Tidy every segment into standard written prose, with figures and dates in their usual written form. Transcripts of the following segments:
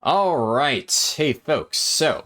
Alright, hey folks, so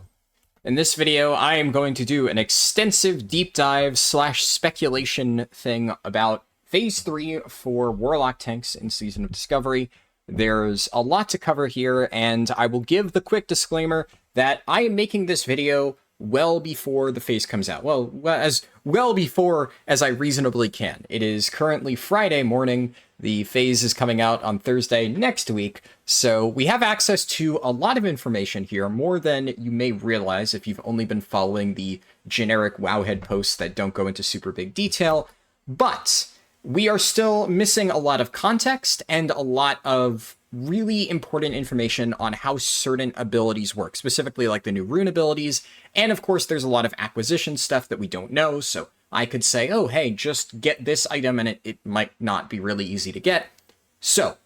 in this video I am going to do an extensive deep dive slash speculation thing about Phase 3 for Warlock tanks in Season of Discovery. There's a lot to cover here, and I will give the quick disclaimer that I am making this video well before the phase comes out. As well before as I reasonably can. It is currently Friday morning. The phase is coming out on Thursday next week, so we have access to a lot of information here, more than you may realize if you've only been following the generic Wowhead posts that don't go into super big detail, but we are still missing a lot of context and a lot of really important information on how certain abilities work, specifically like the new rune abilities, and of course there's a lot of acquisition stuff that we don't know, so I could say, oh hey, just get this item, and it might not be really easy to get. So,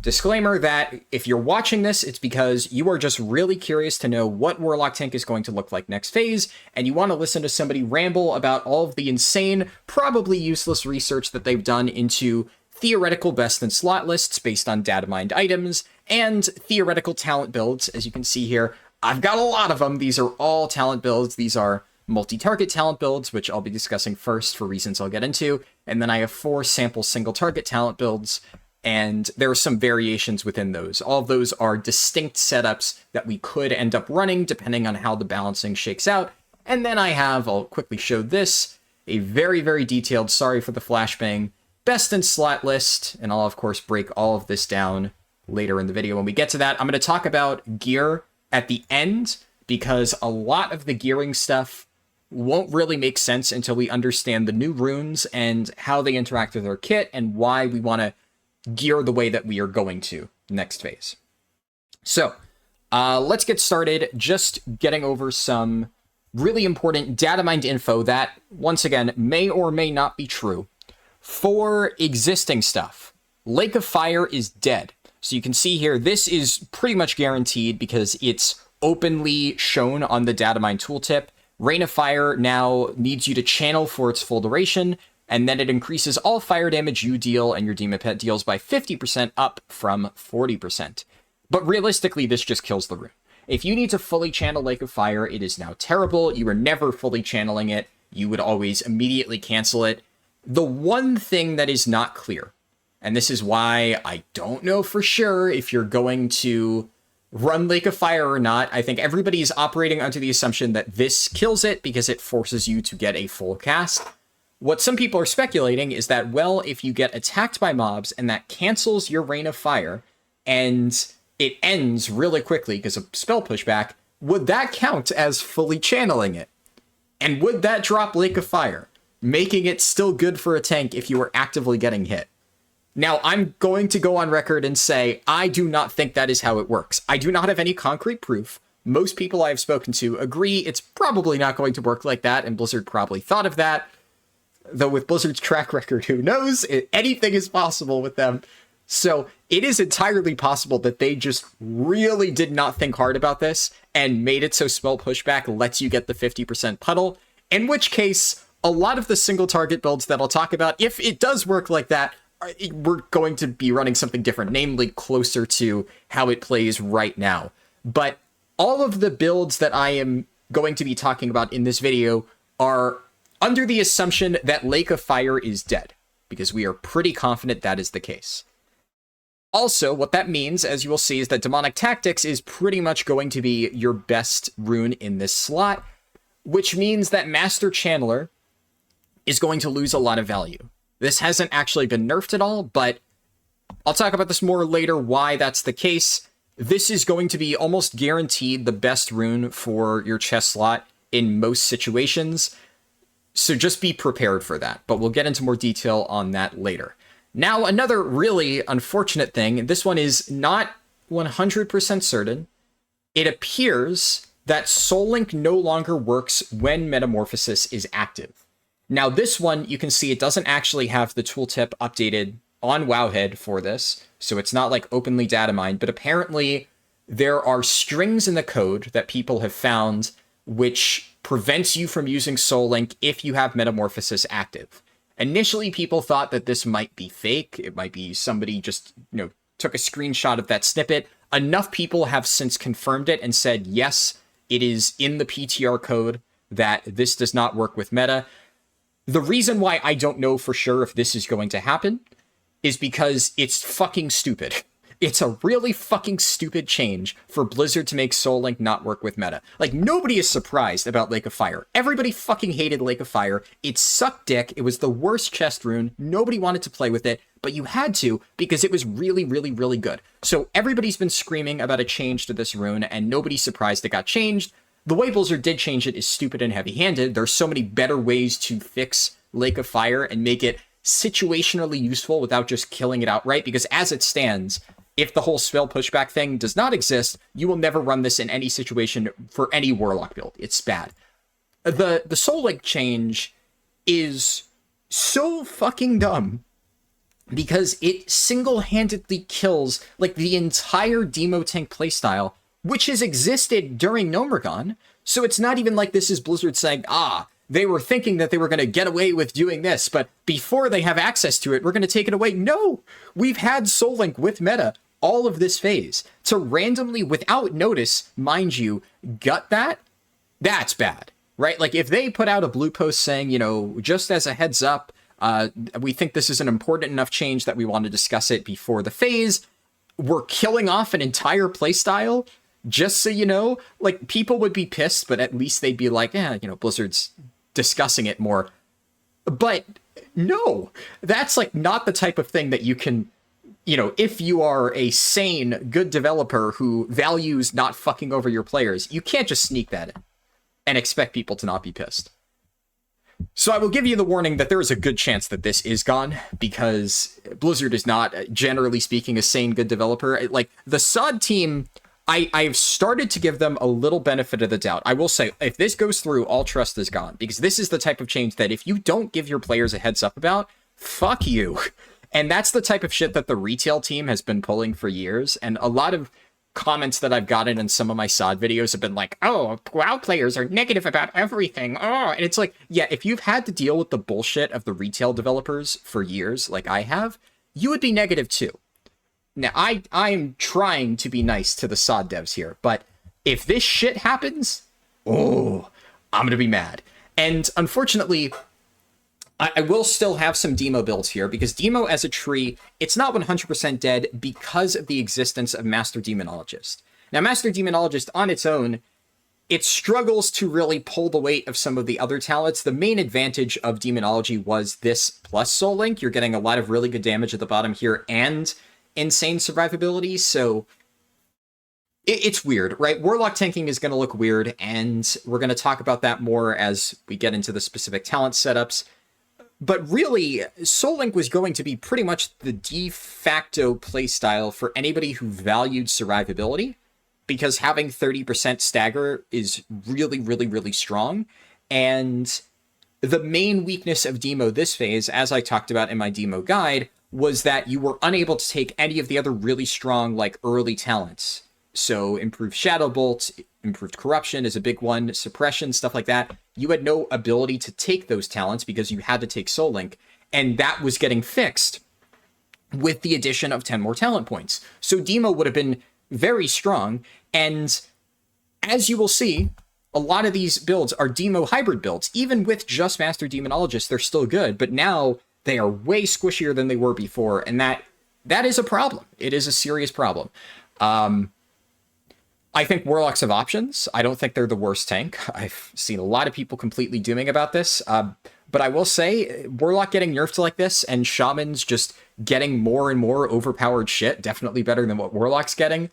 disclaimer that if you're watching this, it's because you are just really curious to know what Warlock tank is going to look like next phase, and you want to listen to somebody ramble about all of the insane, probably useless research that they've done into theoretical best in slot lists based on data-mined items, and theoretical talent builds. As you can see here, I've got a lot of them. These are all talent builds. These are multi-target talent builds, which I'll be discussing first for reasons I'll get into, and then I have 4 sample single-target talent builds, and there are some variations within those. All of those are distinct setups that we could end up running depending on how the balancing shakes out. And then I have, I'll quickly show this, a very, very detailed, sorry for the flashbang, best in slot list, and I'll of course break all of this down later in the video when we get to that. I'm going to talk about gear at the end, because a lot of the gearing stuff won't really make sense until we understand the new runes and how they interact with our kit and why we want to gear the way that we are going to next phase. So, let's get started just getting over some really important data mined info that, once again, may or may not be true. For existing stuff, Lake of Fire is dead. So you can see here, this is pretty much guaranteed because it's openly shown on the data mine tooltip. Rain of Fire now needs you to channel for its full duration, and then it increases all fire damage you deal and your demon pet deals by 50% up from 40%. But realistically, this just kills the rune. If you need to fully channel Lake of Fire, it is now terrible. You are never fully channeling it. You would always immediately cancel it. The one thing that is not clear, and this is why I don't know for sure if you're going to run Lake of Fire or not. I think everybody is operating under the assumption that this kills it because it forces you to get a full cast. What some people are speculating is that, well, if you get attacked by mobs and that cancels your Rain of Fire and it ends really quickly because of spell pushback, would that count as fully channeling it? And would that drop Lake of Fire, making it still good for a tank if you were actively getting hit? Now, I'm going to go on record and say, I do not think that is how it works. I do not have any concrete proof. Most people I have spoken to agree it's probably not going to work like that, and Blizzard probably thought of that. Though with Blizzard's track record, who knows? Anything is possible with them. So it is entirely possible that they just really did not think hard about this and made it so spell pushback lets you get the 50% puddle, in which case, a lot of the single target builds that I'll talk about, if it does work like that, we're going to be running something different, namely closer to how it plays right now. But all of the builds that I am going to be talking about in this video are under the assumption that Lake of Fire is dead, because we are pretty confident that is the case. Also, what that means, as you will see, is that Demonic Tactics is pretty much going to be your best rune in this slot, which means that Master Channeler is going to lose a lot of value. This hasn't actually been nerfed at all, but I'll talk about this more later, why that's the case. This is going to be almost guaranteed the best rune for your chest slot in most situations, so just be prepared for that, but we'll get into more detail on that later. Now, another really unfortunate thing, this one is not 100% certain. It appears that Soul Link no longer works when Metamorphosis is active. Now, this one, you can see it doesn't actually have the tooltip updated on Wowhead for this, so it's not like openly data mined, but apparently there are strings in the code that people have found which prevents you from using Soul Link if you have Metamorphosis active. Initially, people thought that this might be fake. It might be somebody just, took a screenshot of that snippet. enough people have since confirmed it and said, yes, it is in the PTR code that this does not work with meta. The reason why I don't know for sure if this is going to happen is because it's fucking stupid. It's a really fucking stupid change for Blizzard to make Soul Link not work with meta. Like, nobody is surprised about Lake of Fire. Everybody fucking hated Lake of Fire. It sucked dick. It was the worst chest rune. Nobody wanted to play with it, but you had to because it was really, really, really good. So everybody's been screaming about a change to this rune, and nobody's surprised it got changed. The way Blizzard did change it is stupid and heavy-handed. There's so many better ways to fix Lake of Fire and make it situationally useful without just killing it outright, because as it stands, if the whole spell pushback thing does not exist, you will never run this in any situation for any Warlock build. It's bad. The Soul Link change is so fucking dumb because it single-handedly kills like the entire Demo tank playstyle, which has existed during Gnomeregan. So it's not even like this is Blizzard saying, they were thinking that they were going to get away with doing this, but before they have access to it, we're going to take it away. No, we've had Soul Link with meta all of this phase. To randomly, without notice, mind you, gut that, that's bad, right? Like, if they put out a blue post saying, you know, just as a heads up, we think this is an important enough change that we want to discuss it before the phase, we're killing off an entire playstyle, just so you know, like, people would be pissed, but at least they'd be like, you know, Blizzard's discussing it more. But no, that's like not the type of thing that you can, you know, if you are a sane, good developer who values not fucking over your players, you can't just sneak that in and expect people to not be pissed. So I will give you the warning that there is a good chance that this is gone, because Blizzard is not, generally speaking, a sane, good developer. Like, the SOD team, I've started to give them a little benefit of the doubt. I will say, if this goes through, all trust is gone, because this is the type of change that if you don't give your players a heads up about, fuck you. And that's the type of shit that the retail team has been pulling for years. And a lot of comments that I've gotten in some of my SOD videos have been like, oh, WoW players are negative about everything. Oh, and it's like, yeah, if you've had to deal with the bullshit of the retail developers for years, like I have, you would be negative too. Now, I'm trying to be nice to the SOD devs here, but if this shit happens, I'm going to be mad. And unfortunately, I will still have some Demo builds here, because Demo as a tree, it's not 100% dead because of the existence of Master Demonologist. Now, Master Demonologist on its own, it struggles to really pull the weight of some of the other talents. The main advantage of Demonology was this plus Soul Link. You're getting a lot of really good damage at the bottom here and insane survivability, so it's weird, right? Warlock tanking is going to look weird, and we're going to talk about that more as we get into the specific talent setups. But really, Soul Link was going to be pretty much the de facto playstyle for anybody who valued survivability, because having 30% stagger is really, really, really strong. And the main weakness of Demo this phase, as I talked about in my Demo guide, was that you were unable to take any of the other really strong, like, early talents. So improved Shadow Bolt, improved Corruption is a big one, Suppression, stuff like that. You had no ability to take those talents because you had to take Soul Link, and that was getting fixed with the addition of 10 more talent points. So Demo would have been very strong, and as you will see, a lot of these builds are Demo hybrid builds. Even with just Master Demonologist, they're still good, but now they are way squishier than they were before, and that is a problem. It is a serious problem. I think Warlocks have options. I don't think they're the worst tank. I've seen a lot of people completely dooming about this, but I will say, Warlock getting nerfed like this, and Shamans just getting more and more overpowered shit, definitely better than what Warlock's getting,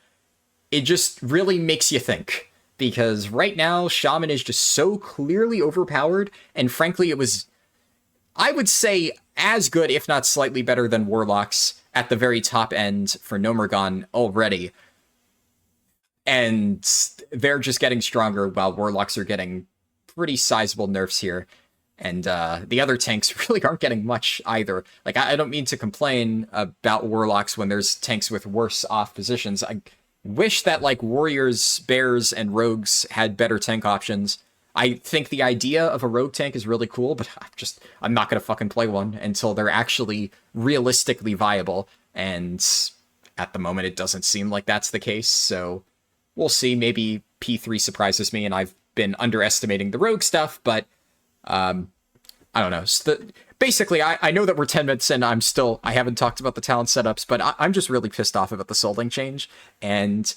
it just really makes you think. Because right now, Shaman is just so clearly overpowered, and frankly, it was, I would say, as good, if not slightly better than Warlocks at the very top end for Gnomeregan already. And they're just getting stronger while Warlocks are getting pretty sizable nerfs here. And the other tanks really aren't getting much either. Like, I don't mean to complain about Warlocks when there's tanks with worse off positions. I wish that, like, Warriors, Bears, and Rogues had better tank options. I think the idea of a rogue tank is really cool, but I'm not going to fucking play one until they're actually realistically viable. And at the moment it doesn't seem like that's the case, so we'll see. Maybe P3 surprises me and I've been underestimating the rogue stuff, but I don't know. Basically, I know that we're 10 minutes in. I haven't talked about the talent setups, but I'm just really pissed off about the Soul Link change. And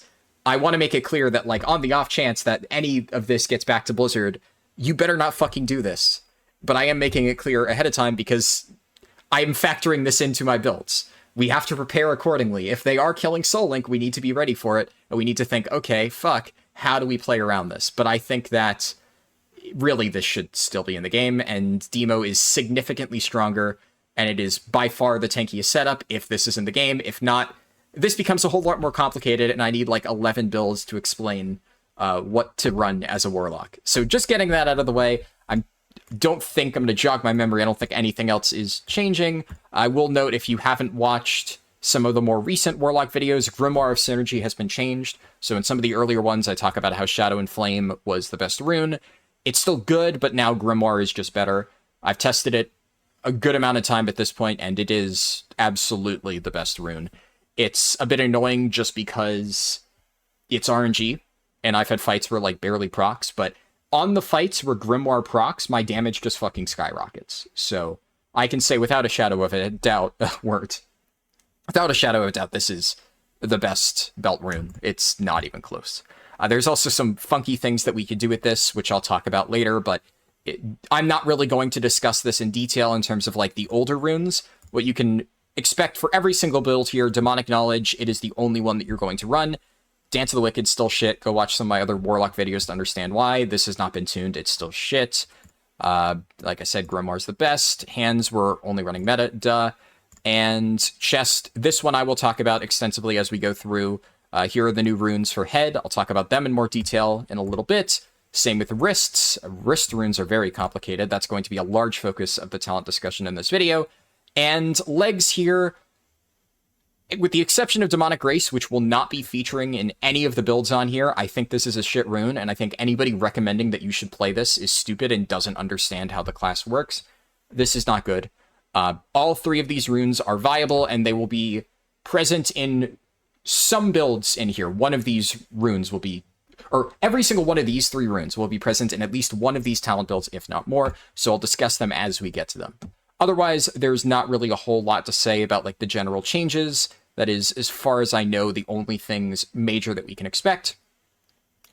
I want to make it clear that, like, on the off chance that any of this gets back to Blizzard, you better not fucking do this. But I am making it clear ahead of time because I am factoring this into my builds. We have to prepare accordingly. If they are killing Soul Link, we need to be ready for it. And we need to think, okay, fuck, how do we play around this? But I think that really this should still be in the game, and Demo is significantly stronger, and it is by far the tankiest setup if this is in the game. If not, this becomes a whole lot more complicated, and I need like 11 builds to explain what to run as a Warlock. So just getting that out of the way, don't think I'm going to jog my memory. I don't think anything else is changing. I will note, if you haven't watched some of the more recent Warlock videos, Grimoire of Synergy has been changed. So in some of the earlier ones, I talk about how Shadow and Flame was the best rune. It's still good, but now Grimoire is just better. I've tested it a good amount of time at this point, and it is absolutely the best rune. It's a bit annoying just because it's RNG, and I've had fights where, like, barely procs, but on the fights where Grimoire procs, my damage just fucking skyrockets. So I can say without a shadow of a doubt, without a shadow of a doubt, this is the best belt rune. It's not even close. There's also some funky things that we could do with this, which I'll talk about later, but I'm not really going to discuss this in detail in terms of, like, the older runes. What you can expect for every single build here, Demonic Knowledge, it is the only one that you're going to run. Dance of the Wicked, still shit. Go watch some of my other Warlock videos to understand why. This has not been tuned. It's still shit. Like I said, Grimoire's the best. Hands, we're only running meta, duh. And Chest, this one I will talk about extensively as we go through. Here are the new runes for Head. I'll talk about them in more detail in a little bit. Same with Wrists. Wrist runes are very complicated. That's going to be a large focus of the talent discussion in this video. And Legs here, with the exception of Demonic Grace, which will not be featuring in any of the builds on here, I think this is a shit rune, and I think anybody recommending that you should play this is stupid and doesn't understand how the class works. This is not good. All three of these runes are viable, and they will be present in some builds in here. One of these runes will be, or every single one of these three runes will be present in at least one of these talent builds, if not more, so I'll discuss them as we get to them. Otherwise, there's not really a whole lot to say about, like, the general changes. That is, as far as I know, the only things major that we can expect.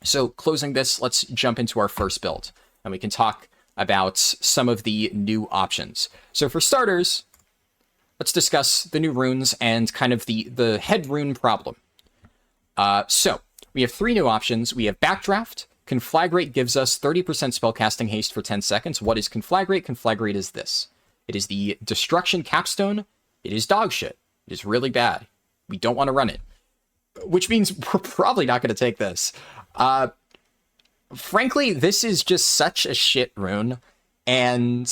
So closing this, let's jump into our first build, and we can talk about some of the new options. So for starters, let's discuss the new runes and kind of the head rune problem. So we have three new options. We have Backdraft. Conflagrate gives us 30% spellcasting haste for 10 seconds. What is Conflagrate? Conflagrate is this. It is the Destruction Capstone. It is dog shit. It is really bad. We don't want to run it. Which means we're probably not going to take this. Frankly, this is just such a shit rune. And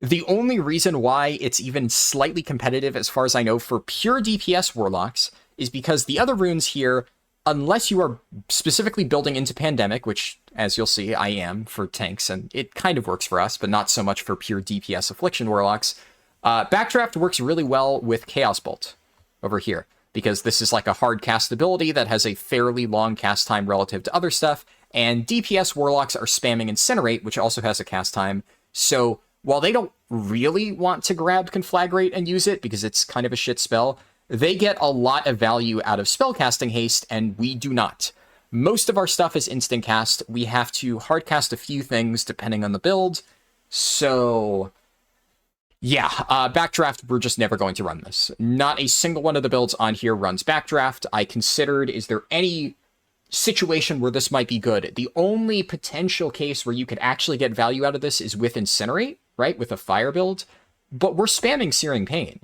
the only reason why it's even slightly competitive, as far as I know, for pure DPS Warlocks, is because the other runes here, unless you are specifically building into Pandemic, which, as you'll see, I am for tanks, and it kind of works for us, but not so much for pure DPS Affliction Warlocks, Backdraft works really well with Chaos Bolt over here, because this is like a hard cast ability that has a fairly long cast time relative to other stuff, and DPS Warlocks are spamming Incinerate, which also has a cast time, so while they don't really want to grab Conflagrate and use it, because it's kind of a shit spell, they get a lot of value out of spellcasting haste, and we do not. Most of our stuff is instant cast. We have to hard cast a few things depending on the build, so yeah, Backdraft, we're just never going to run this. Not a single one of the builds on here runs Backdraft. I considered, is there any situation where this might be good? The only potential case where you could actually get value out of this is with Incinerate, right? With a fire build. But we're spamming Searing Pain.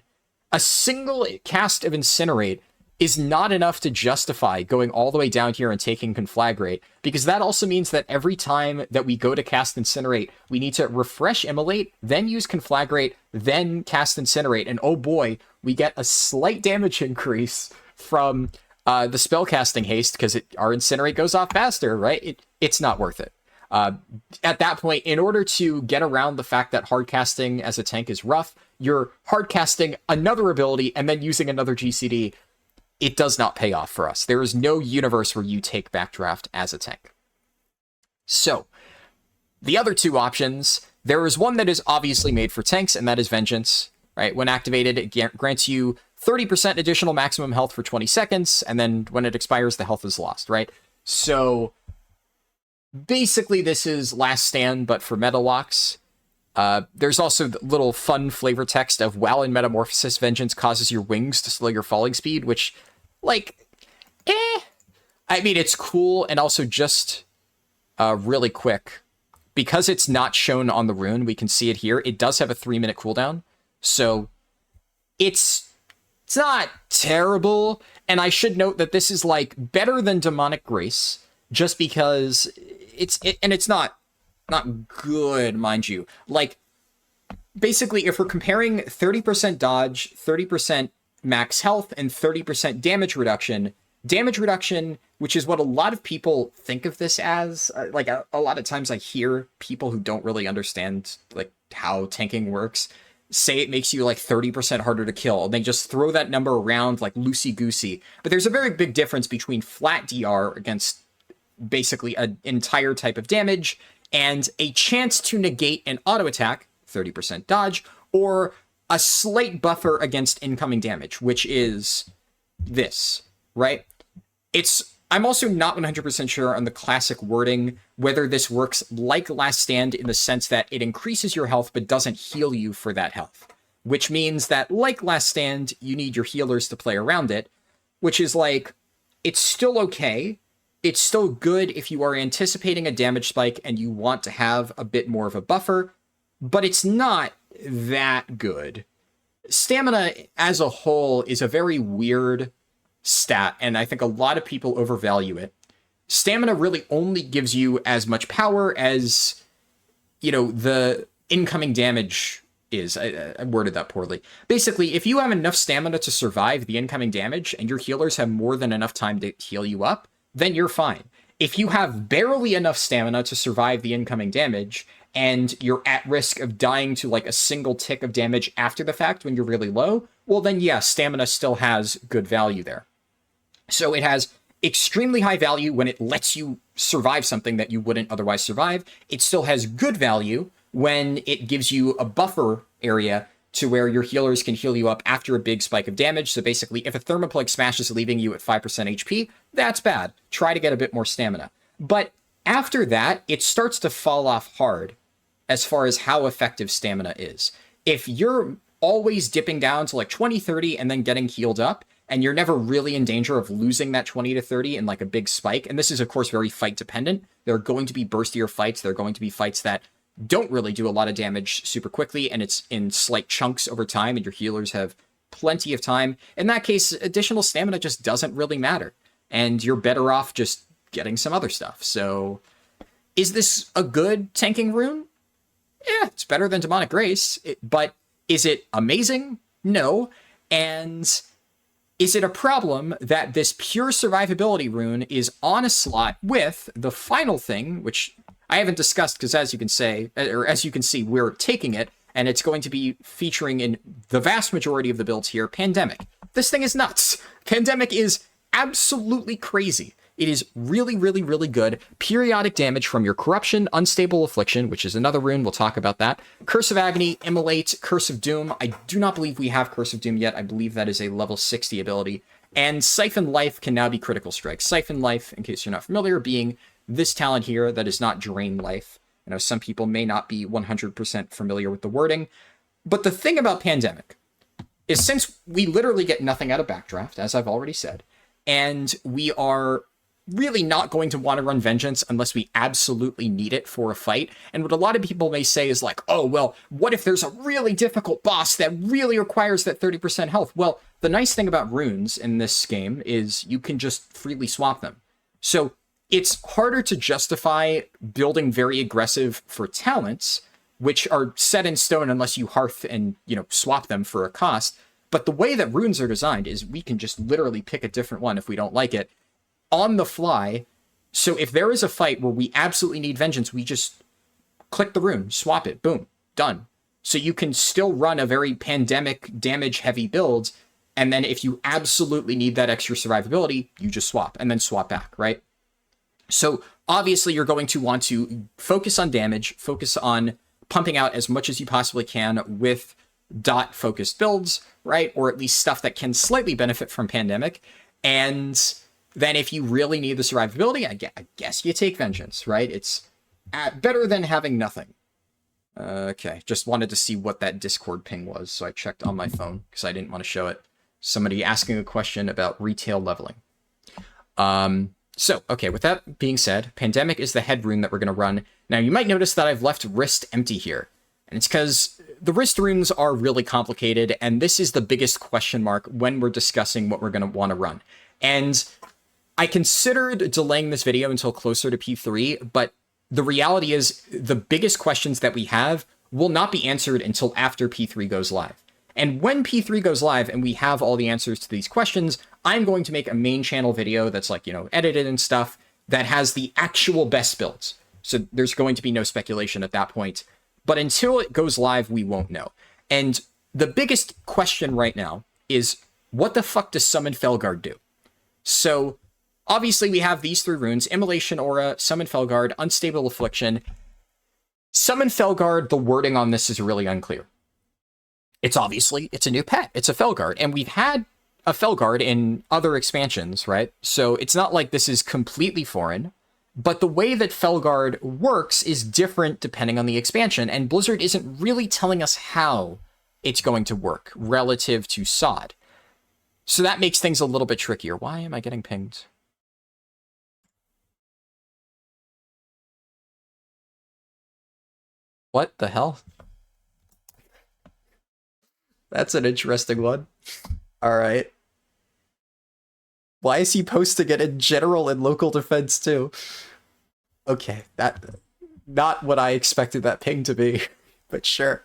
A single cast of Incinerate is not enough to justify going all the way down here and taking Conflagrate, because that also means that every time that we go to cast Incinerate, we need to refresh Immolate, then use Conflagrate, then cast Incinerate, and oh boy, we get a slight damage increase from the spellcasting haste, because our Incinerate goes off faster, right? It's not worth it. At that point, in order to get around the fact that hard casting as a tank is rough, you're hard casting another ability and then using another GCD. it does not pay off for us. There is no universe where you take Backdraft as a tank. So, the other two options, there is one that is obviously made for tanks, and that is Vengeance, right? When activated, it grants you 30% additional maximum health for 20 seconds, and then when it expires, the health is lost, right? So, basically, this is Last Stand, but for meta locks. There's also the little fun flavor text of, while in Metamorphosis, Vengeance causes your wings to slow your falling speed, which, like, I mean, it's cool, and also just really quick. Because it's not shown on the rune, we can see it here. It does have a 3-minute cooldown, so it's not terrible. And I should note that this is, like, better than Demonic Grace, just because it's not good, mind you. Like, basically, if we're comparing 30% dodge, 30% max health, and 30% damage reduction, which is what a lot of people think of this as, like, a lot of times I hear people who don't really understand, like, how tanking works say it makes you, like, 30% harder to kill, and they just throw that number around, like, loosey-goosey. But there's a very big difference between flat DR against basically an entire type of damage, and a chance to negate an auto attack, 30% dodge, or a slight buffer against incoming damage, which is this, right? I'm also not 100% sure on the classic wording, whether this works like Last Stand in the sense that it increases your health but doesn't heal you for that health. Which means that, like Last Stand, you need your healers to play around it, which is like, it's still okay. It's still good if you are anticipating a damage spike and you want to have a bit more of a buffer, but it's not that good. Stamina as a whole is a very weird stat, and I think a lot of people overvalue it. Stamina really only gives you as much power as, the incoming damage is. I worded that poorly. Basically, if you have enough stamina to survive the incoming damage, and your healers have more than enough time to heal you up, then you're fine. If you have barely enough stamina to survive the incoming damage, and you're at risk of dying to, like, a single tick of damage after the fact when you're really low, well then, yeah, stamina still has good value there. So it has extremely high value when it lets you survive something that you wouldn't otherwise survive. It still has good value when it gives you a buffer area to where your healers can heal you up after a big spike of damage. So basically, if a Thermoplague Smash is leaving you at 5% HP, that's bad. Try to get a bit more stamina. But after that, it starts to fall off hard as far as how effective stamina is. If you're always dipping down to like 20, 30, and then getting healed up, and you're never really in danger of losing that 20 to 30 in like a big spike, and this is, of course, very fight dependent. There are going to be burstier fights. There are going to be fights that don't really do a lot of damage super quickly, and it's in slight chunks over time, and your healers have plenty of time. In that case, additional stamina just doesn't really matter, and you're better off just getting some other stuff. So, is this a good tanking rune? Yeah, it's better than Demonic Grace, but is it amazing? No. And is it a problem that this pure survivability rune is on a slot with the final thing, which I haven't discussed because as you can see, we're taking it, and it's going to be featuring in the vast majority of the builds here, Pandemic. This thing is nuts. Pandemic is absolutely crazy. It is really, really, really good. Periodic damage from your Corruption, Unstable Affliction, which is another rune, we'll talk about that. Curse of Agony, Immolate, Curse of Doom. I do not believe we have Curse of Doom yet. I believe that is a level 60 ability. And Siphon Life can now be Critical Strike. Siphon Life, in case you're not familiar, being this talent here that is not Drain Life. I know some people may not be 100% familiar with the wording. But the thing about Pandemic is since we literally get nothing out of Backdraft, as I've already said, and we are really not going to want to run Vengeance unless we absolutely need it for a fight. And what a lot of people may say is like, oh, well, what if there's a really difficult boss that really requires that 30% health? Well, the nice thing about runes in this game is you can just freely swap them. So it's harder to justify building very aggressive for talents, which are set in stone unless you hearth and, swap them for a cost. But the way that runes are designed is we can just literally pick a different one if we don't like it on the fly. So if there is a fight where we absolutely need Vengeance, we just click the rune, swap it, boom, done. So you can still run a very Pandemic damage heavy build And then if you absolutely need that extra survivability, you just swap and then swap back, right? So obviously you're going to want to focus on damage, focus on pumping out as much as you possibly can with dot focused builds, right? Or at least stuff that can slightly benefit from pandemic. And then if you really need the survivability, I guess you take vengeance, right? It's better than having nothing. Okay, just wanted to see what that Discord ping was, so I checked on my phone because I didn't want to show it. Somebody asking a question about retail leveling. So, okay, with that being said, Pandemic is the head rune that we're going to run. Now, you might notice that I've left Wrist empty here. And it's because the Wrist runes are really complicated, and this is the biggest question mark when we're discussing what we're going to want to run. And I considered delaying this video until closer to P3, but the reality is the biggest questions that we have will not be answered until after P3 goes live. And when P3 goes live and we have all the answers to these questions, I'm going to make a main channel video that's like, you know, edited and stuff that has the actual best builds. So there's going to be no speculation at that point. But until it goes live, we won't know. And the biggest question right now is, what the fuck does Summon Felguard do? So obviously we have these three runes: Immolation Aura, Summon Felguard, Unstable Affliction. Summon Felguard, the wording on this is really unclear. It's a new pet. It's a Felguard. And we've had a Felguard in other expansions, right? So it's not like this is completely foreign. But the way that Felguard works is different depending on the expansion. And Blizzard isn't really telling us how it's going to work relative to SOD. So that makes things a little bit trickier. Why am I getting pinged? What the hell? That's an interesting one. All right. Why is he posting it in general and local defense too? Okay, that not what I expected that ping to be, but sure.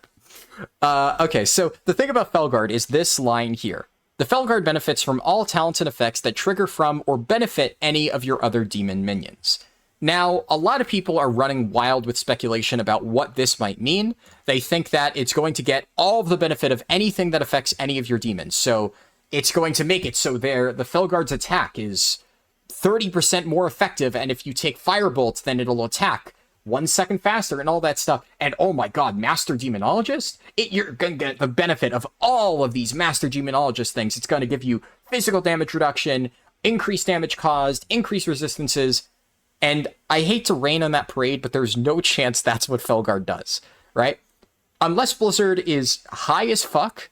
Okay, so the thing about Felguard is this line here. The Felguard benefits from all talents and effects that trigger from or benefit any of your other demon minions. Now, a lot of people are running wild with speculation about what this might mean. They think that it's going to get all of the benefit of anything that affects any of your demons. So it's going to make it so the Felguard's attack is 30% more effective, and if you take Firebolt, then it'll attack 1 second faster and all that stuff. And oh my god, Master Demonologist? You're going to get the benefit of all of these Master Demonologist things. It's going to give you physical damage reduction, increased damage caused, increased resistances. And I hate to rain on that parade, but there's no chance that's what Felguard does, right? Unless Blizzard is high as fuck,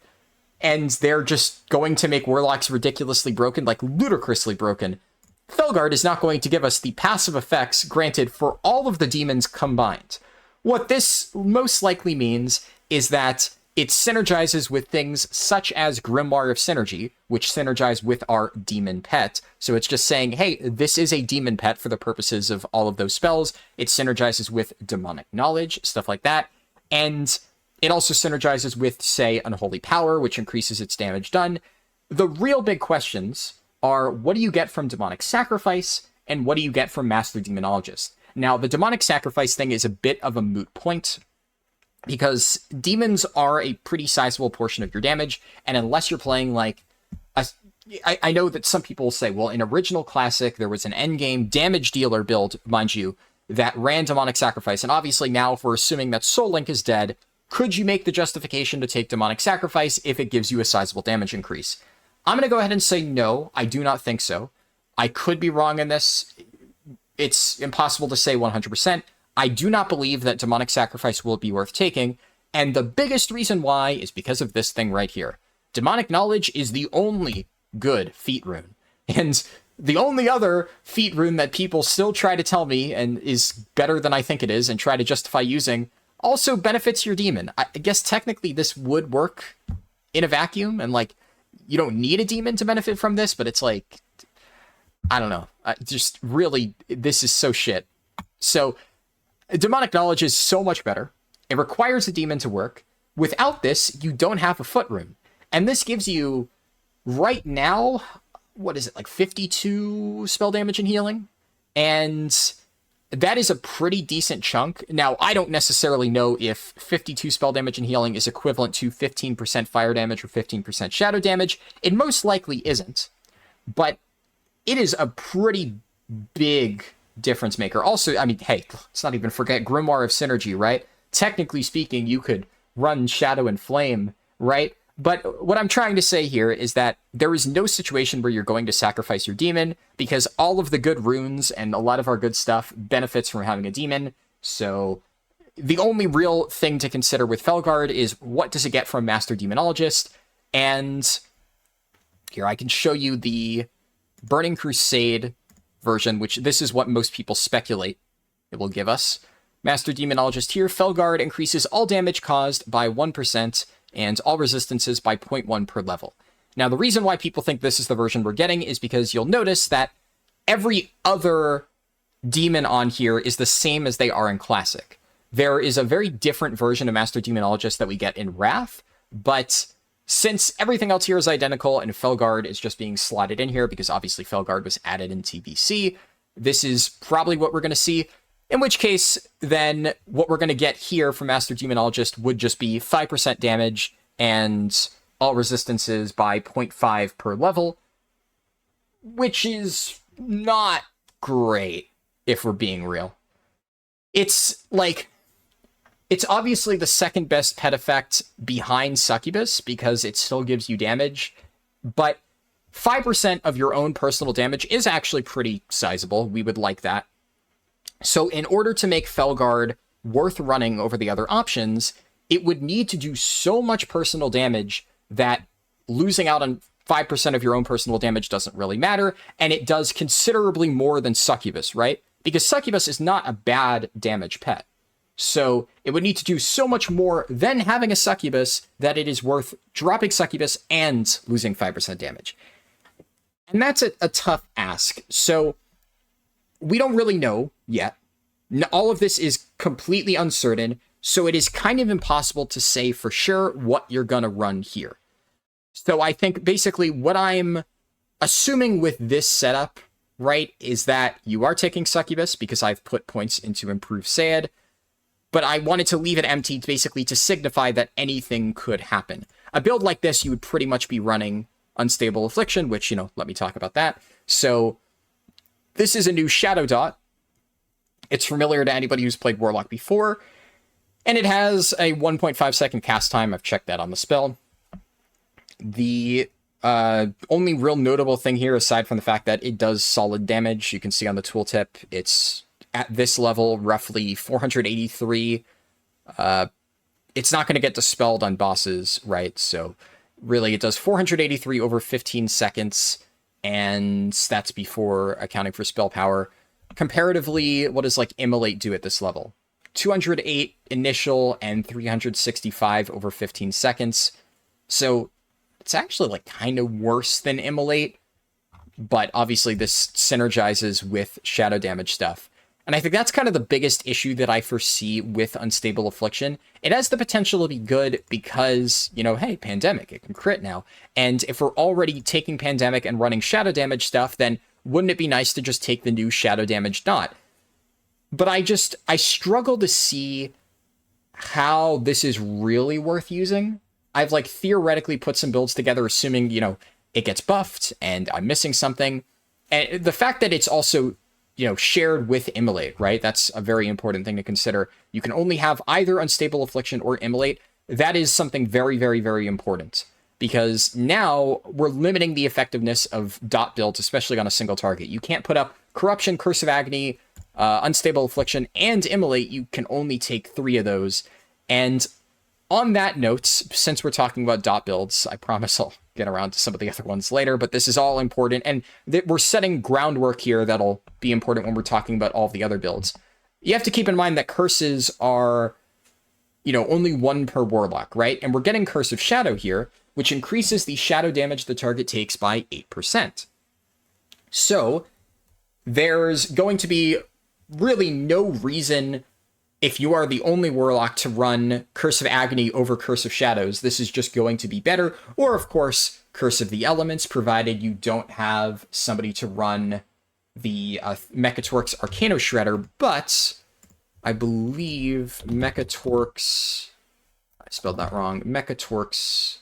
and they're just going to make Warlocks ridiculously broken, like ludicrously broken, Felguard is not going to give us the passive effects granted for all of the demons combined. What this most likely means is that it synergizes with things such as Grimoire of Synergy, which synergize with our demon pet. So it's just saying, hey, this is a demon pet for the purposes of all of those spells. It synergizes with Demonic Knowledge, stuff like that. And it also synergizes with, say, Unholy Power, which increases its damage done. The real big questions are, what do you get from Demonic Sacrifice, and what do you get from Master Demonologist? Now, the Demonic Sacrifice thing is a bit of a moot point, because demons are a pretty sizable portion of your damage, and unless you're playing like I know that some people say, well, in Original Classic, there was an endgame damage dealer build, mind you, that ran Demonic Sacrifice, and obviously now, if we're assuming that Soul Link is dead, could you make the justification to take Demonic Sacrifice if it gives you a sizable damage increase? I'm going to go ahead and say no, I do not think so. I could be wrong in this. It's impossible to say 100%. I do not believe that Demonic Sacrifice will be worth taking, and the biggest reason why is because of this thing right here. Demonic Knowledge is the only good feat rune, and the only other feat rune that people still try to tell me and is better than I think it is and try to justify using also benefits your demon. I guess technically this would work in a vacuum, and like, you don't need a demon to benefit from this, but it's like, I don't know. Just really, this is so shit. So Demonic Knowledge is so much better. It requires a demon to work. Without this, you don't have a foot rune. And this gives you, right now, what is it, like 52 spell damage and healing? And that is a pretty decent chunk. Now, I don't necessarily know if 52 spell damage and healing is equivalent to 15% fire damage or 15% shadow damage. It most likely isn't, but it is a pretty big difference maker. Also, I mean, hey, let's not even forget Grimoire of Synergy, right? Technically speaking, you could run Shadow and Flame, right? But what I'm trying to say here is that there is no situation where you're going to sacrifice your demon, because all of the good runes and a lot of our good stuff benefits from having a demon. So the only real thing to consider with Felguard is what does it get from Master Demonologist? And here I can show you the Burning Crusade version, which this is what most people speculate it will give us. Master Demonologist here, Felguard increases all damage caused by 1% and all resistances by 0.1 per level. Now, the reason why people think this is the version we're getting is because you'll notice that every other demon on here is the same as they are in Classic. There is a very different version of Master Demonologist that we get in Wrath, but since everything else here is identical and Felguard is just being slotted in here because obviously Felguard was added in TBC, this is probably what we're going to see. In which case, then, what we're going to get here from Master Demonologist would just be 5% damage and all resistances by 0.5 per level, which is not great, if we're being real. It's, like, it's obviously the second best pet effect behind Succubus, because it still gives you damage, but 5% of your own personal damage is actually pretty sizable. We would like that. So in order to make Felguard worth running over the other options, it would need to do so much personal damage that losing out on 5% of your own personal damage doesn't really matter, and it does considerably more than Succubus, right? Because Succubus is not a bad damage pet. So it would need to do so much more than having a Succubus that it is worth dropping Succubus and losing 5% damage. And that's a tough ask. So we don't really know yet. All of this is completely uncertain, so it is kind of impossible to say for sure what you're going to run here. So I think basically what I'm assuming with this setup, right, is that you are taking Succubus because I've put points into Improve Sad, but I wanted to leave it empty basically to signify that anything could happen. A build like this, you would pretty much be running Unstable Affliction, which, you know, let me talk about that. So this is a new Shadow Dot. It's familiar to anybody who's played Warlock before, and it has a 1.5 second cast time. I've checked that on the spell. The only real notable thing here, aside from the fact that it does solid damage, you can see on the tooltip, it's at this level, roughly 483. It's not going to get dispelled on bosses, right? So really, it does 483 over 15 seconds, and that's before accounting for spell power. Comparatively, what does, like, Immolate do at this level? 208 initial and 365 over 15 seconds. So it's actually, like, kind of worse than Immolate, but obviously this synergizes with shadow damage stuff. And I think that's kind of the biggest issue that I foresee with Unstable Affliction. It has the potential to be good because, you know, hey, Pandemic, it can crit now. And if we're already taking Pandemic and running shadow damage stuff, then wouldn't it be nice to just take the new shadow damage dot? But I struggle to see how this is really worth using. I've, like, theoretically put some builds together assuming, you know, it gets buffed and I'm missing something. And the fact that it's also, you know, shared with Immolate, right? That's a very important thing to consider. You can only have either Unstable Affliction or Immolate. That is something very, very, very important, because now we're limiting the effectiveness of dot builds, especially on a single target. You can't put up Corruption, Curse of Agony, Unstable Affliction, and Immolate. You can only take 3 of those. And on that note, since we're talking about dot builds, I promise I'll get around to some of the other ones later, but this is all important, and we're setting groundwork here that'll be important when we're talking about all of the other builds. You have to keep in mind that curses are, you know, only 1 per Warlock, right? And we're getting Curse of Shadow here, which increases the shadow damage the target takes by 8%. So there's going to be really no reason, if you are the only Warlock, to run Curse of Agony over Curse of Shadows. This is just going to be better. Or, of course, Curse of the Elements, provided you don't have somebody to run the Mechatorx Arcano Shredder, but I believe Mechatorx... I spelled that wrong. Mechatorx...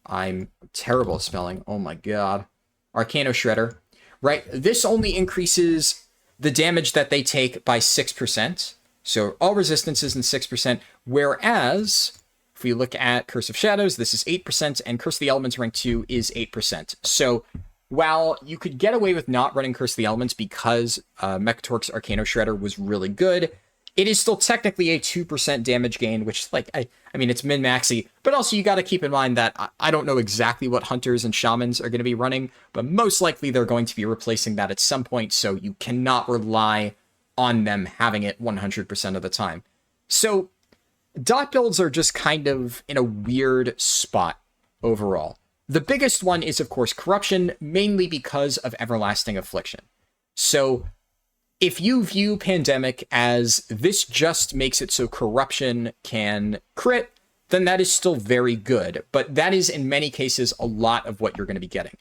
I'm terrible at spelling. Oh my god. Arcano Shredder. Right? This only increases the damage that they take by 6%. So all resistances in 6%. Whereas, if we look at Curse of Shadows, this is 8%, and Curse of the Elements rank 2 is 8%. So while you could get away with not running Curse of the Elements because Mechatorx Arcano Shredder was really good, it is still technically a 2% damage gain, which, like, I mean, it's min-maxy, but also you got to keep in mind that I don't know exactly what Hunters and Shamans are going to be running, but most likely they're going to be replacing that at some point, so you cannot rely on them having it 100% of the time. So, dot builds are just kind of in a weird spot overall. The biggest one is, of course, Corruption, mainly because of Everlasting Affliction. So, if you view Pandemic as this just makes it so Corruption can crit, then that is still very good. But that is, in many cases, a lot of what you're going to be getting.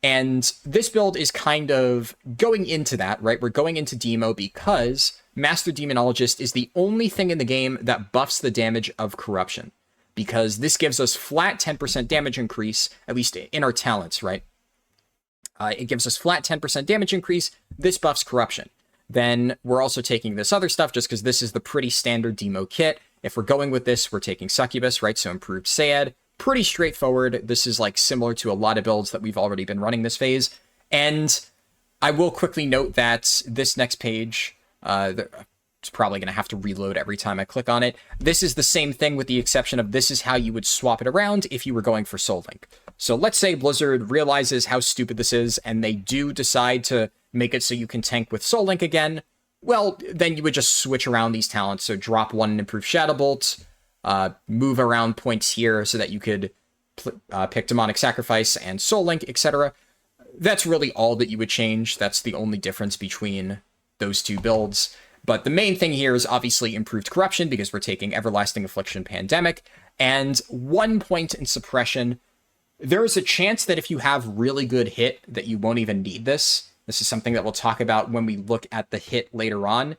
And this build is kind of going into that, right? We're going into Demo because Master Demonologist is the only thing in the game that buffs the damage of Corruption. Because this gives us flat 10% damage increase, at least in our talents, right? It gives us flat 10% damage increase. This buffs Corruption. Then we're also taking this other stuff just because this is the pretty standard demo kit. If we're going with this, we're taking Succubus, right? So improved Sayed. Pretty straightforward. This is like similar to a lot of builds that we've already been running this phase. And I will quickly note that this next page, it's probably going to have to reload every time I click on it. This is the same thing with the exception of this is how you would swap it around if you were going for Soul Link. So let's say Blizzard realizes how stupid this is and they do decide to make it so you can tank with Soul Link again. Well, then you would just switch around these talents. So drop one and improve Shadow Bolt, move around points here so that you could pick Demonic Sacrifice and Soul Link, etc. That's really all that you would change. That's the only difference between those two builds. But the main thing here is obviously improved Corruption because we're taking Everlasting Affliction Pandemic. And 1 point in Suppression. There is a chance that if you have really good hit that you won't even need this. This is something that we'll talk about when we look at the hit later on.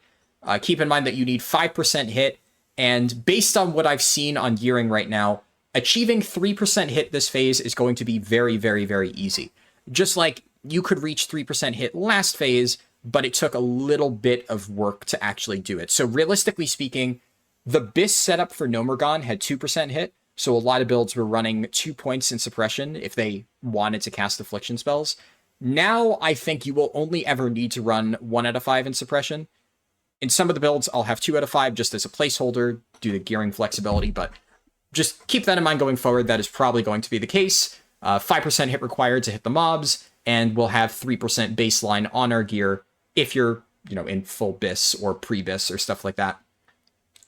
Keep in mind that you need 5% hit, and based on what I've seen on gearing right now, achieving 3% hit this phase is going to be very, very, very easy. Just like you could reach 3% hit last phase, but it took a little bit of work to actually do it. So realistically speaking, the BiS setup for Nomergon had 2% hit, so a lot of builds were running 2 points in Suppression if they wanted to cast Affliction spells. Now, I think you will only ever need to run 1 out of 5 in Suppression. In some of the builds, I'll have 2 out of 5 just as a placeholder due to gearing flexibility, but just keep that in mind going forward. That is probably going to be the case. 5% hit required to hit the mobs, and we'll have 3% baseline on our gear if you're, in full BiS or pre-BiS or stuff like that.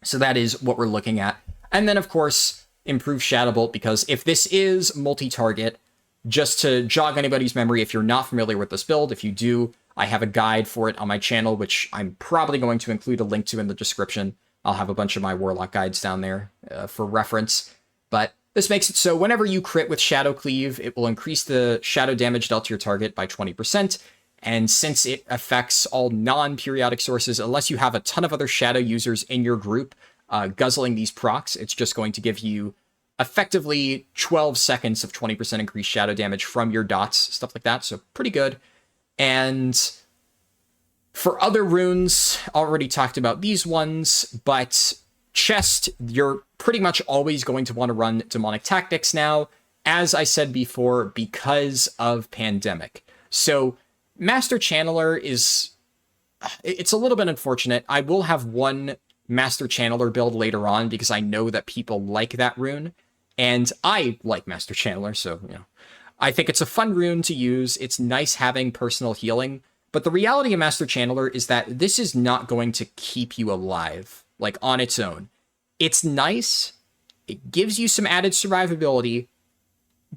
So that is what we're looking at. And then, of course, improve Shadow Bolt, because if this is multi-target, just to jog anybody's memory, if you're not familiar with this build, if you do, I have a guide for it on my channel, which I'm probably going to include a link to in the description. I'll have a bunch of my Warlock guides down there for reference. But this makes it so whenever you crit with Shadow Cleave, it will increase the shadow damage dealt to your target by 20%. And since it affects all non-periodic sources, unless you have a ton of other Shadow users in your group guzzling these procs, it's just going to give you effectively 12 seconds of 20% increased shadow damage from your dots, stuff like that. So pretty good. And for other runes, already talked about these ones, but chest, you're pretty much always going to want to run Demonic Tactics now, as I said before, because of Pandemic. So Master Channeler it's a little bit unfortunate. I will have one Master Channeler build later on because I know that people like that rune. And I like Master Channeler, so, I think it's a fun rune to use. It's nice having personal healing. But the reality of Master Channeler is that this is not going to keep you alive, like, on its own. It's nice. It gives you some added survivability.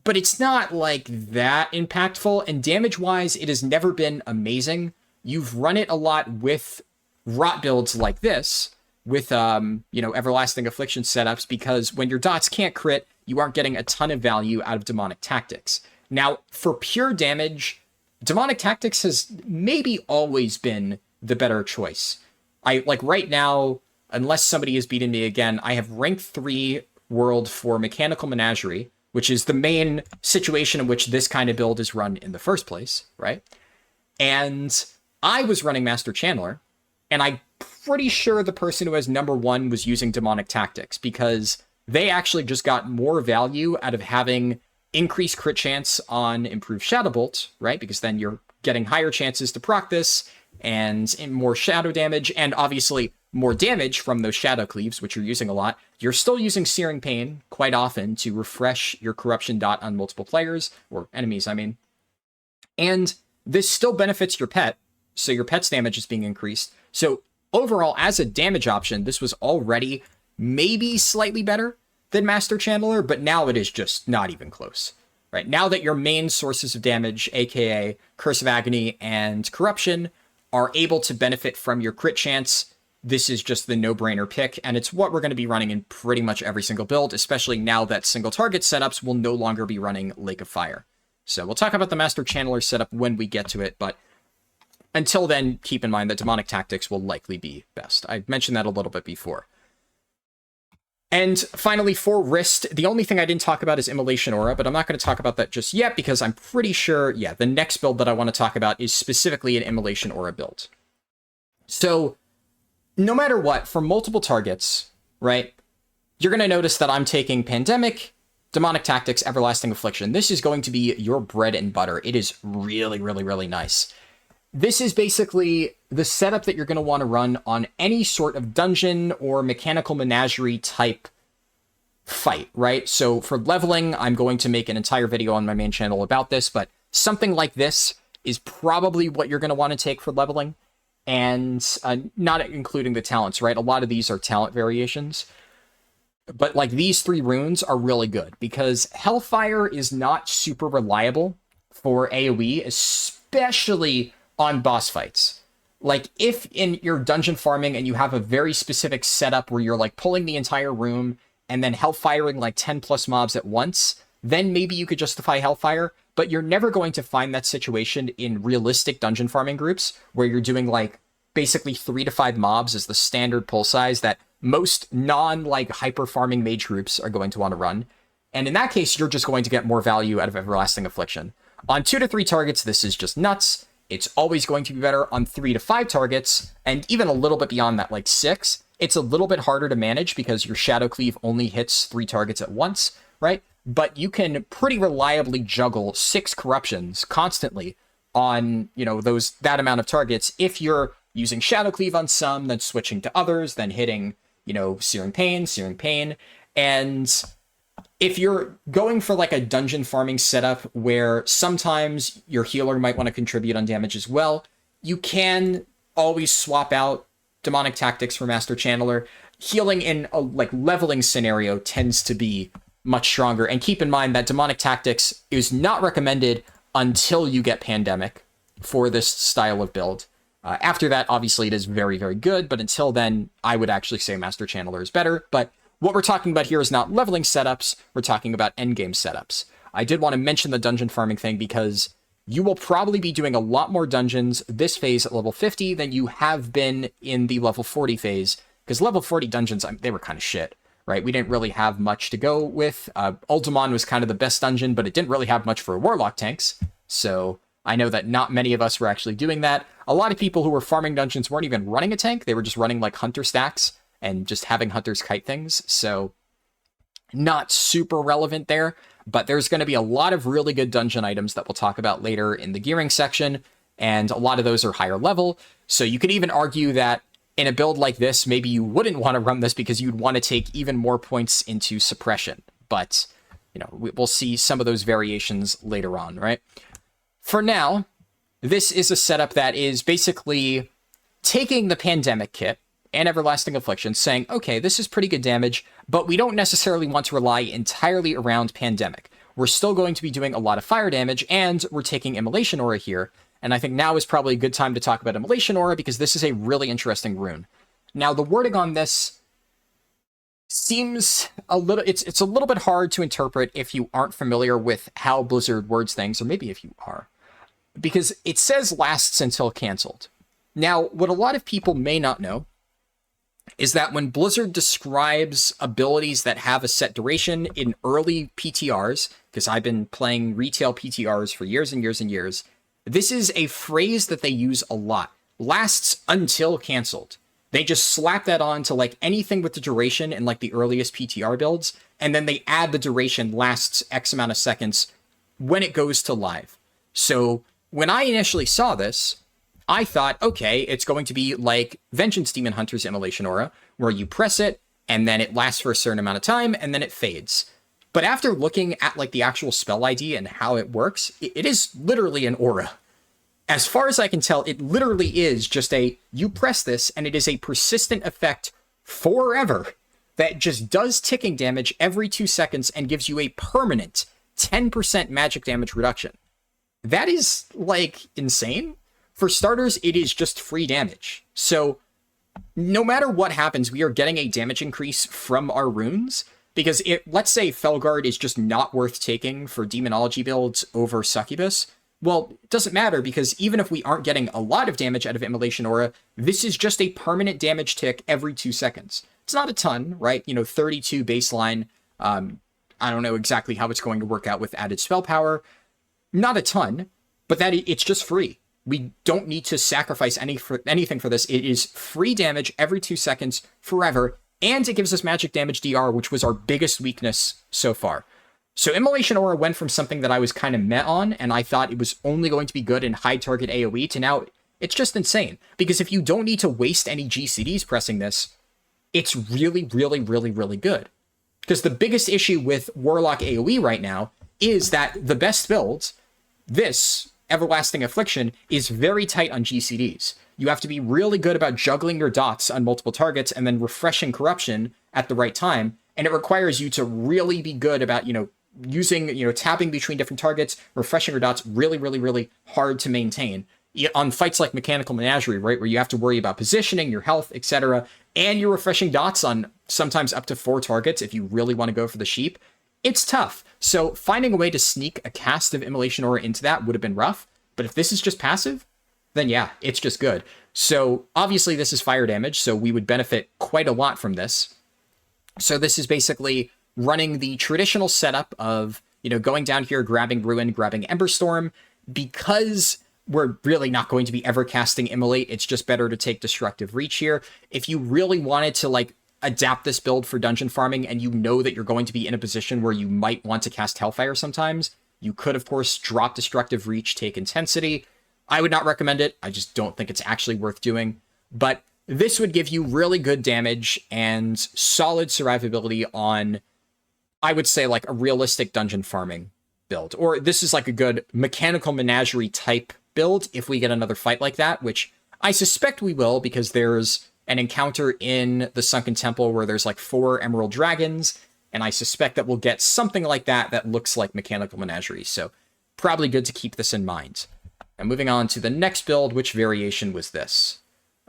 But it's not, like, that impactful. And damage-wise, it has never been amazing. You've run it a lot with rot builds like this, with, Everlasting Affliction setups, because when your dots can't crit, you aren't getting a ton of value out of Demonic Tactics. Now, for pure damage, Demonic Tactics has maybe always been the better choice. Like right now, unless somebody has beaten me again, I have rank 3 world for Mechanical Menagerie, which is the main situation in which this kind of build is run in the first place, right? And I was running Master Channeler, and I'm pretty sure the person who has number 1 was using Demonic Tactics, because they actually just got more value out of having increased crit chance on improved Shadow Bolt, right? Because then you're getting higher chances to proc this, and more shadow damage, and obviously more damage from those shadow cleaves, which you're using a lot. You're still using Searing Pain quite often to refresh your corruption dot on multiple players, or enemies, I mean. And this still benefits your pet, so your pet's damage is being increased. So overall, as a damage option, this was already maybe slightly better than Master Channeler, but now it is just not even close. Right? Now that your main sources of damage, aka Curse of Agony and Corruption, are able to benefit from your crit chance, this is just the no-brainer pick, and it's what we're going to be running in pretty much every single build, especially now that single target setups will no longer be running Lake of Fire. So we'll talk about the Master Channeler setup when we get to it, but until then, keep in mind that Demonic Tactics will likely be best. I mentioned that a little bit before. And finally, for Wrist, the only thing I didn't talk about is Immolation Aura, but I'm not going to talk about that just yet because I'm pretty sure, yeah, the next build that I want to talk about is specifically an Immolation Aura build. So, no matter what, for multiple targets, right, you're going to notice that I'm taking Pandemic, Demonic Tactics, Everlasting Affliction. This is going to be your bread and butter. It is really, really, really nice. This is basically the setup that you're going to want to run on any sort of dungeon or Mechanical Menagerie type fight, right? So for leveling, I'm going to make an entire video on my main channel about this, but something like this is probably what you're going to want to take for leveling, and not including the talents, right? A lot of these are talent variations, but like these 3 runes are really good because Hellfire is not super reliable for AoE, especially on boss fights. Like, if in your dungeon farming and you have a very specific setup where you're, like, pulling the entire room and then hellfiring, like, 10 plus mobs at once, then maybe you could justify Hellfire, but you're never going to find that situation in realistic dungeon farming groups where you're doing, like, basically 3 to 5 mobs as the standard pull size that most non-like hyper-farming mage groups are going to want to run. And in that case, you're just going to get more value out of Everlasting Affliction. On 2 to 3 targets, this is just nuts. It's always going to be better on 3 to 5 targets, and even a little bit beyond that, like 6. It's a little bit harder to manage because your Shadow Cleave only hits 3 targets at once, right? But you can pretty reliably juggle 6 corruptions constantly on, you know, that amount of targets if you're using Shadow Cleave on some, then switching to others, then hitting, you know, Searing Pain, and if you're going for like a dungeon farming setup where sometimes your healer might want to contribute on damage as well, you can always swap out Demonic Tactics for Master Channeler. Healing in a like leveling scenario tends to be much stronger. And keep in mind that Demonic Tactics is not recommended until you get Pandemic for this style of build. After that, obviously, it is very, very good. But until then, I would actually say Master Channeler is better. But what we're talking about here is not leveling setups, we're talking about endgame setups. I did want to mention the dungeon farming thing because you will probably be doing a lot more dungeons this phase at level 50 than you have been in the level 40 phase, because level 40 dungeons, they were kind of shit, right? We didn't really have much to go with. Ultimon was kind of the best dungeon, but it didn't really have much for Warlock tanks, so I know that not many of us were actually doing that. A lot of people who were farming dungeons weren't even running a tank, they were just running like hunter stacks and just having hunters kite things, so not super relevant there, but there's going to be a lot of really good dungeon items that we'll talk about later in the gearing section, and a lot of those are higher level, so you could even argue that in a build like this, maybe you wouldn't want to run this because you'd want to take even more points into suppression, but, you know, we'll see some of those variations later on, right? For now, this is a setup that is basically taking the Pandemic kit and Everlasting Affliction, saying, okay, this is pretty good damage, but we don't necessarily want to rely entirely around Pandemic. We're still going to be doing a lot of fire damage, and we're taking Immolation Aura here, and I think now is probably a good time to talk about Immolation Aura, because this is a really interesting rune. Now, the wording on this seems a little, it's a little bit hard to interpret if you aren't familiar with how Blizzard words things, or maybe if you are. because it says lasts until canceled. Now, what a lot of people may not know is that when Blizzard describes abilities that have a set duration in early PTRs, because I've been playing retail PTRs for years and years and years, this is a phrase that they use a lot. Lasts until canceled. They just slap that on to like anything with the duration in like the earliest PTR builds, and then they add the duration lasts X amount of seconds when it goes to live. So when I initially saw this, I thought, okay, it's going to be like Vengeance Demon Hunter's Immolation Aura, where you press it, and then it lasts for a certain amount of time, and then it fades. But after looking at like the actual spell ID and how it works, it is literally an aura. As far as I can tell, it literally is just you press this, and it is a persistent effect forever that just does ticking damage every 2 seconds and gives you a permanent 10% magic damage reduction. That is, like, insane. For starters, it is just free damage. So no matter what happens, we are getting a damage increase from our runes, because let's say Felguard is just not worth taking for Demonology builds over Succubus. Well, it doesn't matter, because even if we aren't getting a lot of damage out of Immolation Aura, this is just a permanent damage tick every 2 seconds. It's not a ton, right? 32 baseline. I don't know exactly how it's going to work out with added spell power. Not a ton, but it's just free. We don't need to sacrifice anything for this. It is free damage every 2 seconds forever, and it gives us magic damage DR, which was our biggest weakness so far. So Immolation Aura went from something that I was kind of meh on, and I thought it was only going to be good in high target AoE, to now it's just insane. Because if you don't need to waste any GCDs pressing this, it's really, really, really, really good. Because the biggest issue with Warlock AoE right now is that the best build, this Everlasting Affliction, is very tight on GCDs. You have to be really good about juggling your dots on multiple targets and then refreshing Corruption at the right time. And it requires you to really be good about, using, tapping between different targets, refreshing your dots, really, really, really hard to maintain. On fights like Mechanical Menagerie, right, where you have to worry about positioning, your health, etc., and you're refreshing dots on sometimes up to 4 targets if you really want to go for the sheep, it's tough. So finding a way to sneak a cast of Immolation Aura into that would have been rough, but if this is just passive, then yeah, it's just good. So obviously this is fire damage, so we would benefit quite a lot from this. So this is basically running the traditional setup of, going down here, grabbing Ruin, grabbing Emberstorm. Because we're really not going to be ever casting Immolate, it's just better to take Destructive Reach here. If you really wanted to, adapt this build for dungeon farming, and you know that you're going to be in a position where you might want to cast Hellfire sometimes, you could, of course, drop Destructive Reach, take Intensity. I would not recommend it. I just don't think it's actually worth doing. But this would give you really good damage and solid survivability on, I would say, a realistic dungeon farming build. Or this is a good Mechanical Menagerie type build if we get another fight like that, which I suspect we will, because there's an encounter in the Sunken Temple where there's 4 Emerald Dragons, and I suspect that we'll get something like that looks like Mechanical Menagerie, so probably good to keep this in mind. And moving on to the next build, which variation was this?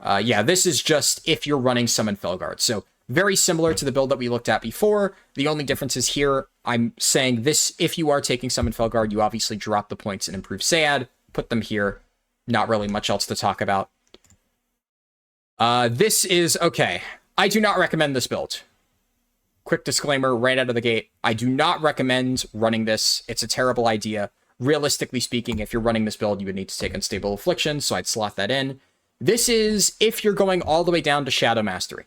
Yeah, this is just if you're running Summon Felguard, so very similar to the build that we looked at before. The only difference is here, I'm saying this, if you are taking Summon Felguard, you obviously drop the points and improve Sayad, put them here, not really much else to talk about. This is okay. I do not recommend this build. Quick disclaimer right out of the gate. I do not recommend running this. It's a terrible idea. Realistically speaking, if you're running this build, you would need to take Unstable Affliction, so I'd slot that in. This is if you're going all the way down to Shadow Mastery.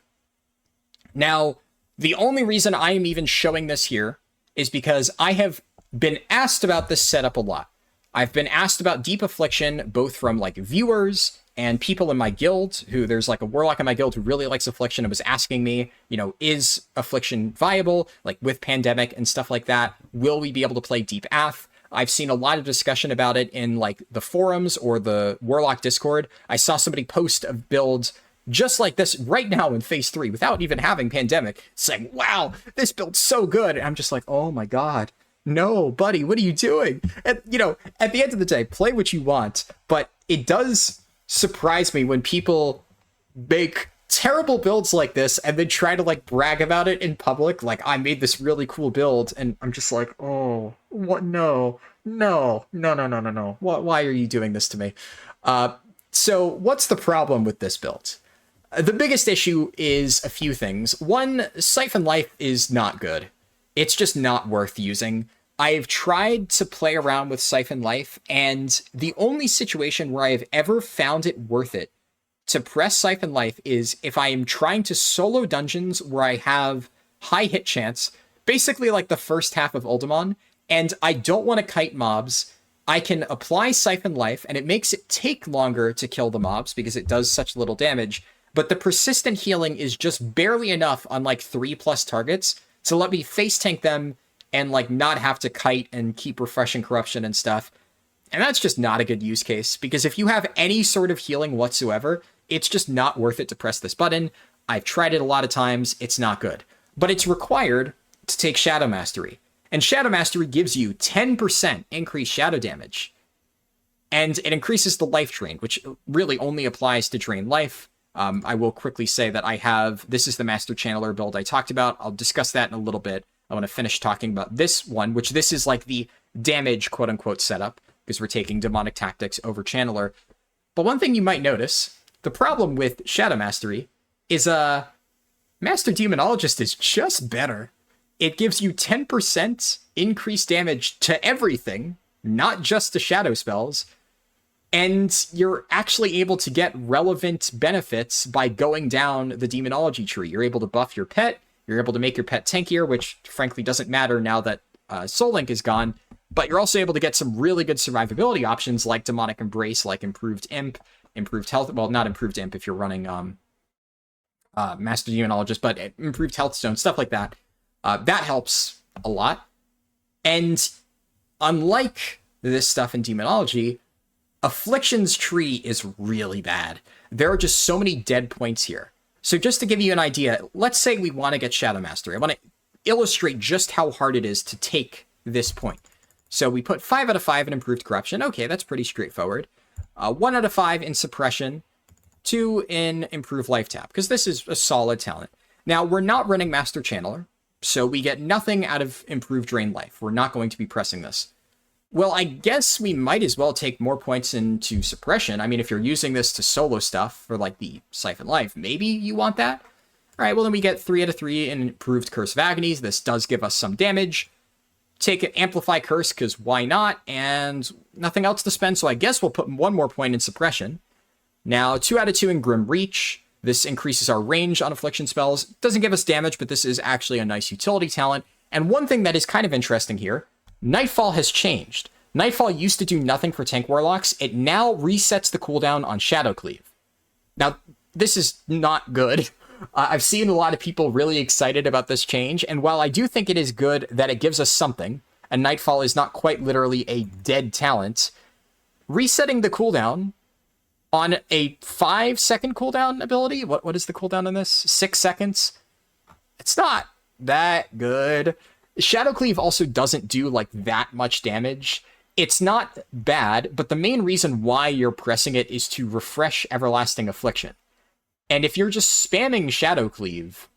Now, the only reason I am even showing this here is because I have been asked about this setup a lot. I've been asked about Deep Affliction, both from viewers and people in my guild, there's a warlock in my guild who really likes Affliction and was asking me, is Affliction viable, with Pandemic and stuff like that? Will we be able to play Deep Ath? I've seen a lot of discussion about it in the forums or the Warlock Discord. I saw somebody post a build just like this right now in Phase 3 without even having Pandemic, saying, wow, this build's so good. And I'm just like, oh my god, no, buddy, what are you doing? And, at the end of the day, play what you want, but it does surprise me when people make terrible builds like this and then try to like brag about it in public, like I made this really cool build, and I'm just like, oh, what? No, no, no, no, no, no, no. Why are you doing this to me? So what's the problem with this build? The biggest issue is a few things. One, Siphon Life is not good. It's just not worth using. I've tried to play around with Siphon Life, and the only situation where I've ever found it worth it to press Siphon Life is if I am trying to solo dungeons where I have high hit chance, basically like the first half of Uldaman, and I don't want to kite mobs. I can apply Siphon Life, and it makes it take longer to kill the mobs because it does such little damage, but the persistent healing is just barely enough on like 3+ targets to let me face tank them and like not have to kite and keep refreshing corruption and stuff. And that's just not a good use case, because if you have any sort of healing whatsoever, it's just not worth it to press this button. I've tried it a lot of times, it's not good. But it's required to take Shadow Mastery. And Shadow Mastery gives you 10% increased shadow damage. And it increases the life drain, which really only applies to drain life. I will quickly say that this is the Master Channeler build I talked about. I'll discuss that in a little bit. I want to finish talking about this one, which this is like the damage quote-unquote setup, because we're taking Demonic Tactics over Channeler. But one thing you might notice, the problem with Shadow Mastery is Master Demonologist is just better. It gives you 10% increased damage to everything, not just to shadow spells, and you're actually able to get relevant benefits by going down the demonology tree. You're able to buff your pet, you're able to make your pet tankier, which frankly doesn't matter now that Soul Link is gone, but you're also able to get some really good survivability options like Demonic Embrace, like Improved Imp, Improved Health, well, not Improved Imp if you're running Master Demonologist, but Improved Health Stone, stuff like that. That helps a lot. And unlike this stuff in Demonology, Affliction's tree is really bad. There are just so many dead points here. So just to give you an idea, let's say we want to get Shadow Mastery. I want to illustrate just how hard it is to take this point. So we put 5 out of 5 in Improved Corruption. Okay, that's pretty straightforward. 1 out of 5 in Suppression. 2 in Improved Life Tap, because this is a solid talent. Now, we're not running Master Channeler, so we get nothing out of Improved Drain Life. We're not going to be pressing this. Well, I guess we might as well take more points into Suppression. I mean, if you're using this to solo stuff for, like, the Siphon Life, maybe you want that? All right, well, then we get 3 out of 3 in Improved Curse of Agonies. This does give us some damage. Take it, Amplify Curse, because why not? And nothing else to spend, so I guess we'll put 1 more point in Suppression. Now, 2 out of 2 in Grim Reach. This increases our range on Affliction spells. Doesn't give us damage, but this is actually a nice utility talent. And one thing that is kind of interesting here, Nightfall has changed. Nightfall used to do nothing for Tank Warlocks. It now resets the cooldown on Shadow Cleave. Now, this is not good. I've seen a lot of people really excited about this change, and while I do think it is good that it gives us something, and Nightfall is not quite literally a dead talent, resetting the cooldown on a 5-second cooldown ability, what is the cooldown on this? 6 seconds? It's not that good. Shadow Cleave also doesn't do like that much damage. It's not bad, but the main reason why you're pressing it is to refresh Everlasting Affliction. And if you're just spamming Shadow Cleave,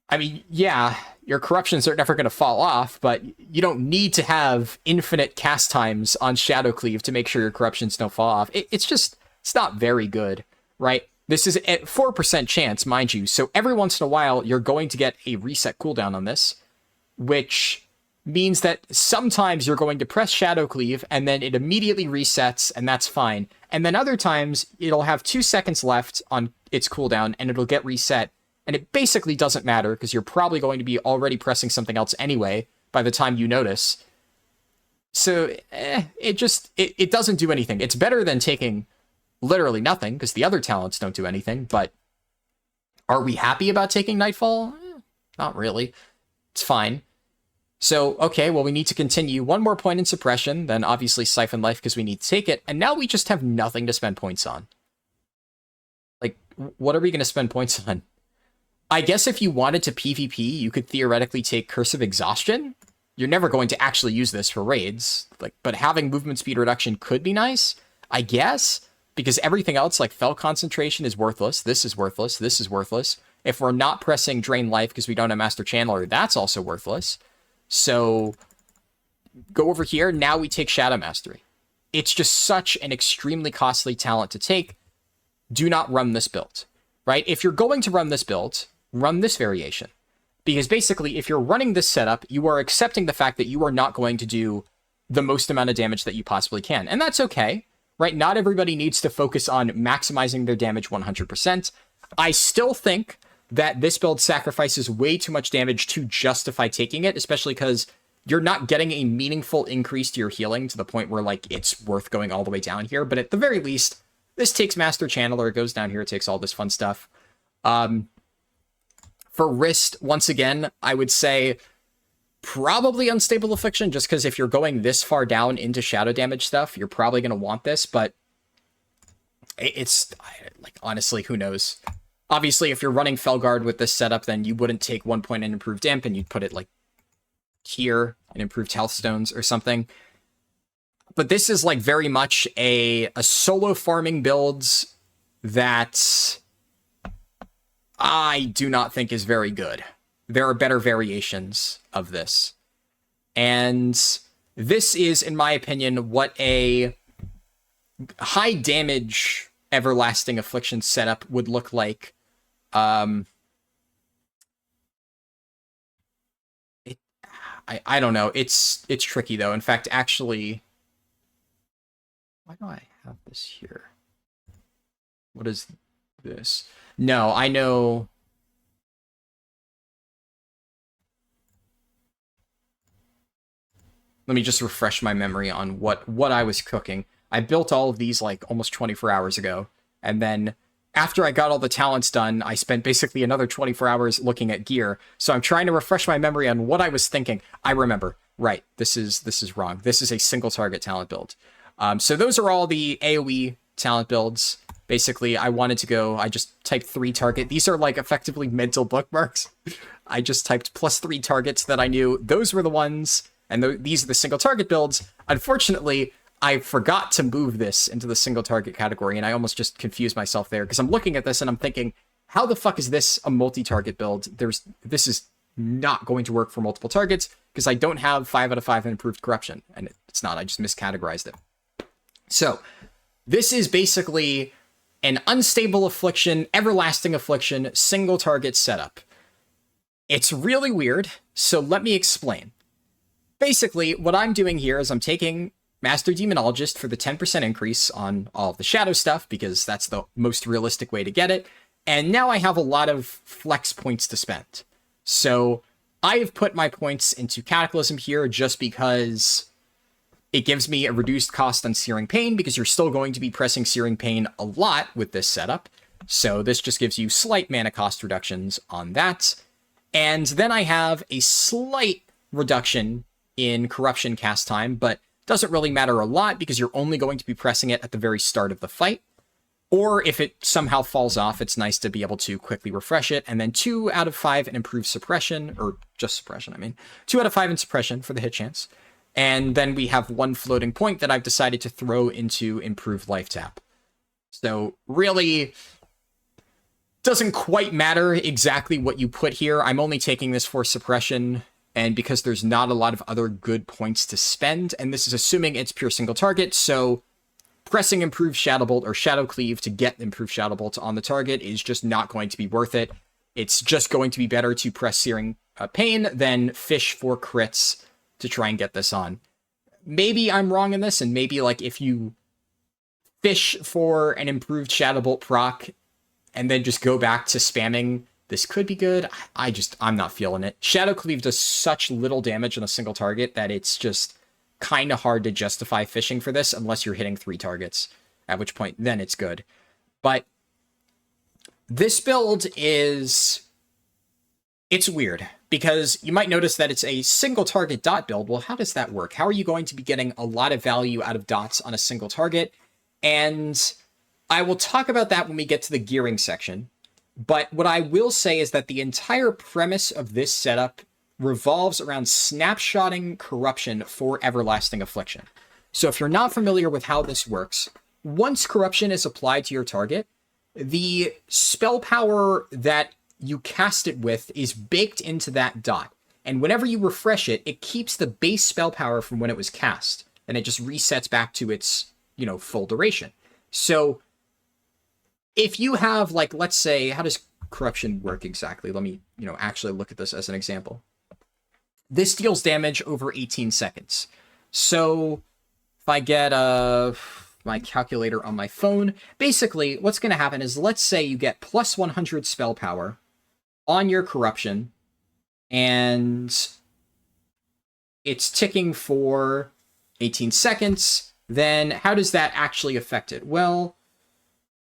I mean, yeah, your corruptions are never going to fall off, but you don't need to have infinite cast times on Shadow Cleave to make sure your corruptions don't fall off. It's not very good, right? This is at 4% chance, mind you, so every once in a while, you're going to get a reset cooldown on this, which means that sometimes you're going to press Shadow Cleave, and then it immediately resets, and that's fine. And then other times, it'll have 2 seconds left on its cooldown, and it'll get reset, and it basically doesn't matter, because you're probably going to be already pressing something else anyway by the time you notice. So, it doesn't do anything. It's better than taking literally nothing, because the other talents don't do anything, but are we happy about taking Nightfall? Not really. It's fine. So, okay, well, we need to continue 1 more point in Suppression, then obviously Siphon Life because we need to take it, and now we just have nothing to spend points on. Like, what are we going to spend points on? I guess if you wanted to PvP, you could theoretically take Curse of Exhaustion. You're never going to actually use this for raids, but having movement speed reduction could be nice, I guess. because everything else, like Fel Concentration, is worthless. This is worthless. This is worthless. If we're not pressing Drain Life because we don't have Master Channeler, that's also worthless. So go over here. Now we take Shadow Mastery. It's just such an extremely costly talent to take. Do not run this build, right? If you're going to run this build, run this variation. Because basically, if you're running this setup, you are accepting the fact that you are not going to do the most amount of damage that you possibly can. And that's okay, right? Not everybody needs to focus on maximizing their damage 100%. I still think that this build sacrifices way too much damage to justify taking it, especially because you're not getting a meaningful increase to your healing to the point where, like, it's worth going all the way down here. But at the very least, this takes Master Channeler, it goes down here, it takes all this fun stuff. For Wrist, once again, I would say probably Unstable Affliction, just because if you're going this far down into shadow damage stuff, you're probably going to want this, but it's, like, honestly, who knows? Obviously, if you're running Felguard with this setup, then you wouldn't take 1 point in Improved Damp, and you'd put it, like, here in Improved Health Stones or something. But this is, like, very much a solo farming build that I do not think is very good. There are better variations of this. And this is, in my opinion, what a high damage Everlasting Affliction setup would look like. I don't know. It's tricky, though. In fact, actually, why do I have this here? What is this? No, I know. Let me just refresh my memory on what I was cooking. I built all of these like almost 24 hours ago. And then after I got all the talents done, I spent basically another 24 hours looking at gear. So I'm trying to refresh my memory on what I was thinking. I remember. Right. This is wrong. This is a single target talent build. So those are all the AoE talent builds. Basically, I just typed 3 target. These are like effectively mental bookmarks. I just typed +3 targets that I knew. Those were the ones, and these are the single target builds. Unfortunately, I forgot to move this into the single target category, and I almost just confused myself there, because I'm looking at this and I'm thinking, how the fuck is this a multi-target build? This is not going to work for multiple targets, because I don't have 5 out of 5 in improved corruption, and it's not. I just miscategorized it. So, this is basically an Unstable Affliction, Everlasting Affliction, single target setup. It's really weird, so let me explain. Basically, what I'm doing here is I'm taking Master Demonologist for the 10% increase on all of the shadow stuff, because that's the most realistic way to get it, and now I have a lot of flex points to spend. So, I have put my points into Cataclysm here just because it gives me a reduced cost on Searing Pain, because you're still going to be pressing Searing Pain a lot with this setup. So this just gives you slight mana cost reductions on that. And then I have a slight reduction in Corruption cast time, but doesn't really matter a lot because you're only going to be pressing it at the very start of the fight. Or if it somehow falls off, it's nice to be able to quickly refresh it. And then 2 out of 5 in Improved Suppression, or just Suppression, I mean. 2 out of 5 in Suppression for the hit chance. And then we have 1 floating point that I've decided to throw into Improved Life Tap. So really, doesn't quite matter exactly what you put here. I'm only taking this for Suppression, and because there's not a lot of other good points to spend, and this is assuming it's pure single target, so pressing Improved Shadow Bolt or Shadow Cleave to get Improved Shadow Bolt on the target is just not going to be worth it. It's just going to be better to press Searing Pain than fish for crits to try and get this on. Maybe I'm wrong in this, and maybe like if you fish for an Improved Shadow Bolt proc and then just go back to spamming, this could be good. I'm not feeling it. Shadow Cleave does such little damage on a single target that it's just kind of hard to justify fishing for this unless you're hitting 3 targets, at which point then it's good. But this build it's weird, because you might notice that it's a single target dot build. Well, how does that work? How are you going to be getting a lot of value out of dots on a single target? And I will talk about that when we get to the gearing section. But what I will say is that the entire premise of this setup revolves around snapshotting corruption for Everlasting Affliction. So if you're not familiar with how this works, once corruption is applied to your target, the spell power that you cast it with is baked into that dot. And whenever you refresh it, it keeps the base spell power from when it was cast. And it just resets back to its, full duration. So if you have, like, let's say, how does corruption work exactly? Let me, actually look at this as an example. This deals damage over 18 seconds. So if I get my calculator on my phone, basically what's going to happen is, let's say you get plus 100 spell power on your corruption, and it's ticking for 18 seconds. Then how does that actually affect it? Well,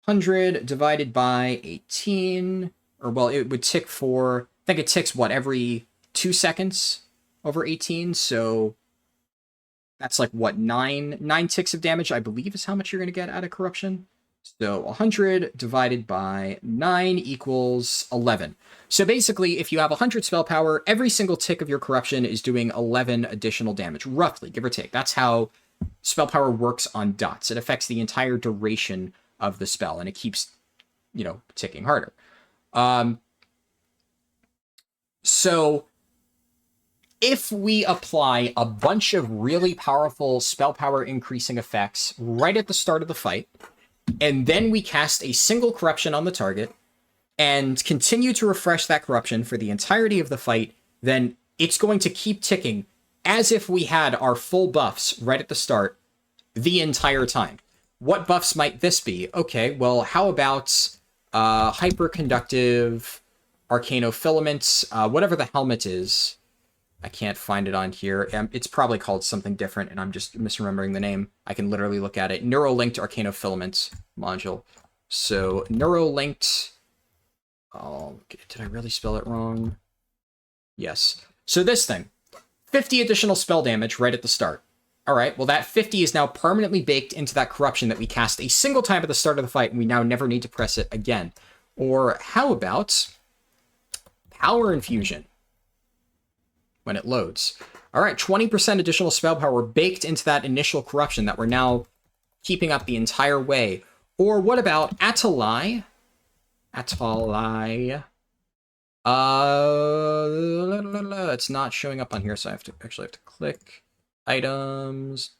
100 divided by 18, or well, it would tick for, I think it ticks, every 2 seconds over 18, so that's like, 9 ticks of damage, I believe, is how much you're going to get out of corruption. So 100 divided by 9 equals 11. So basically, if you have 100 spell power, every single tick of your corruption is doing 11 additional damage, roughly, give or take. That's how spell power works on dots. It affects the entire duration of the spell, and it keeps, ticking harder. So if we apply a bunch of really powerful spell power increasing effects right at the start of the fight, and then we cast a single corruption on the target and continue to refresh that corruption for the entirety of the fight, then it's going to keep ticking as if we had our full buffs right at the start the entire time. What buffs might this be? Okay, well, how about hyperconductive, arcanofilaments, whatever the helmet is. I can't find it on here. It's probably called something different, and I'm just misremembering the name. I can literally look at it. Neurolinked arcanofilaments module. So, neurolinked... Oh, did I really spell it wrong? Yes. So this thing. 50 additional spell damage right at the start. Alright, well that 50 is now permanently baked into that corruption that we cast a single time at the start of the fight, and we now never need to press it again. Or how about Power Infusion? When it loads. Alright, 20% additional spell power baked into that initial corruption that we're now keeping up the entire way. Or what about Atalai? Atalai. It's not showing up on here, so I have to click items.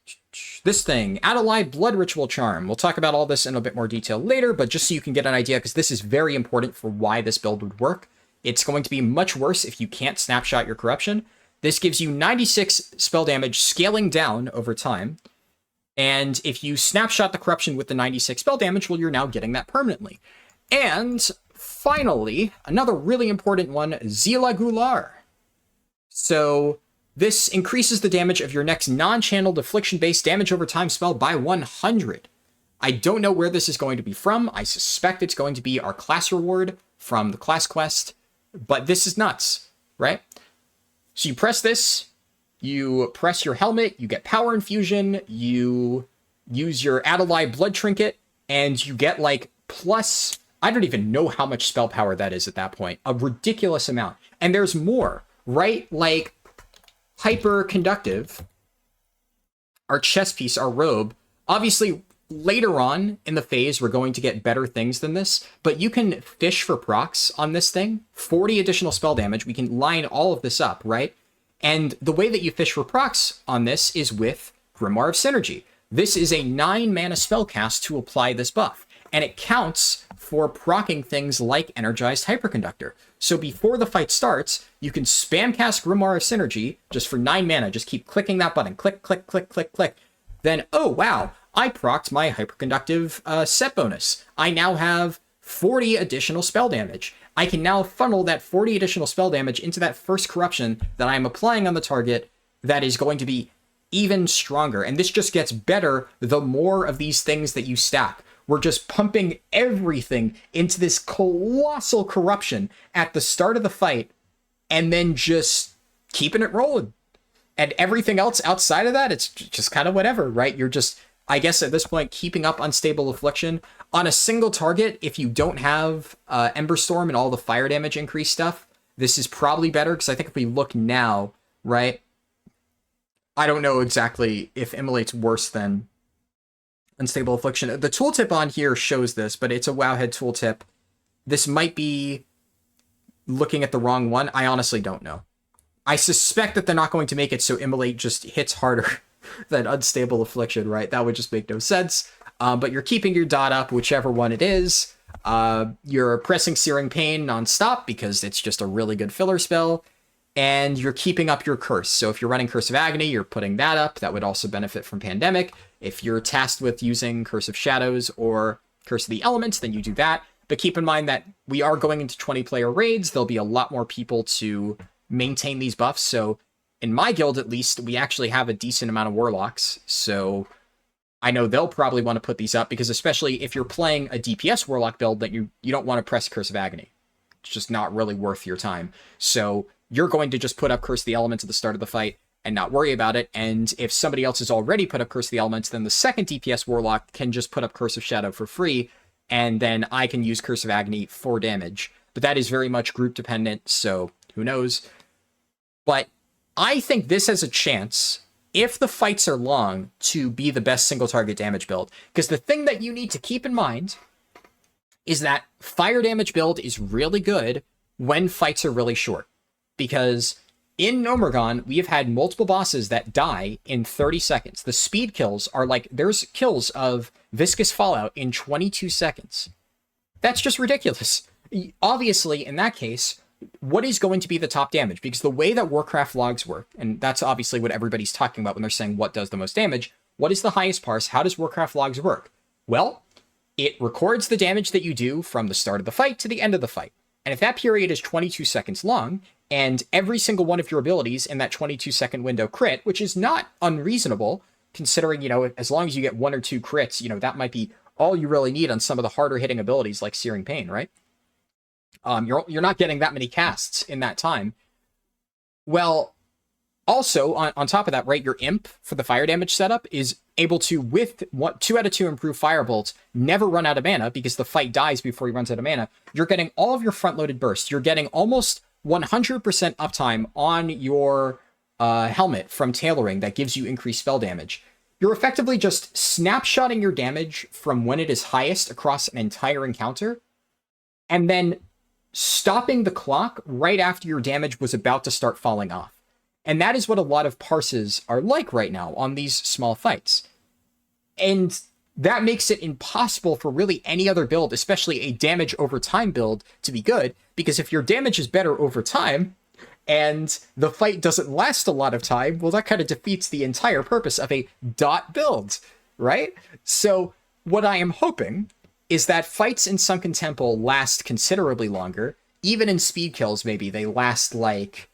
This thing, Atalai Blood Ritual Charm. We'll talk about all this in a bit more detail later, but just so you can get an idea, because this is very important for why this build would work. It's going to be much worse if you can't snapshot your corruption. This gives you 96 spell damage scaling down over time. And if you snapshot the corruption with the 96 spell damage, well, you're now getting that permanently. And finally, another really important one, Zila Gular. So this increases the damage of your next non-channeled affliction-based damage over time spell by 100. I don't know where this is going to be from. I suspect it's going to be our class reward from the class quest. But this is nuts, right? So you press this, you press your helmet, you get Power Infusion, you use your Atalai Blood Trinket, and you get like plus, I don't even know how much spell power that is at that point, a ridiculous amount. And there's more, right? Like hyperconductive, our chest piece, our robe, obviously later on in the phase, we're going to get better things than this, but you can fish for procs on this thing. 40 additional spell damage. We can line all of this up, right? And the way that you fish for procs on this is with Grimoire of Synergy. This is a 9 mana spell cast to apply this buff, and it counts for proccing things like Energized Hyperconductor. So before the fight starts, you can spam cast Grimoire of Synergy just for 9 mana. Just keep clicking that button. Click, click, click, click, click. Then, oh wow, I procced my hyperconductive set bonus. I now have 40 additional spell damage. I can now funnel that 40 additional spell damage into that first corruption that I'm applying on the target that is going to be even stronger. And this just gets better the more of these things that you stack. We're just pumping everything into this colossal corruption at the start of the fight and then just keeping it rolling. And everything else outside of that, it's just kind of whatever, right? You're just, I guess at this point, keeping up Unstable Affliction on a single target. If you don't have Ember Storm and all the fire damage increase stuff, this is probably better, because I think if we look now, right, I don't know exactly if Immolate's worse than Unstable Affliction. The tooltip on here shows this, but it's a Wowhead tooltip. This might be looking at the wrong one. I honestly don't know. I suspect that they're not going to make it so Immolate just hits harder than Unstable Affliction, right? That would just make no sense. But you're keeping your dot up, whichever one it is. You're pressing Searing Pain non-stop because it's just a really good filler spell. And you're keeping up your curse. So if you're running Curse of Agony, you're putting that up. That would also benefit from Pandemic. If you're tasked with using Curse of Shadows or Curse of the Elements, then you do that. But keep in mind that we are going into 20-player raids. There'll be a lot more people to maintain these buffs. So in my guild, at least, we actually have a decent amount of Warlocks. So I know they'll probably want to put these up because especially if you're playing a DPS Warlock build, that you don't want to press Curse of Agony. It's just not really worth your time. So you're going to just put up Curse of the Elements at the start of the fight and not worry about it. And if somebody else has already put up Curse of the Elements, then the second DPS Warlock can just put up Curse of Shadow for free, and then I can use Curse of Agony for damage. But that is very much group dependent, so who knows. But I think this has a chance, if the fights are long, to be the best single target damage build. Because the thing that you need to keep in mind is that fire damage build is really good when fights are really short. Because in Nomergon, we have had multiple bosses that die in 30 seconds. The speed kills are like, there's kills of Viscous Fallout in 22 seconds. That's just ridiculous. Obviously, in that case, what is going to be the top damage? Because the way that Warcraft logs work, and that's obviously what everybody's talking about when they're saying what does the most damage, what is the highest parse? How does Warcraft logs work? Well, it records the damage that you do from the start of the fight to the end of the fight. And if that period is 22 seconds long, and every single one of your abilities in that 22-second window crit, which is not unreasonable, considering, as long as you get 1 or 2 crits, that might be all you really need on some of the harder-hitting abilities like Searing Pain, right? You're not getting that many casts in that time. Well, also, on top of that, right, your Imp for the fire damage setup is able to, with 2 out of 2 improved Firebolt, never run out of mana because the fight dies before he runs out of mana. You're getting all of your front-loaded bursts. You're getting almost 100% uptime on your helmet from tailoring that gives you increased spell damage. You're effectively just snapshotting your damage from when it is highest across an entire encounter, and then stopping the clock right after your damage was about to start falling off. And that is what a lot of parses are like right now on these small fights. And that makes it impossible for really any other build, especially a damage over time build, to be good, because if your damage is better over time, and the fight doesn't last a lot of time, well, that kind of defeats the entire purpose of a dot build, right? So what I am hoping is that fights in Sunken Temple last considerably longer. Even in speed kills, maybe, they last like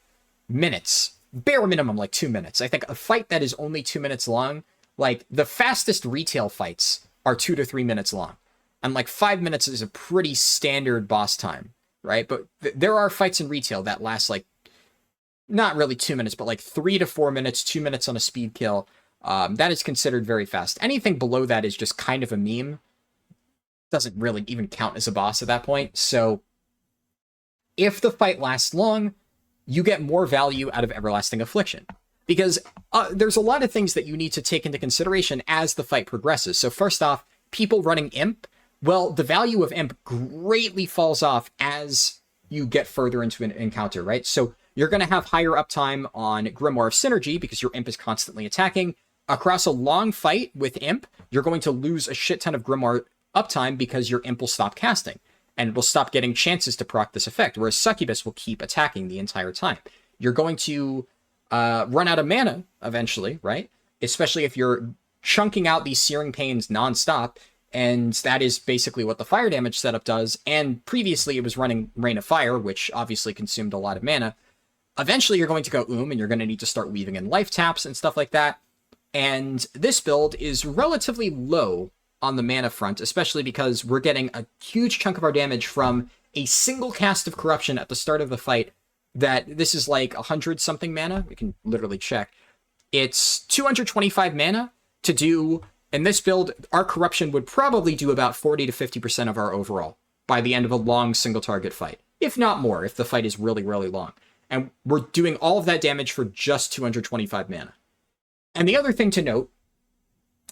minutes. Bare minimum, like 2 minutes. I think a fight that is only 2 minutes long, like the fastest retail fights are 2 to 3 minutes long. And like 5 minutes is a pretty standard boss time, right? But there are fights in retail that last like, not really 2 minutes, but like 3 to 4 minutes, 2 minutes on a speed kill. That is considered very fast. Anything below that is just kind of a meme. Doesn't really even count as a boss at that point. So if the fight lasts long, you get more value out of Everlasting Affliction. Because there's a lot of things that you need to take into consideration as the fight progresses. So first off, people running Imp, well, the value of Imp greatly falls off as you get further into an encounter, right? So you're going to have higher uptime on Grimoire of Synergy because your Imp is constantly attacking. Across a long fight with Imp, you're going to lose a shit ton of Grimoire uptime because your Imp will stop casting. And it will stop getting chances to proc this effect, whereas Succubus will keep attacking the entire time. You're going to run out of mana eventually, right? Especially if you're chunking out these Searing Pains nonstop, and that is basically what the fire damage setup does. And previously it was running Rain of Fire, which obviously consumed a lot of mana. Eventually you're going to go and you're going to need to start weaving in life taps and stuff like that. And this build is relatively low on the mana front, especially because we're getting a huge chunk of our damage from a single cast of Corruption at the start of the fight. That this is like 100-something mana. We can literally check. It's 225 mana to do. In this build, our Corruption would probably do about 40 to 50% of our overall by the end of a long single target fight. If not more, if the fight is really, really long. And we're doing all of that damage for just 225 mana. And the other thing to note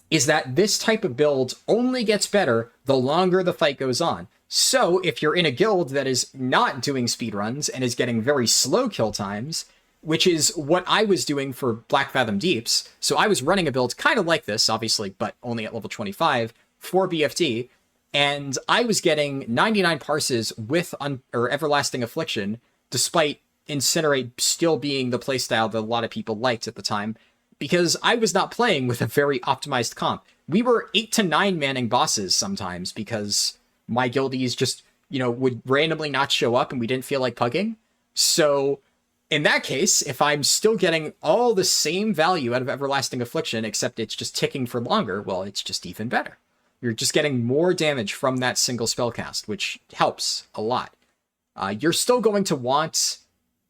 is that this type of build only gets better the longer the fight goes on. So if you're in a guild that is not doing speedruns and is getting very slow kill times, which is what I was doing for Black Fathom Deeps, so I was running a build kind of like this, obviously, but only at level 25 for BFD, and I was getting 99 parses with Everlasting Affliction, despite Incinerate still being the playstyle that a lot of people liked at the time, because I was not playing with a very optimized comp. We were 8 to 9 manning bosses sometimes because my guildies just, would randomly not show up and we didn't feel like pugging. So in that case, if I'm still getting all the same value out of Everlasting Affliction, except it's just ticking for longer, well, it's just even better. You're just getting more damage from that single spellcast, which helps a lot. You're still going to want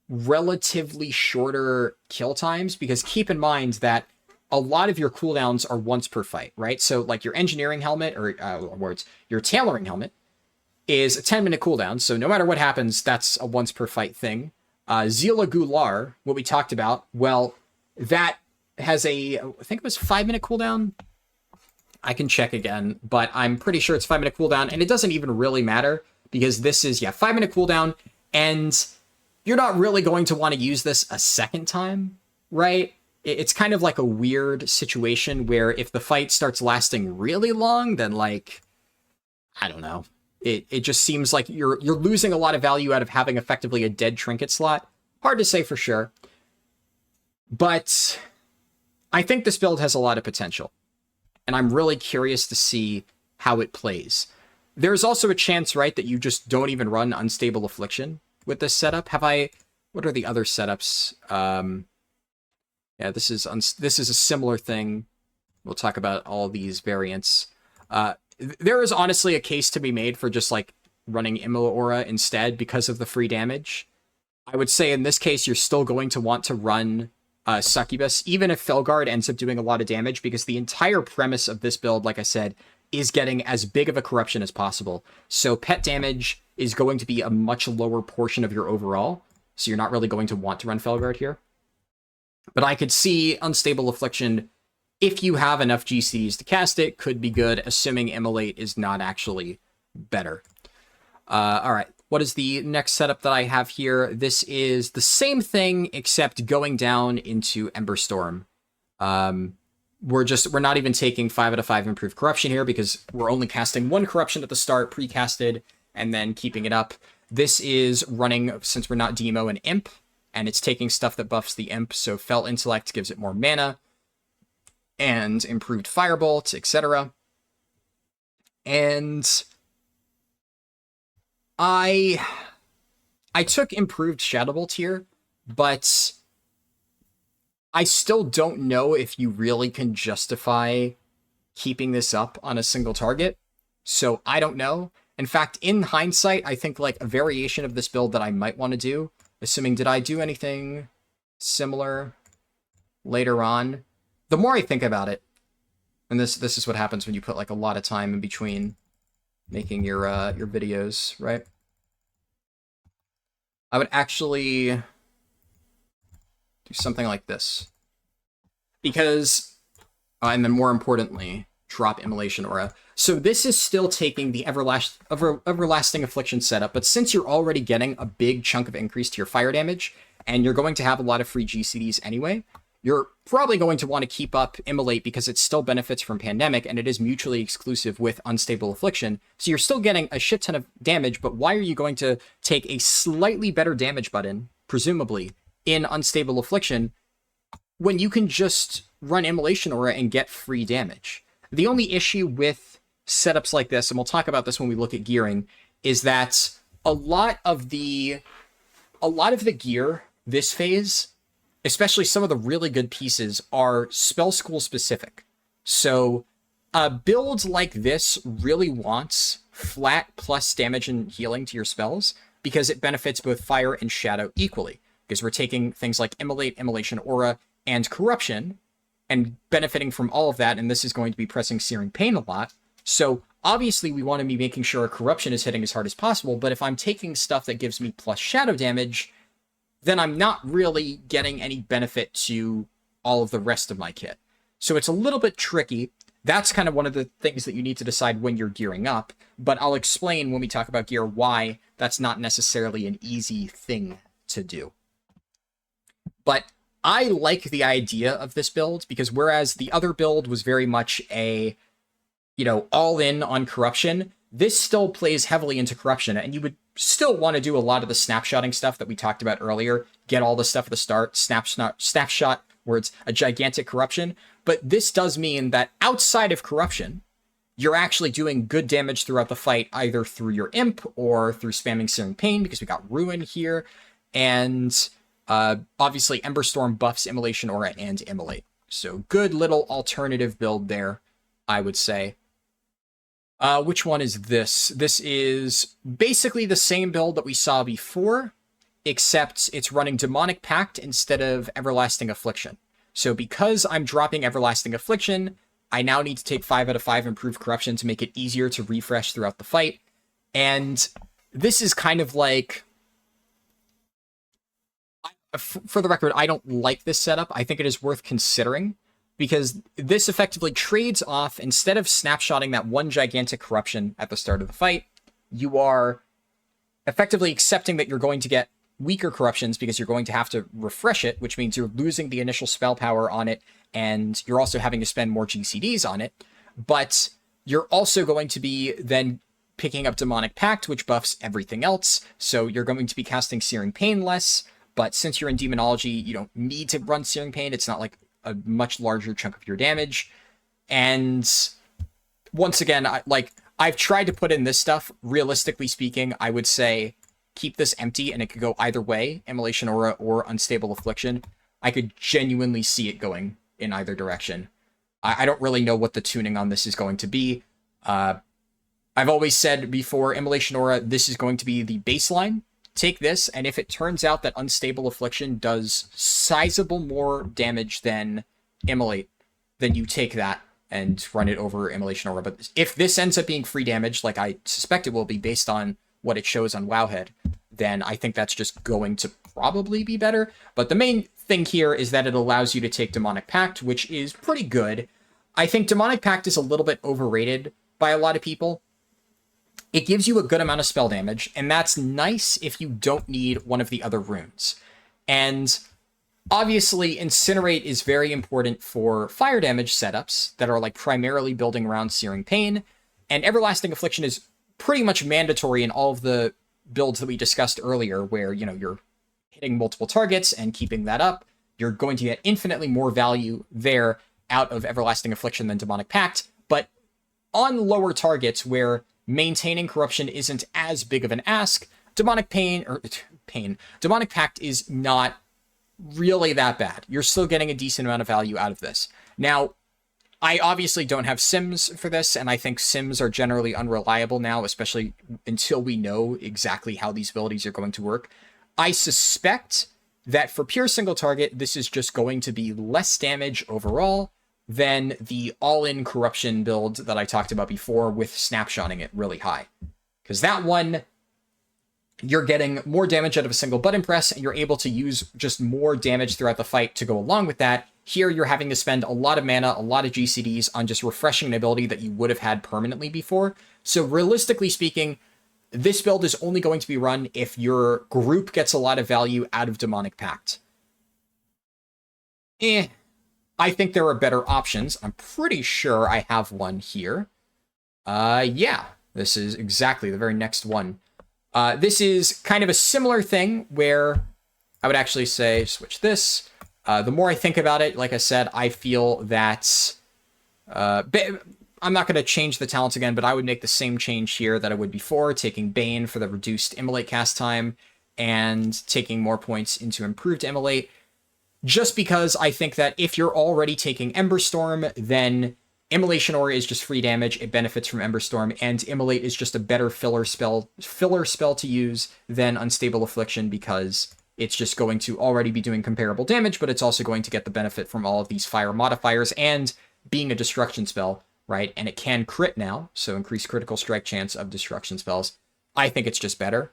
relatively shorter kill times, because keep in mind that a lot of your cooldowns are once per fight, right? So like your engineering helmet, or your tailoring helmet is a 10-minute cooldown. So no matter what happens, that's a once per fight thing. Zila Gular, what we talked about, well, that has I think it was 5-minute cooldown. I can check again, but I'm pretty sure it's 5-minute cooldown, and it doesn't even really matter because this is, 5-minute cooldown, and you're not really going to want to use this a second time, right? It's kind of like a weird situation where if the fight starts lasting really long, then like, I don't know. It just seems like you're losing a lot of value out of having effectively a dead trinket slot. Hard to say for sure. But I think this build has a lot of potential, and I'm really curious to see how it plays. There's also a chance, right, that you just don't even run Unstable Affliction with this setup. What are the other setups? Yeah, this is a similar thing. We'll talk about all these variants. There is honestly a case to be made for just like running Immolate Aura instead because of the free damage. I would say in this case, you're still going to want to run Succubus, even if Felguard ends up doing a lot of damage, because the entire premise of this build, like I said, is getting as big of a corruption as possible. So pet damage is going to be a much lower portion of your overall, so you're not really going to want to run Felguard here. But I could see Unstable Affliction, if you have enough GCs to cast it, could be good, assuming Immolate is not actually better. All right, what is the next setup that I have here? This is the same thing, except going down into Emberstorm. We're not even taking 5 out of 5 improved corruption here, because we're only casting 1 corruption at the start, pre-casted, and then keeping it up. This is running, since we're not Demo, an Imp, and it's taking stuff that buffs the Imp, so Fell Intellect gives it more mana, and improved Firebolt, etc. And I took improved Shadowbolt here, but I still don't know if you really can justify keeping this up on a single target, so I don't know. In fact, in hindsight, I think like a variation of this build that I might want to do, assuming did I do anything similar later on? The more I think about it, and this is what happens when you put like a lot of time in between making your videos, right? I would actually do something like this, because, and then more importantly, drop Immolation Aura. So this is still taking the Everlasting Affliction setup, but since you're already getting a big chunk of increase to your fire damage, and you're going to have a lot of free GCDs anyway, you're probably going to want to keep up Immolate because it still benefits from Pandemic, and it is mutually exclusive with Unstable Affliction. So you're still getting a shit ton of damage, but why are you going to take a slightly better damage button, presumably, in Unstable Affliction, when you can just run Immolation Aura and get free damage? The only issue with setups like this, and we'll talk about this when we look at gearing, is that a lot of the gear this phase, especially some of the really good pieces, are spell school specific. So a build like this really wants flat plus damage and healing to your spells, because it benefits both fire and shadow equally, because we're taking things like Immolate, Immolation Aura, and Corruption, and benefiting from all of that, and this is going to be pressing Searing Pain a lot. So obviously we want to be making sure our Corruption is hitting as hard as possible, but if I'm taking stuff that gives me plus shadow damage, then I'm not really getting any benefit to all of the rest of my kit. So it's a little bit tricky. That's kind of one of the things that you need to decide when you're gearing up, but I'll explain when we talk about gear why that's not necessarily an easy thing to do. But I like the idea of this build, because whereas the other build was very much a, all in on corruption, this still plays heavily into corruption, and you would still want to do a lot of the snapshotting stuff that we talked about earlier, get all the stuff at the start, snapshot where it's a gigantic corruption. But this does mean that outside of corruption, you're actually doing good damage throughout the fight, either through your imp or through spamming Searing Pain, because we got Ruin here, and obviously Emberstorm buffs Immolation Aura and Immolate. So good little alternative build there, I would say. Which one is this? This is basically the same build that we saw before, except it's running Demonic Pact instead of Everlasting Affliction. So because I'm dropping Everlasting Affliction, I now need to take 5 out of 5 Improved Corruption to make it easier to refresh throughout the fight. And this is kind of like... For the record, I don't like this setup. I think it is worth considering, because this effectively trades off, instead of snapshotting that one gigantic corruption at the start of the fight, you are effectively accepting that you're going to get weaker corruptions because you're going to have to refresh it, which means you're losing the initial spell power on it, and you're also having to spend more GCDs on it. But you're also going to be then picking up Demonic Pact, which buffs everything else, so you're going to be casting Searing Pain less, but since you're in Demonology, you don't need to run Searing Pain. It's not like a much larger chunk of your damage. And once again, I've tried to put in this stuff. Realistically speaking, I would say keep this empty, and it could go either way, Immolation Aura or Unstable Affliction. I could genuinely see it going in either direction. I don't really know what the tuning on this is going to be. I've always said before, Immolation Aura, this is going to be the baseline. Take this, and if it turns out that Unstable Affliction does sizable more damage than Immolate, then you take that and run it over Immolation Aura. But if this ends up being free damage, like I suspect it will be based on what it shows on Wowhead, then I think that's just going to probably be better. But the main thing here is that it allows you to take Demonic Pact, which is pretty good. I think Demonic Pact is a little bit overrated by a lot of people. It gives you a good amount of spell damage, and that's nice if you don't need one of the other runes. And obviously, Incinerate is very important for fire damage setups that are like primarily building around Searing Pain, and Everlasting Affliction is pretty much mandatory in all of the builds that we discussed earlier, where, you're hitting multiple targets and keeping that up. You're going to get infinitely more value there out of Everlasting Affliction than Demonic Pact, but on lower targets where maintaining corruption isn't as big of an ask, Demonic Pact is not really that bad. You're still getting a decent amount of value out of this. Now, I obviously don't have sims for this, and I think sims are generally unreliable now, especially until we know exactly how these abilities are going to work. I suspect that for pure single target, this is just going to be less damage overall than the all-in corruption build that I talked about before with snapshotting it really high. Because that one, you're getting more damage out of a single button press, and you're able to use just more damage throughout the fight to go along with that. Here, you're having to spend a lot of mana, a lot of GCDs on just refreshing an ability that you would have had permanently before. So realistically speaking, this build is only going to be run if your group gets a lot of value out of Demonic Pact. I think there are better options. I'm pretty sure I have one here. Yeah, this is exactly the very next one. This is kind of a similar thing where I would actually say switch this. The more I think about it, like I said, I feel that I'm not going to change the talents again, but I would make the same change here that I would before, taking Bane for the reduced Immolate cast time and taking more points into improved Immolate. Just because I think that if you're already taking Emberstorm, then Immolation Aura is just free damage. It benefits from Emberstorm, and Immolate is just a better filler spell to use than Unstable Affliction, because it's just going to already be doing comparable damage, but it's also going to get the benefit from all of these fire modifiers and being a destruction spell, right? And it can crit now, so increased critical strike chance of destruction spells. I think it's just better.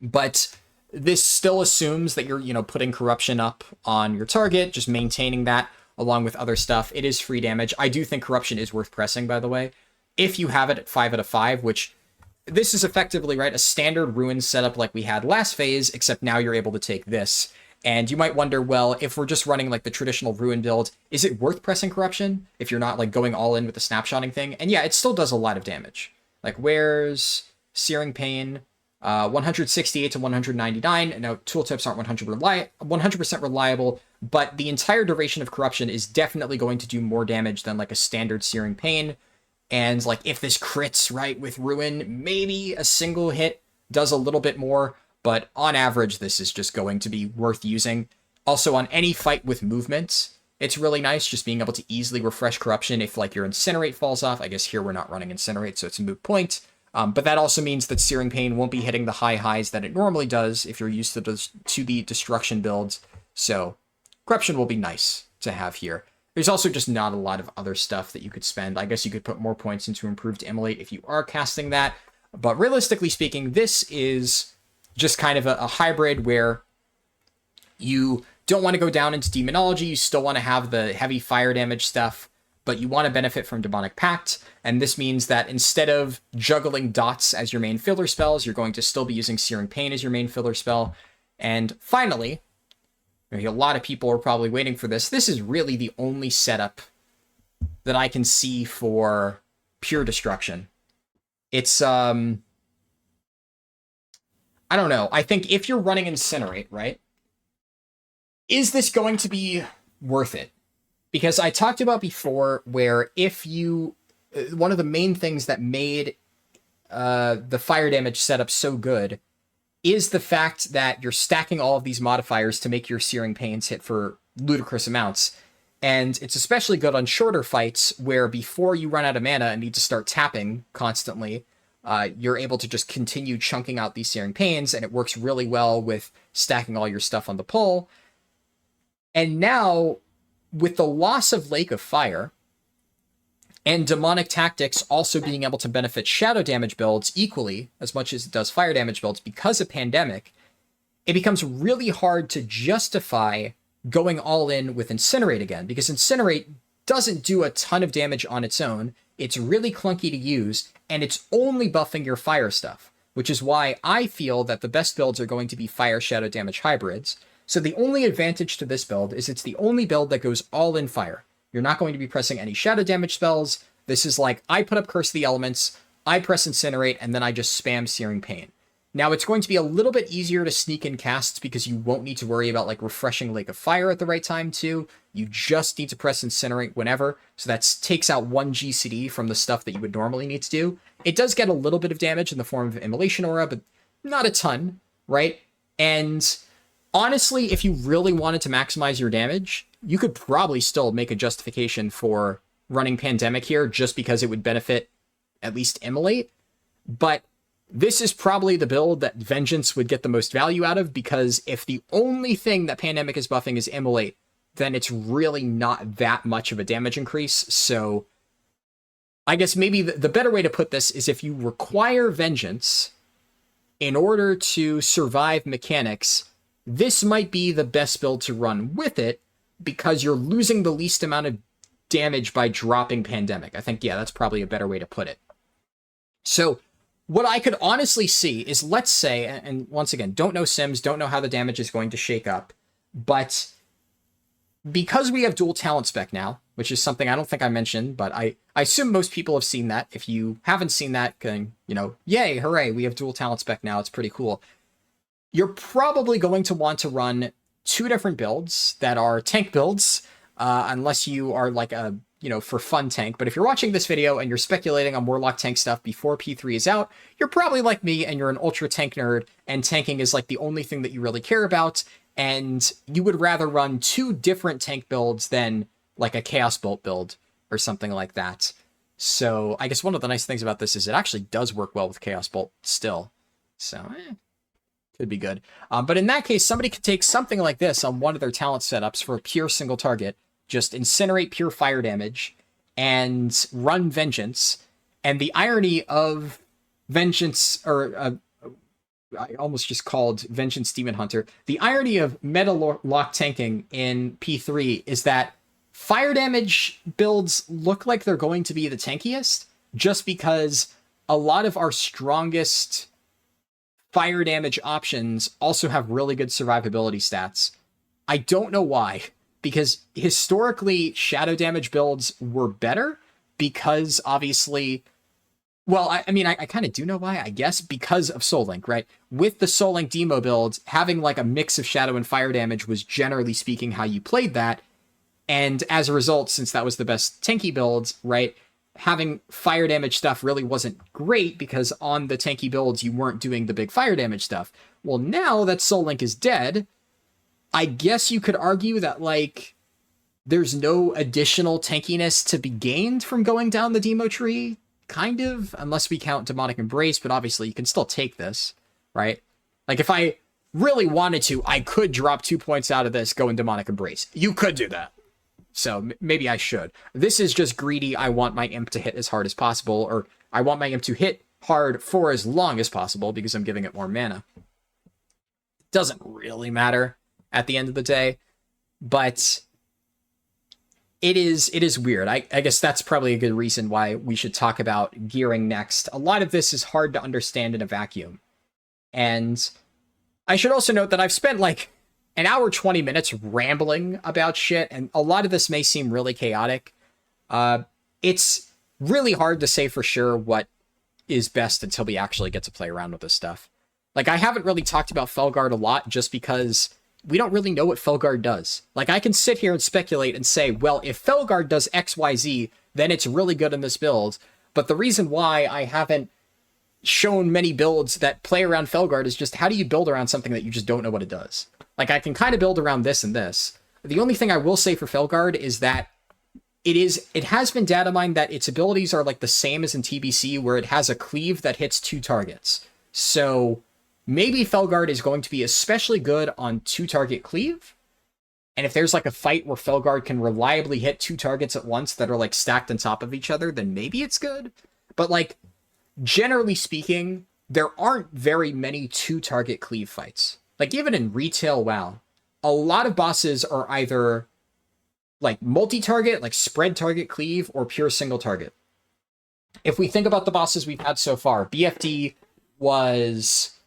But this still assumes that you're, putting corruption up on your target, just maintaining that. along with other stuff. It is free damage. I do think Corruption is worth pressing, by the way. If you have it at 5 out of 5, which this is effectively, right, a standard Ruin setup like we had last phase, except now you're able to take this. And you might wonder, well, if we're just running like the traditional Ruin build, is it worth pressing Corruption if you're not like going all in with the snapshotting thing? And yeah, it still does a lot of damage. Like, where's Searing Pain? 168 to 199. Now, tooltips aren't 100% reliable, but the entire duration of Corruption is definitely going to do more damage than like a standard Searing Pain. And like, if this crits right with Ruin, maybe a single hit does a little bit more, but on average, this is just going to be worth using. Also, on any fight with movement, it's really nice just being able to easily refresh Corruption if like your Incinerate falls off. I guess here we're not running Incinerate, so it's a moot point. But that also means that Searing Pain won't be hitting the high highs that it normally does if you're used to the Destruction builds. So Corruption will be nice to have here. There's also just not a lot of other stuff that you could spend. I guess you could put more points into Improved Immolate if you are casting that. But realistically speaking, this is just kind of a hybrid where you don't want to go down into Demonology. You still want to have the heavy fire damage stuff, but you want to benefit from Demonic Pact. And this means that instead of juggling dots as your main filler spells, you're going to still be using Searing Pain as your main filler spell. And finally, a lot of people are probably waiting for this. This is really the only setup that I can see for pure destruction. It's, I don't know. I think if you're running Incinerate, right? Is this going to be worth it? Because I talked about before where if you, one of the main things that made the fire damage setup so good is the fact that you're stacking all of these modifiers to make your Searing Pains hit for ludicrous amounts. And it's especially good on shorter fights where before you run out of mana and need to start tapping constantly, you're able to just continue chunking out these Searing Pains, and it works really well with stacking all your stuff on the pull. And now, with the loss of Lake of Fire, and Demonic Tactics also being able to benefit shadow damage builds equally as much as it does fire damage builds because of Pandemic, it becomes really hard to justify going all in with Incinerate again, because Incinerate doesn't do a ton of damage on its own, it's really clunky to use, and it's only buffing your fire stuff, which is why I feel that the best builds are going to be fire shadow damage hybrids. So the only advantage to this build is it's the only build that goes all in fire. You're not going to be pressing any shadow damage spells. This is like, I put up Curse of the Elements, I press Incinerate, and then I just spam Searing Pain. Now, it's going to be a little bit easier to sneak in casts because you won't need to worry about like refreshing Lake of Fire at the right time too. You just need to press Incinerate whenever. So that takes out one GCD from the stuff that you would normally need to do. It does get a little bit of damage in the form of Immolation Aura, but not a ton, right? And honestly, if you really wanted to maximize your damage, you could probably still make a justification for running Pandemic here just because it would benefit at least Immolate. But this is probably the build that Vengeance would get the most value out of, because if the only thing that Pandemic is buffing is Immolate, then it's really not that much of a damage increase. So I guess maybe the better way to put this is if you require Vengeance in order to survive mechanics, this might be the best build to run with it, because you're losing the least amount of damage by dropping Pandemic. I think, yeah, that's probably a better way to put it. So what I could honestly see is, let's say, and once again, don't know Sims, don't know how the damage is going to shake up, but because we have dual talent spec now, which is something I don't think I mentioned, but I assume most people have seen that. If you haven't seen that, then, you know, yay, hooray, we have dual talent spec now, it's pretty cool. You're probably going to want to run two different builds that are tank builds, unless you are like a, you know, for fun tank. But if you're watching this video and you're speculating on Warlock tank stuff before P3 is out, you're probably like me and you're an ultra tank nerd, and tanking is like the only thing that you really care about, and you would rather run two different tank builds than like a Chaos Bolt build or something like that. So I guess one of the nice things about this is it actually does work well with Chaos Bolt still. So, could be good. But in that case, somebody could take something like this on one of their talent setups for a pure single target, just Incinerate pure fire damage, and run Vengeance. And the irony of Vengeance, or I almost just called Vengeance Demon Hunter, the irony of meta lock tanking in P3 is that Fire damage builds look like they're going to be the tankiest, just because a lot of our strongest fire damage options also have really good survivability stats. I don't know why, because historically shadow damage builds were better because obviously, well, I mean, I kind of do know why, I guess, because of Soul Link, right? With the Soul Link demo builds, having like a mix of shadow and fire damage was generally speaking how you played that. And as a result, since that was the best tanky builds, right, having fire damage stuff really wasn't great because on the tanky builds, you weren't doing the big fire damage stuff. Well, now that Soul Link is dead, I guess you could argue that, like, there's no additional tankiness to be gained from going down the demo tree, kind of, unless we count Demonic Embrace, but obviously you can still take this, right? Like, if I really wanted to, I could drop 2 points out of this, go in Demonic Embrace. You could do that. So maybe I should. This is just greedy. I want my imp to hit as hard as possible, or I want my imp to hit hard for as long as possible because I'm giving it more mana. Doesn't really matter at the end of the day, but it is weird. I guess that's probably a good reason why we should talk about gearing next. A lot of this is hard to understand in a vacuum. And I should also note that I've spent like an hour 20 minutes rambling about shit, and a lot of this may seem really chaotic. It's really hard to say for sure what is best until we actually get to play around with this stuff. Like, I haven't really talked about Felguard a lot just because we don't really know what Felguard does. Like, I can sit here and speculate and say, well, if Felguard does XYZ, then it's really good in this build. But the reason why I haven't shown many builds that play around Felguard is just, how do you build around something that you just don't know what it does? Like, I can kind of build around this and this. The only thing I will say for Felguard is that it has been data mined that its abilities are like the same as in TBC, where it has a cleave that hits 2 targets. So maybe Felguard is going to be especially good on 2-target cleave. And if there's like a fight where Felguard can reliably hit 2 targets at once that are like stacked on top of each other, then maybe it's good. But like, generally speaking, there aren't very many 2-target cleave fights. Like, even in retail WoW, a lot of bosses are either like multi-target, like spread target cleave, or pure single target. If we think about the bosses we've had so far, BFD was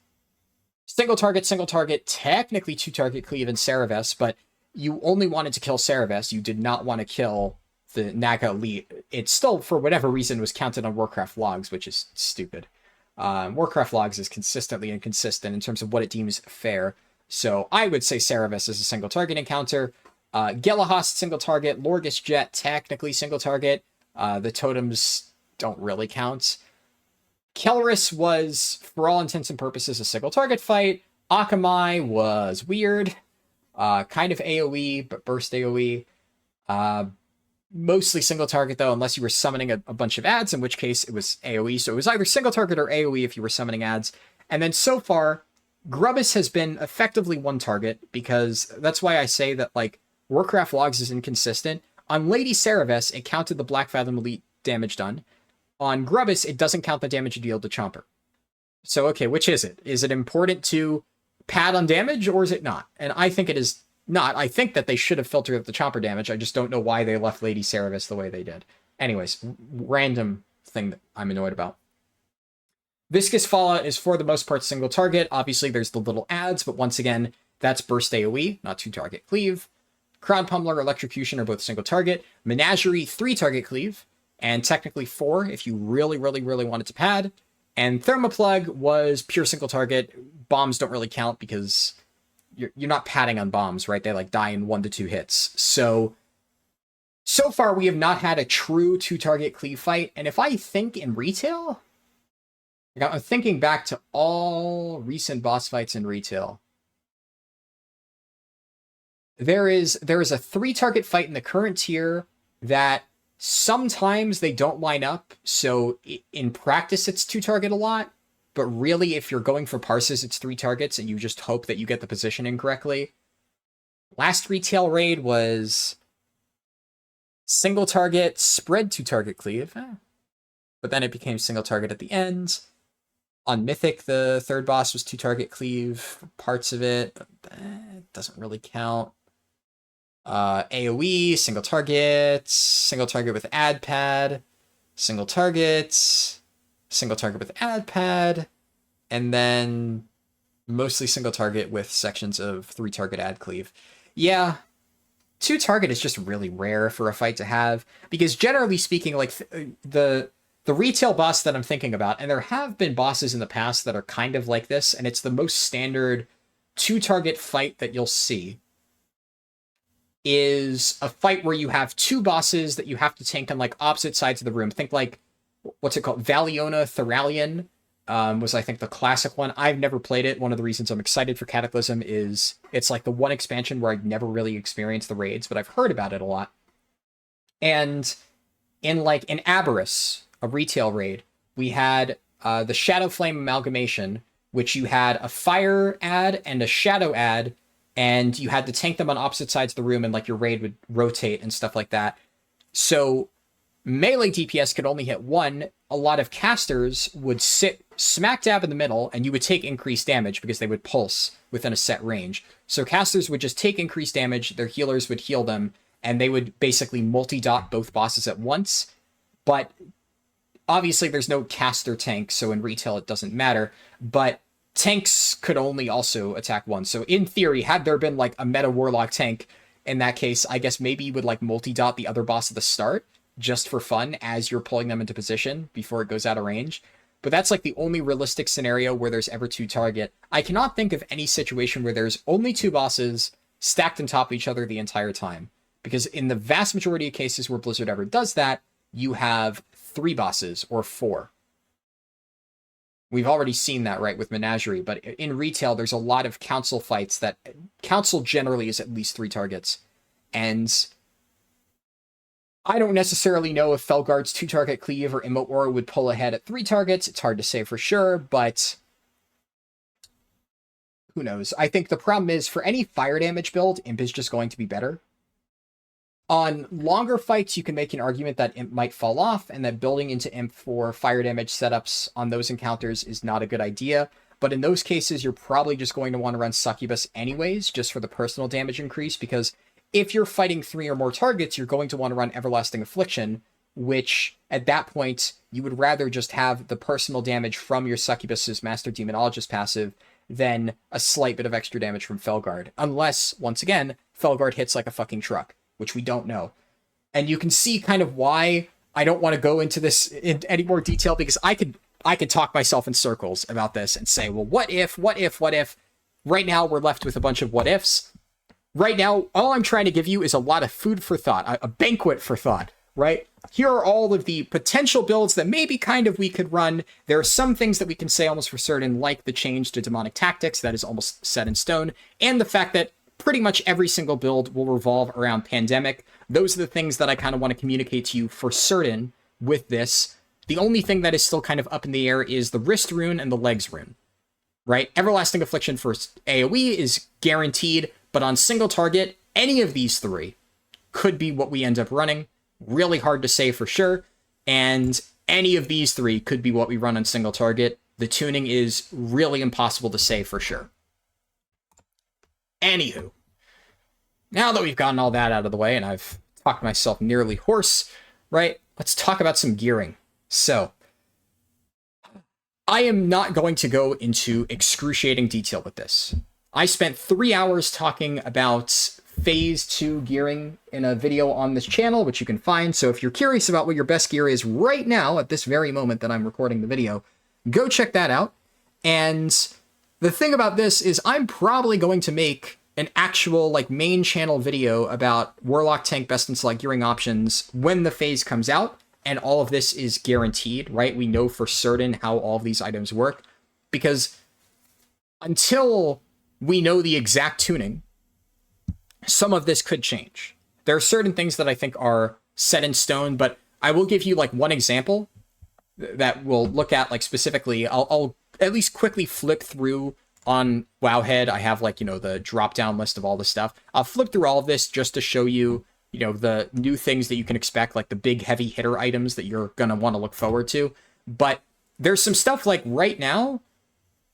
single target, technically 2-target cleave in Cereves, but you only wanted to kill Cereves. You did not want to kill the Naga Elite. It still, for whatever reason, was counted on Warcraft logs, which is stupid. Warcraft logs is consistently inconsistent in terms of what it deems fair. So I would say Cereves is a single target encounter. Gelahast, single target. Lorgus Jet, technically single target. The totems don't really count. Kelris was, for all intents and purposes, a single target fight. Akamai was weird. Kind of AoE, but burst AoE. Mostly single target, though, unless you were summoning a bunch of ads, in which case it was AoE. So it was either single target or AoE if you were summoning ads. And then so far, Grubbis has been effectively 1 target, because that's why I say that, like, Warcraft logs is inconsistent. On Lady Cereves, it counted the Black Fathom Elite damage done. On Grubbis, it doesn't count the damage you deal to Chomper. So, okay, which is it? Is it important to pad on damage, or is it not? And I think it is not. I think that they should have filtered out the Chomper damage. I just don't know why they left Lady Cereves the way they did. Anyways, random thing that I'm annoyed about. Viscous Falla is for the most part single target. Obviously, there's the little ads, but once again, that's burst AoE, not 2-target cleave. Crown Pummeler, Electrocution are both single target. Menagerie, 3-target cleave, and technically 4 if you really, really, really wanted to pad. And Thermoplug was pure single target. Bombs don't really count because you're not padding on bombs, right? They like die in 1 to 2 hits. So far we have not had a true 2-target cleave fight. And if I think in retail, like, I'm thinking back to all recent boss fights in retail. There is a 3-target fight in the current tier that sometimes they don't line up. So in practice, it's 2-target a lot. But really, if you're going for parses, it's 3 targets, and you just hope that you get the positioning correctly. Last retail raid was single target, spread 2-target cleave. But then it became single target at the end. On Mythic, the third boss was 2-target cleave, parts of it, but that doesn't really count. AoE, single target with add pad, single target with add pad, and then mostly single target with sections of 3-target add cleave. Yeah, 2-target is just really rare for a fight to have, because generally speaking, like the retail boss that I'm thinking about, and there have been bosses in the past that are kind of like this, and it's the most standard 2-target fight that you'll see, is a fight where you have 2 bosses that you have to tank on like opposite sides of the room. Think like, what's it called? Valiona Thoralion was, I think, the classic one. I've never played it. One of the reasons I'm excited for Cataclysm is it's like the one expansion where I've never really experienced the raids, but I've heard about it a lot. And in Aberrus, a retail raid, we had the Shadow Flame Amalgamation, which you had a fire ad and a shadow ad, and you had to tank them on opposite sides of the room, and like your raid would rotate and stuff like that. So melee DPS could only hit one. A lot of casters would sit smack dab in the middle, and you would take increased damage because they would pulse within a set range. So casters would just take increased damage, their healers would heal them, and they would basically multi-dot both bosses at once. But obviously there's no caster tank, so in retail it doesn't matter. But tanks could only also attack once. So in theory, had there been like a meta warlock tank, in that case, I guess maybe you would like multi-dot the other boss at the start, just for fun, as you're pulling them into position before it goes out of range. But that's like the only realistic scenario where there's ever 2-target. I cannot think of any situation where there's only 2 bosses stacked on top of each other the entire time. Because in the vast majority of cases where Blizzard ever does that, you have 3 bosses or 4. We've already seen that, right, with Menagerie, but in retail, there's a lot of council fights that... Council generally is at least 3 targets. And I don't necessarily know if Felguard's 2-target cleave or Emote Aura would pull ahead at 3 targets. It's hard to say for sure, but who knows? I think the problem is, for any fire damage build, Imp is just going to be better. On longer fights, you can make an argument that Imp might fall off, and that building into Imp for fire damage setups on those encounters is not a good idea. But in those cases, you're probably just going to want to run Succubus anyways, just for the personal damage increase, because if you're fighting 3 or more targets, you're going to want to run Everlasting Affliction, which, at that point, you would rather just have the personal damage from your Succubus's Master Demonologist passive than a slight bit of extra damage from Felguard. Unless, once again, Felguard hits like a fucking truck, which we don't know. And you can see kind of why I don't want to go into this in any more detail, because I could talk myself in circles about this and say, well, what if? Right now, we're left with a bunch of what ifs. Right now, all I'm trying to give you is a lot of food for thought, a banquet for thought, right? Here are all of the potential builds that maybe kind of we could run. There are some things that we can say almost for certain, like the change to demonic tactics that is almost set in stone, and the fact that pretty much every single build will revolve around pandemic. Those are the things that I kind of want to communicate to you for certain with this. The only thing that is still kind of up in the air is the wrist rune and the legs rune, right? Everlasting Affliction for AoE is guaranteed, but on single target, any of these 3 could be what we end up running. Really hard to say for sure. And any of these 3 could be what we run on single target. The tuning is really impossible to say for sure. Anywho, now that we've gotten all that out of the way and I've talked myself nearly hoarse, right, let's talk about some gearing. So, I am not going to go into excruciating detail with this. I spent 3 hours talking about Phase 2 gearing in a video on this channel, which you can find. So if you're curious about what your best gear is right now, at this very moment that I'm recording the video, go check that out. And the thing about this is I'm probably going to make an actual like main channel video about Warlock Tank best in select gearing options when the phase comes out, and all of this is guaranteed, right? We know for certain how all of these items work, because until we know the exact tuning, some of this could change. There are certain things that I think are set in stone, but I will give you like one example that we'll look at like specifically. I'll at least quickly flip through on Wowhead. I have like, the drop down list of all the stuff. I'll flip through all of this just to show you, the new things that you can expect, like the big heavy hitter items that you're going to want to look forward to. But there's some stuff like right now,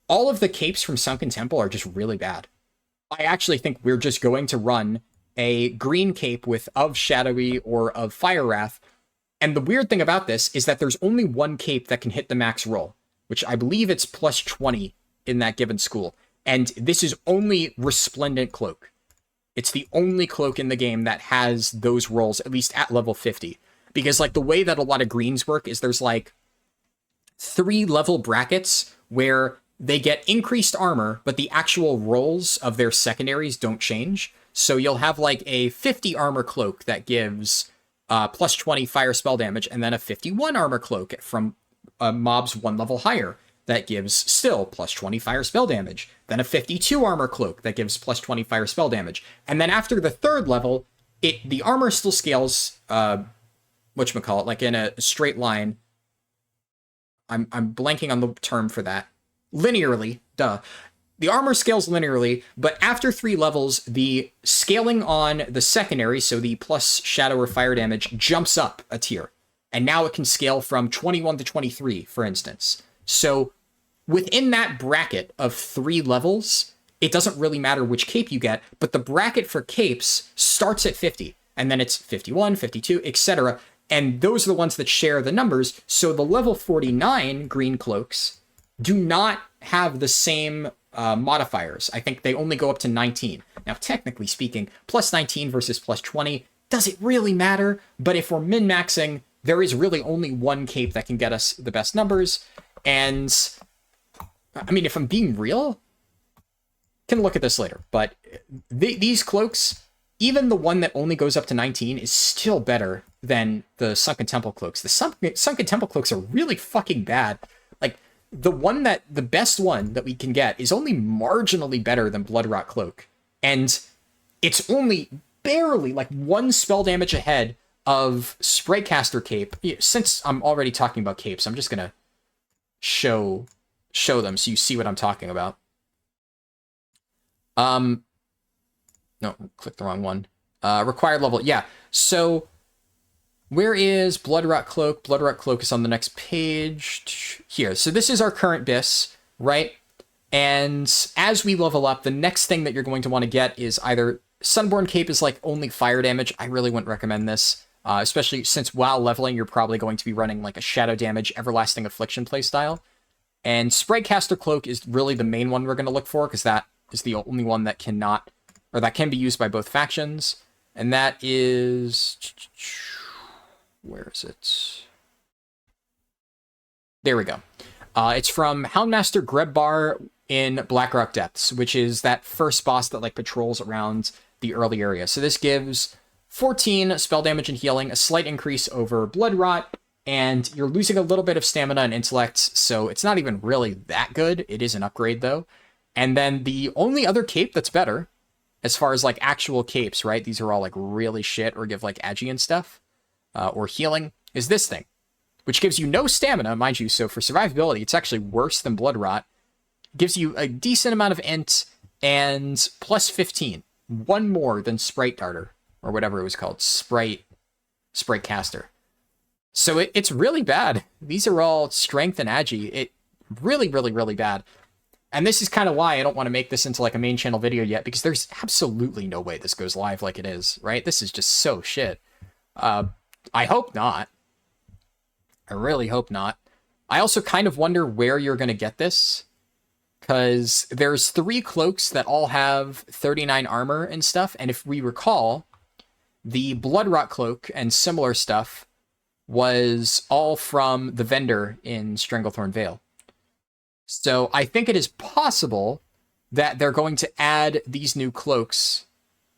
all of the capes from Sunken Temple are just really bad. I actually think we're just going to run a green cape with of Shadowy or of Fire Wrath. And the weird thing about this is that there's only one cape that can hit the max roll, which I believe it's plus 20 in that given school. And this is only Resplendent Cloak. It's the only cloak in the game that has those rolls, at least at level 50. Because, like, the way that a lot of greens work is there's, like, 3 level brackets where they get increased armor, but the actual rolls of their secondaries don't change. So you'll have, like, a 50 armor cloak that gives plus 20 fire spell damage, and then a 51 armor cloak from mobs 1 level higher that gives still plus 20 fire spell damage. Then a 52 armor cloak that gives plus 20 fire spell damage. And then after the 3rd level, the armor still scales, whatchamacallit, like in a straight line. I'm blanking on the term for that. Linearly, duh. The armor scales linearly, but after 3 levels, the scaling on the secondary, so the plus shadow or fire damage, jumps up a tier. And now it can scale from 21 to 23, for instance. So within that bracket of 3 levels, it doesn't really matter which cape you get, but the bracket for capes starts at 50, and then it's 51, 52, etc. And those are the ones that share the numbers. So the level 49 green cloaks do not have the same modifiers. I think they only go up to 19. Now, technically speaking, plus 19 versus plus 20, does it really matter? But if we're min-maxing, there is really only one cape that can get us the best numbers. And, I mean, if I'm being real, can look at this later. But these cloaks, even the one that only goes up to 19 is still better than the Sunken Temple cloaks. The Sunken Temple cloaks are really fucking bad. Like, the best one that we can get is only marginally better than Bloodrot Cloak. And it's only barely, like, 1 spell damage ahead of Spritecaster Cape. Since I'm already talking about capes, I'm just gonna show them so you see what I'm talking about. No, click the wrong one. Required level, yeah. So where is Bloodrot Cloak? Bloodrot Cloak is on the next page. Here. So this is our current BiS, right? And as we level up, the next thing that you're going to want to get is either Sunborn Cape is like only fire damage. I really wouldn't recommend this, especially since while leveling, you're probably going to be running like a Shadow Damage Everlasting Affliction playstyle. And Spritecaster Cloak is really the main one we're going to look for, because that is the only one that cannot, or that can be used by both factions. And that is... Where is it? There we go. It's from Houndmaster Grebbar in Blackrock Depths, which is that first boss that like patrols around the early area. So this gives 14 spell damage and healing, a slight increase over Blood Rot, and you're losing a little bit of stamina and intellect, so it's not even really that good. It is an upgrade, though. And then the only other cape that's better, as far as like actual capes, right? These are all like really shit or give like agi and stuff. Or healing, is this thing, which gives you no stamina, mind you, so for survivability, it's actually worse than Blood Rot. Gives you a decent amount of int, and plus 15. 1 more than Sprite Darter, or whatever it was called, Sprite Caster. So it's really bad. These are all strength and agi. It really, really, really bad. And this is kind of why I don't want to make this into like a main channel video yet, because there's absolutely no way this goes live like it is, right? This is just so shit. I hope not. I really hope not. I also kind of wonder where you're going to get this, because there's 3 cloaks that all have 39 armor and stuff, and if we recall, the Bloodrot Cloak and similar stuff was all from the vendor in Stranglethorn Vale. So I think it is possible that they're going to add these new cloaks.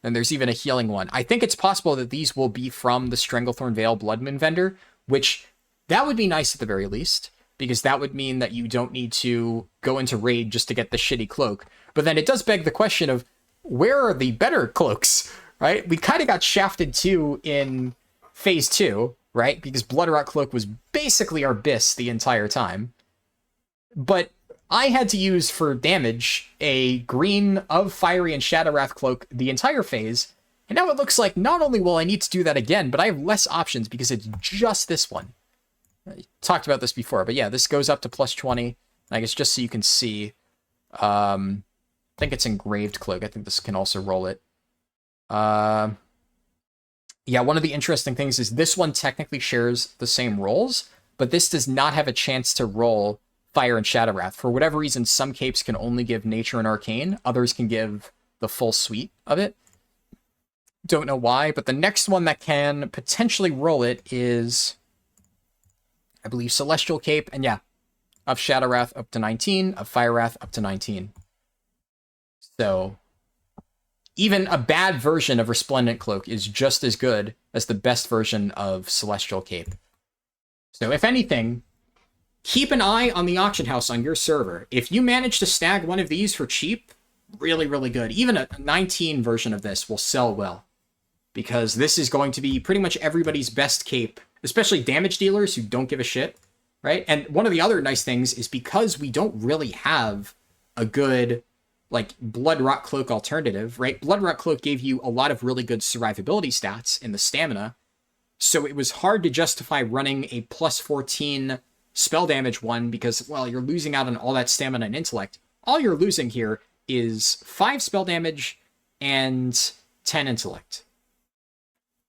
And there's even a healing one. I think it's possible that these will be from the Stranglethorn Vale Bloodmoon vendor, which that would be nice at the very least, because that would mean that you don't need to go into raid just to get the shitty cloak. But then it does beg the question of, where are the better cloaks, right? We kind of got shafted too in Phase 2, right? Because Bloodrot Cloak was basically our BiS the entire time. But I had to use for damage a green of Fiery and Shadow Wrath Cloak the entire phase, and now it looks like not only will I need to do that again, but I have less options because it's just this one. I talked about this before, but yeah, this goes up to plus 20. I guess just so you can see, I think it's Engraved Cloak. I think this can also roll it. Yeah, one of the interesting things is this one technically shares the same rolls, but this does not have a chance to roll Fire and Shadow Wrath. For whatever reason, some capes can only give Nature and Arcane. Others can give the full suite of it. Don't know why, but the next one that can potentially roll it is, I believe, Celestial Cape. And yeah, of Shadow Wrath up to 19, of Fire Wrath up to 19. So even a bad version of Resplendent Cloak is just as good as the best version of Celestial Cape. So if anything, keep an eye on the auction house on your server. If you manage to snag one of these for cheap, really, really good. Even a 19 version of this will sell well, because this is going to be pretty much everybody's best cape, especially damage dealers who don't give a shit, right? And one of the other nice things is because we don't really have a good like Bloodrot Cloak alternative, right? Bloodrot Cloak gave you a lot of really good survivability stats in the stamina, so it was hard to justify running a plus 14 spell damage one because, well, you're losing out on all that stamina and intellect. All you're losing here is 5 spell damage and 10 intellect.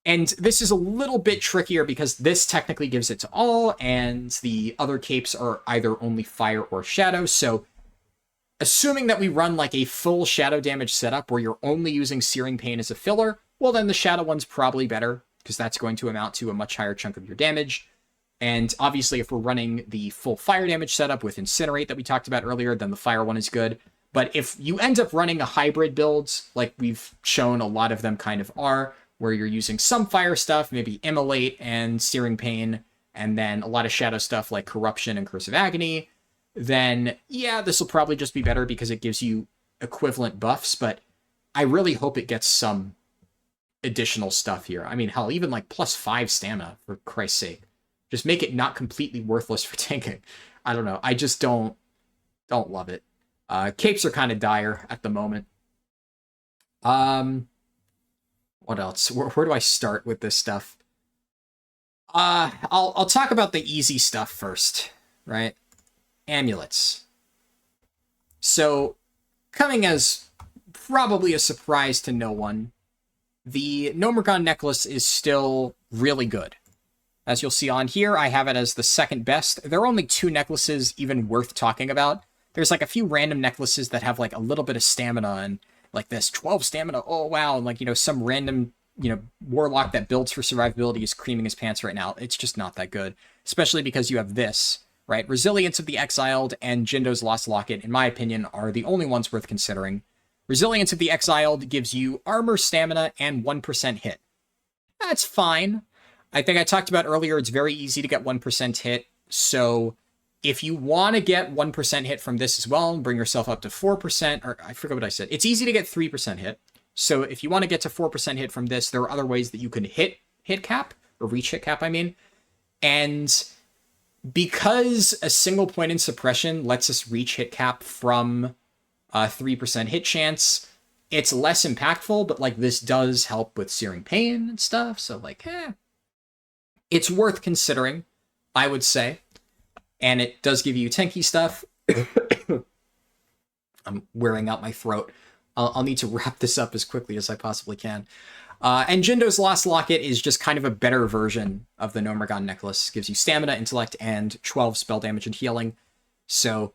And this is a little bit trickier because this technically gives it to all, and the other capes are either only fire or shadow, so assuming that we run like a full shadow damage setup where you're only using Searing Pain as a filler, well then the shadow one's probably better, because that's going to amount to a much higher chunk of your damage. And obviously if we're running the full fire damage setup with Incinerate that we talked about earlier, then the fire one is good. But if you end up running a hybrid build, like we've shown a lot of them kind of are, where you're using some fire stuff, maybe Immolate and Searing Pain, and then a lot of shadow stuff like Corruption and Curse of Agony, then yeah, this will probably just be better because it gives you equivalent buffs, but I really hope it gets some additional stuff here. I mean, hell, even like plus 5 stamina, for Christ's sake. Just make it not completely worthless for tanking. I don't know. I just don't love it. Capes are kind of dire at the moment. What else? Where do I start with this stuff? I'll talk about the easy stuff first, right? Amulets. So, coming as probably a surprise to no one, the Gnomergon necklace is still really good. As you'll see on here, I have it as the second best. There are only 2 necklaces even worth talking about. There's like a few random necklaces that have like a little bit of stamina and like this 12 stamina, oh wow, and like, you know, some random, you know, warlock that builds for survivability is creaming his pants right now. It's just not that good, especially because you have this, right? Resilience of the Exiled and Jindo's Lost Locket, in my opinion, are the only ones worth considering. Resilience of the Exiled gives you armor, stamina, and 1% hit. That's fine. I think I talked about earlier, it's very easy to get 1% hit, so if you want to get 1% hit from this as well, bring yourself up to 4%, or I forget what I said. It's easy to get 3% hit, so if you want to get to 4% hit from this, there are other ways that you can hit cap, or reach hit cap, I mean, and because a single point in suppression lets us reach hit cap from 3% hit chance, it's less impactful, but like this does help with Searing Pain and stuff, so like, it's worth considering, I would say. And it does give you tanky stuff. I'm wearing out my throat. I'll need to wrap this up as quickly as I possibly can. And Jindo's Lost Locket is just kind of a better version of the Gnomergon necklace. Gives you stamina, intellect, and 12 spell damage and healing. So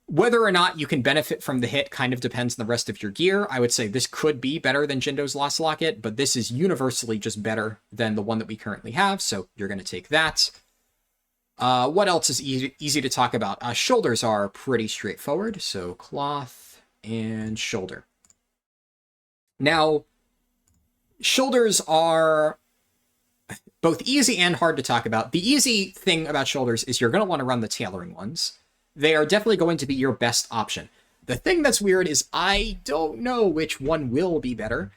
whether or not you can benefit from the hit kind of depends on the rest of your gear. I would say this could be better than Jindo's Lost Locket, but this is universally just better than the one that we currently have, so you're going to take that. What else is easy to talk about? Shoulders are pretty straightforward, so cloth and shoulder. Now, shoulders are both easy and hard to talk about. The easy thing about shoulders is you're going to want to run the tailoring ones. They are definitely going to be your best option. The thing that's weird is I don't know which one will be better.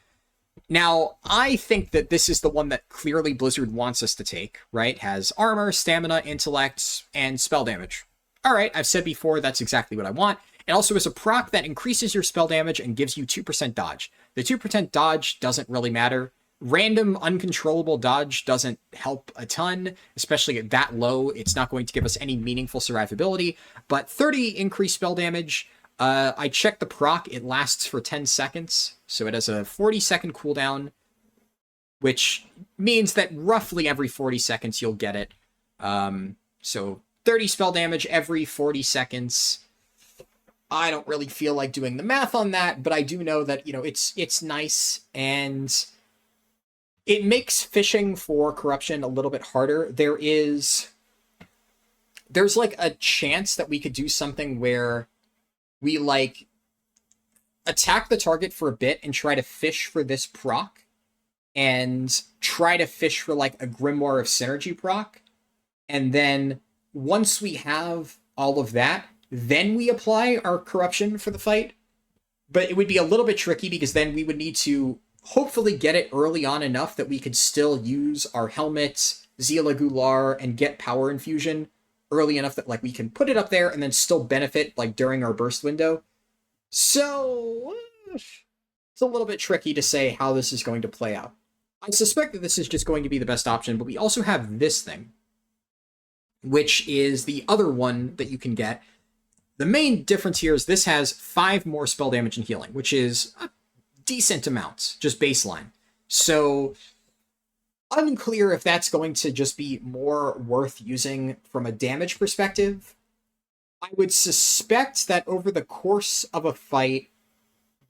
Now, I think that this is the one that clearly Blizzard wants us to take, right? Has armor, stamina, intellect, and spell damage. All right, I've said before, that's exactly what I want. It also is a proc that increases your spell damage and gives you 2% dodge. The 2% dodge doesn't really matter. Random, uncontrollable dodge doesn't help a ton, especially at that low. It's not going to give us any meaningful survivability, but 30 increased spell damage. I checked the proc, it lasts for 10 seconds, So it has a 40-second cooldown, which means that roughly every 40 seconds you'll get it. So 30 spell damage every 40 seconds. I don't really feel like doing the math on that, but I do know that, you know, it's nice, and it makes fishing for corruption a little bit harder. There's like a chance that we could do something where we like attack the target for a bit and try to fish for this proc, and try to fish for like a Grimoire of Synergy proc. And then once we have all of that, then we apply our corruption for the fight. But it would be a little bit tricky because then we would need to hopefully get it early on enough that we could still use our helmet, Zila Gular, and get power infusion early enough that like we can put it up there and then still benefit like during our burst window. So it's a little bit tricky to say how this is going to play out. I suspect that this is just going to be the best option, but we also have this thing, which is the other one that you can get. The main difference here is this has 5 more spell damage and healing, which is a decent amount, just baseline. So unclear if that's going to just be more worth using from a damage perspective. I would suspect that over the course of a fight,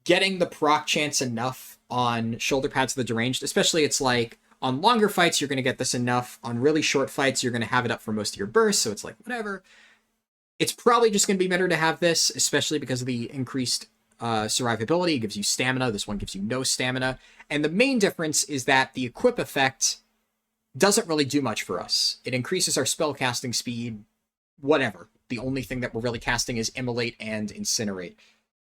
getting the proc chance enough on shoulder pads of the deranged, especially it's like on longer fights, you're going to get this enough. On really short fights, you're going to have it up for most of your bursts, so it's like, whatever. It's probably just going to be better to have this, especially because of the increased survivability. It gives you stamina. This one gives you no stamina. And the main difference is that the equip effect doesn't really do much for us. It increases our spell casting speed, whatever. The only thing that we're really casting is Immolate and Incinerate.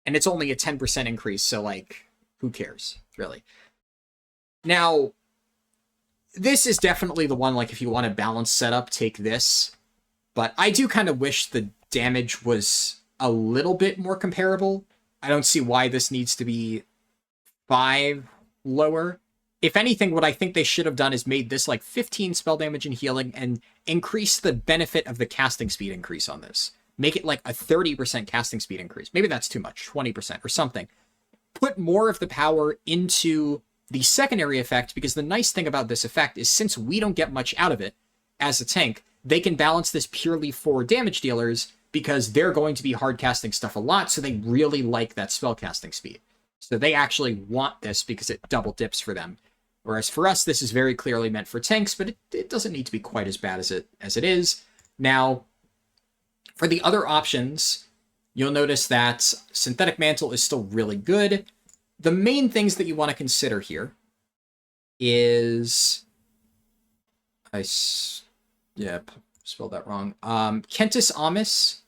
And it's only a 10% increase, so, like, who cares, really? Now, this is definitely the one, like, if you want a balanced setup, take this. But I do kind of wish the damage was a little bit more comparable. I don't see why this needs to be 5 lower. If anything, what I think they should have done is made this like 15 spell damage and healing and increase the benefit of the casting speed increase on this. Make it like a 30% casting speed increase. Maybe that's too much, 20% or something. Put more of the power into the secondary effect, because the nice thing about this effect is since we don't get much out of it as a tank, they can balance this purely for damage dealers because they're going to be hard casting stuff a lot, so they really like that spell casting speed. So they actually want this because it double dips for them. Whereas for us, this is very clearly meant for tanks, but it doesn't need to be quite as bad as it is. Now, for the other options, you'll notice that Synthetic Mantle is still really good. The main things that you want to consider here is... spelled that wrong. Kentis Amis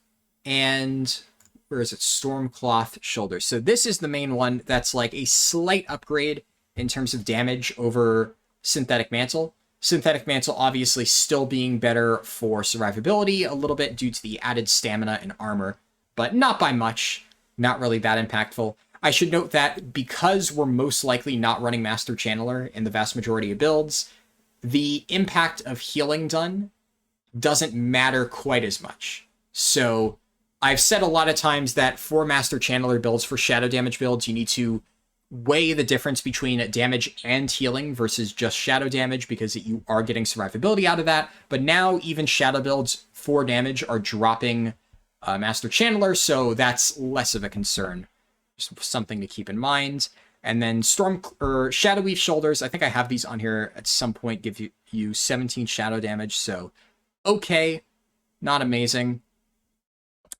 and... where is it? Stormcloth Shoulder. So this is the main one that's like a slight upgrade in terms of damage over Synthetic Mantle. Synthetic Mantle obviously still being better for survivability a little bit due to the added stamina and armor, but not by much. Not really that impactful. I should note that because we're most likely not running Master Channeler in the vast majority of builds, the impact of healing done doesn't matter quite as much. So I've said a lot of times that for Master Channeler builds, for shadow damage builds, you need to weigh the difference between damage and healing versus just shadow damage, because you are getting survivability out of that. But now even shadow builds for damage are dropping Master Channeler, so that's less of a concern. Just something to keep in mind. And then Shadow Weave Shoulders, I think I have these on here at some point, give you 17 shadow damage, so okay, not amazing.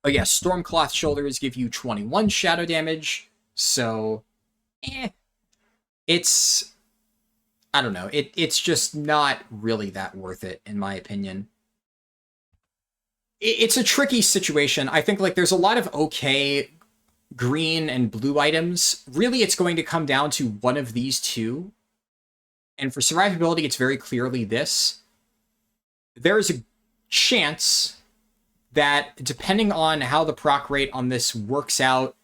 Oh yeah, Stormcloth Shoulders give you 21 shadow damage, so it's, I don't know, it's just not really that worth it, in my opinion. It's a tricky situation. I think like there's a lot of okay green and blue items. Really, it's going to come down to one of these two. And for survivability, it's very clearly this. There's a chance that depending on how the proc rate on this works out,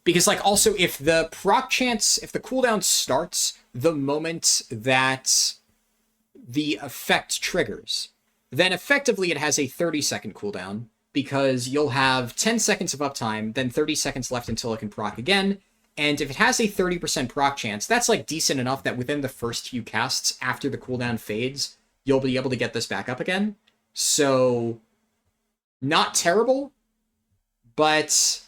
because like also if the proc chance, if the cooldown starts the moment that the effect triggers, then effectively it has a 30-second cooldown, because you'll have 10 seconds of uptime, then 30 seconds left until it can proc again, And if it has a 30% proc chance, that's like decent enough that within the first few casts after the cooldown fades, you'll be able to get this back up again. So, not terrible, but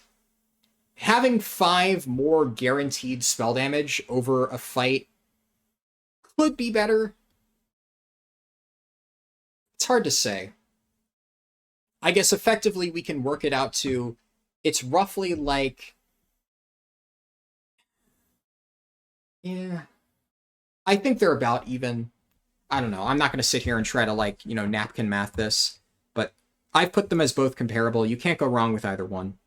having 5 more guaranteed spell damage over a fight could be better. It's hard to say. I guess effectively we can work it out to, it's roughly like, yeah, I think they're about even. I don't know. I'm not going to sit here and try to, like, you know, napkin math this, but I've put them as both comparable. You can't go wrong with either one.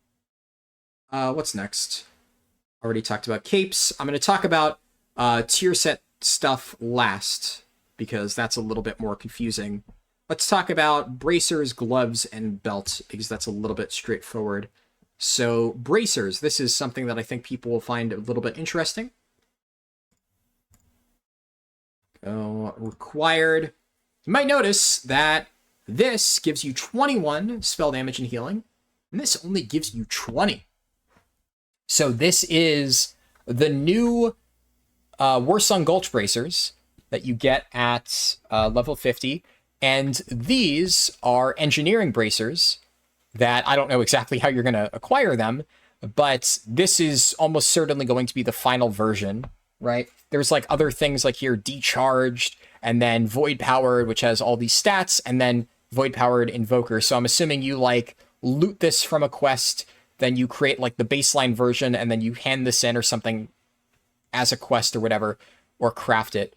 What's next? Already talked about capes. I'm going to talk about tier set stuff last, because that's a little bit more confusing. Let's talk about bracers, gloves, and belt, because that's a little bit straightforward. So, bracers. This is something that I think people will find a little bit interesting. Required. You might notice that this gives you 21 spell damage and healing, and this only gives you 20. So this is the new Warsong Gulch bracers that you get at level 50, and these are engineering bracers that I don't know exactly how you're going to acquire them, but this is almost certainly going to be the final version, right? There's like other things like here, Decharged, and then Void Powered, which has all these stats, and then Void Powered Invoker. So I'm assuming you like loot this from a quest, then you create like the baseline version, and then you hand this in or something as a quest or whatever, or craft it.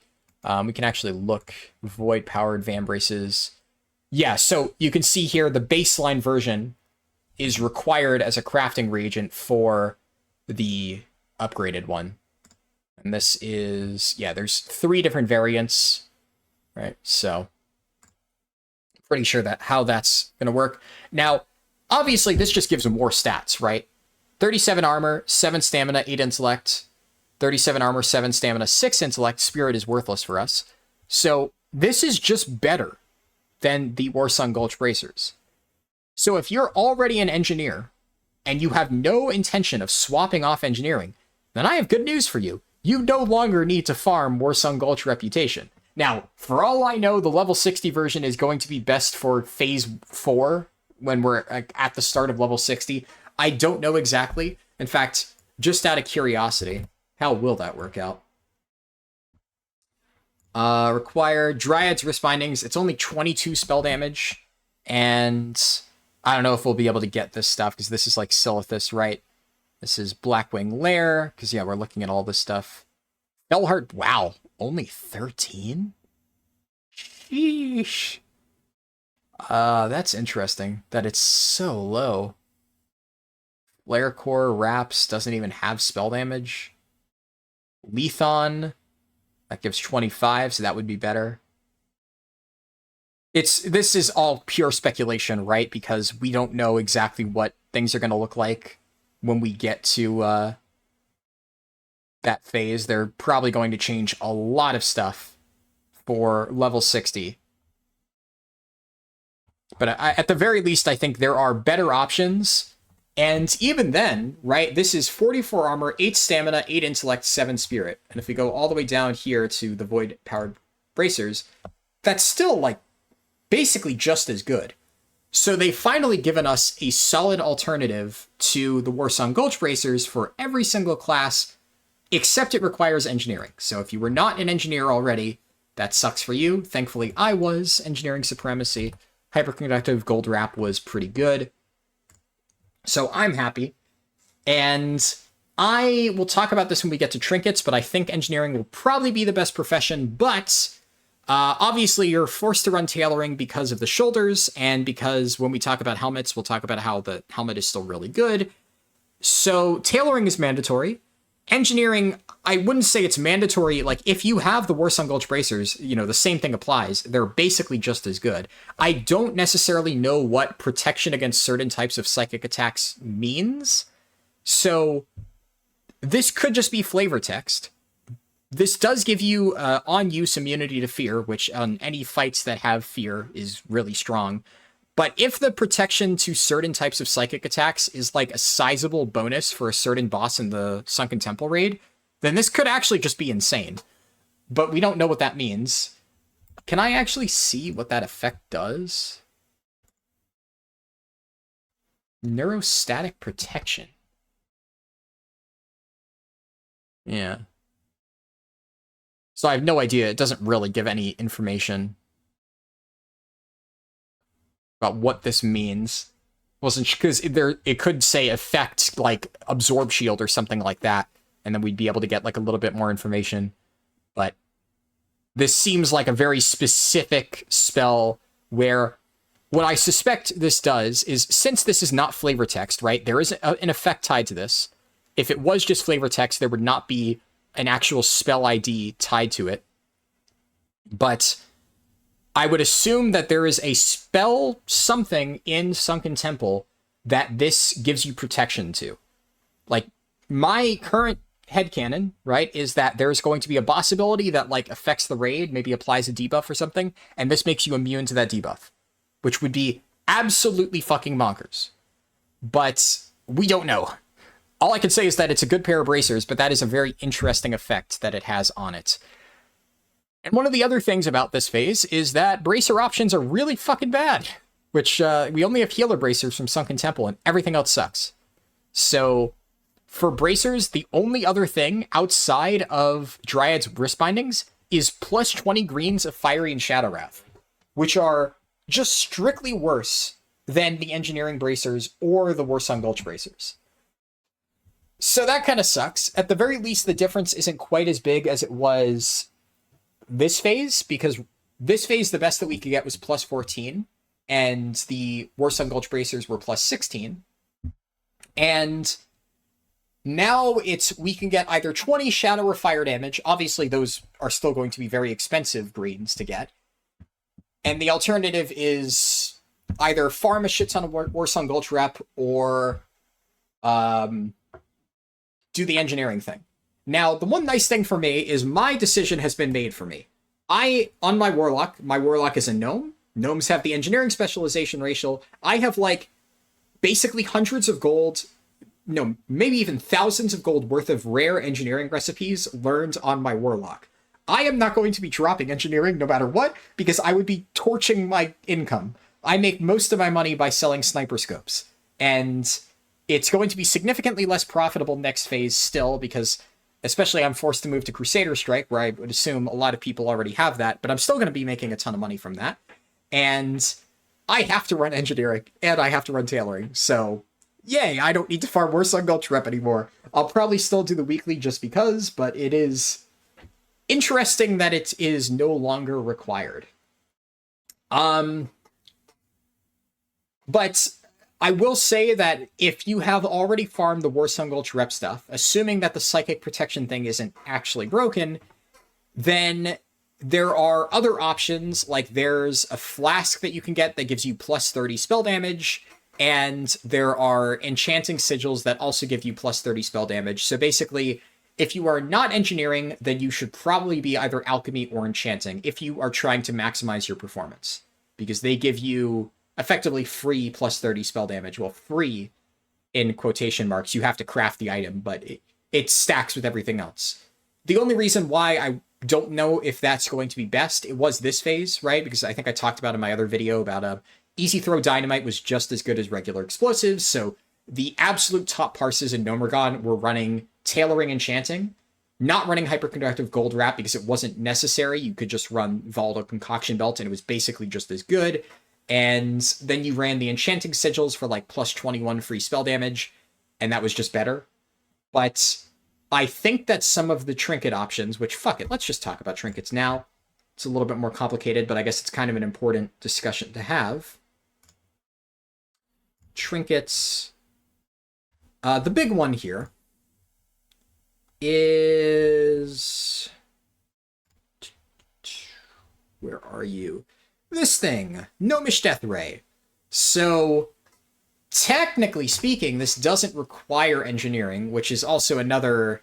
We can actually look Void Powered Van Braces. Yeah, so you can see here the baseline version is required as a crafting reagent for the upgraded one. And this is, yeah, there's 3 different variants, right? So, pretty sure that how that's going to work. Now, obviously, this just gives them more stats, right? 37 armor, 7 stamina, 8 intellect. 37 armor, 7 stamina, 6 intellect. Spirit is worthless for us. So, this is just better than the Warsong Gulch bracers. So, if you're already an engineer, and you have no intention of swapping off engineering, then I have good news for you. You no longer need to farm Warsong Gulch Reputation. Now, for all I know, the level 60 version is going to be best for Phase 4, when we're at the start of level 60. I don't know exactly. In fact, just out of curiosity, how will that work out? Required Dryad's Wrist Bindings. It's only 22 spell damage, and I don't know if we'll be able to get this stuff, because this is like Silithus, right? This is Blackwing Lair, because, yeah, we're looking at all this stuff. Fellheart, wow, only 13? Sheesh. That's interesting, that it's so low. Flare Core Wraps doesn't even have spell damage. Lethon, that gives 25, so that would be better. This is all pure speculation, right? Because we don't know exactly what things are going to look like when we get to that phase. They're probably going to change a lot of stuff for level 60. But at the very least, I think there are better options. And even then, right, this is 44 armor, 8 stamina, 8 intellect, 7 spirit. And if we go all the way down here to the Void-powered bracers, that's still, like, basically just as good. So they've finally given us a solid alternative to the Warsong Gulch bracers for every single class, except it requires engineering. So if you were not an engineer already, that sucks for you. Thankfully, I was. Engineering Supremacy. Hyperconductive Gold Wrap was pretty good. So I'm happy. And I will talk about this when we get to trinkets, but I think engineering will probably be the best profession. But obviously, you're forced to run tailoring because of the shoulders, and because when we talk about helmets, we'll talk about how the helmet is still really good. So tailoring is mandatory. Engineering, I wouldn't say it's mandatory. Like, if you have the Warsong Gulch bracers, you know, the same thing applies. They're basically just as good. I don't necessarily know what protection against certain types of psychic attacks means. So this could just be flavor text. This does give you on-use immunity to fear, which on any fights that have fear is really strong. But if the protection to certain types of psychic attacks is like a sizable bonus for a certain boss in the Sunken Temple raid, then this could actually just be insane. But we don't know what that means. Can I actually see what that effect does? Neurostatic protection. Yeah. So I have no idea. It doesn't really give any information about what this means. Wasn't because it could say effect like absorb shield or something like that, and then we'd be able to get like a little bit more information. But this seems like a very specific spell where what I suspect this does is, since this is not flavor text, right? There is an effect tied to this. If it was just flavor text, there would not be an actual spell ID tied to it. But I would assume that there is a spell something in Sunken Temple that this gives you protection to. Like, my current headcanon, right, is that there's going to be a boss ability that, like, affects the raid, maybe applies a debuff or something, and this makes you immune to that debuff, which would be absolutely fucking bonkers. But we don't know. All I can say is that it's a good pair of bracers, but that is a very interesting effect that it has on it. And one of the other things about this phase is that bracer options are really fucking bad, which we only have healer bracers from Sunken Temple, and everything else sucks. So for bracers, the only other thing outside of Dryad's wrist bindings is plus 20 greens of Fiery and Shadow Wrath, which are just strictly worse than the engineering bracers or the Warsong Gulch bracers. So that kind of sucks. At the very least, the difference isn't quite as big as it was this phase, because this phase, the best that we could get was plus 14, and the Warsong Gulch bracers were plus 16. And now we can get either 20 shadow or fire damage. Obviously, those are still going to be very expensive greens to get. And the alternative is either farm a shit ton of Warsong Gulch rep or do the engineering thing. Now, the one nice thing for me is my decision has been made for me. On my Warlock is a gnome. Gnomes have the engineering specialization ratio. I have, like, basically hundreds of gold, no, maybe even thousands of gold worth of rare engineering recipes learned on my Warlock. I am not going to be dropping engineering no matter what, because I would be torching my income. I make most of my money by selling sniper scopes, and it's going to be significantly less profitable next phase still, because especially I'm forced to move to Crusader Strike, where I would assume a lot of people already have that, but I'm still going to be making a ton of money from that. And I have to run engineering, and I have to run tailoring, so yay, I don't need to farm Warsong Gulch rep anymore. I'll probably still do the weekly just because, but it is interesting that it is no longer required. But I will say that if you have already farmed the Warsong Gulch rep stuff, assuming that the psychic protection thing isn't actually broken, then there are other options, like there's a flask that you can get that gives you plus 30 spell damage, and there are enchanting sigils that also give you plus 30 spell damage. So basically, if you are not engineering, then you should probably be either alchemy or enchanting if you are trying to maximize your performance, because they give you effectively free plus 30 spell damage. Well, free in quotation marks. You have to craft the item, but it stacks with everything else. The only reason why I don't know if that's going to be best, it was this phase, right? Because I think I talked about in my other video about easy throw dynamite was just as good as regular explosives. So the absolute top parses in Nomergon were running tailoring enchanting, not running hyperconductive gold wrap because it wasn't necessary. You could just run Valdo Concoction Belt and it was basically just as good. And then you ran the enchanting sigils for like plus 21 free spell damage, and that was just better. But I think that some of the trinket options, which fuck it, let's just talk about trinkets now. It's a little bit more complicated, but I guess it's kind of an important discussion to have. Trinkets. The big one here is... Where are you? This thing, Gnomish Death Ray. So, technically speaking, this doesn't require engineering, which is also another...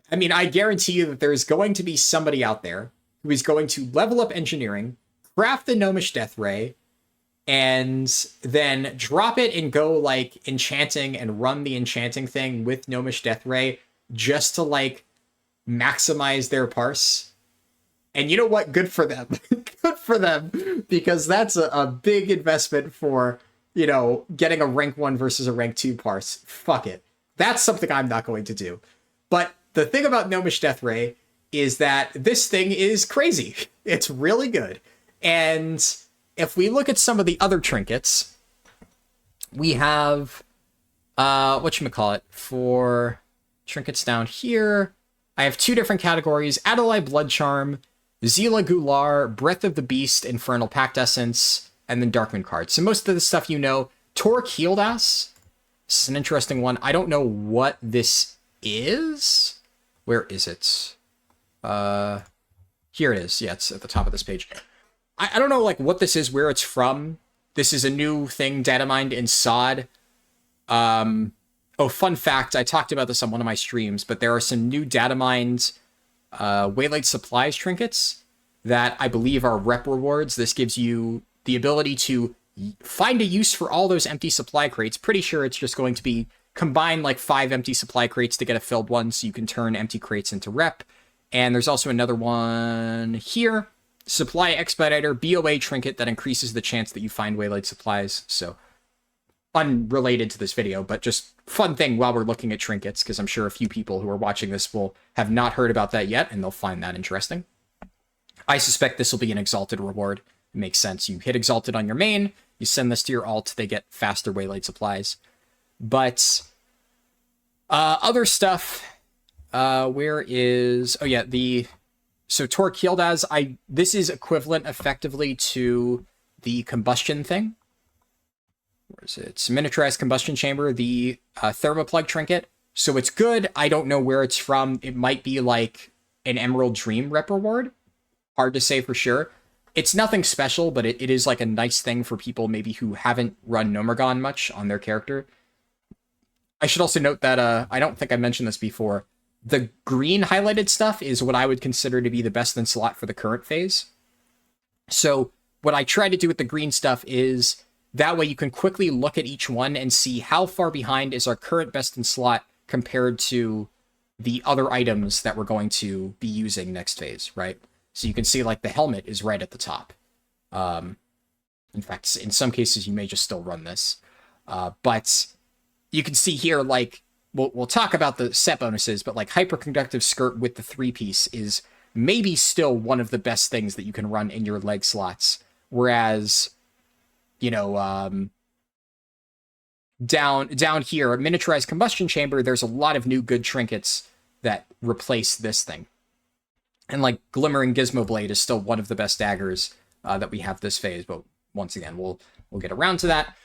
I mean, I guarantee you that there's going to be somebody out there who is going to level up engineering, craft the Gnomish Death Ray, and then drop it and go, like, enchanting and run the enchanting thing with Gnomish Death Ray just to, like, maximize their parse. And you know what? Good for them. Good for them, because that's a big investment for, you know, getting a rank 1 versus a rank 2 parse. Fuck it. That's something I'm not going to do. But the thing about Gnomish Death Ray is that this thing is crazy. It's really good. And if we look at some of the other trinkets, we have, whatchamacallit, for trinkets down here, I have 2 different categories: Adalai Blood Charm, Zila Gular, Breath of the Beast, Infernal Pact Essence, and then Darkman cards. So most of the stuff you know. Torque Healed Ass. This is an interesting one. I don't know what this is. Where is it? Here it is. Yeah, it's at the top of this page. I don't know, like, what this is, where it's from. This is a new thing, datamined in SOD. Oh, fun fact, I talked about this on one of my streams, but there are some new datamined Waylaid Supplies trinkets that I believe are rep rewards. This gives you the ability to find a use for all those empty supply crates. Pretty sure it's just going to be combine like 5 empty supply crates to get a filled one, so you can turn empty crates into rep. And there's also another one here. Supply Expediter, BOA trinket that increases the chance that you find waylaid supplies. So, unrelated to this video, but just fun thing while we're looking at trinkets, because I'm sure a few people who are watching this will have not heard about that yet, and they'll find that interesting. I suspect this will be an Exalted reward. It makes sense. You hit Exalted on your main, you send this to your alt, they get faster waylaid supplies. But other stuff, where is... Oh yeah, So Torque Healed As, this is equivalent effectively to the combustion thing. Where is it? It's Miniaturized Combustion Chamber, the Thermoplug trinket. So it's good. I don't know where it's from. It might be like an Emerald Dream rep reward. Hard to say for sure. It's nothing special, but it is like a nice thing for people maybe who haven't run Nomergon much on their character. I should also note that, I don't think I mentioned this before, the green highlighted stuff is what I would consider to be the best in slot for the current phase. So what I try to do with the green stuff is that way you can quickly look at each one and see how far behind is our current best in slot compared to the other items that we're going to be using next phase, right? So you can see like the helmet is right at the top. In fact, in some cases you may just still run this. But you can see here, like, we'll talk about the set bonuses, but like Hyperconductive Skirt with the 3-piece is maybe still one of the best things that you can run in your leg slots. Whereas, you know, down here, a Miniaturized Combustion Chamber, there's a lot of new good trinkets that replace this thing. And like Glimmering Gizmo Blade is still one of the best daggers that we have this phase, but once again, we'll get around to that.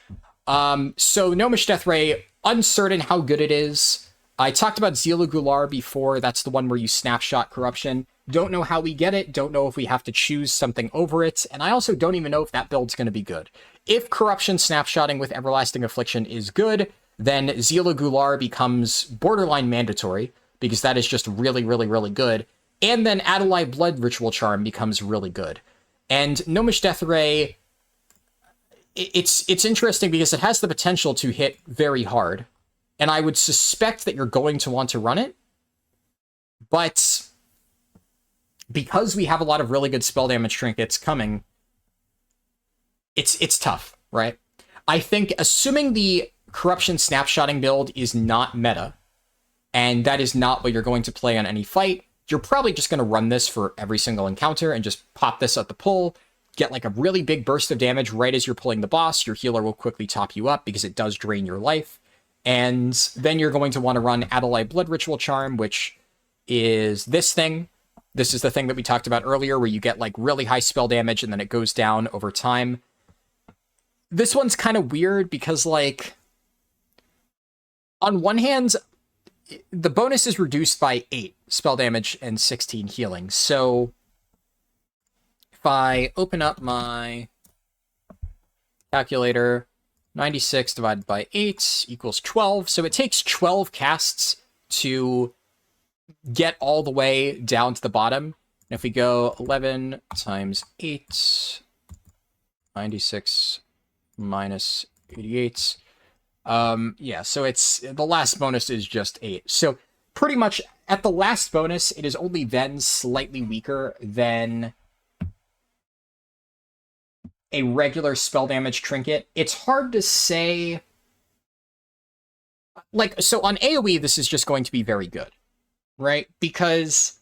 So Gnomish Death Ray, uncertain how good it is. I talked about Zila Gular before. That's the one where you snapshot corruption. Don't know how we get it. Don't know if we have to choose something over it. And I also don't even know if that build's going to be good. If corruption snapshotting with Everlasting Affliction is good, then Zila Gular becomes borderline mandatory, because that is just really, really, really good. And then Adalai Blood Ritual Charm becomes really good. And Gnomish Death Ray, it's interesting because it has the potential to hit very hard. And I would suspect that you're going to want to run it. But because we have a lot of really good spell damage trinkets coming, it's tough, right? I think assuming the corruption snapshotting build is not meta, and that is not what you're going to play on any fight, you're probably just going to run this for every single encounter and just pop this at the pull, get like a really big burst of damage right as you're pulling the boss. Your healer will quickly top you up because it does drain your life. And then you're going to want to run Adalai Blood Ritual Charm, which is this thing. This is the thing that we talked about earlier, where you get like really high spell damage and then it goes down over time. This one's kind of weird because, like, on one hand, the bonus is reduced by 8 spell damage and 16 healing. So if I open up my calculator, 96 divided by 8 equals 12. So it takes 12 casts to get all the way down to the bottom. And if we go 11 times 8 96 minus 88. Yeah, so it's the last bonus is just 8. So pretty much at the last bonus, it is only then slightly weaker than a regular spell damage trinket. It's hard to say. Like, so on AoE, this is just going to be very good, right? Because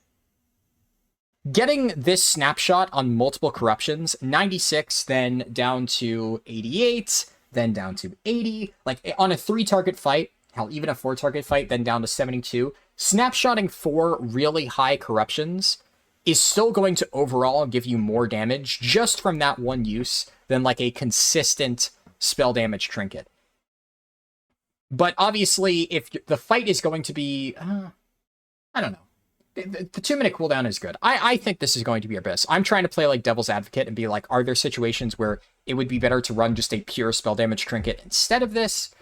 getting this snapshot on multiple corruptions, 96, then down to 88, then down to 80, like on a 3-target fight, hell, even a 4-target fight, then down to 72, snapshotting 4 really high corruptions is still going to overall give you more damage just from that one use than like a consistent spell damage trinket. But obviously, if the fight is going to be, I don't know. The 2-minute cooldown is good. I think this is going to be our best. I'm trying to play like devil's advocate and be like, are there situations where it would be better to run just a pure spell damage trinket instead of this?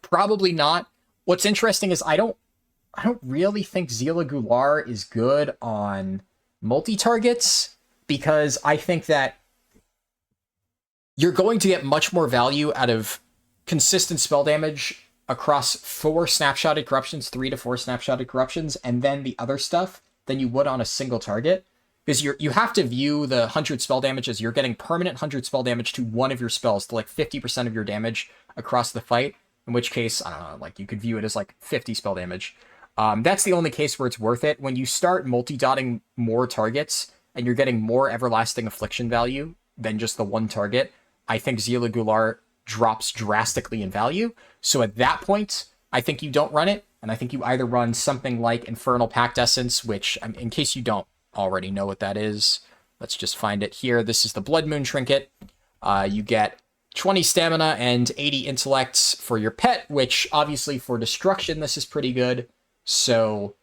Probably not. What's interesting is I don't really think Zila Gular is good on multi-targets, because I think that you're going to get much more value out of consistent spell damage across 4 snapshotted corruptions, 3 to 4 snapshotted corruptions, and then the other stuff than you would on a single target. Because you have to view the 100 spell damage as you're getting permanent 100 spell damage to one of your spells, to like 50% of your damage across the fight, in which case, I don't know, like you could view it as like 50 spell damage. That's the only case where it's worth it. When you start multi-dotting more targets and you're getting more everlasting affliction value than just the one target, I think Zila Gular drops drastically in value. So at that point, I think you don't run it, and I think you either run something like Infernal Pact Essence, which, in case you don't already know what that is, let's just find it here. This is the Blood Moon Trinket. You get 20 stamina and 80 intellects for your pet, which obviously for destruction, this is pretty good. So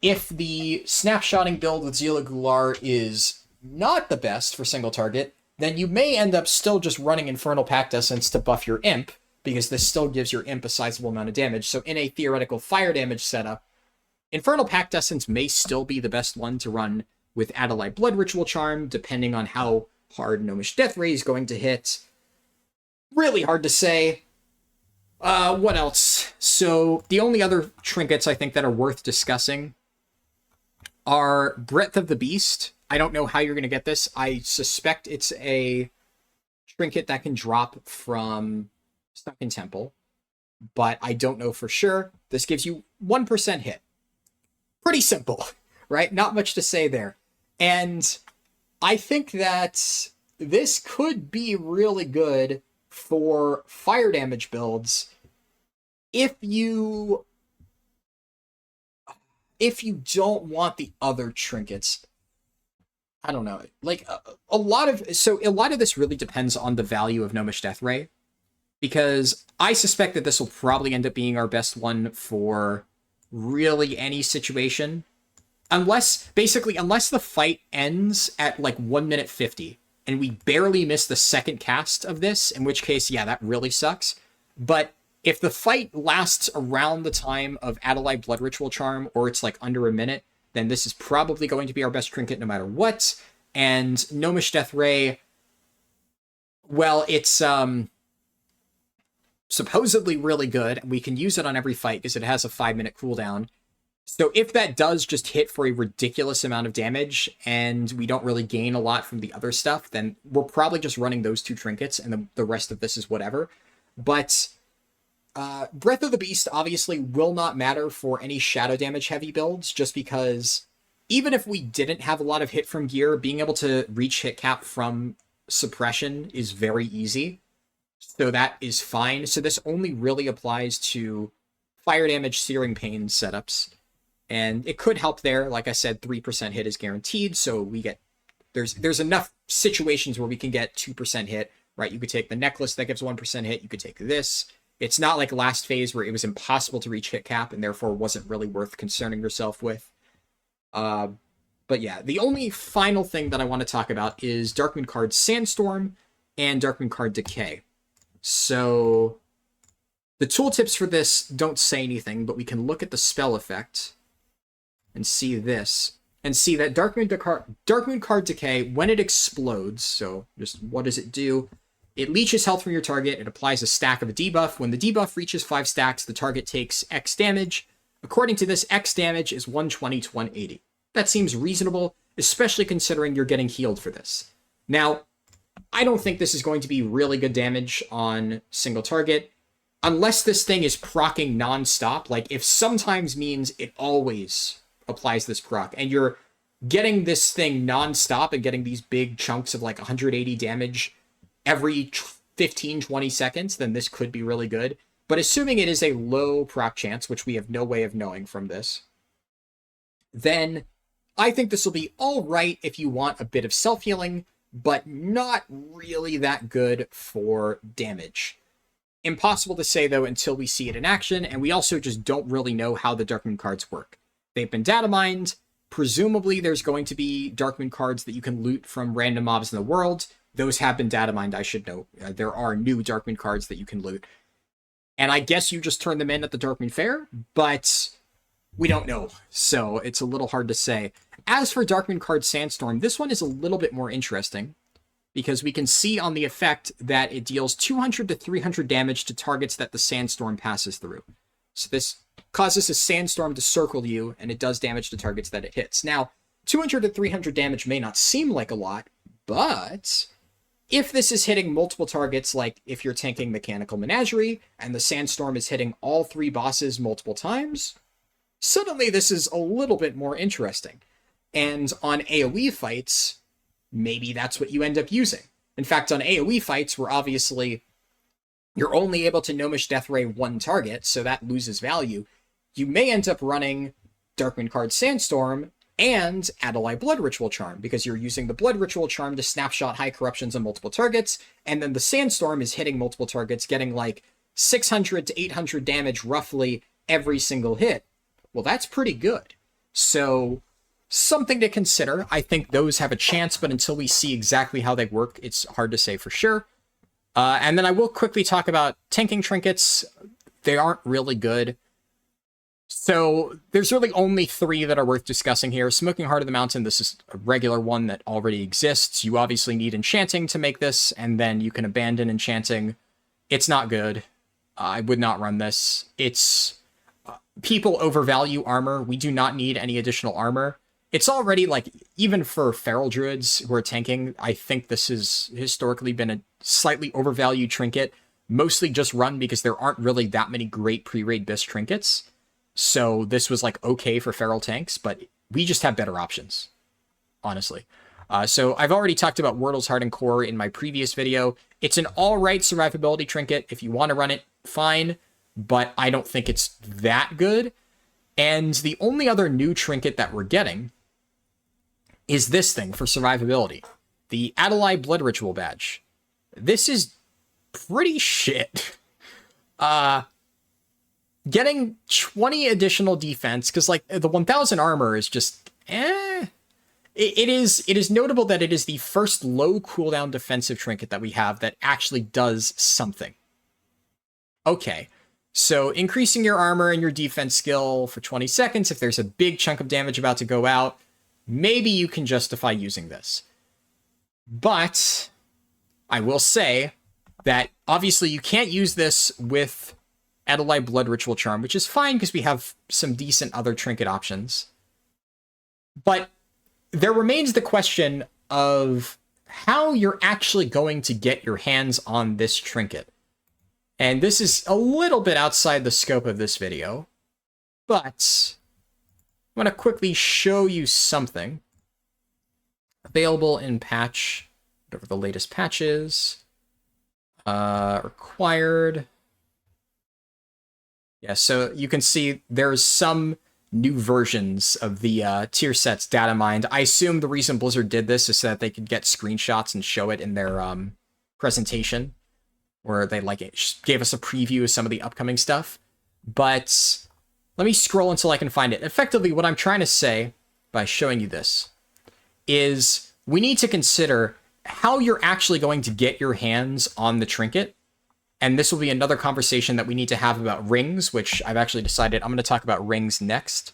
if the snapshotting build with Zila Gular is not the best for single target, then you may end up still just running Infernal Pact Essence to buff your imp, because this still gives your imp a sizable amount of damage. So in a theoretical fire damage setup, Infernal Pact Essence may still be the best one to run with Adelaide Blood Ritual Charm, depending on how hard Gnomish Death Ray is going to hit. Really hard to say. What else? So the only other trinkets I think that are worth discussing are Breath of the Beast. I don't know how you're going to get this. I suspect it's a trinket that can drop from Sunken Temple, but I don't know for sure. This gives you 1% hit. Pretty simple, right? Not much to say there. And I think that this could be really good for fire damage builds if you don't want the other trinkets. I don't know. Like a lot of this really depends on the value of Gnomish Death Ray, because I suspect that this will probably end up being our best one for really any situation, unless the fight ends at like 1 minute 50 and we barely miss the second cast of this, in which case, yeah, that really sucks. But if the fight lasts around the time of Adelaide Blood Ritual Charm, or it's like under a minute, then this is probably going to be our best trinket no matter what. And Gnomish Death Ray, well, it's supposedly really good. We can use it on every fight because it has a 5-minute cooldown. So if that does just hit for a ridiculous amount of damage and we don't really gain a lot from the other stuff, then we're probably just running those 2 trinkets and the rest of this is whatever. But Breath of the Beast obviously will not matter for any shadow damage heavy builds, just because even if we didn't have a lot of hit from gear, being able to reach hit cap from suppression is very easy. So that is fine. So this only really applies to fire damage, searing pain setups. And it could help there. Like I said, 3% hit is guaranteed. So we get, there's enough situations where we can get 2% hit, right? You could take the necklace that gives 1% hit. You could take this. It's not like last phase where it was impossible to reach hit cap and therefore wasn't really worth concerning yourself with. But yeah, the only final thing that I want to talk about is Darkmoon card Sandstorm and Darkmoon card Decay. So the tooltips for this don't say anything, but we can look at the spell effect and see this. and see that Dark Moon card decay, when it explodes, so just what does it do? It leeches health from your target. It applies a stack of a debuff. When the debuff reaches 5 stacks, the target takes X damage. According to this, X damage is 120 to 180. That seems reasonable, especially considering you're getting healed for this. Now, I don't think this is going to be really good damage on single target, unless this thing is proccing non-stop. Like, if sometimes means it always applies this proc, and you're getting this thing non-stop and getting these big chunks of like 180 damage every 15, 20 seconds, then this could be really good. But assuming it is a low proc chance, which we have no way of knowing from this, then I think this will be all right if you want a bit of self-healing, but not really that good for damage. Impossible to say, though, until we see it in action, and we also just don't really know how the Darkmoon cards work. They've been data mined. Presumably, there's going to be Darkmoon cards that you can loot from random mobs in the world. Those have been data mined, I should know. There are new Darkmoon cards that you can loot. And I guess you just turn them in at the Darkmoon Fair, but we don't know, so it's a little hard to say. As for Darkmoon card Sandstorm, this one is a little bit more interesting, because we can see on the effect that it deals 200 to 300 damage to targets that the Sandstorm passes through. So this causes a Sandstorm to circle you, and it does damage to targets that it hits. Now, 200 to 300 damage may not seem like a lot, but if this is hitting multiple targets, like if you're tanking Mechanical Menagerie, and the Sandstorm is hitting all 3 bosses multiple times, suddenly this is a little bit more interesting. And on AoE fights, maybe that's what you end up using. In fact, on AoE fights, where obviously you're only able to Gnomish Deathray one target, so that loses value, you may end up running Darkmoon card Sandstorm and Adalai Blood Ritual Charm, because you're using the Blood Ritual Charm to snapshot high corruptions on multiple targets, and then the Sandstorm is hitting multiple targets, getting like 600 to 800 damage roughly every single hit. Well, that's pretty good. So something to consider. I think those have a chance, but until we see exactly how they work, it's hard to say for sure. And then I will quickly talk about tanking trinkets. They aren't really good. So there's really only 3 that are worth discussing here. Smoking Heart of the Mountain, this is a regular one that already exists. You obviously need enchanting to make this, and then you can abandon enchanting. It's not good. I would not run this. It's people overvalue armor. We do not need any additional armor. It's already, like, even for feral druids who are tanking, I think this has historically been a slightly overvalued trinket, mostly just run because there aren't really that many great pre-raid BiS trinkets. So this was, like, okay for feral tanks, but we just have better options, honestly. So I've already talked about Wordle's Hardened Core in my previous video. It's an all-right survivability trinket. If you want to run it, fine, but I don't think it's that good. And the only other new trinket that we're getting is this thing for survivability, the Adalai Blood Ritual Badge. This is pretty shit. Getting 20 additional defense, because like the 1000 armor is just It is notable that it is the first low cooldown defensive trinket that we have that actually does something. Okay, so increasing your armor and your defense skill for 20 seconds, if there's a big chunk of damage about to go out, maybe you can justify using this. But I will say that obviously you can't use this with Adalai Blood Ritual Charm, which is fine because we have some decent other trinket options. But there remains the question of how you're actually going to get your hands on this trinket. And this is a little bit outside the scope of this video, but I'm going to quickly show you something. Available in patch, whatever the latest patch is. Required. Yeah, so you can see there's some new versions of the tier sets data mined. I assume the reason Blizzard did this is so that they could get screenshots and show it in their presentation, where they like gave us a preview of some of the upcoming stuff. But let me scroll until I can find it. Effectively, what I'm trying to say by showing you this is we need to consider how you're actually going to get your hands on the trinket. And this will be another conversation that we need to have about rings, which I've actually decided I'm going to talk about rings next.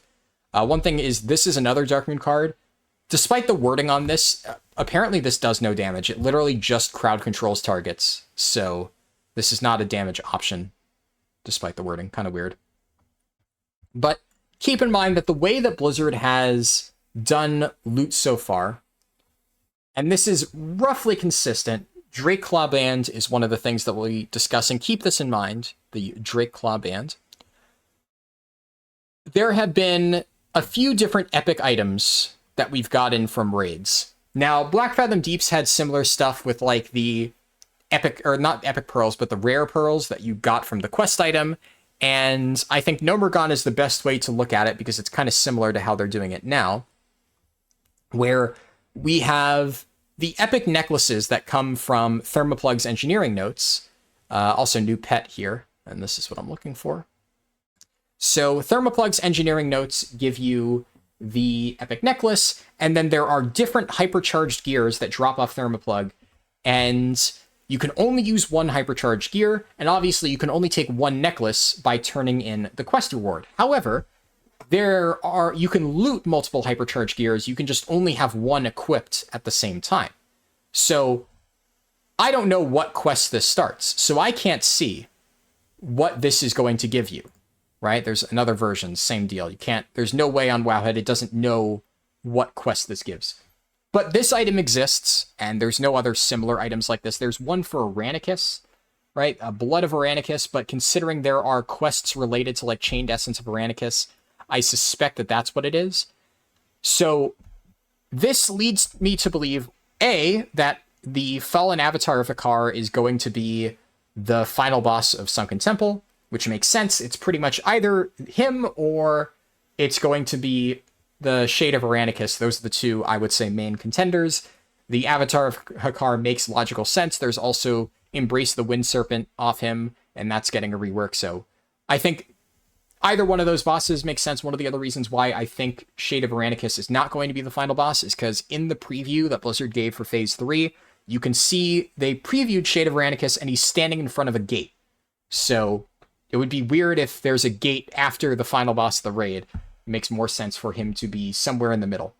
One thing is, this is another Darkmoon card Despite the wording on this, apparently this does no damage. It literally just crowd controls targets. So this is not a damage option, despite the wording. Kind of weird. But keep in mind that the way that Blizzard has done loot so far, and this is roughly consistent, Drake Claw Band is one of the things that we'll be discussing. Keep this in mind, the Drake Claw Band. There have been a few different epic items that we've gotten from raids. Now, Black Fathom Deeps had similar stuff with like the epic, or not epic pearls, but the rare pearls that you got from the quest item. And I think Nomergon is the best way to look at it because it's kind of similar to how they're doing it now, where we have the epic necklaces that come from Thermoplug's engineering notes, also new pet here, and this is what I'm looking for. So Thermoplug's engineering notes give you the epic necklace, and then there are different hypercharged gears that drop off Thermoplug, and you can only use one hypercharged gear, and obviously you can only take one necklace by turning in the quest reward. However, you can loot multiple hypercharged gears, you can just only have one equipped at the same time. So I don't know what quest this starts, so I can't see what this is going to give you, right? There's another version, same deal. There's no way on Wowhead, it doesn't know what quest this gives. But this item exists, and there's no other similar items like this. There's one for Aranicus, right? Blood of Aranicus, but considering there are quests related to like Chained Essence of Aranicus, I suspect that that's what it is. So this leads me to believe, A, that the Fallen Avatar of Akar is going to be the final boss of Sunken Temple, which makes sense. It's pretty much either him or it's going to be the Shade of Aranicus. Those are the two, I would say, main contenders. The Avatar of Hakar makes logical sense. There's also Embrace the Wind Serpent off him, and that's getting a rework. So I think either one of those bosses makes sense. One of the other reasons why I think Shade of Aranicus is not going to be the final boss is because in the preview that Blizzard gave for Phase 3, you can see they previewed Shade of Aranicus, and he's standing in front of a gate. So it would be weird if there's a gate after the final boss of the raid. It makes more sense for him to be somewhere in the middle.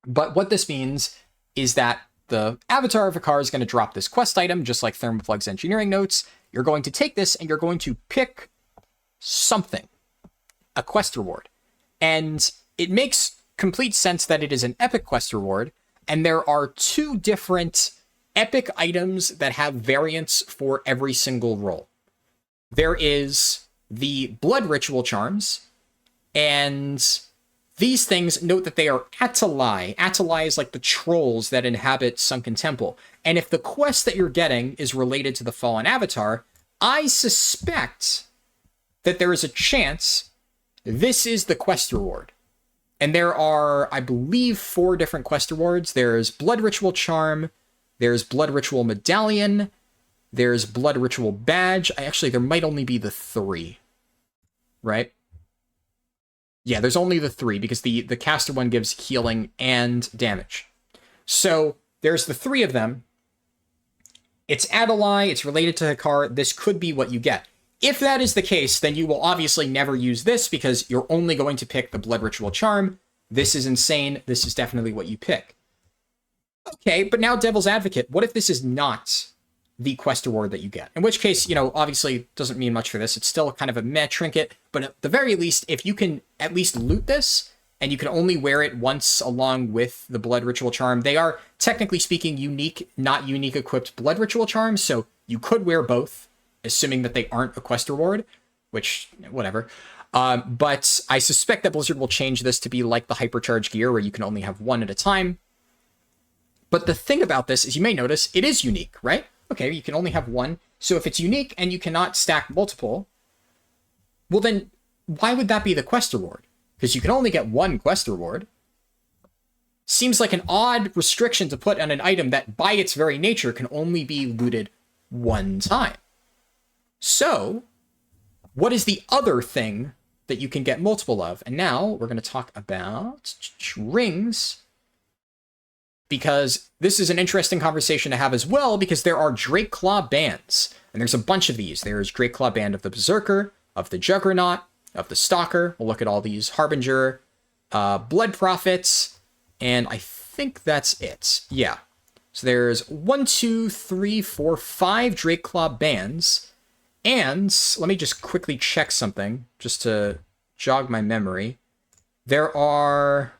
But what this means is that the Avatar of Akar is going to drop this quest item, just like Thermoplug's engineering notes. You're going to take this and you're going to pick something, a quest reward. And it makes complete sense that it is an epic quest reward. And there are two different epic items that have variants for every single role. There is the Blood Ritual Charms, and these things, note that they are Atalai. Atalai is like the trolls that inhabit Sunken Temple. And if the quest that you're getting is related to the Fallen Avatar, I suspect that there is a chance this is the quest reward. And there are, I believe, 4 different quest rewards. There's Blood Ritual Charm, there's Blood Ritual Medallion, there's Blood Ritual Badge. There might only be the 3, right? Yeah, there's only the 3 because the caster one gives healing and damage. So there's the 3 of them. It's Adalai, it's related to Hakar. This could be what you get. If that is the case, then you will obviously never use this because you're only going to pick the Blood Ritual Charm. This is insane. This is definitely what you pick. Okay, but now Devil's Advocate. What if this is not the quest reward that you get? In which case, obviously doesn't mean much for this. It's still kind of a meh trinket, but at the very least, if you can at least loot this, and you can only wear it once along with the Blood Ritual Charm, they are, technically speaking, unique, not unique equipped Blood Ritual Charms, so you could wear both, assuming that they aren't a quest reward, which, whatever. But I suspect that Blizzard will change this to be like the Hypercharge gear, where you can only have one at a time. But the thing about this is, you may notice, it is unique, right? Okay, you can only have one. So if it's unique and you cannot stack multiple, well then, why would that be the quest reward? Because you can only get one quest reward. Seems like an odd restriction to put on an item that, by its very nature, can only be looted one time. So, what is the other thing that you can get multiple of? And now, we're going to talk about rings, because this is an interesting conversation to have as well, because there are Drake Claw bands, and there's a bunch of these. There's Drake Claw band of the Berserker, of the Juggernaut, of the Stalker. We'll look at all these. Harbinger, Blood Prophets, And I think that's it. Yeah. So there's 1, 2, 3, 4, 5 Drakeclaw bands. And let me just quickly check something, just to jog my memory. There are...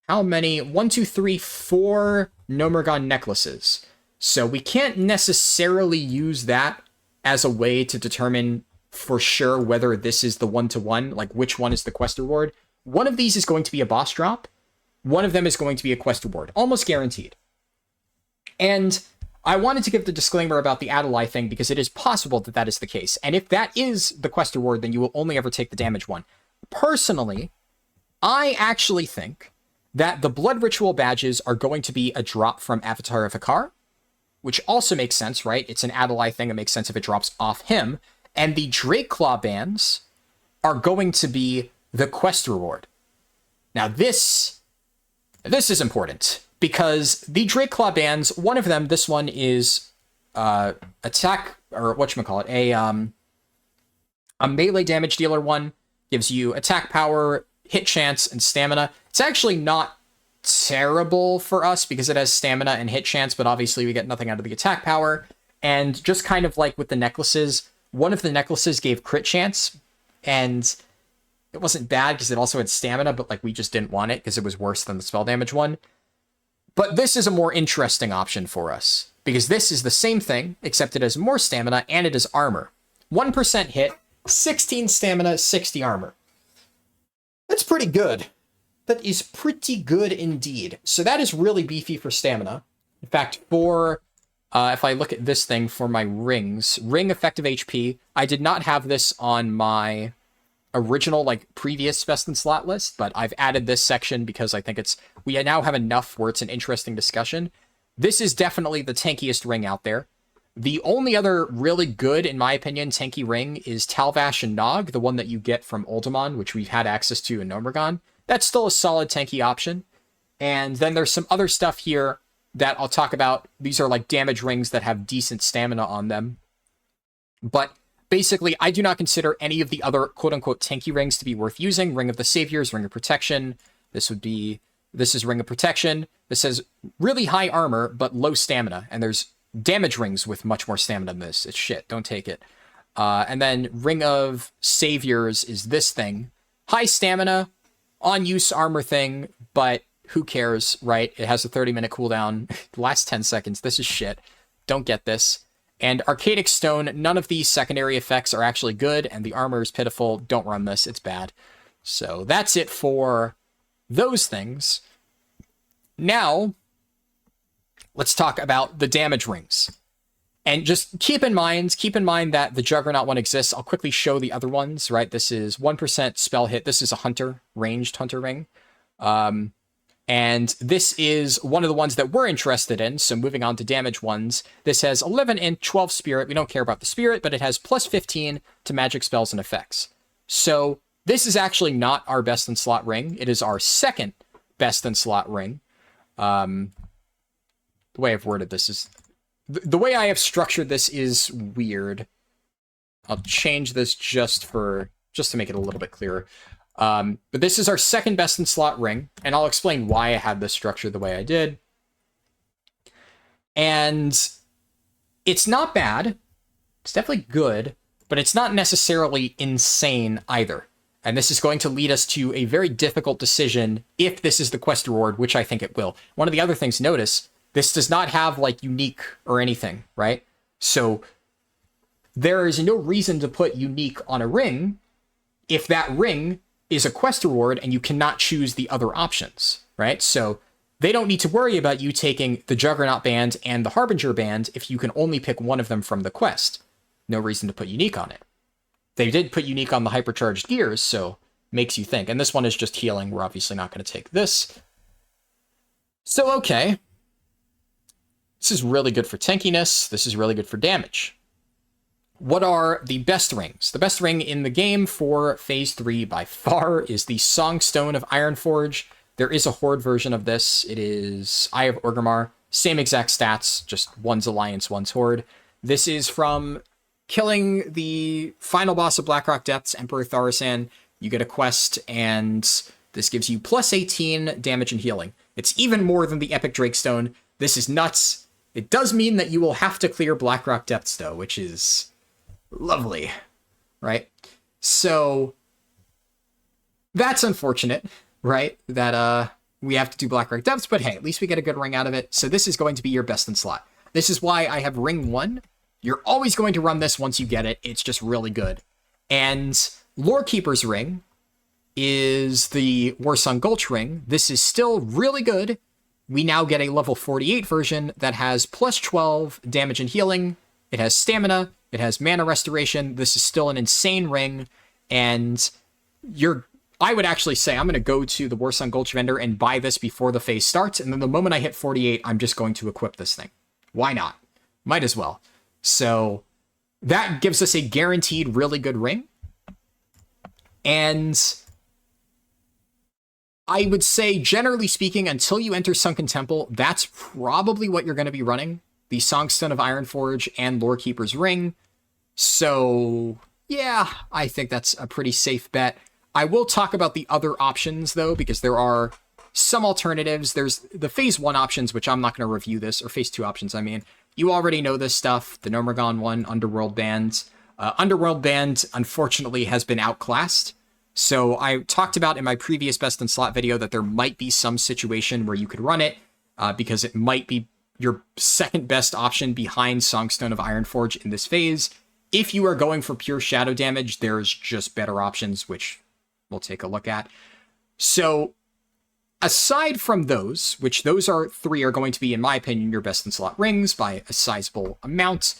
how many? 1, 2, 3, 4 Nomergon necklaces. So we can't necessarily use that as a way to determine for sure whether this is the one-to-one, like which one is the quest reward. One of these is going to be a boss drop. One of them is going to be a quest reward, almost guaranteed. And I wanted to give the disclaimer about the Adelaide thing because it is possible that that is the case. And if that is the quest reward, then you will only ever take the damage one. Personally, I actually think that the Blood Ritual badges are going to be a drop from Avatar of Akar, which also makes sense, right? It's an Adelaide thing. It makes sense if it drops off him. And the Drakeclaw bands are going to be the quest reward. Now, this is important because the Drakeclaw bands, one of them, this one is attack, or whatchamacallit, a melee damage dealer one, gives you attack power, hit chance, and stamina. It's actually not terrible for us because it has stamina and hit chance, but obviously we get nothing out of the attack power. And just kind of like with the necklaces, one of the necklaces gave crit chance, and it wasn't bad because it also had stamina, but like we just didn't want it because it was worse than the spell damage one. But this is a more interesting option for us because this is the same thing, except it has more stamina and it has armor. 1% hit, 16 stamina, 60 armor. That's pretty good. That is pretty good indeed. So that is really beefy for stamina. In fact, for, if I look at this thing for my rings, ring effective HP, I did not have this on my original, like, previous best in slot list, but I've added this section because I think we now have enough where it's an interesting discussion. This is definitely the tankiest ring out there. The only other really good, in my opinion, tanky ring is Talvash and Nog, the one that you get from Oldemon, which we've had access to in Nomergon. That's still a solid tanky option. And then there's some other stuff here that I'll talk about. These are like damage rings that have decent stamina on them. But basically, I do not consider any of the other quote-unquote tanky rings to be worth using. Ring of the Saviors, Ring of Protection. This is Ring of Protection. This has really high armor, but low stamina. And there's damage rings with much more stamina than this. It's shit. Don't take it. And then Ring of Saviors is this thing. High stamina, on-use armor thing, but who cares, right? It has a 30-minute cooldown. Last 10 seconds. This is shit. Don't get this. And Arcadic Stone, none of these secondary effects are actually good, and the armor is pitiful. Don't run this. It's bad. So that's it for those things. Now, let's talk about the damage rings. And just keep in mind that the Juggernaut one exists. I'll quickly show the other ones, right? This is 1% spell hit. This is a hunter, ranged hunter ring. And this is one of the ones that we're interested in. So moving on to damage ones. This has 11 and 12 spirit. We don't care about the spirit, but it has plus 15 to magic spells and effects. So this is actually not our best in slot ring. It is our second best in slot ring. The way I've worded this is... The way I have structured this is weird. I'll change this just to make it a little bit clearer. But this is our second best in slot ring, and I'll explain why I had this structure the way I did. And it's not bad. It's definitely good, but it's not necessarily insane either. And this is going to lead us to a very difficult decision if this is the quest reward, which I think it will. One of the other things, notice, this does not have, like, unique or anything, right? So there is no reason to put unique on a ring if that ring is a quest reward and you cannot choose the other options, right? So they don't need to worry about you taking the Juggernaut band and the Harbinger band if you can only pick one of them from the quest. No reason to put unique on it. They did put unique on the hypercharged gears, so makes you think. And this one is just healing. We're obviously not going to take this. So, okay. This is really good for tankiness. This is really good for damage. What are the best rings? The best ring in the game for Phase 3 by far is the Songstone of Ironforge. There is a Horde version of this. It is Eye of Orgrimmar. Same exact stats, just one's Alliance, one's Horde. This is from killing the final boss of Blackrock Depths, Emperor Thaurissan. You get a quest, and This gives you plus 18 damage and healing. It's even more than the Epic Drakestone. This is nuts. It does mean that you will have to clear Blackrock Depths, though, which is lovely, right? So that's unfortunate, right? That we have to do Blackrock Depths, but hey, at least we get a good ring out of it. So this is going to be your best in slot. This is why I have ring 1. You're always going to run this once you get it. It's just really good. And Lorekeeper's Ring is the Warsong Gulch Ring. This is still really good. We now get a level 48 version that has plus 12 damage and healing. It has stamina. It has mana restoration. This is still an insane ring. And I would actually say I'm going to go to the Warsong Gulch vendor and buy this before the phase starts. And then the moment I hit 48, I'm just going to equip this thing. Why not? Might as well. So that gives us a guaranteed really good ring. And I would say, generally speaking, until you enter Sunken Temple, that's probably what you're going to be running. The Songstone of Ironforge and Lorekeeper's Ring. So, yeah, I think that's a pretty safe bet. I will talk about the other options, though, because there are some alternatives. There's the Phase 1 options, which I'm not going to review this, or Phase 2 options, I mean. You already know this stuff. The Nomergon one, Underworld Band. Underworld Band, unfortunately, has been outclassed. So I talked about in my previous best in slot video that there might be some situation where you could run it because it might be your second best option behind Songstone of Ironforge in this phase. If you are going for pure shadow damage, there's just better options, which we'll take a look at. So aside from those, which those are 3 are going to be, in my opinion, your best in slot rings by a sizable amount,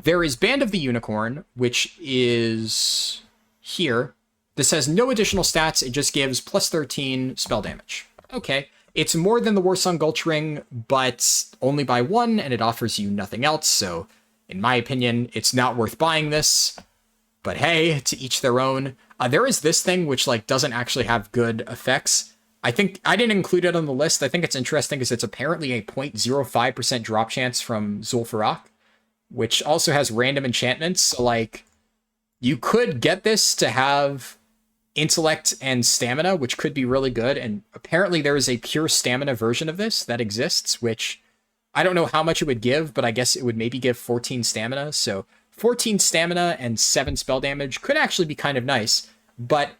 there is Band of the Unicorn, which is here. This has no additional stats. It just gives plus 13 spell damage. Okay. It's more than the Warsong Gulch Ring, but only by 1, and it offers you nothing else. So, in my opinion, it's not worth buying this. But hey, to each their own. There is this thing which doesn't actually have good effects. I think I didn't include it on the list. I think it's interesting because it's apparently a 0.05% drop chance from Zul'Farrak, which also has random enchantments. So, you could get this to have intellect and stamina, which could be really good. And apparently there is a pure stamina version of this that exists, which I don't know how much it would give, but I guess it would maybe give 14 stamina. So 14 stamina and 7 spell damage could actually be kind of nice. But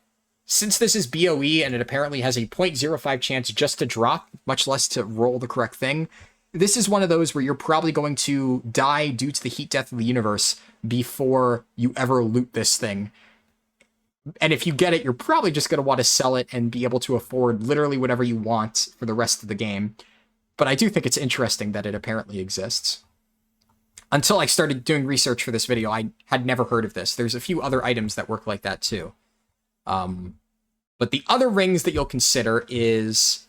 since this is BOE and it apparently has a 0.05 chance just to drop, much less to roll the correct thing, this is one of those where you're probably going to die due to the heat death of the universe before you ever loot this thing. And if you get it, you're probably just going to want to sell it and be able to afford literally whatever you want for the rest of the game. But I do think it's interesting that it apparently exists. Until I started doing research for this video, I had never heard of this. There's a few other items that work like that too. But the other rings that you'll consider is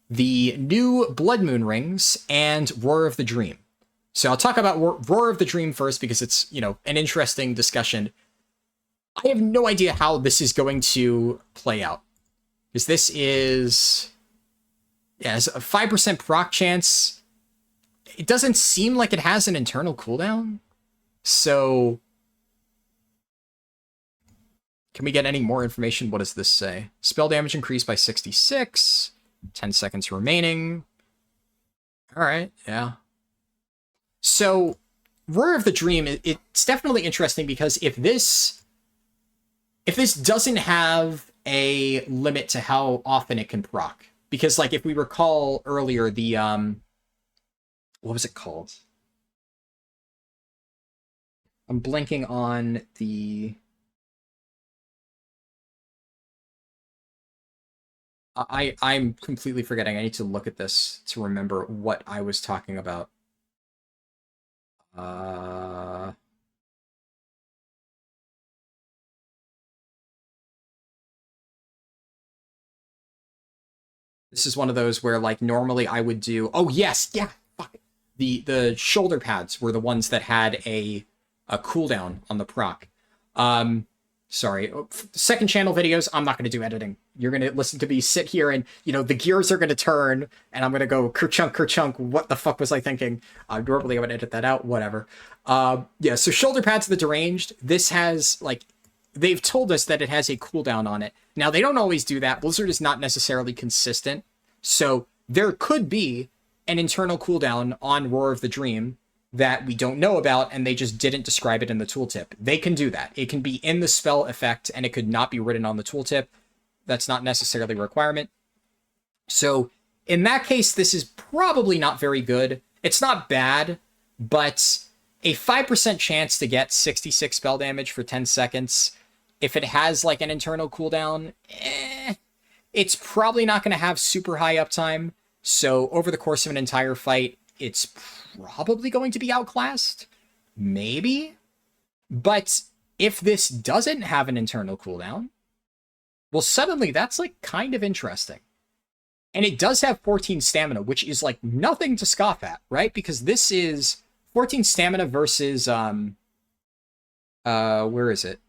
the new Blood Moon rings and Roar of the Dream. So I'll talk about Roar of the Dream first because it's, an interesting discussion. I have no idea how this is going to play out. Because this is... yeah, it's a 5% proc chance. It doesn't seem like it has an internal cooldown. So... can we get any more information? What does this say? Spell damage increased by 66. 10 seconds remaining. Alright, yeah. So, Roar of the Dream, it's definitely interesting because if this doesn't have a limit to how often it can proc, because if we recall earlier, the what was it called? I'm blanking on the I'm completely forgetting. I need to look at this to remember what I was talking about. This is one of those where, normally I would do... oh, yes! Yeah! Fuck! The shoulder pads were the ones that had a cooldown on the proc. Sorry. Second channel videos, I'm not going to do editing. You're going to listen to me sit here and, the gears are going to turn, and I'm going to go kerchunk, kerchunk, what the fuck was I thinking? Normally I would edit that out, whatever. Yeah, so shoulder pads are the deranged. This has, they've told us that it has a cooldown on it. Now, they don't always do that. Blizzard is not necessarily consistent. So there could be an internal cooldown on Roar of the Dream that we don't know about, and they just didn't describe it in the tooltip. They can do that. It can be in the spell effect, and it could not be written on the tooltip. That's not necessarily a requirement. So in that case, this is probably not very good. It's not bad, but a 5% chance to get 66 spell damage for 10 seconds, if it has like an internal cooldown, it's probably not going to have super high uptime. So over the course of an entire fight, it's probably going to be outclassed. Maybe. But if this doesn't have an internal cooldown, well, suddenly that's like kind of interesting. And it does have 14 stamina, which is like nothing to scoff at, right? Because this is 14 stamina versus, where is it?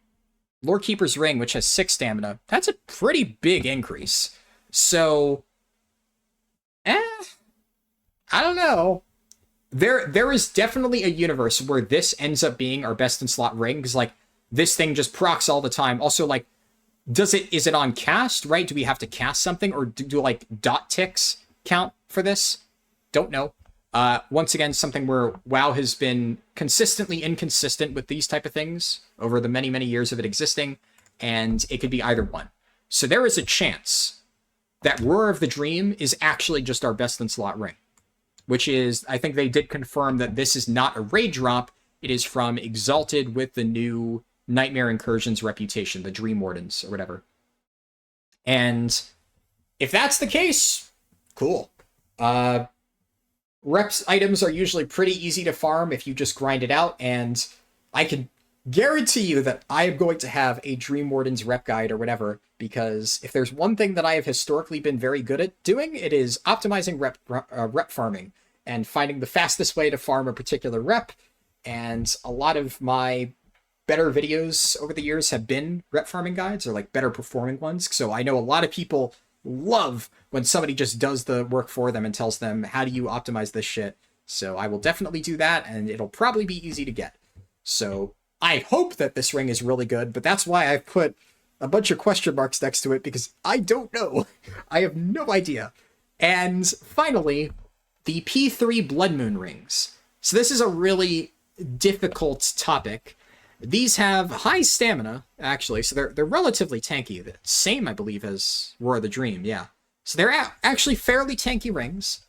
Lorekeeper's Ring, which has 6 stamina. That's a pretty big increase. So, I don't know. There is definitely a universe where this ends up being our best in slot ring, because like this thing just procs all the time. Also, like, is it on cast, right? Do we have to cast something, or do like dot ticks count for this? Don't know. Once again, something where WoW has been consistently inconsistent with these type of things over the many, many years of it existing, and it could be either one. So there is a chance that Roar of the Dream is actually just our best in slot ring, which is, I think they did confirm that this is not a raid drop. It is from Exalted with the new Nightmare Incursions reputation, the Dream Wardens or whatever. And if that's the case, cool. Reps items are usually pretty easy to farm if you just grind it out, and I can guarantee you that I am going to have a Dream Wardens rep guide or whatever, because if there's one thing that I have historically been very good at doing, it is optimizing rep farming and finding the fastest way to farm a particular rep. And a lot of my better videos over the years have been rep farming guides, or like better performing ones. So I know a lot of people love when somebody just does the work for them and tells them, how do you optimize this shit? So I will definitely do that, and it'll probably be easy to get. So I hope that this ring is really good, but that's why I've put a bunch of question marks next to it, because I don't know. I have no idea. And finally, the P3 Blood Moon rings. So this is a really difficult topic. These have high stamina, actually, so they're relatively tanky. The same, I believe, as Roar of the Dream, yeah. So they're actually fairly tanky rings.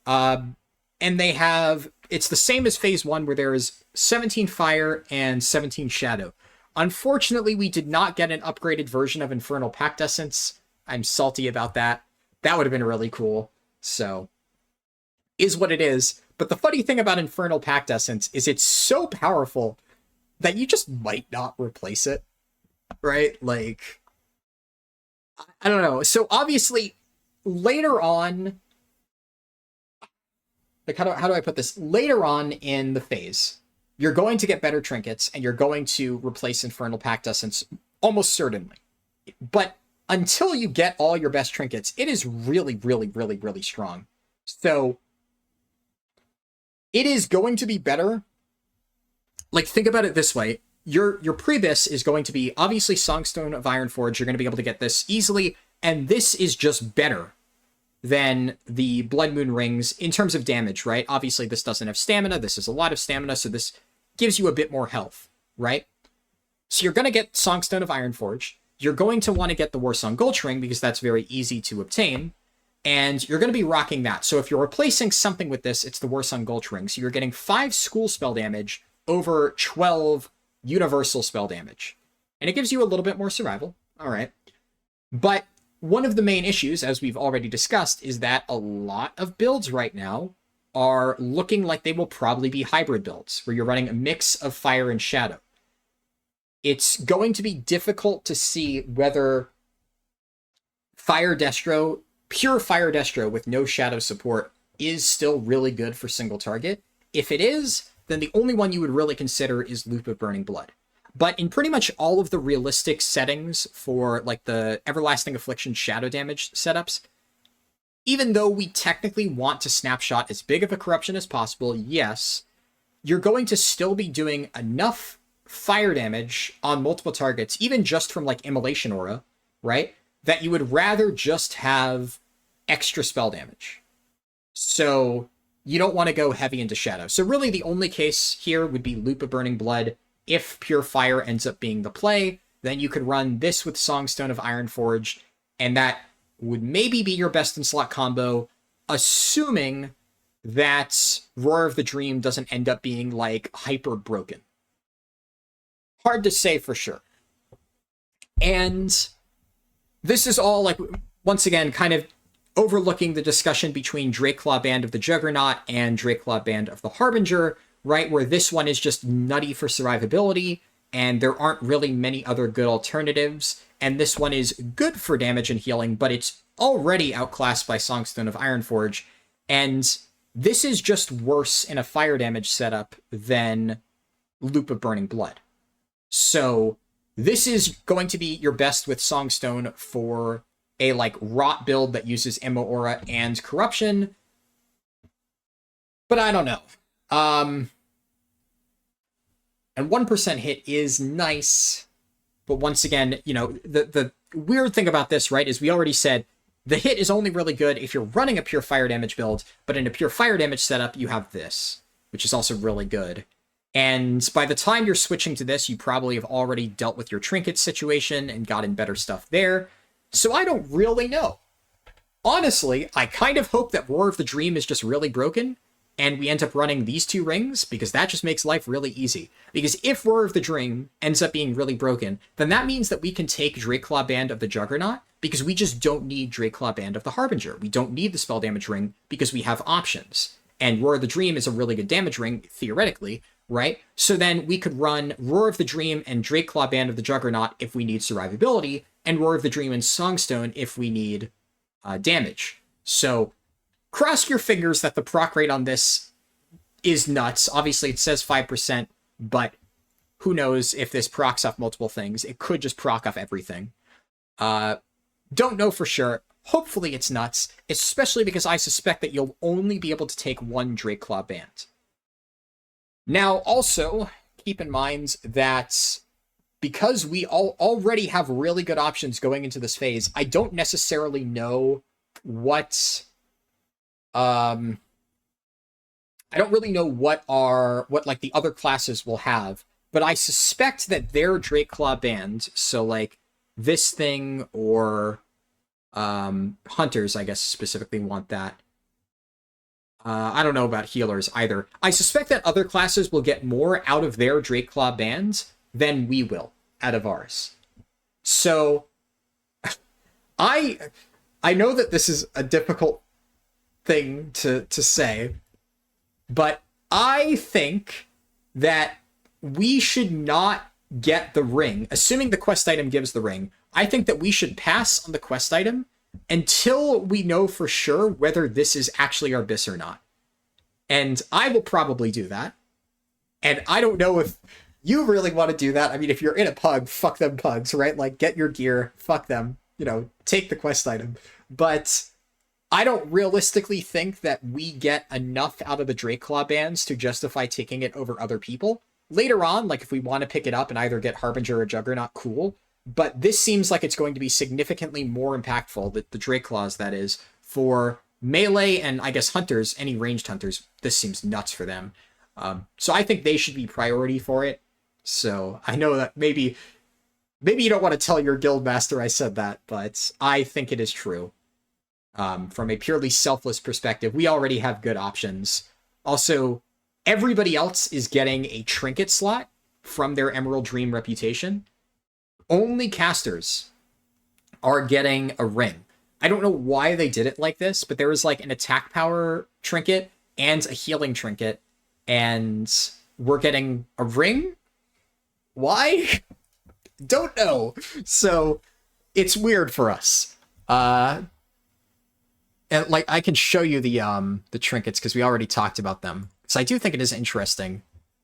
And they have, it's the same as Phase 1, where there is 17 Fire and 17 Shadow. Unfortunately, we did not get an upgraded version of Infernal Pact Essence. I'm salty about that. That would have been really cool. So, is what it is. But the funny thing about Infernal Pact Essence is it's so powerful that you just might not replace it, right? Like, I don't know. So obviously, later on, like, how do I put this? Later on in the phase, you're going to get better trinkets, and you're going to replace Infernal Pact Essence almost certainly. But until you get all your best trinkets, it is really, really, really, really strong. So it is going to be better. Like, think about it this way. Your pre-BiS is going to be, obviously, Songstone of Ironforge. You're going to be able to get this easily, and this is just better than the Blood Moon rings in terms of damage, right? Obviously, this doesn't have stamina. This is a lot of stamina, so this gives you a bit more health, right? So you're going to get Songstone of Ironforge. You're going to want to get the Warsong Gulch ring, because that's very easy to obtain, and you're going to be rocking that. So if you're replacing something with this, it's the Warsong Gulch ring. So you're getting 5 school spell damage over 12 universal spell damage. And it gives you a little bit more survival. All right. But one of the main issues, as we've already discussed, is that a lot of builds right now are looking like they will probably be hybrid builds, where you're running a mix of Fire and Shadow. It's going to be difficult to see whether Fire Destro, pure Fire Destro with no Shadow support, is still really good for single target. If it is, then the only one you would really consider is Loop of Burning Blood. But in pretty much all of the realistic settings for like the Everlasting Affliction Shadow damage setups, even though we technically want to snapshot as big of a corruption as possible, yes, you're going to still be doing enough fire damage on multiple targets, even just from like Immolation Aura, right? That you would rather just have extra spell damage. So you don't want to go heavy into Shadow. So really the only case here would be Loop of Burning Blood. If Pure Fire ends up being the play, then you could run this with Songstone of Ironforge, and that would maybe be your best in slot combo, assuming that Roar of the Dream doesn't end up being like hyper broken. Hard to say for sure. And this is all like, once again, kind of overlooking the discussion between Drakeclaw Band of the Juggernaut and Drakeclaw Band of the Harbinger, right? Where this one is just nutty for survivability, and there aren't really many other good alternatives. And this one is good for damage and healing, but it's already outclassed by Songstone of Ironforge. And this is just worse in a fire damage setup than Loop of Burning Blood. So this is going to be your best with Songstone for a like rot build that uses Immo Aura and Corruption. But I don't know. And 1% hit is nice. But once again, you know, the weird thing about this, right, is we already said the hit is only really good if you're running a pure fire damage build, but in a pure fire damage setup, you have this, which is also really good. And by the time you're switching to this, you probably have already dealt with your trinket situation and gotten better stuff there. So I don't really know. Honestly, I kind of hope that Roar of the Dream is just really broken, and we end up running these two rings, because that just makes life really easy. Because if Roar of the Dream ends up being really broken, then that means that we can take Drakeclaw Band of the Juggernaut, because we just don't need Drakeclaw Band of the Harbinger. We don't need the spell damage ring, because we have options. And Roar of the Dream is a really good damage ring, theoretically, right? So then we could run Roar of the Dream and Drakeclaw Band of the Juggernaut if we need survivability, and Roar of the Dream and Songstone if we need damage. So cross your fingers that the proc rate on this is nuts. Obviously, it says 5%, but who knows if this procs off multiple things. It could just proc off everything. Don't know for sure. Hopefully it's nuts, especially because I suspect that you'll only be able to take one Drakeclaw Band. Now, also, keep in mind that because we already have really good options going into this phase, I don't necessarily know what... I don't really know what like the other classes will have, but I suspect that their Drakeclaw Band, so like this thing or Hunters, I guess specifically want that. I don't know about healers either. I suspect that other classes will get more out of their Drakeclaw Bands than we will out of ours. So I know that this is a difficult thing to say, but I think that we should not get the ring, assuming the quest item gives the ring. I think that we should pass on the quest item until we know for sure whether this is actually our BiS or not. And I will probably do that. And I don't know if you really want to do that. I mean, if you're in a pug, fuck them pugs, right? Like, get your gear, fuck them, you know, take the quest item. But I don't realistically think that we get enough out of the Drakeclaw Bands to justify taking it over other people. Later on, like if we want to pick it up and either get Harbinger or Juggernaut, cool. But this seems like it's going to be significantly more impactful, the Drakeclaws, that is, for melee and, I guess, hunters, any ranged hunters. This seems nuts for them. So I think they should be priority for it. So I know that maybe you don't want to tell your guild master I said that, but I think it is true. From a purely selfless perspective, we already have good options. Also, everybody else is getting a trinket slot from their Emerald Dream reputation. Only casters are getting a ring. I don't know why they did it like this, but there was like an attack power trinket and a healing trinket, and we're getting a ring? Why? Don't know. So it's weird for us. And like I can show you the trinkets because we already talked about them. So I do think it is interesting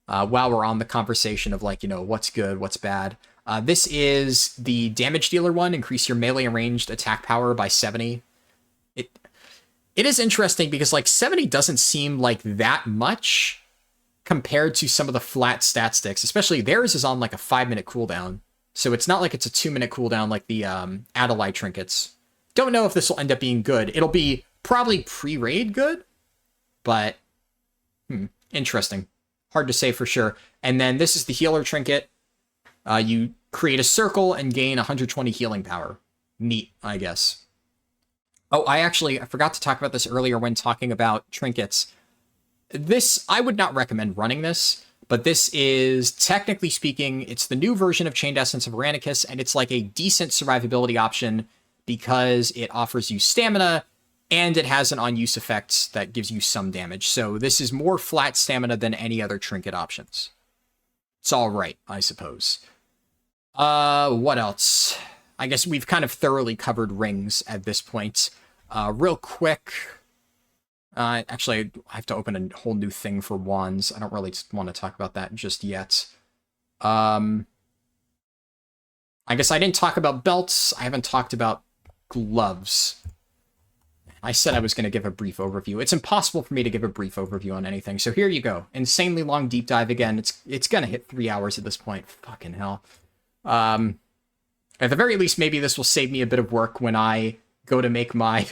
while we're on the conversation of like, you know, what's good, what's bad. This is the damage dealer one. Increase your melee and ranged attack power by 70. It is interesting because like 70 doesn't seem like that much compared to some of the flat stat sticks, especially theirs is on like a 5-minute cooldown. So it's not like it's a 2-minute cooldown like the Adelaide trinkets. Don't know if this will end up being good. It'll be probably pre-raid good, but interesting. Hard to say for sure. And then this is the healer trinket. You create a circle and gain 120 healing power. Neat, I guess. Oh, I forgot to talk about this earlier when talking about trinkets. This, I would not recommend running this, but this is, technically speaking, it's the new version of Chained Essence of Aranicus, and it's like a decent survivability option because it offers you stamina, and it has an on-use effect that gives you some damage. So this is more flat stamina than any other trinket options. It's all right, I suppose. What else? I guess we've kind of thoroughly covered rings at this point. Real quick... actually, I have to open a whole new thing for wands. I don't really want to talk about that just yet. I guess I didn't talk about belts. I haven't talked about gloves. I said I was going to give a brief overview. It's impossible for me to give a brief overview on anything. So here you go. Insanely long deep dive again. It's going to hit 3 hours at this point. Fucking hell. At the very least, maybe this will save me a bit of work when I go to make my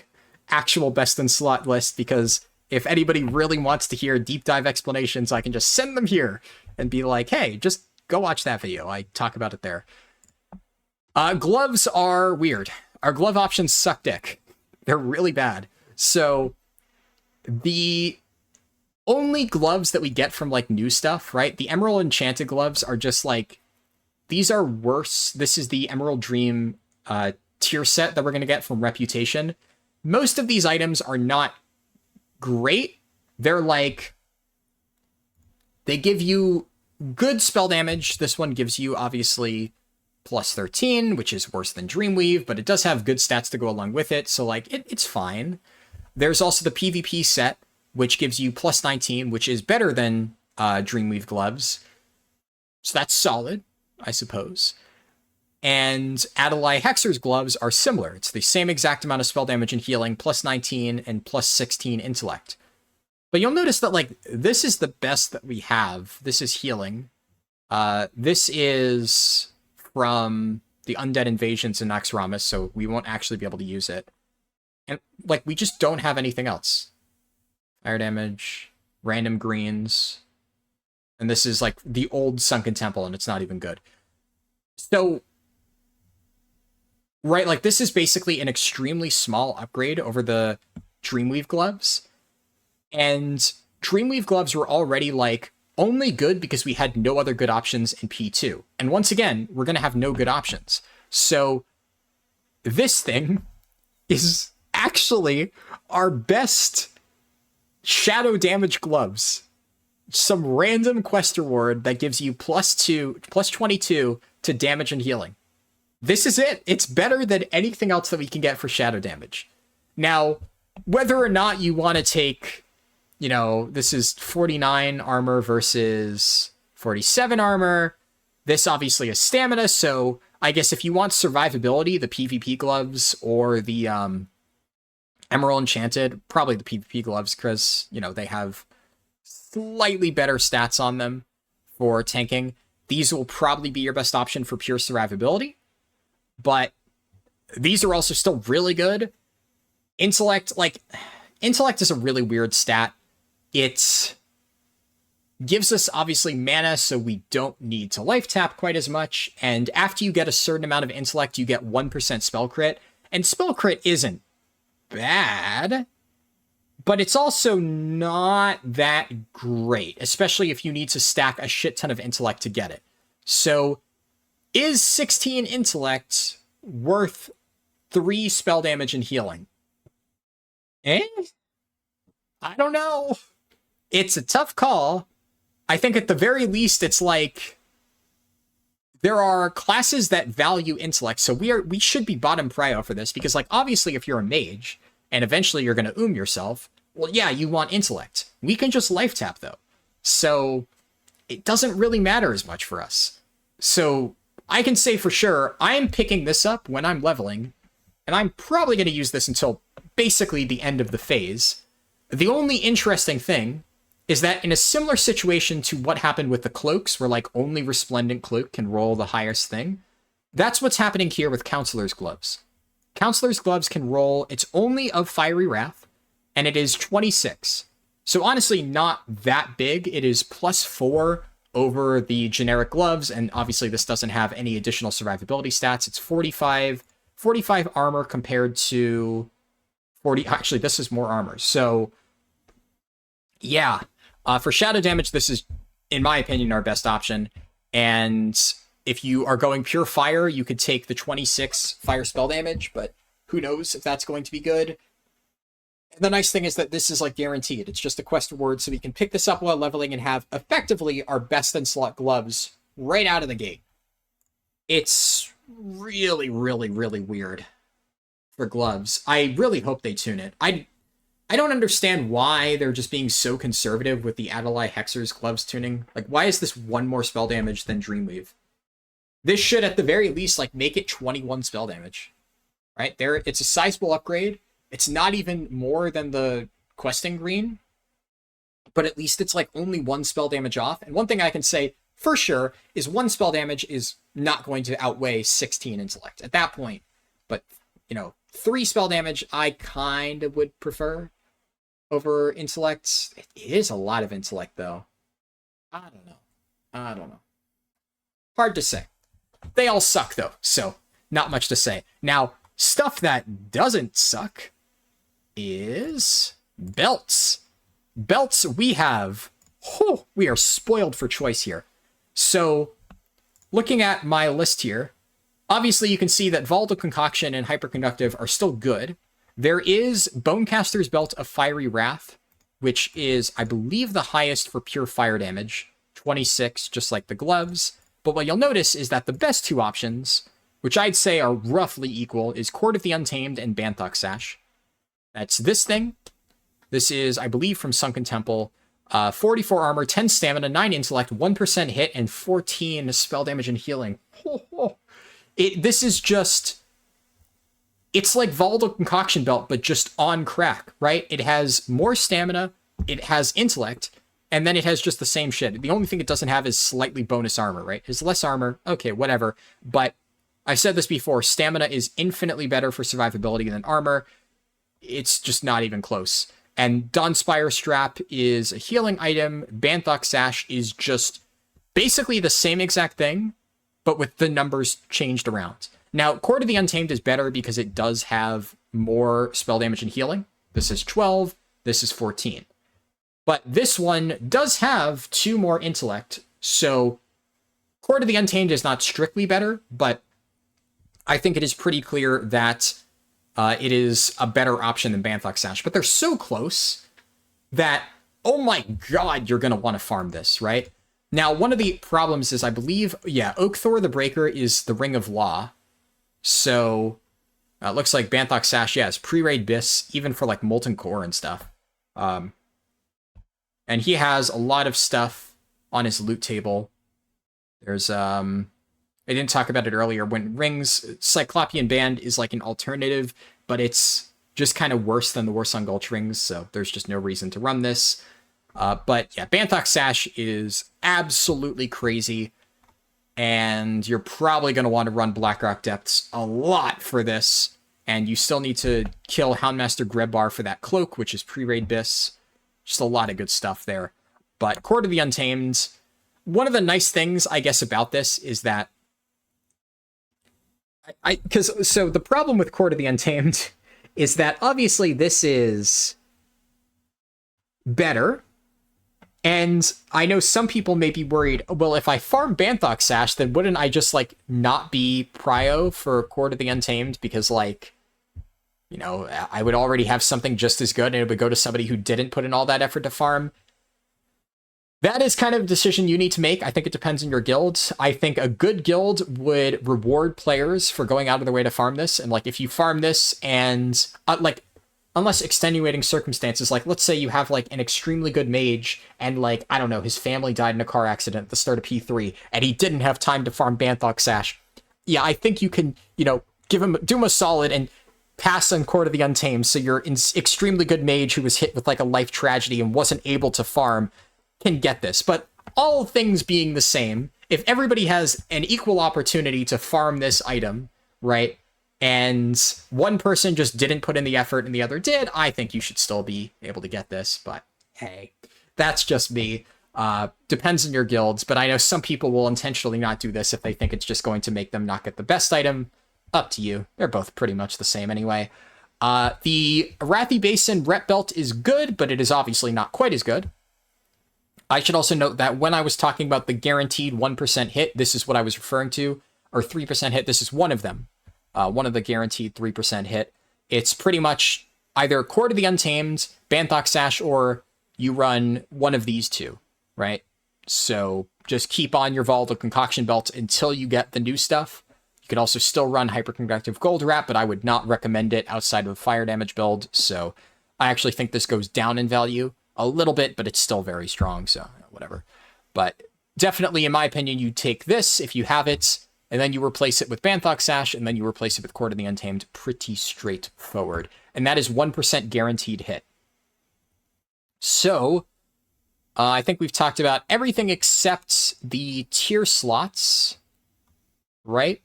actual best in slot list, because if anybody really wants to hear deep dive explanations, I can just send them here and be like, hey, just go watch that video. I talk about it there. Gloves are weird. Our glove options suck dick. They're really bad. So the only gloves that we get from like new stuff, right? The Emerald Enchanted gloves are just like, these are worse. This is the Emerald Dream tier set that we're going to get from Reputation. Most of these items are not great. They're like, they give you good spell damage. This one gives you obviously plus 13, which is worse than Dreamweave, but it does have good stats to go along with it. So like it's fine. There's also the PvP set, which gives you plus 19, which is better than Dreamweave gloves. So that's solid, I suppose. And Adelaide Hexer's gloves are similar. It's the same exact amount of spell damage and healing, plus 19 and plus 16 intellect. But you'll notice that, like, this is the best that we have. This is healing. This is from the Undead Invasions in Naxxramas, so we won't actually be able to use it. And, like, we just don't have anything else. Fire damage, random greens. And this is, like, the old Sunken Temple, and it's not even good. So... right, like, this is basically an extremely small upgrade over the Dreamweave gloves. And Dreamweave gloves were already, like, only good because we had no other good options in P2. And once again, we're going to have no good options. So this thing is actually our best shadow damage gloves. Some random quest reward that gives you plus 22 to damage and healing. This is it. It's better than anything else that we can get for shadow damage. Now, whether or not you want to take, you know, this is 49 armor versus 47 armor. This obviously is stamina, so I guess if you want survivability, the PvP gloves or the Emerald Enchanted, probably the PvP gloves, because, you know, they have slightly better stats on them for tanking. These will probably be your best option for pure survivability. But these are also still really good. Intellect is a really weird stat. It gives us, obviously, mana, so we don't need to life tap quite as much. And after you get a certain amount of intellect, you get 1% spell crit. And spell crit isn't bad, but it's also not that great, especially if you need to stack a shit ton of intellect to get it. So... is 16 intellect worth 3 spell damage and healing? I don't know. It's a tough call. I think at the very least, it's like there are classes that value intellect, so we should be bottom prio for this, because, like, obviously if you're a mage and eventually you're going to yourself, well, yeah, you want intellect. We can just life tap though, so it doesn't really matter as much for us. So I can say for sure, I'm picking this up when I'm leveling, and I'm probably going to use this until basically the end of the phase. The only interesting thing is that in a similar situation to what happened with the cloaks, where like only Resplendent Cloak can roll the highest thing, that's what's happening here with Counselor's Gloves. Counselor's Gloves can roll, it's only of Fiery Wrath, and it is 26. So honestly, not that big. It is +4 over the generic gloves, and obviously this doesn't have any additional survivability stats. It's 45 armor compared to 40. Actually, this is more armor. So yeah, for shadow damage, this is, in my opinion, our best option. And if you are going pure fire, you could take the 26 fire spell damage, but who knows if that's going to be good. The nice thing is that this is like guaranteed. It's just a quest reward, so we can pick this up while leveling and have effectively our best in slot gloves right out of the gate. It's really, really, really weird for gloves. I really hope they tune it. I don't understand why they're just being so conservative with the Adalai Hexer's gloves tuning. Like, why is this 1 more spell damage than Dreamweave? This should, at the very least, like, make it 21 spell damage. Right? There, it's a sizable upgrade. It's not even more than the questing green, but at least it's like only 1 spell damage off. And one thing I can say for sure is 1 spell damage is not going to outweigh 16 intellect at that point. But, you know, 3 spell damage I kind of would prefer over intellect. It is a lot of intellect, though. I don't know. Hard to say. They all suck, though, so not much to say. Now, stuff that doesn't suck is belts. Belts we have. Oh, we are spoiled for choice here. So, looking at my list here, obviously you can see that Volatile Concoction and Hyperconductive are still good. There is Bonecaster's Belt of Fiery Wrath, which is, I believe, the highest for pure fire damage. 26, just like the gloves. But what you'll notice is that the best 2 options, which I'd say are roughly equal, is Court of the Untamed and Banthok Sash. That's this thing. This is, I believe, from Sunken Temple. 44 armor, 10 stamina, 9 intellect, 1% hit, and 14 spell damage and healing. This is just... It's like Volatile Concoction Belt, but just on crack, right? It has more stamina, it has intellect, and then it has just the same shit. The only thing it doesn't have is slightly bonus armor, right? It's less armor, okay, whatever. But I've said this before, stamina is infinitely better for survivability than armor. It's just not even close. And Dawnspire Strap is a healing item. Banthok Sash is just basically the same exact thing, but with the numbers changed around. Now, Court of the Untamed is better because it does have more spell damage and healing. This is 12, this is 14. But this one does have 2 more intellect, so Court of the Untamed is not strictly better, but I think it is pretty clear that it is a better option than Banthok Sash. But they're so close that, oh my god, you're going to want to farm this, right? Now, one of the problems is, I believe, yeah, Oakthor the Breaker is the Ring of Law. So, it looks like Banthok Sash, yeah, is pre-raid BiS, even for, like, Molten Core and stuff. And he has a lot of stuff on his loot table. There's, I didn't talk about it earlier, when Rings, Cyclopean Band is like an alternative, but it's just kind of worse than the Warsong Gulch Rings, so there's just no reason to run this. But yeah, Banthok Sash is absolutely crazy, and you're probably going to want to run Blackrock Depths a lot for this, and you still need to kill Houndmaster Grebbar for that cloak, which is pre-raid BiS. Just a lot of good stuff there. But Court of the Untamed, one of the nice things, I guess, about this is that so the problem with Court of the Untamed is that obviously this is better, and I know some people may be worried, well, if I farm Banthok Sash, then wouldn't I just, like, not be prio for Court of the Untamed, because, like, you know, I would already have something just as good, and it would go to somebody who didn't put in all that effort to farm. That is kind of a decision you need to make. I think it depends on your guild. I think a good guild would reward players for going out of their way to farm this. And, like, if you farm this and, like, unless extenuating circumstances, like, let's say you have, like, an extremely good mage and, like, I don't know, his family died in a car accident at the start of P3 and he didn't have time to farm Banthok Sash. Yeah, I think you can, you know, do him a solid and pass on Court of the Untamed, so your extremely good mage who was hit with like a life tragedy and wasn't able to farm can get this. But all things being the same, if everybody has an equal opportunity to farm this item, right, and one person just didn't put in the effort and the other did, I think you should still be able to get this. But hey, that's just me. Depends on your guilds, but I know some people will intentionally not do this if they think it's just going to make them not get the best item. Up to you. They're both pretty much the same anyway. The Arathi Basin rep belt is good, but it is obviously not quite as good. I should also note that when I was talking about the guaranteed 1% hit, this is what I was referring to, or 3% hit. This is one of them. One of the guaranteed 3% hit. It's pretty much either Court of the Untamed, Banthok Sash, or you run one of these two, right? So just keep on your volatile concoction belt until you get the new stuff. You could also still run hyperconductive gold wrap, but I would not recommend it outside of a fire damage build. So I actually think this goes down in value a little bit, but it's still very strong. So whatever. But definitely, in my opinion, you take this if you have it, and then you replace it with Banthok Sash, and then you replace it with Court of the Untamed. Pretty straightforward. And that is 1% guaranteed hit. So I think we've talked about everything except the tier slots, right?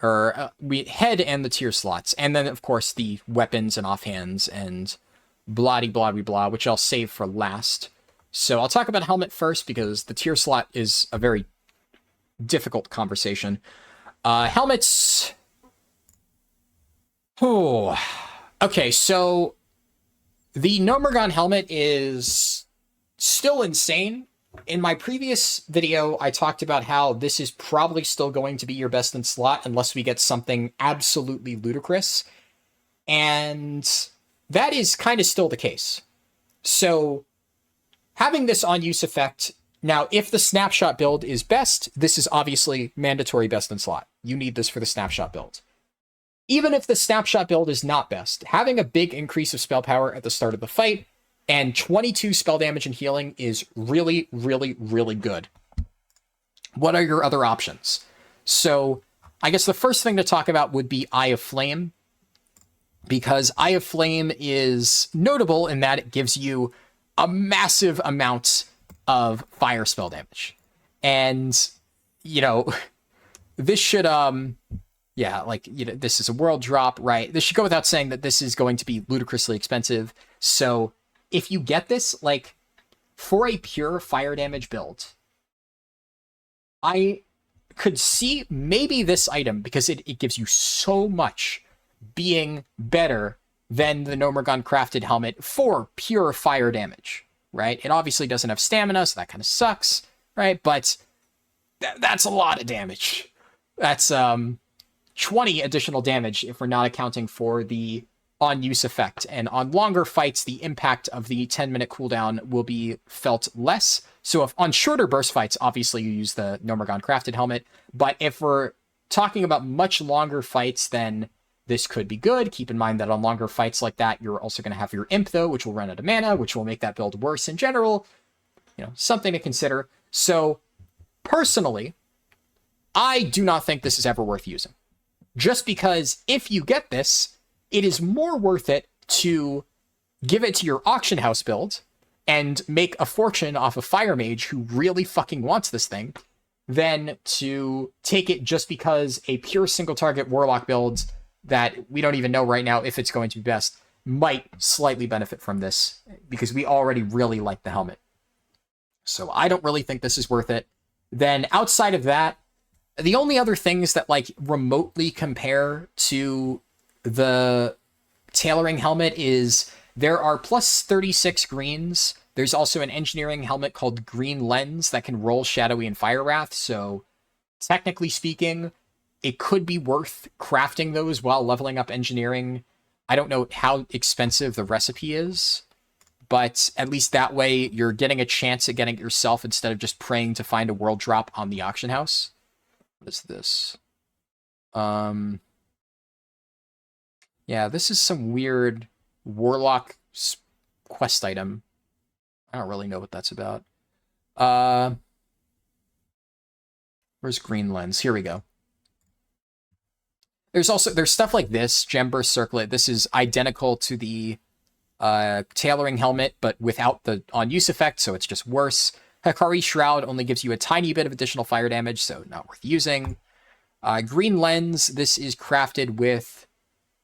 Or we head and the tier slots, and then of course the weapons and offhands and blah blah blah, which I'll save for last. So I'll talk about helmet first because the tier slot is a very difficult conversation. Helmets. Oh, okay. So the Nomergon helmet is still insane. In my previous video, I talked about how this is probably still going to be your best in slot unless we get something absolutely ludicrous. And that is kind of still the case. So having this on use effect, now if the snapshot build is best, this is obviously mandatory best in slot. You need this for the snapshot build. Even if the snapshot build is not best, having a big increase of spell power at the start of the fight and 22 spell damage and healing is really, really, really good. What are your other options? So I guess the first thing to talk about would be Eye of Flame, because Eye of Flame is notable in that it gives you a massive amount of fire spell damage. And, you know, this should, yeah, like, you know, this is a world drop, right? This should go without saying that this is going to be ludicrously expensive. So if you get this, like, for a pure fire damage build, I could see maybe this item, because it gives you so much, being better than the Nomergon crafted helmet for pure fire damage, right? It obviously doesn't have stamina, so that kind of sucks, right? But that's a lot of damage. That's 20 additional damage if we're not accounting for the on-use effect. And on longer fights, the impact of the 10-minute cooldown will be felt less. So if on shorter burst fights, obviously you use the Nomergon crafted helmet. But if we're talking about much longer fights, then this could be good. Keep in mind that on longer fights like that, you're also going to have your Imp, though, which will run out of mana, which will make that build worse in general. You know, something to consider. So, personally, I do not think this is ever worth using. Just because if you get this, it is more worth it to give it to your auction house build and make a fortune off a fire mage who really fucking wants this thing than to take it just because a pure single target warlock build that we don't even know right now if it's going to be best might slightly benefit from this because we already really like the helmet. So I don't really think this is worth it. Then outside of that, the only other things that like remotely compare to the tailoring helmet is there are plus 36 greens. There's also an engineering helmet called Green Lens that can roll Shadowy and Fire Wrath. So technically speaking, it could be worth crafting those while leveling up engineering. I don't know how expensive the recipe is, but at least that way you're getting a chance at getting it yourself instead of just praying to find a world drop on the auction house. What is this? Yeah, this is some weird warlock quest item. I don't really know what that's about. Where's Green Lens? Here we go. There's stuff like this, Gemburst Circlet. This is identical to the tailoring helmet, but without the on-use effect, so it's just worse. Hikari Shroud only gives you a tiny bit of additional fire damage, so not worth using. Green Lens, this is crafted with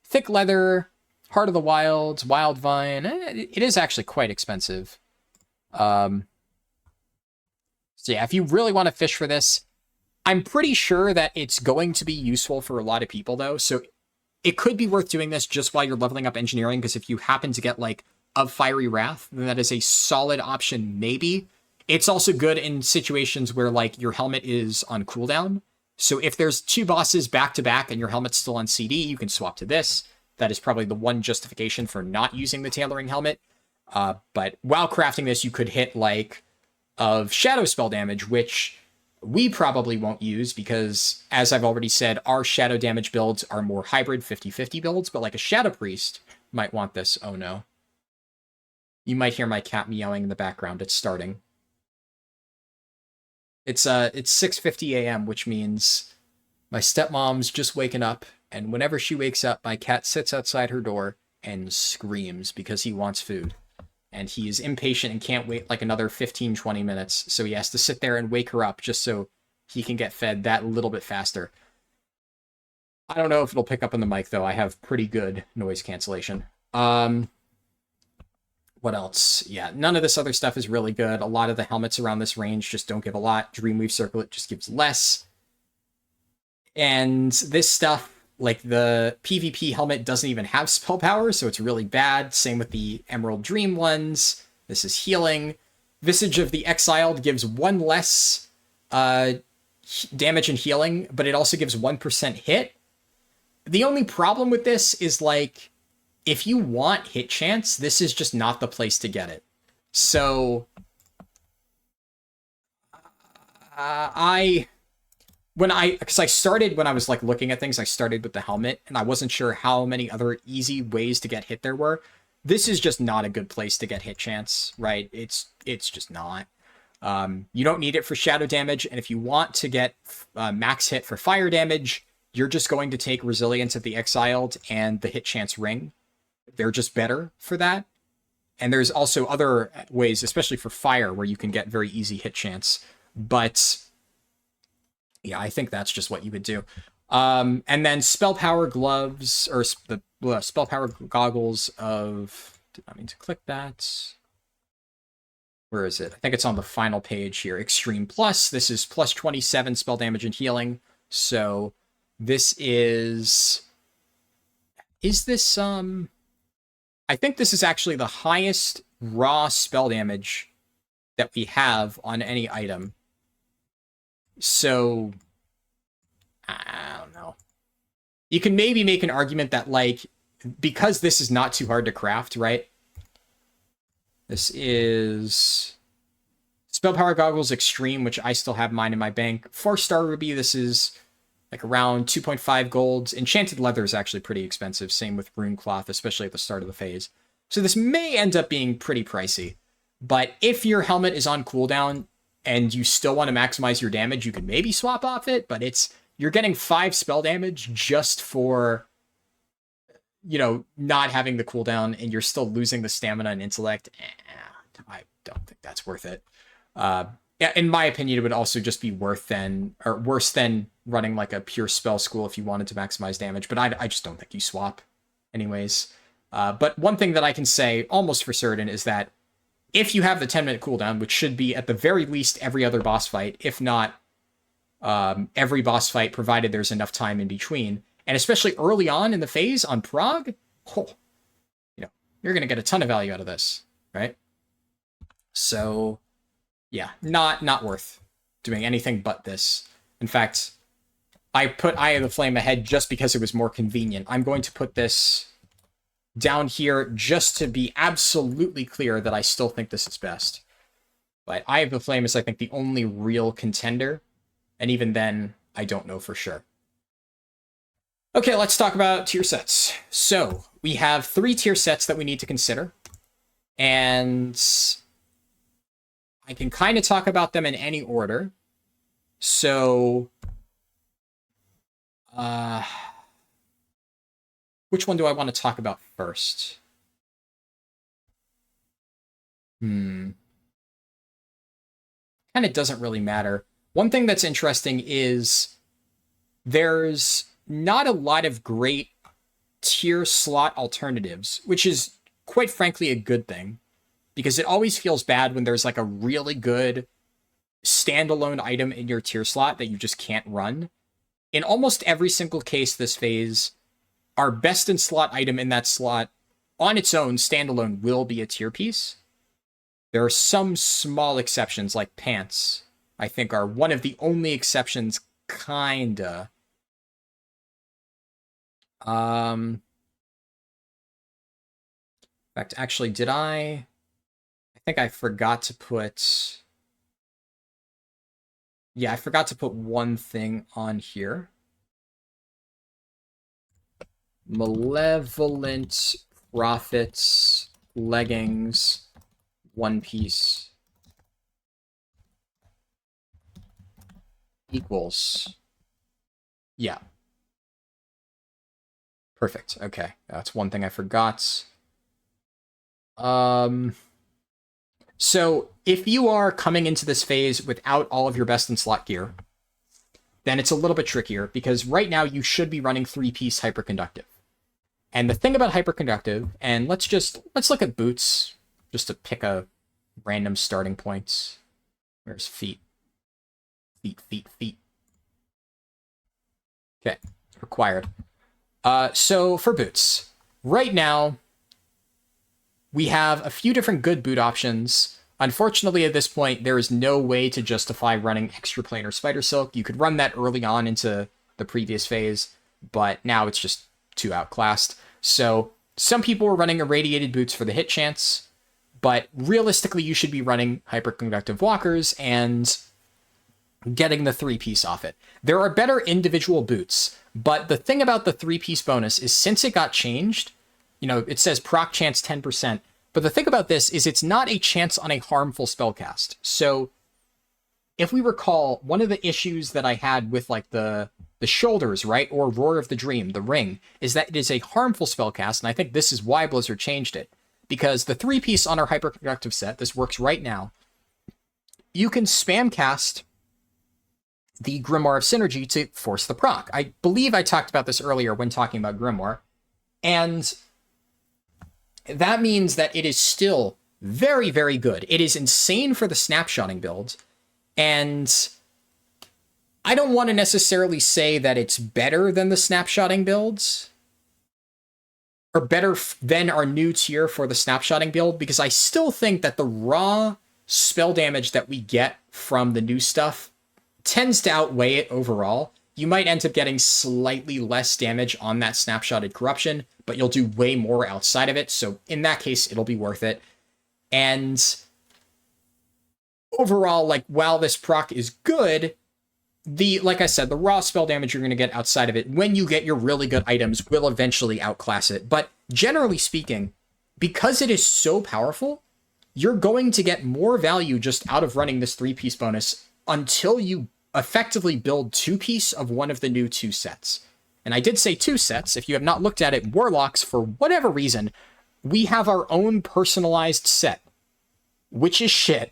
thick leather, Heart of the Wilds, Wild Vine. It is actually quite expensive. So yeah, if you really want to fish for this, I'm pretty sure that it's going to be useful for a lot of people, though. So it could be worth doing this just while you're leveling up engineering, because if you happen to get, like, a Fiery Wrath, then that is a solid option, maybe. It's also good in situations where, like, your helmet is on cooldown. So if there's 2 bosses back-to-back and your helmet's still on CD, you can swap to this. That is probably the one justification for not using the tailoring helmet. But while crafting this, you could hit, like, of shadow spell damage, which we probably won't use because, as I've already said, our shadow damage builds are more hybrid 50-50 builds, but like a Shadow Priest might want this. Oh no. You might hear my cat meowing in the background. It's starting. It's 6:50 a.m., which means my stepmom's just waking up, and whenever she wakes up, my cat sits outside her door and screams because he wants food. And he is impatient and can't wait like another 15-20 minutes. So he has to sit there and wake her up just so he can get fed that little bit faster. I don't know if it'll pick up on the mic, though. I have pretty good noise cancellation. What else? Yeah, none of this other stuff is really good. A lot of the helmets around this range just don't give a lot. Dreamweave Circlet just gives less. And this stuff, like the PvP helmet, doesn't even have spell power, so it's really bad. Same with the Emerald Dream ones. This is healing. Visage of the Exiled gives 1 less damage and healing, but it also gives 1% hit. The only problem with this is, like, if you want hit chance, this is just not the place to get it. So, because I started, when I was like looking at things, I started with the helmet, and I wasn't sure how many other easy ways to get hit there were. This is just not a good place to get hit chance, right? It's just not. You don't need it for shadow damage, and if you want to get max hit for fire damage, you're just going to take Resilience of the Exiled and the hit chance ring. They're just better for that. And there's also other ways, especially for fire, where you can get very easy hit chance. But yeah, I think that's just what you would do. And then spell power gloves, or the spell power goggles of... Did I mean to click that? Where is it? I think it's on the final page here. Extreme Plus. This is plus 27 spell damage and healing. So this is... Is this... I think this is actually the highest raw spell damage that we have on any item. So, I don't know. You can maybe make an argument that, like, because this is not too hard to craft, right? This is Spell Power Goggles Extreme, which I still have mine in my bank. 4-star Ruby, this is like around 2.5 golds. Enchanted Leather is actually pretty expensive. Same with Rune Cloth, especially at the start of the phase. So this may end up being pretty pricey. But if your helmet is on cooldown and you still want to maximize your damage, you could maybe swap off it. But you're getting 5 spell damage just for, you know, not having the cooldown, and you're still losing the stamina and intellect. I don't think that's worth it. Yeah, in my opinion, it would also just be worse than running like a pure spell school if you wanted to maximize damage. But I just don't think you swap anyways. But one thing that I can say almost for certain is that if you have the 10-minute cooldown, which should be at the very least every other boss fight, if not every boss fight, provided there's enough time in between, and especially early on in the phase on Prague, you're going to get a ton of value out of this, right? So, yeah, not worth doing anything but this. In fact, I put Eye of the Flame ahead just because it was more convenient. I'm going to put this down here just to be absolutely clear that I still think this is best. But Eye of the Flame is, I think, the only real contender. And even then, I don't know for sure. Okay, let's talk about tier sets. So, we have 3 tier sets that we need to consider. And I can kind of talk about them in any order. So, Which one do I want to talk about first? Kind of doesn't really matter. One thing that's interesting is there's not a lot of great tier slot alternatives, which is quite frankly a good thing, because it always feels bad when there's like a really good standalone item in your tier slot that you just can't run. In almost every single case this phase, our best in slot item in that slot on its own standalone will be a tier piece. There are some small exceptions, like pants, I think are one of the only exceptions, kinda. In fact, actually, did I think I forgot to put... Yeah, I forgot to put one thing on here. Malevolent Prophets leggings, one piece equals. Yeah. Perfect. Okay. That's one thing I forgot. So if you are coming into this phase without all of your best in slot gear, then it's a little bit trickier, because right now you should be running 3-piece hyperconductive. And the thing about hyperconductive, and let's look at boots, just to pick a random starting point. Where's feet? Feet. Okay, required. So for boots, right now, we have a few different good boot options. Unfortunately, at this point, there is no way to justify running extraplanar spider silk. You could run that early on into the previous phase, but now it's just too outclassed. So some people were running irradiated boots for the hit chance, but realistically, you should be running hyperconductive walkers and getting the 3-piece off it. There are better individual boots, but the thing about the 3-piece bonus is, since it got changed, you know, it says proc chance 10%, but the thing about this is it's not a chance on a harmful spellcast. So if we recall, one of the issues that I had with like the shoulders, right, or Roar of the Dream, the ring, is that it is a harmful spellcast, and I think this is why Blizzard changed it. Because the 3-piece on our hyperconductive set, this works right now, you can spam cast the Grimoire of Synergy to force the proc. I believe I talked about this earlier when talking about Grimoire. And that means that it is still very, very good. It is insane for the snapshotting build. And I don't want to necessarily say that it's better than the snapshotting builds, or better than our new tier for the snapshotting build, because I still think that the raw spell damage that we get from the new stuff tends to outweigh it overall. You might end up getting slightly less damage on that snapshotted corruption, but you'll do way more outside of it. So in that case, it'll be worth it. And overall, like, while this proc is good, like I said, the raw spell damage you're going to get outside of it when you get your really good items will eventually outclass it. But generally speaking, because it is so powerful, you're going to get more value just out of running this 3-piece bonus until you effectively build 2-piece of one of the new 2 sets. And I did say 2 sets. If you have not looked at it, Warlocks, for whatever reason, we have our own personalized set, which is shit.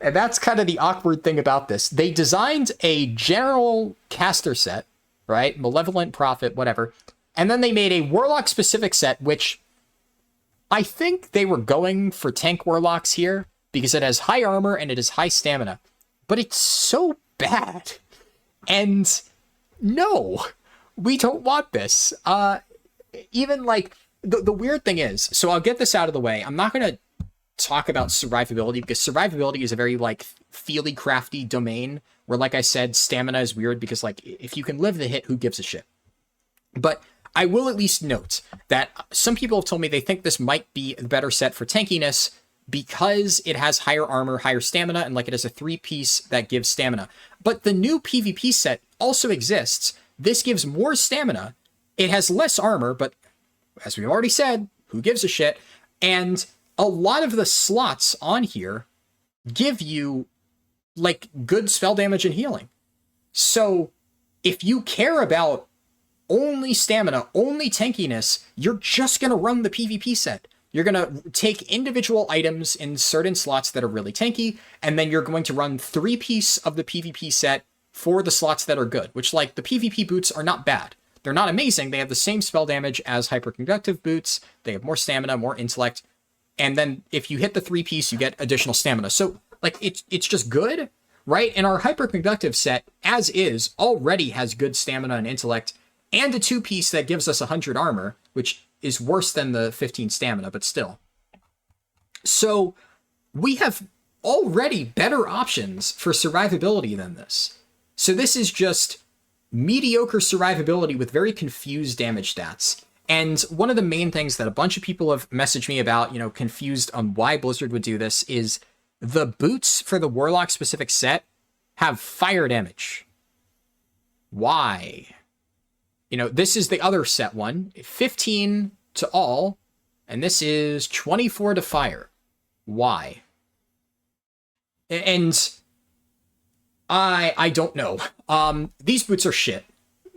And that's kind of the awkward thing about this. They designed a general caster set, right? Malevolent Prophet, whatever. And then they made a Warlock-specific set, which I think they were going for tank Warlocks here, because it has high armor and it has high stamina. But it's so bad. And no, we don't want this. Even like the weird thing is, so I'll get this out of the way. I'm not going to talk about survivability, because survivability is a very like feely crafty domain where, like I said, stamina is weird, because like if you can live the hit, who gives a shit? But I will at least note that some people have told me they think this might be a better set for tankiness, because it has higher armor, higher stamina, and like it has a 3-piece that gives stamina. But the new PvP set also exists. This gives more stamina. It has less armor, but as we've already said, who gives a shit? And a lot of the slots on here give you like good spell damage and healing. So if you care about only stamina, only tankiness, you're just going to run the PvP set. You're going to take individual items in certain slots that are really tanky, and then you're going to run 3-piece of the PvP set for the slots that are good, which, like, the PvP boots are not bad. They're not amazing. They have the same spell damage as hyperconductive boots. They have more stamina, more intellect. And then if you hit the 3-piece, you get additional stamina. So, like, it's just good, right? And our hyperconductive set, as is, already has good stamina and intellect, and a 2-piece that gives us 100 armor, which is worse than the 15 stamina, but still. So we have already better options for survivability than this. So this is just mediocre survivability with very confused damage stats. And one of the main things that a bunch of people have messaged me about, confused on why Blizzard would do this, is the boots for the Warlock specific set have fire damage. Why? This is the other set one, 15 to all, and this is 24 to fire. Why? And I don't know. These boots are shit.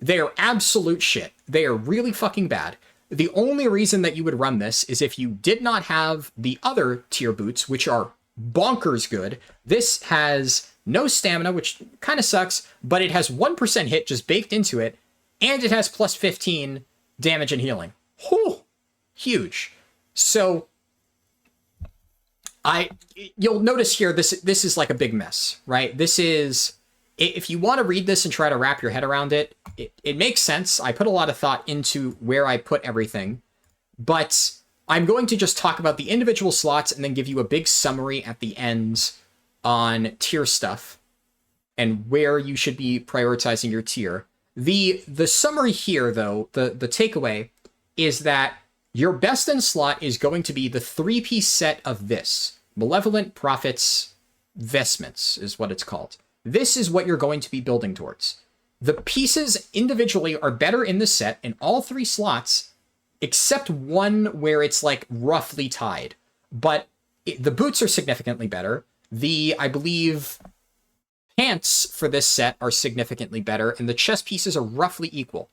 They are absolute shit. They are really fucking bad. The only reason that you would run this is if you did not have the other tier boots, which are bonkers good. This has no stamina, which kind of sucks, but it has 1% hit just baked into it, and it has plus 15 damage and healing. Whew, huge. So you'll notice here, this is like a big mess, right? This is, if you want to read this and try to wrap your head around it, it makes sense. I put a lot of thought into where I put everything, but I'm going to just talk about the individual slots and then give you a big summary at the end on tier stuff and where you should be prioritizing your tier. The summary here, though, the takeaway is that your best in slot is going to be the 3-piece set of this. Malevolent Prophet's Vestments is what it's called. This is what you're going to be building towards. The pieces individually are better in the set in all 3 slots, except one where it's like roughly tied. But the boots are significantly better. I believe, pants for this set are significantly better, and the chest pieces are roughly equal.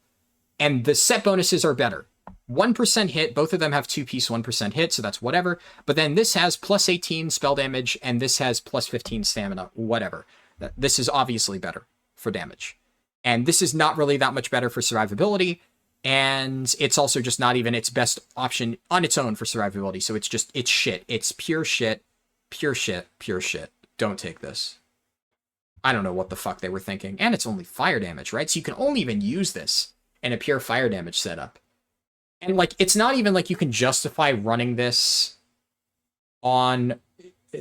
And the set bonuses are better. 1% hit, both of them have 2-piece 1% hit, so that's whatever. But then this has plus 18 spell damage, and this has plus 15 stamina, whatever. This is obviously better for damage. And this is not really that much better for survivability, and it's also just not even its best option on its own for survivability, so it's shit. It's pure shit, pure shit, pure shit. Don't take this. I don't know what the fuck they were thinking. And it's only fire damage, right? So you can only even use this in a pure fire damage setup. And, like, it's not even like you can justify running this on...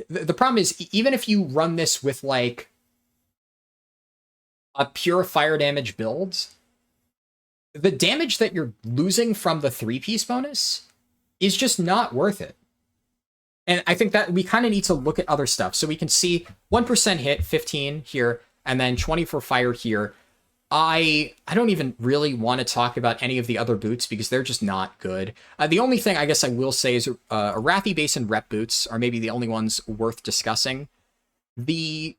The problem is, even if you run this with, like, a pure fire damage build, the damage that you're losing from the 3-piece bonus is just not worth it. And I think that we kind of need to look at other stuff. So we can see 1% hit, 15 here, and then 20 for fire here. I don't even really want to talk about any of the other boots because they're just not good. The only thing I guess I will say is Arathi Basin rep boots are maybe the only ones worth discussing. The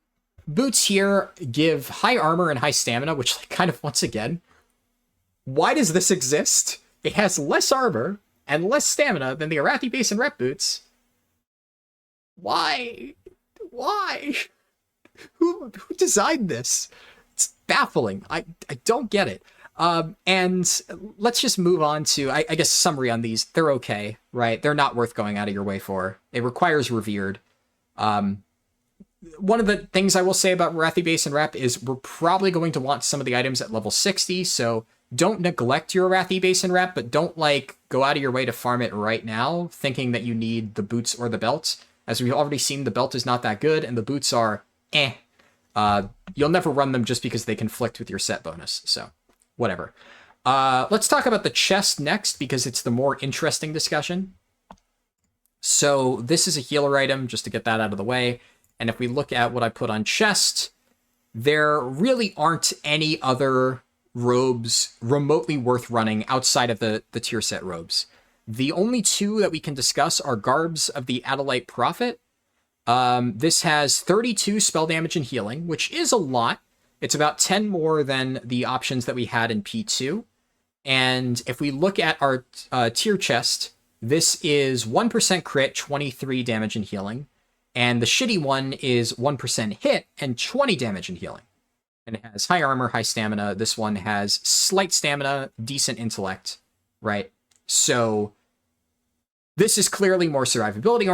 boots here give high armor and high stamina, which, like, kind of, once again, why does this exist? It has less armor and less stamina than the Arathi Basin rep boots. Why? Why? Who designed this? It's baffling. I don't get it. And let's just move on to, I guess, summary on these. They're okay, right? They're not worth going out of your way for. It requires Revered. One of the things I will say about Arathi Basin Rep is we're probably going to want some of the items at level 60, so don't neglect your Arathi Basin Rep, but don't, like, go out of your way to farm it right now, thinking that you need the boots or the belt. As we've already seen, the belt is not that good, and the boots are eh. You'll never run them just because they conflict with your set bonus, so whatever. Let's talk about the chest next, because it's the more interesting discussion. So this is a healer item, just to get that out of the way. And if we look at what I put on chest, there really aren't any other robes remotely worth running outside of the tier set robes. The only 2 that we can discuss are Garbs of the Adalite Prophet. This has 32 spell damage and healing, which is a lot. It's about 10 more than the options that we had in P2. And if we look at our tier chest, this is 1% crit, 23 damage and healing. And the shitty one is 1% hit and 20 damage and healing. And it has high armor, high stamina. This one has slight stamina, decent intellect, right? So this is clearly more survivability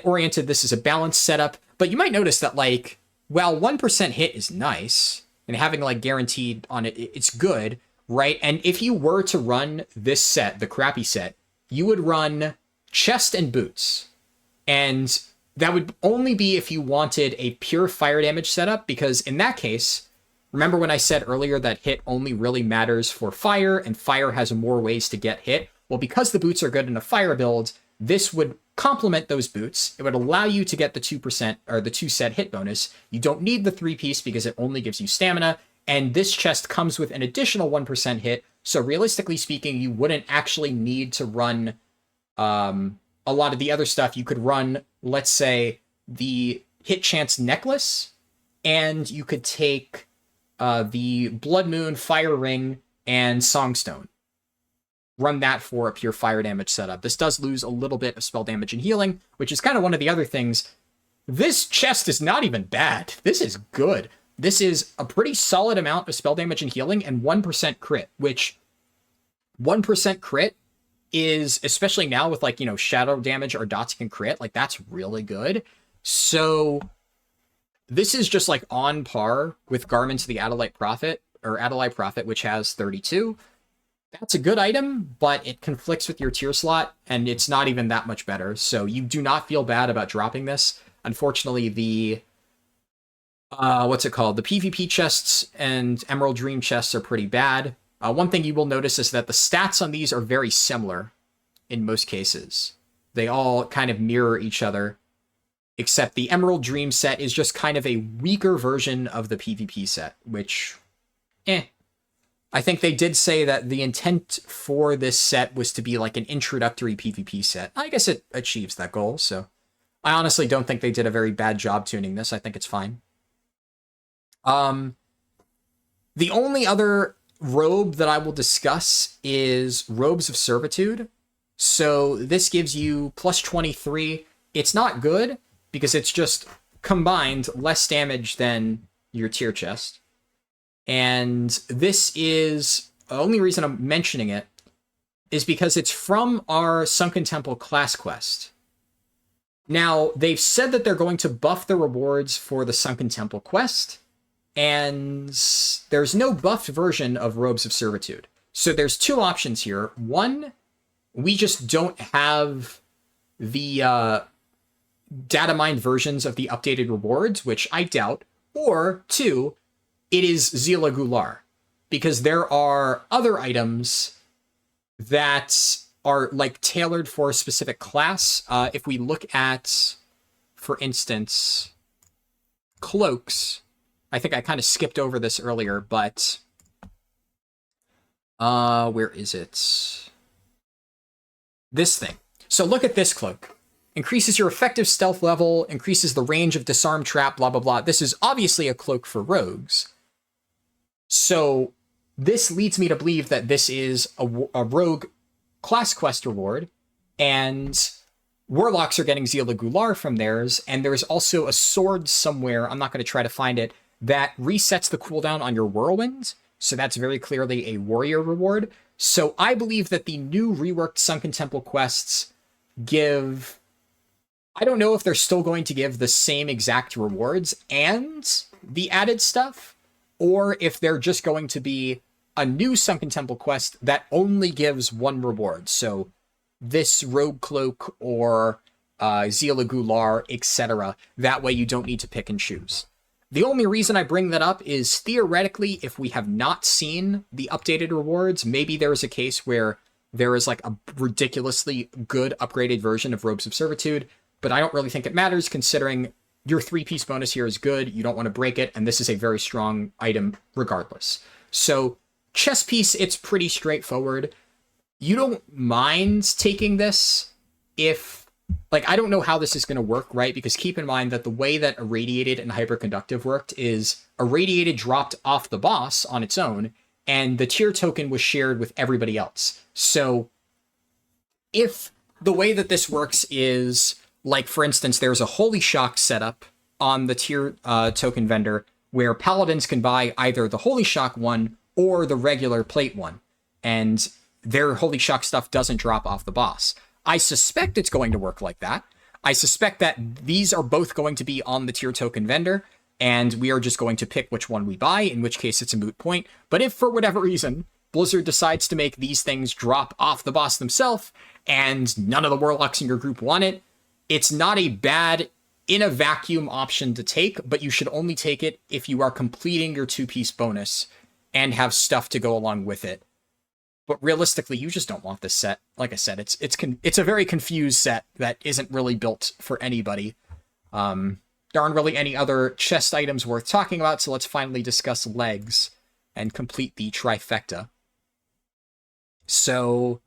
oriented. This is a balanced setup. But you might notice that, like, while 1% hit is nice, and having, like, guaranteed on it, it's good, right? And if you were to run this set, the crappy set, you would run chest and boots. And that would only be if you wanted a pure fire damage setup, because in that case, remember when I said earlier that hit only really matters for fire, and fire has more ways to get hit? Well, because the boots are good in a fire build, this would complement those boots. It would allow you to get the 2% or the 2 set hit bonus. You don't need the 3-piece because it only gives you stamina. And this chest comes with an additional 1% hit. So realistically speaking, you wouldn't actually need to run a lot of the other stuff. You could run, let's say, the hit chance necklace, and you could take the Blood Moon, Fire Ring, and Songstone. Run that for a pure fire damage setup. This does lose a little bit of spell damage and healing, which is kind of one of the other things. This chest is not even bad. This is good. This is a pretty solid amount of spell damage and healing and 1% crit, which 1% crit is, especially now with, like, you know, shadow damage or dots can crit, like, that's really good. So this is just, like, on par with Garments of the Adellite Prophet, or Adellite Prophet, which has 32. That's a good item, but it conflicts with your tier slot, and it's not even that much better. So you do not feel bad about dropping this. Unfortunately, the what's it called? The PvP chests and Emerald Dream chests are pretty bad. One thing you will notice is that the stats on these are very similar in most cases. They all kind of mirror each other, except the Emerald Dream set is just kind of a weaker version of the PvP set, which, I think they did say that the intent for this set was to be like an introductory PvP set. I guess it achieves that goal, so I honestly don't think they did a very bad job tuning this. I think it's fine. The only other robe that I will discuss is Robes of Servitude. So this gives you plus 23. It's not good because it's just combined less damage than your tier chest. And this is, the only reason I'm mentioning it is because it's from our Sunken Temple class quest. Now, they've said that they're going to buff the rewards for the Sunken Temple quest, and there's no buffed version of Robes of Servitude. So there's two options here. One, we just don't have the datamined versions of the updated rewards, which I doubt. Or two, it is Zila Gular, because there are other items that are like tailored for a specific class. If we look at, for instance, cloaks, I think I kind of skipped over this earlier, but where is it? This thing. So look at this cloak. Increases your effective stealth level, increases the range of disarm trap, blah, blah, blah. This is obviously a cloak for rogues. So this leads me to believe that this is a rogue class quest reward, and warlocks are getting Zila Gular from theirs, and there's also a sword somewhere, I'm not going to try to find it, that resets the cooldown on your whirlwind, so that's very clearly a warrior reward. So I believe that the new reworked Sunken Temple quests give, I don't know if they're still going to give the same exact rewards and the added stuff, or if they're just going to be a new Sunken Temple quest that only gives one reward. So this rogue cloak or Zila Gular, etc. That way you don't need to pick and choose. The only reason I bring that up is theoretically, if we have not seen the updated rewards, maybe there is a case where there is like a ridiculously good upgraded version of Robes of Servitude, but I don't really think it matters considering your 3-piece bonus here is good, you don't want to break it, and this is a very strong item regardless. So chess piece, it's pretty straightforward. You don't mind taking this if, like, I don't know how this is going to work, right? Because keep in mind that the way that Irradiated and Hyperconductive worked is Irradiated dropped off the boss on its own, and the tier token was shared with everybody else. So if the way that this works is, like, for instance, there's a Holy Shock setup on the tier token vendor where paladins can buy either the Holy Shock one or the regular plate one, and their Holy Shock stuff doesn't drop off the boss. I suspect it's going to work like that. I suspect that these are both going to be on the tier token vendor, and we are just going to pick which one we buy, in which case it's a moot point. But if for whatever reason Blizzard decides to make these things drop off the boss themselves, and none of the warlocks in your group want it, it's not a bad in a vacuum option to take, but you should only take it if you are completing your 2-piece bonus and have stuff to go along with it. But realistically, you just don't want this set. Like I said, it's a very confused set that isn't really built for anybody. There aren't really any other chest items worth talking about, so let's finally discuss legs and complete the trifecta. So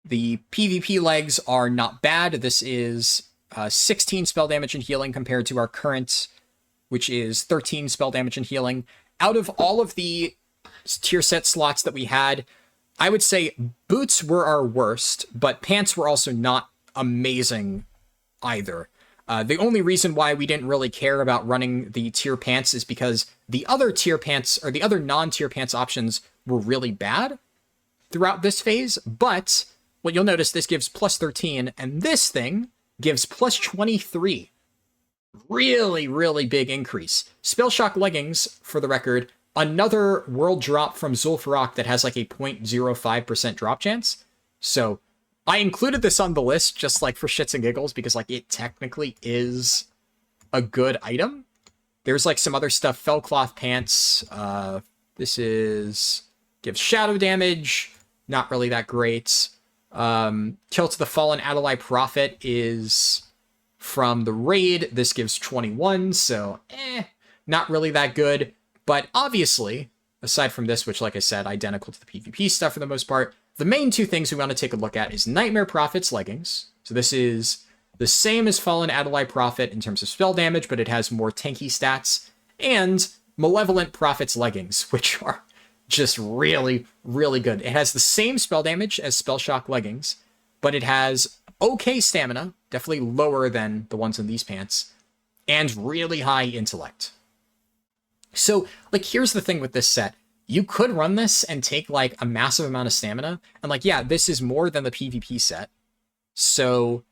the PvP legs are not bad. This is 16 spell damage and healing compared to our current, which is 13 spell damage and healing. Out of all of the tier set slots that we had, I would say boots were our worst, but pants were also not amazing either. The only reason why we didn't really care about running the tier pants is because the other tier pants, or the other non-tier pants options, were really bad throughout this phase. But what you'll notice, this gives plus 13, and this thing gives plus 23. Really, really big increase. Spell Shock leggings, for the record, another world drop from Zul'Farrak that has like a 0.05% drop chance. So I included this on the list just like for shits and giggles because like it technically is a good item. There's like some other stuff. Fellcloth pants. This gives shadow damage. Not really that great. Kill to the Fallen Adalai Prophet is from the raid. This gives 21, so not really that good. But obviously, aside from this, which, like I said, identical to the PvP stuff for the most part, the main two things we want to take a look at is Nightmare Prophet's leggings. So this is the same as Fallen Adalai Prophet in terms of spell damage, but it has more tanky stats. And Malevolent Prophet's leggings, which are just really, really good. It has the same spell damage as Spell Shock leggings, but it has okay stamina, definitely lower than the ones in these pants, and really high intellect. So, like, here's the thing with this set. You could run this and take, like, a massive amount of stamina. And, like, yeah, this is more than the PvP set. So,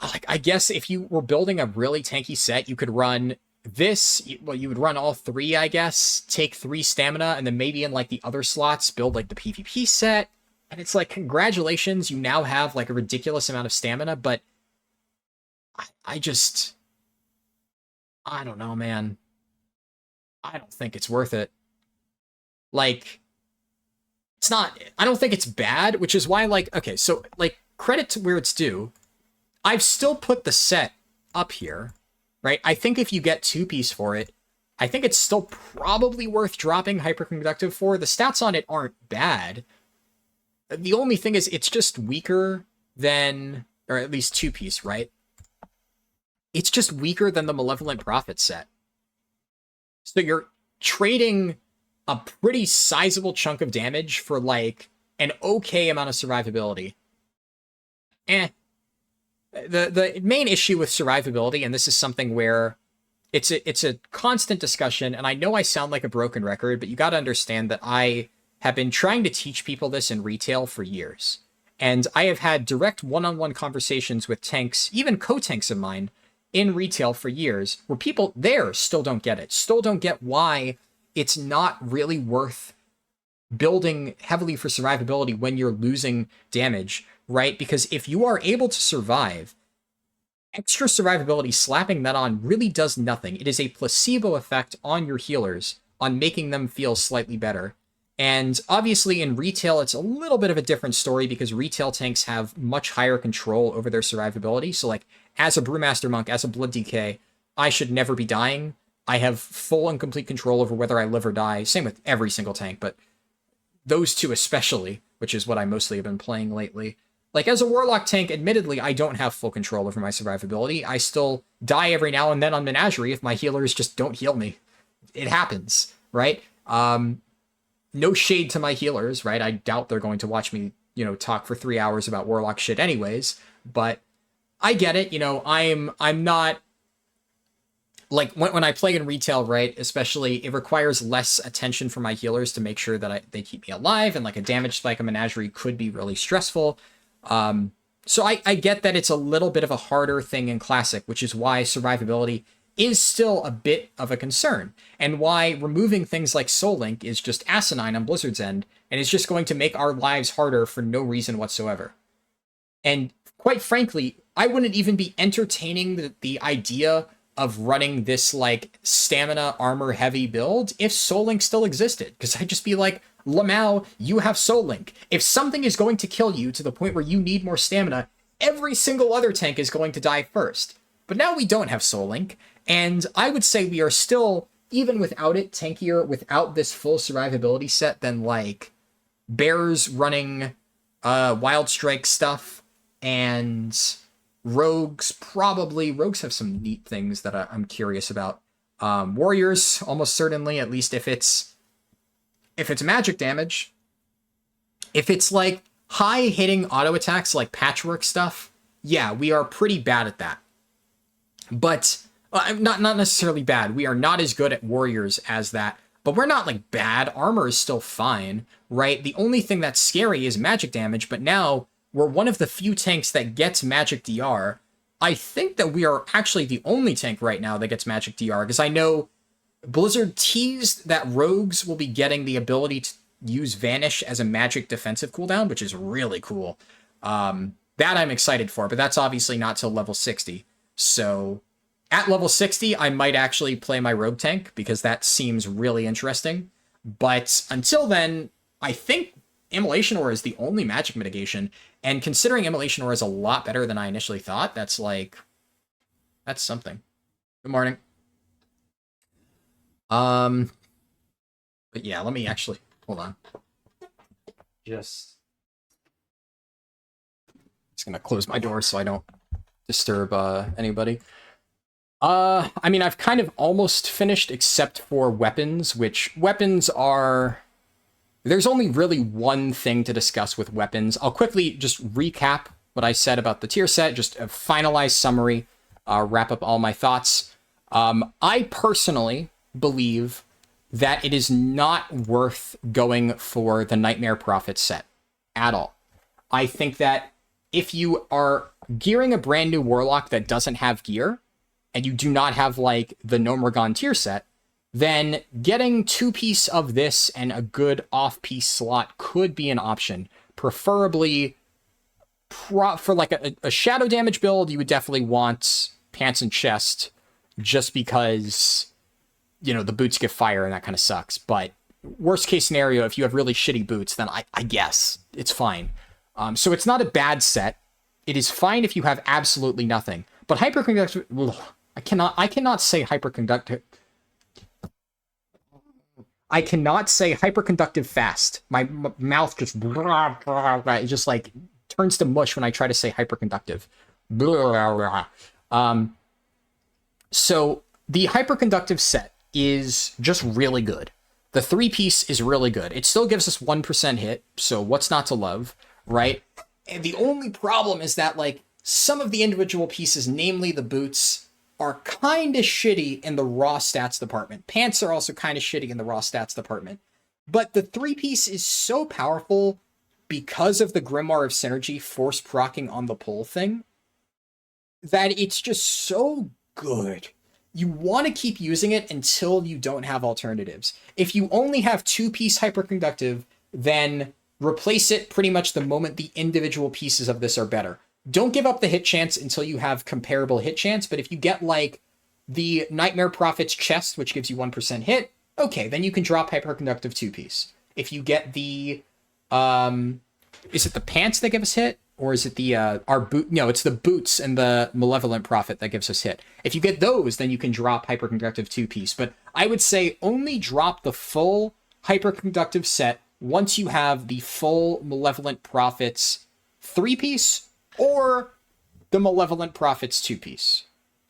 like, I guess if you were building a really tanky set, you could run this. Well, you would run all three, I guess. Take 3 stamina, and then maybe in, like, the other slots, build, like, the PvP set. And it's like, congratulations, you now have, like, a ridiculous amount of stamina. But I don't know, man. I don't think it's worth it. Like, it's not, I don't think it's bad, which is why, like, okay, so, like, credit to where it's due. I've still put the set up here, right? I think if you get 2-piece for it, I think it's still probably worth dropping Hyperconductive for. The stats on it aren't bad. The only thing is it's just weaker than, or at least 2-piece, right? It's just weaker than the Malevolent Prophet set. So you're trading a pretty sizable chunk of damage for, like, an okay amount of survivability. The main issue with survivability, and this is something where it's a constant discussion, and I know I sound like a broken record, but you got to understand that I have been trying to teach people this in retail for years. And I have had direct one-on-one conversations with tanks, even co-tanks of mine, in retail for years, where people there still don't get it, still don't get why it's not really worth building heavily for survivability when you're losing damage, right? Because if you are able to survive, extra survivability, slapping that on really does nothing. It is a placebo effect on your healers, on making them feel slightly better. And obviously in retail, it's a little bit of a different story because retail tanks have much higher control over their survivability. So, like, as a Brewmaster Monk, as a Blood DK, I should never be dying. I have full and complete control over whether I live or die. Same with every single tank, but those two especially, which is what I mostly have been playing lately. Like, as a Warlock tank, admittedly, I don't have full control over my survivability. I still die every now and then on Menagerie if my healers just don't heal me. It happens, right? No shade to my healers, right? I doubt they're going to watch me, talk for 3 hours about Warlock shit anyways, but I get it. I'm not like when I play in retail, right? Especially, it requires less attention from my healers to make sure that they keep me alive, and like a damage spike in Menagerie could be really stressful. So I get that it's a little bit of a harder thing in Classic, which is why survivability is still a bit of a concern, and why removing things like Soul Link is just asinine on Blizzard's end, and it's just going to make our lives harder for no reason whatsoever. And quite frankly, I wouldn't even be entertaining the idea of running this like stamina armor heavy build if Soul Link still existed, because I'd just be like, Lamau, you have Soul Link. If something is going to kill you to the point where you need more stamina, every single other tank is going to die first. But now we don't have Soul Link, and I would say we are still, even without it, tankier without this full survivability set than like Bears running Wild Strike stuff, and Rogues have some neat things that I'm curious about. Warriors, almost certainly, at least if it's magic damage. If it's like high hitting auto attacks like patchwork stuff, yeah, we are pretty bad at that. But not necessarily bad. We are not as good at Warriors as that, but we're not like bad. Armor is still fine, right? The only thing that's scary is magic damage, but now we're one of the few tanks that gets magic DR. I think that we are actually the only tank right now that gets magic DR, because I know Blizzard teased that Rogues will be getting the ability to use Vanish as a magic defensive cooldown, which is really cool. That I'm excited for, but that's obviously not till level 60. So at level 60, I might actually play my Rogue tank, because that seems really interesting. But until then, I think Immolation Aura is the only magic mitigation, and considering Immolation Aura is a lot better than I initially thought, that's something. Good morning. But yeah, let me actually, hold on. Just gonna close my door so I don't disturb anybody. I mean, I've kind of almost finished except for weapons, which weapons are... There's only really one thing to discuss with weapons. I'll quickly just recap what I said about the tier set, just a finalized summary, wrap up all my thoughts. I personally believe that it is not worth going for the Nightmare Prophet set at all. I think that if you are gearing a brand new Warlock that doesn't have gear, and you do not have like the Gnomeregan tier set, then getting 2-piece of this and a good off-piece slot could be an option. Preferably, for like a shadow damage build, you would definitely want pants and chest, just because, the boots get fire and that kind of sucks. But worst case scenario, if you have really shitty boots, then I guess it's fine. So it's not a bad set. It is fine if you have absolutely nothing. But hyperconductive... I cannot say hyperconductive... I cannot say hyperconductive fast. My mouth just... It just like turns to mush when I try to say hyperconductive. So the hyperconductive set is just really good. The 3-piece is really good. It still gives us 1% hit, so what's not to love, right? And the only problem is that like some of the individual pieces, namely the boots, are kind of shitty in the raw stats department. Pants are also kind of shitty in the raw stats department. But the 3-piece is so powerful because of the Grimoire of Synergy force proccing on the pull thing that it's just so good. You want to keep using it until you don't have alternatives. If you only have 2-piece hyperconductive, then replace it pretty much the moment the individual pieces of this are better. Don't give up the hit chance until you have comparable hit chance, but if you get, like, the Nightmare Prophet's chest, which gives you 1% hit, okay, then you can drop hyperconductive 2-piece. If you get the, is it the pants that give us hit? Or is it the, our boot? No, it's the boots and the Malevolent Prophet that gives us hit. If you get those, then you can drop hyperconductive 2-piece. But I would say only drop the full hyperconductive set once you have the full Malevolent Prophet's 3-piece or the Malevolent Prophet's 2-piece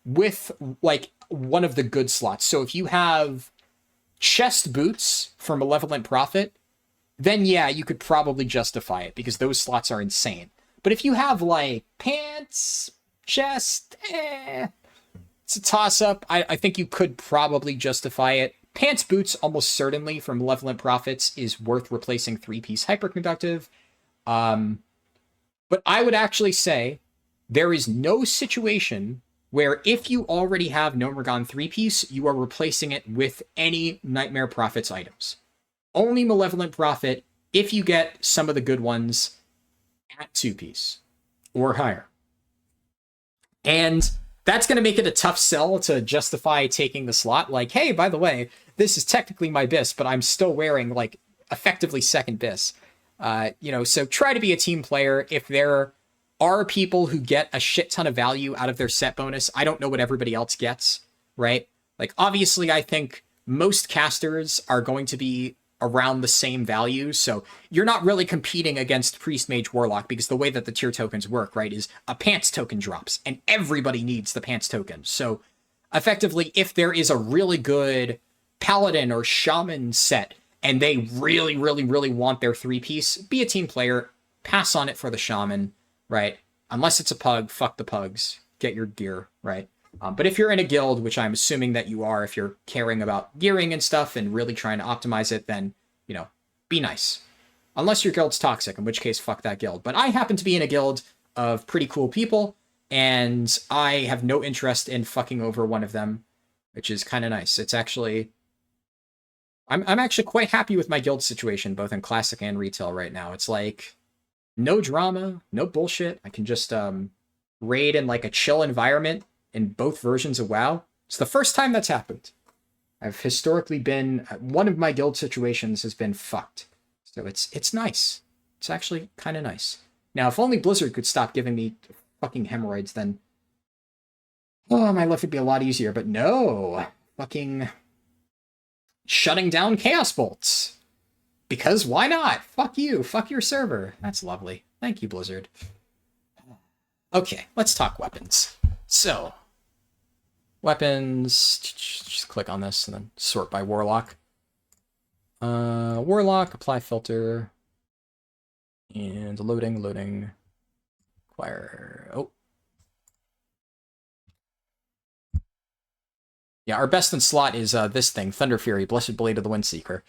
with like one of the good slots. So if you have chest boots for Malevolent Prophet, then yeah, you could probably justify it because those slots are insane. But if you have like pants, chest, it's a toss-up. I think you could probably justify it. Pants boots, almost certainly, from Malevolent Prophets is worth replacing 3-piece hyperconductive. But I would actually say there is no situation where if you already have Nomergon 3-piece, you are replacing it with any Nightmare Prophets items. Only Malevolent Prophet if you get some of the good ones at 2-piece or higher. And that's going to make it a tough sell to justify taking the slot. Like, hey, by the way, this is technically my BiS, but I'm still wearing, like, effectively second BiS. So try to be a team player. If there are people who get a shit ton of value out of their set bonus, I don't know what everybody else gets, right? Like, obviously, I think most casters are going to be around the same value, so you're not really competing against Priest, Mage, Warlock, because the way that the tier tokens work, right, is a pants token drops, and everybody needs the pants token. So, effectively, if there is a really good Paladin or Shaman set, and they really, really, really want their 3-piece, be a team player, pass on it for the Shaman, right? Unless it's a pug, fuck the pugs, get your gear, right? But if you're in a guild, which I'm assuming that you are, if you're caring about gearing and stuff and really trying to optimize it, then, be nice. Unless your guild's toxic, in which case, fuck that guild. But I happen to be in a guild of pretty cool people, and I have no interest in fucking over one of them, which is kind of nice. It's actually... I'm actually quite happy with my guild situation, both in Classic and Retail right now. It's like, no drama, no bullshit. I can just raid in like a chill environment in both versions of WoW. It's the first time that's happened. I've historically been... One of my guild situations has been fucked. So it's nice. It's actually kind of nice. Now, if only Blizzard could stop giving me fucking hemorrhoids, then... Oh, my life would be a lot easier. But no! Fucking... shutting down Chaos Bolts. Because why not? Fuck you. Fuck your server. That's lovely. Thank you, Blizzard. Okay, let's talk weapons. So... weapons, just click on this and then sort by Warlock. Warlock, apply filter, and loading, acquire, oh. Yeah, our best in slot is this thing, Thunder Fury, Blessed Blade of the Windseeker.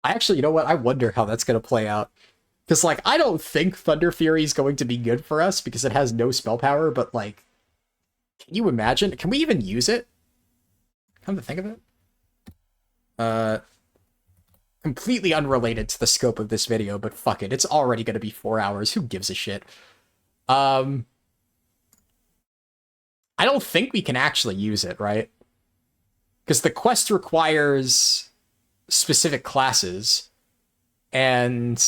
I actually, you know what, I wonder how that's going to play out. Because, like, I don't think Thunder Fury is going to be good for us because it has no spell power, but, like, can you imagine? Can we even use it? Come to think of it. Completely unrelated to the scope of this video, but fuck it. It's already going to be 4 hours. Who gives a shit? I don't think we can actually use it, right? Because the quest requires specific classes, and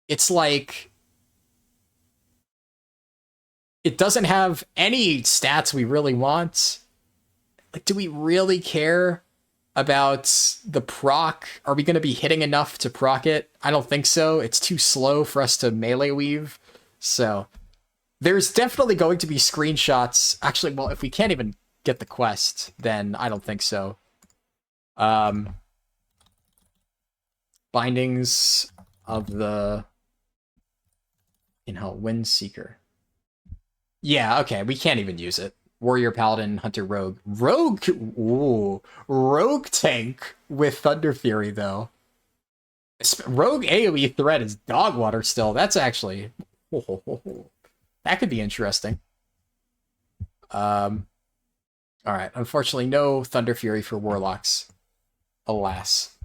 it's like... it doesn't have any stats we really want. Like, do we really care about the proc? Are we going to be hitting enough to proc it? I don't think so. It's too slow for us to melee weave. So there's definitely going to be screenshots. Actually, well, if we can't even get the quest, then I don't think so. Bindings of the... Windseeker. Yeah, okay, we can't even use it. Warrior, Paladin, Hunter, Rogue. Ooh. Rogue tank with Thunder Fury, though. Rogue AoE threat is dog water still. That's actually... that could be interesting. Alright, unfortunately, no Thunder Fury for Warlocks. Alas.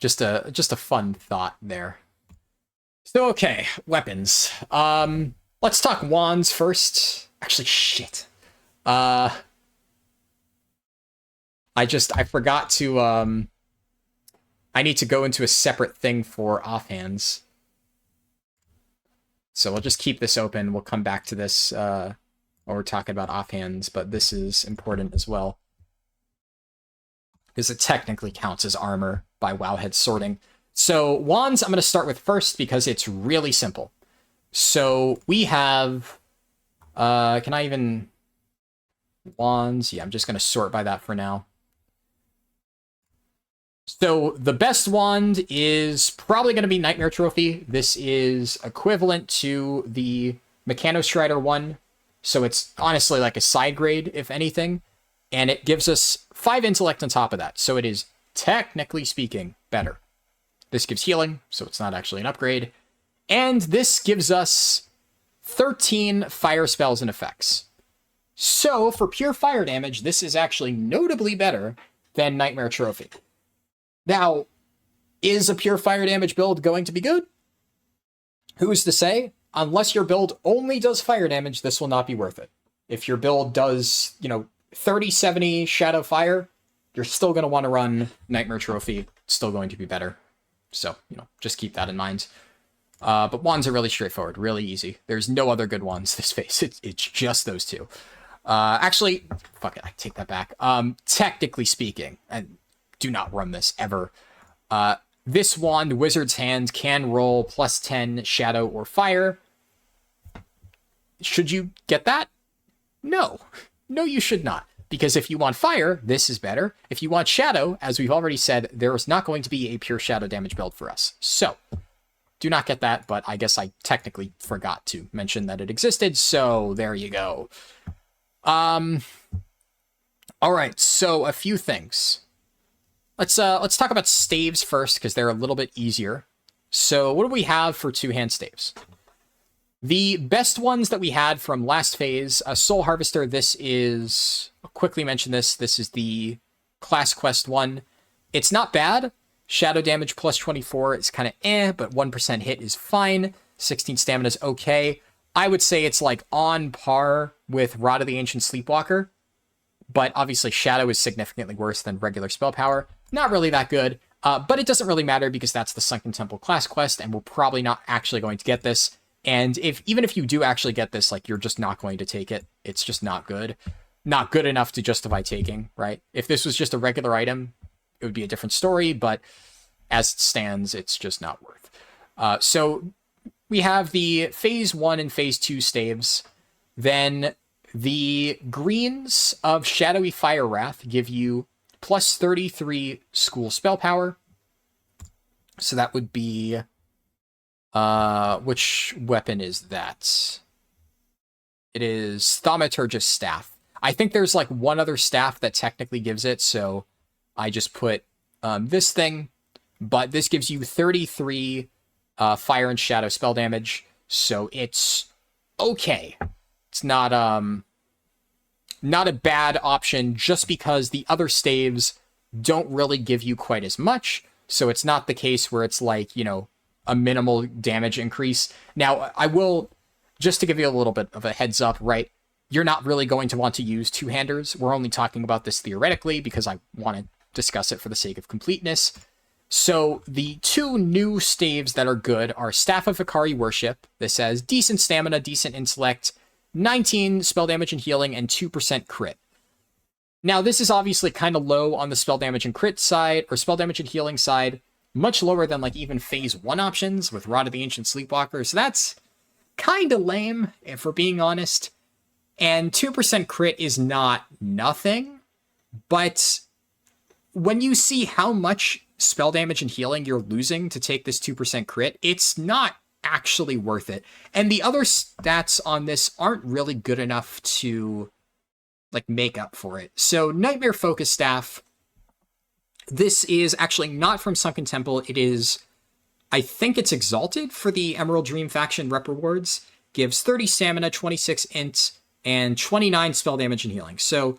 Just a fun thought there. So, okay, weapons. Let's talk wands first. Actually, shit. I forgot to, I need to go into a separate thing for offhands. So we'll just keep this open. We'll come back to this when we're talking about offhands, but this is important as well. Because it technically counts as armor by Wowhead sorting. So wands I'm going to start with first because it's really simple. So we have, can I even, wands? Yeah, I'm just going to sort by that for now. So the best wand is probably going to be Nightmare Trophy. This is equivalent to the Mechanostrider one. So it's honestly like a side grade, if anything. And it gives us 5 intellect on top of that. So it is, technically speaking, better. This gives healing, so it's not actually an upgrade. And this gives us 13 fire spells and effects. So for pure fire damage, this is actually notably better than Nightmare Trophy. Now, is a pure fire damage build going to be good? Who's to say? Unless your build only does fire damage, this will not be worth it. If your build does, 30-70 Shadow Fire, you're still going to want to run Nightmare Trophy. It's still going to be better. So, just keep that in mind. But wands are really straightforward, really easy. There's no other good ones this phase. It's just those two. Actually, fuck it, I take that back. Technically speaking, and do not run this ever. This wand, Wizard's Hand, can roll +10 Shadow or Fire. Should you get that? No. No, you should not. Because if you want Fire, this is better. If you want Shadow, as we've already said, there is not going to be a pure Shadow damage build for us. So, do not get that, but I guess I technically forgot to mention that it existed, so there you go. Alright, so a few things. Let's talk about staves first, because they're a little bit easier. So what do we have for two-hand staves? The best ones that we had from last phase, Soul Harvester, this is... I'll quickly mention this. This is the Class Quest one. It's not bad. Shadow damage +24 is kind of but 1% hit is fine. 16 stamina is okay. I would say it's like on par with Rod of the Ancient Sleepwalker. But obviously Shadow is significantly worse than regular spell power. Not really that good, but it doesn't really matter because that's the Sunken Temple class quest, and we're probably not actually going to get this. And even if you do actually get this, like, you're just not going to take it. It's just not good. Not good enough to justify taking, right? If this was just a regular item, it would be a different story, but as it stands, it's just not worth. So we have the Phase 1 and Phase 2 staves. Then the greens of Shadowy Fire Wrath give you +33 school spell power. So that would be... which weapon is that? It is Thaumaturgist Staff. I think there's like one other staff that technically gives it, so I just put this thing. But this gives you 33 fire and shadow spell damage, so it's okay. It's not a bad option just because the other staves don't really give you quite as much. So it's not the case where it's like, a minimal damage increase. Now, I will, just to give you a little bit of a heads up, right? You're not really going to want to use two-handers. We're only talking about this theoretically because I want to discuss it for the sake of completeness. So the two new staves that are good are Staff of Ikari Worship. This has decent stamina, decent intellect, 19 spell damage and healing, and 2% crit. Now, this is obviously kind of low on the spell damage and crit side, or spell damage and healing side, much lower than like even Phase 1 options with Rod of the Ancient Sleepwalker, so that's kind of lame, if we're being honest. And 2% crit is not nothing, but when you see how much spell damage and healing you're losing to take this 2% crit, it's not actually worth it. And the other stats on this aren't really good enough to like make up for it. So Nightmare Focus Staff, this is actually not from Sunken Temple. It is, I think it's Exalted for the Emerald Dream faction rep rewards. Gives 30 stamina, 26 int, and 29 spell damage and healing. So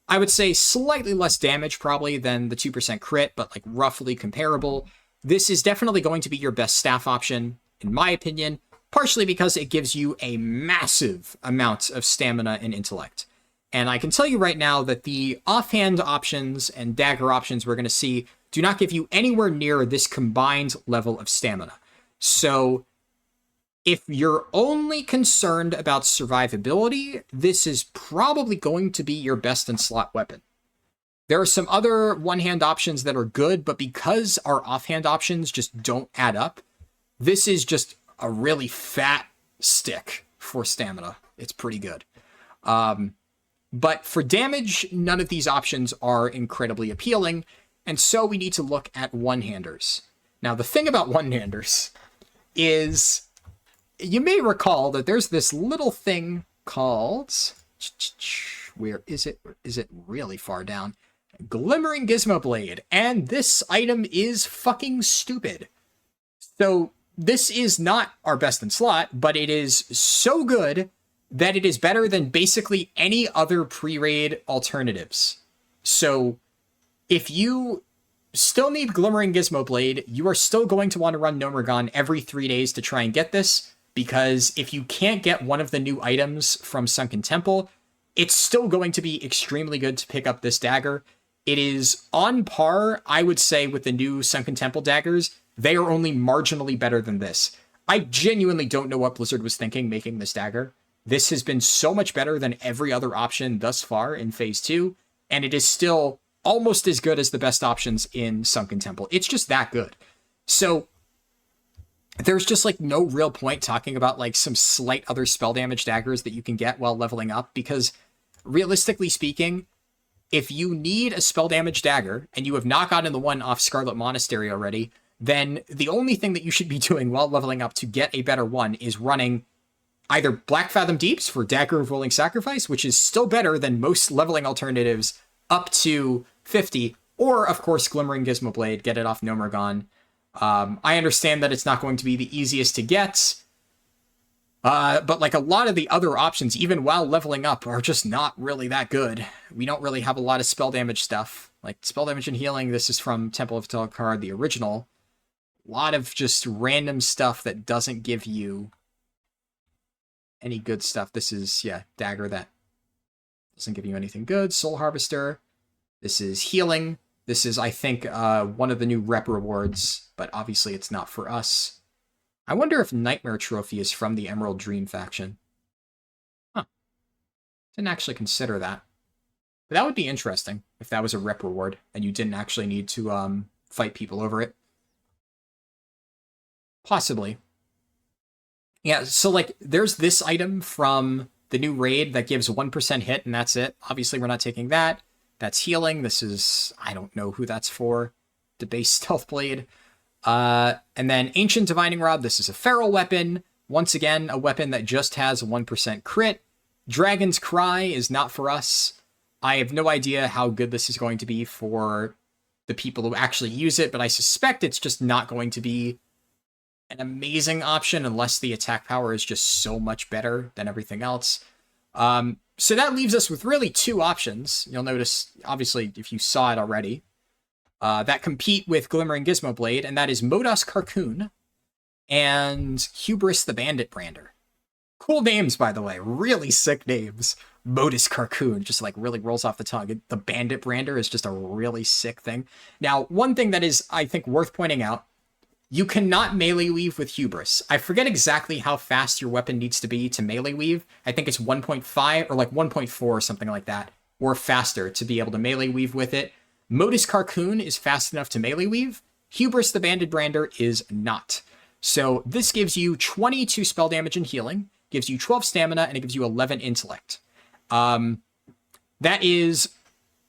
I would say slightly less damage probably than the 2% crit, but like roughly comparable. This is definitely going to be your best staff option, in my opinion, partially because it gives you a massive amount of stamina and intellect. And I can tell you right now that the offhand options and dagger options we're going to see do not give you anywhere near this combined level of stamina. So if you're only concerned about survivability, this is probably going to be your best in slot weapon. There are some other one-hand options that are good, but because our offhand options just don't add up, this is just a really fat stick for stamina. It's pretty good. But for damage, none of these options are incredibly appealing. And so we need to look at one-handers. Now, the thing about one-handers is you may recall that there's this little thing called... Where is it? Is it really far down? Glimmering Gizmo Blade. And this item is fucking stupid. So this is not our best in slot, but it is so good that it is better than basically any other pre-raid alternatives. So if you still need Glimmering Gizmo Blade, you are still going to want to run Nomergon every 3 days to try and get this, because if you can't get one of the new items from Sunken Temple, it's still going to be extremely good to pick up this dagger. It is on par, I would say, with the new Sunken Temple daggers. They are only marginally better than this. I genuinely don't know what Blizzard was thinking making this dagger. This has been so much better than every other option thus far in Phase 2, and it is still almost as good as the best options in Sunken Temple. It's just that good. So there's just like no real point talking about like some slight other spell damage daggers that you can get while leveling up, because realistically speaking, if you need a spell damage dagger and you have not gotten the one off Scarlet Monastery already, then the only thing that you should be doing while leveling up to get a better one is running either Black Fathom Deeps for Dagger of Willing Sacrifice, which is still better than most leveling alternatives up to 50, or of course Glimmering Gizmo Blade, get it off Nomergon. I understand that it's not going to be the easiest to get, but like a lot of the other options, even while leveling up, are just not really that good. We don't really have a lot of spell damage stuff. Like spell damage and healing, this is from Temple of Telkar, the original. A lot of just random stuff that doesn't give you any good stuff. This is, yeah, Dagger that doesn't give you anything good. Soul Harvester. This is healing. This is, I think, one of the new rep rewards, but obviously it's not for us. I wonder if Nightmare Trophy is from the Emerald Dream faction. Huh. Didn't actually consider that. But that would be interesting if that was a rep reward and you didn't actually need to fight people over it. Possibly. Yeah, so like there's this item from the new raid that gives 1% hit and that's it. Obviously we're not taking that. That's healing. This is, I don't know who that's for. Debased Stealth Blade. And then Ancient Divining Rod. This is a feral weapon. Once again, a weapon that just has 1% crit. Dragon's Cry is not for us. I have no idea how good this is going to be for the people who actually use it, but I suspect it's just not going to be an amazing option unless the attack power is just so much better than everything else. So that leaves us with really two options. You'll notice, obviously, if you saw it already, that compete with Glimmering Gizmo Blade, and that is Modos Carcoon and Hubris the Bandit Brander. Cool names, by the way. Really sick names. Modus Carcoon just like really rolls off the tongue. The Bandit Brander is just a really sick thing. Now, one thing that is, I think, worth pointing out, you cannot melee weave with Hubris. I forget exactly how fast your weapon needs to be to melee weave. I think it's 1.5 or like 1.4 or something like that, or faster to be able to melee weave with it. Modus Carcoon is fast enough to melee weave. Hubris the Banded Brander is not. So this gives you 22 spell damage and healing, gives you 12 stamina, and it gives you 11 intellect. That is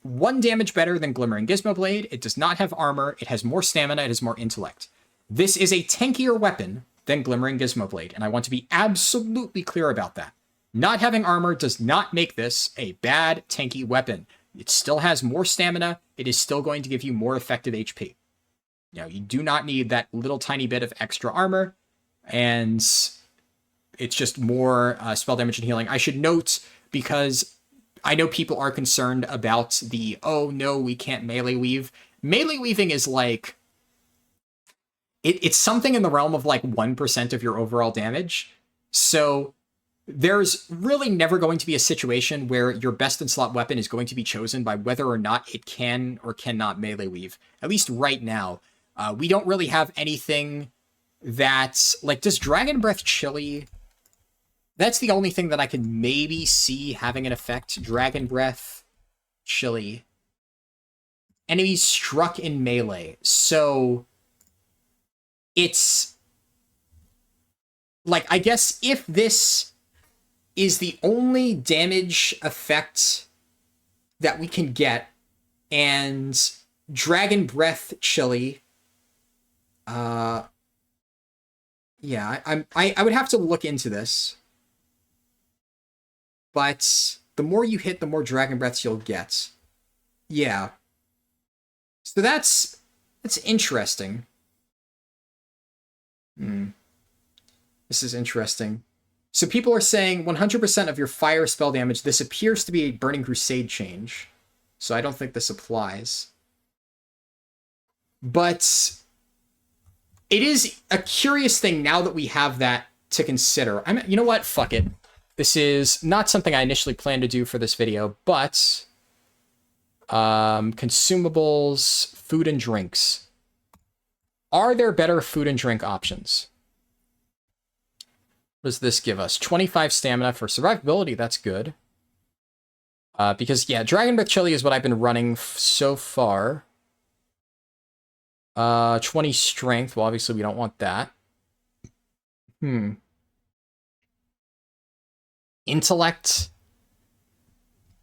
1 damage better than Glimmering Gizmo Blade. It does not have armor. It has more stamina. It has more intellect. This is a tankier weapon than Glimmering Gizmo Blade, and I want to be absolutely clear about that. Not having armor does not make this a bad tanky weapon. It still has more stamina. It is still going to give you more effective HP. You know, you do not need that little tiny bit of extra armor, and it's just more spell damage and healing. I should note, because I know people are concerned about the, oh no, we can't melee weave. Melee weaving is like, it's something in the realm of like 1% of your overall damage. So there's really never going to be a situation where your best in slot weapon is going to be chosen by whether or not it can or cannot melee weave. At least right now. We don't really have anything that's like, does Dragon Breath Chili? That's the only thing that I can maybe see having an effect. Dragon Breath Chili. Enemies struck in melee. So it's like, I guess if this is the only damage effect that we can get, and Dragon Breath Chili. Yeah, I would have to look into this. But the more you hit, the more Dragon Breaths you'll get. Yeah. So that's interesting. This is interesting. So people are saying 100% of your fire spell damage. This appears to be a Burning Crusade change. So I don't think this applies. But it is a curious thing now that we have that to consider. You know what? Fuck it. This is not something I initially planned to do for this video, but consumables, food and drinks. Are there better food and drink options? What does this give us? 25 stamina for survivability. That's good. Because, yeah, Dragon Breath Chili is what I've been running so far. 20 strength. Well, obviously we don't want that. Intellect.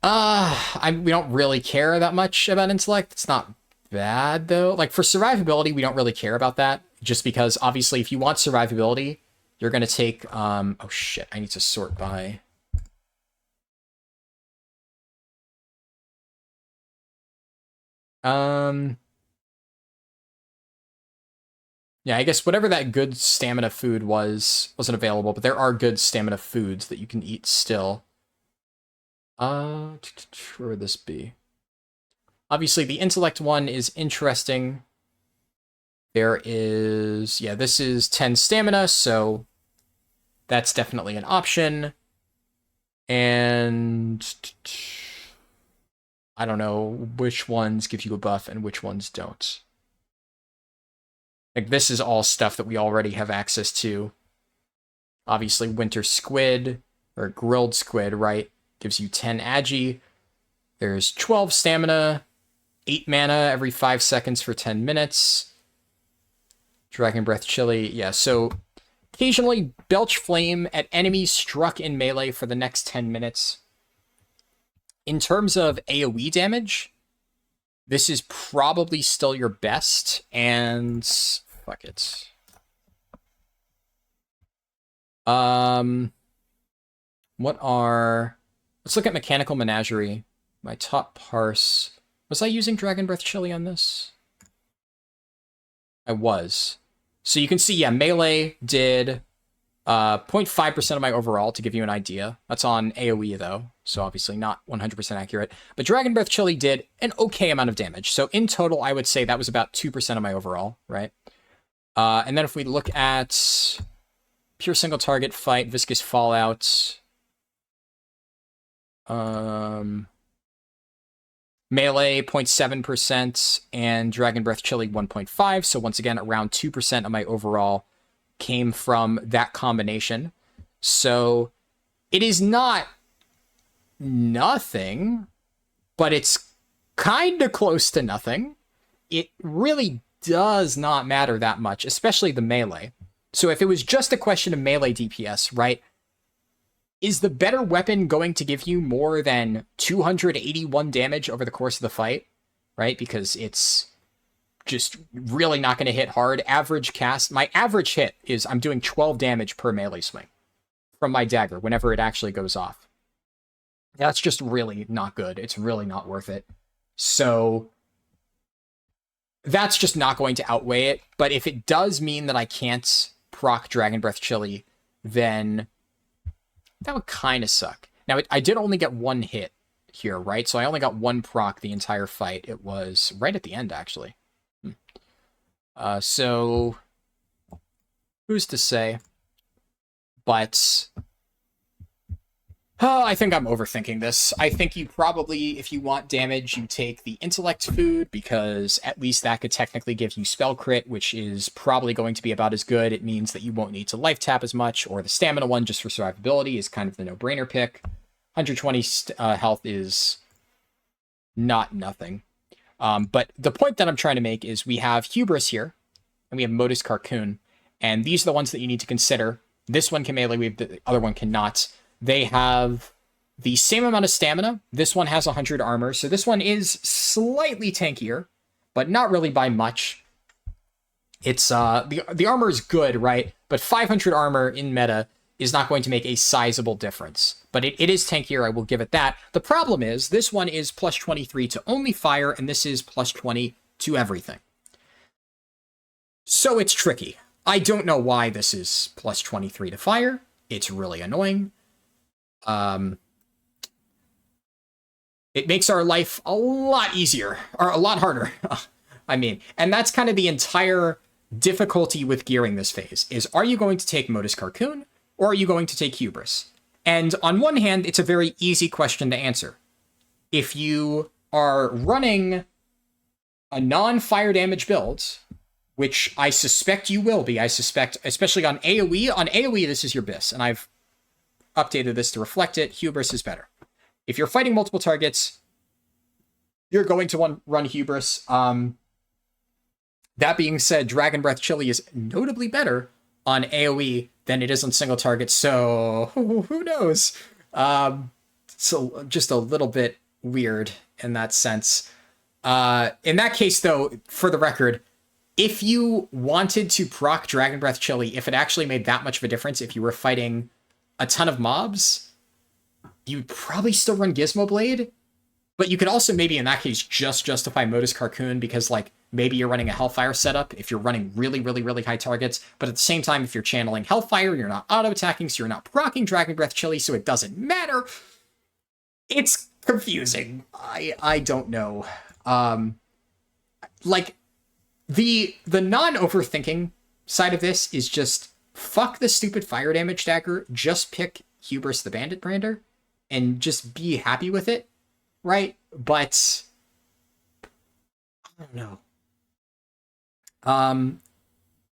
We don't really care that much about intellect. It's not bad, though. Like, for survivability, we don't really care about that. Just because, obviously, if you want survivability, you're going to take... oh, shit. I need to sort by... Yeah, I guess whatever that good stamina food wasn't available, but there are good stamina foods that you can eat still. Where would this be? Obviously, the intellect one is interesting. There is... Yeah, this is 10 stamina, so that's definitely an option. And... I don't know which ones give you a buff and which ones don't. Like, this is all stuff that we already have access to. Obviously, winter squid, or grilled squid, right? Gives you 10 agi. There's 12 stamina, 8 mana every 5 seconds for 10 minutes. Dragon Breath Chili, yeah, so occasionally belch flame at enemies struck in melee for the next 10 minutes. In terms of AoE damage, this is probably still your best, and fuck it. Let's look at Mechanical Menagerie. My top parse. Was I using Dragon Breath Chili on this? I was. So you can see, yeah, melee did 0.5% of my overall, to give you an idea. That's on AoE, though, so obviously not 100% accurate. But Dragon Breath Chili did an okay amount of damage. So in total, I would say that was about 2% of my overall, right? And then if we look at pure single target fight, Viscous Fallout, melee 0.7%, and Dragon Breath Chili 1.5%. So once again, around 2% of my overall came from that combination. So it is not nothing, but it's kind of close to nothing. It really does not matter that much, especially the melee. So if it was just a question of melee DPS, right? Is the better weapon going to give you more than 281 damage over the course of the fight, right? Because it's just really not going to hit hard. Average cast, my average hit is I'm doing 12 damage per melee swing from my dagger whenever it actually goes off. That's just really not good. It's really not worth it. So that's just not going to outweigh it. But if it does mean that I can't proc Dragon Breath Chili, then that would kind of suck. Now, I did only get one hit here, right? So I only got one proc the entire fight. It was right at the end, actually. So who's to say? But I think I'm overthinking this. I think you probably, if you want damage, you take the intellect food, because at least that could technically give you spell crit, which is probably going to be about as good. It means that you won't need to life tap as much, or the stamina one just for survivability is kind of the no-brainer pick. 120 health is not nothing. But the point that I'm trying to make is we have Hubris here, and we have Modus Carcoon, and these are the ones that you need to consider. This one can melee, the other one cannot. They have the same amount of stamina. This one has 100 armor, so this one is slightly tankier, but not really by much. It's the armor is good, right? But 500 armor in meta is not going to make a sizable difference. But it is tankier, I will give it that. The problem is, this one is plus 23 to only fire, and this is plus 20 to everything. So it's tricky. I don't know why this is plus 23 to fire. It's really annoying. It makes our life a lot easier, or a lot harder. I mean, and that's kind of the entire difficulty with gearing this phase, is are you going to take Modus Carcoon, or are you going to take Hubris? And on one hand, it's a very easy question to answer. If you are running a non-fire damage build, which I suspect you will be, I suspect, especially on AoE, this is your BiS, and I've updated this to reflect it. Hubris is better. If you're fighting multiple targets, you're going to run Hubris. That being said, Dragon Breath Chili is notably better on AoE than it is on single targets, so who knows? So just a little bit weird in that sense. In that case, though, for the record, if you wanted to proc Dragon Breath Chili, if it actually made that much of a difference, if you were fighting a ton of mobs, you'd probably still run Gizmo Blade, but you could also maybe in that case just justify Modus Carcoon, because like maybe you're running a Hellfire setup if you're running really, really, really high targets, but at the same time, if you're channeling Hellfire, you're not auto-attacking, so you're not proccing Dragon Breath Chili, so it doesn't matter. It's confusing. I don't know. Like, the non-overthinking side of this is just fuck the stupid fire damage dagger, just pick Hubris the Bandit Brander, and just be happy with it, right? But I don't know.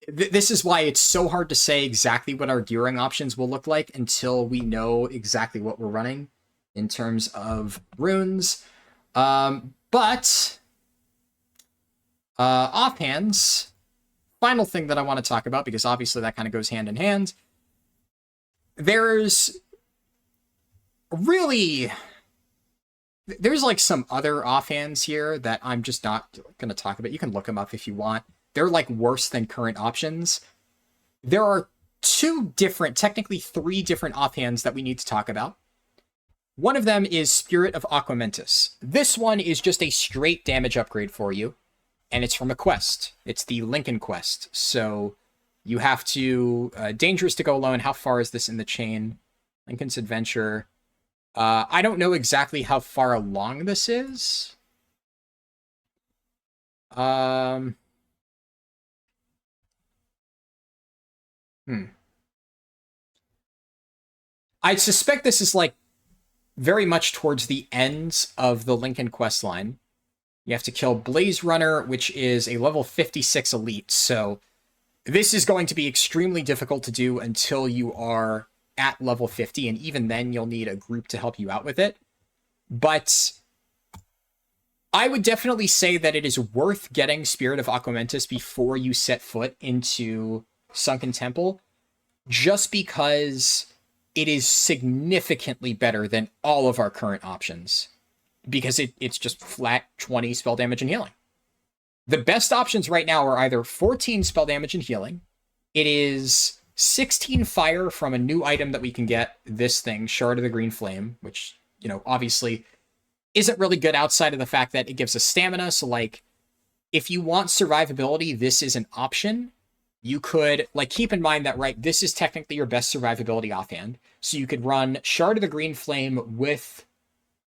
This is why it's so hard to say exactly what our gearing options will look like until we know exactly what we're running in terms of runes. But offhands, final thing that I want to talk about, because obviously that kind of goes hand in hand. There's like some other offhands here that I'm just not going to talk about. You can look them up if you want. They're like worse than current options. There are technically three different offhands that we need to talk about. One of them is Spirit of Aquamentus. This one is just a straight damage upgrade for you, and it's from a quest. It's the Lincoln quest. So you have to... Dangerous to go alone. How far is this in the chain? Lincoln's Adventure. I don't know exactly how far along this is. I suspect this is like very much towards the ends of the Lincoln quest line. You have to kill Blaze Runner, which is a level 56 elite. So this is going to be extremely difficult to do until you are at level 50. And even then you'll need a group to help you out with it. But I would definitely say that it is worth getting Spirit of Aquamentus before you set foot into Sunken Temple, just because it is significantly better than all of our current options, because it's just flat 20 spell damage and healing. The best options right now are either 14 spell damage and healing. It is 16 fire from a new item that we can get, this thing, Shard of the Green Flame, which, you know, obviously isn't really good outside of the fact that it gives us stamina. So, like, if you want survivability, this is an option. You could, like, keep in mind that, right, this is technically your best survivability offhand. So you could run Shard of the Green Flame with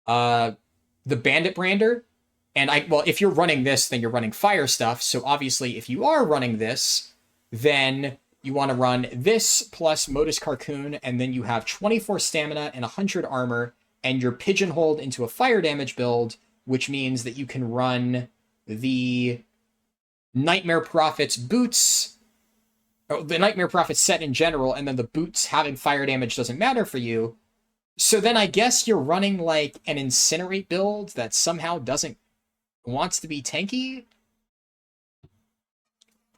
the Bandit Brander. And, well, if you're running this, then you're running fire stuff. So obviously, if you are running this, then you want to run this plus Modus Carcoon, and then you have 24 stamina and 100 armor, and you're pigeonholed into a fire damage build, which means that you can run the Nightmare Prophets boots, the Nightmare Prophet set in general, and then the boots having fire damage doesn't matter for you. So then I guess you're running like an Incinerate build that somehow wants to be tanky.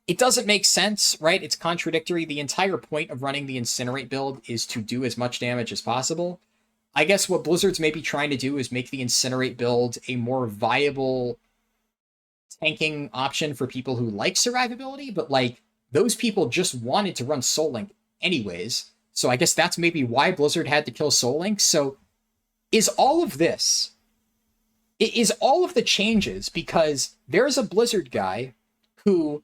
It doesn't make sense, right? It's contradictory. The entire point of running the Incinerate build is to do as much damage as possible. I guess what Blizzard's maybe trying to do is make the Incinerate build a more viable tanking option for people who like survivability, but like those people just wanted to run Soul Link anyways. So I guess that's maybe why Blizzard had to kill Soul Link. So is all of this, is all of the changes because there's a Blizzard guy who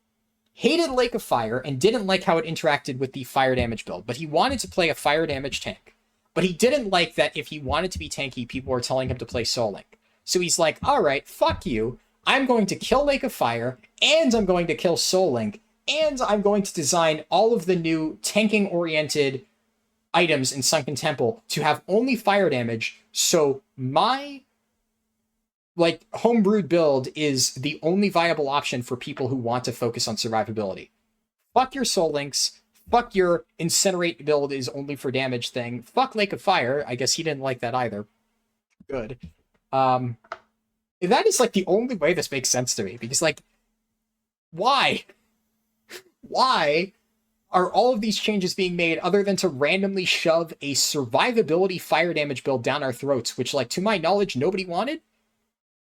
hated Lake of Fire and didn't like how it interacted with the fire damage build, but he wanted to play a fire damage tank. But he didn't like that if he wanted to be tanky, people were telling him to play Soul Link. So he's like, all right, fuck you. I'm going to kill Lake of Fire, and I'm going to kill Soul Link, and I'm going to design all of the new tanking-oriented items in Sunken Temple to have only fire damage, so my like homebrewed build is the only viable option for people who want to focus on survivability. Fuck your Soul Links. Fuck your Incinerate build is only for damage thing. Fuck Lake of Fire. I guess he didn't like that either. Good. That is like the only way this makes sense to me, because like, why? Why are all of these changes being made other than to randomly shove a survivability fire damage build down our throats, which, like, to my knowledge, nobody wanted?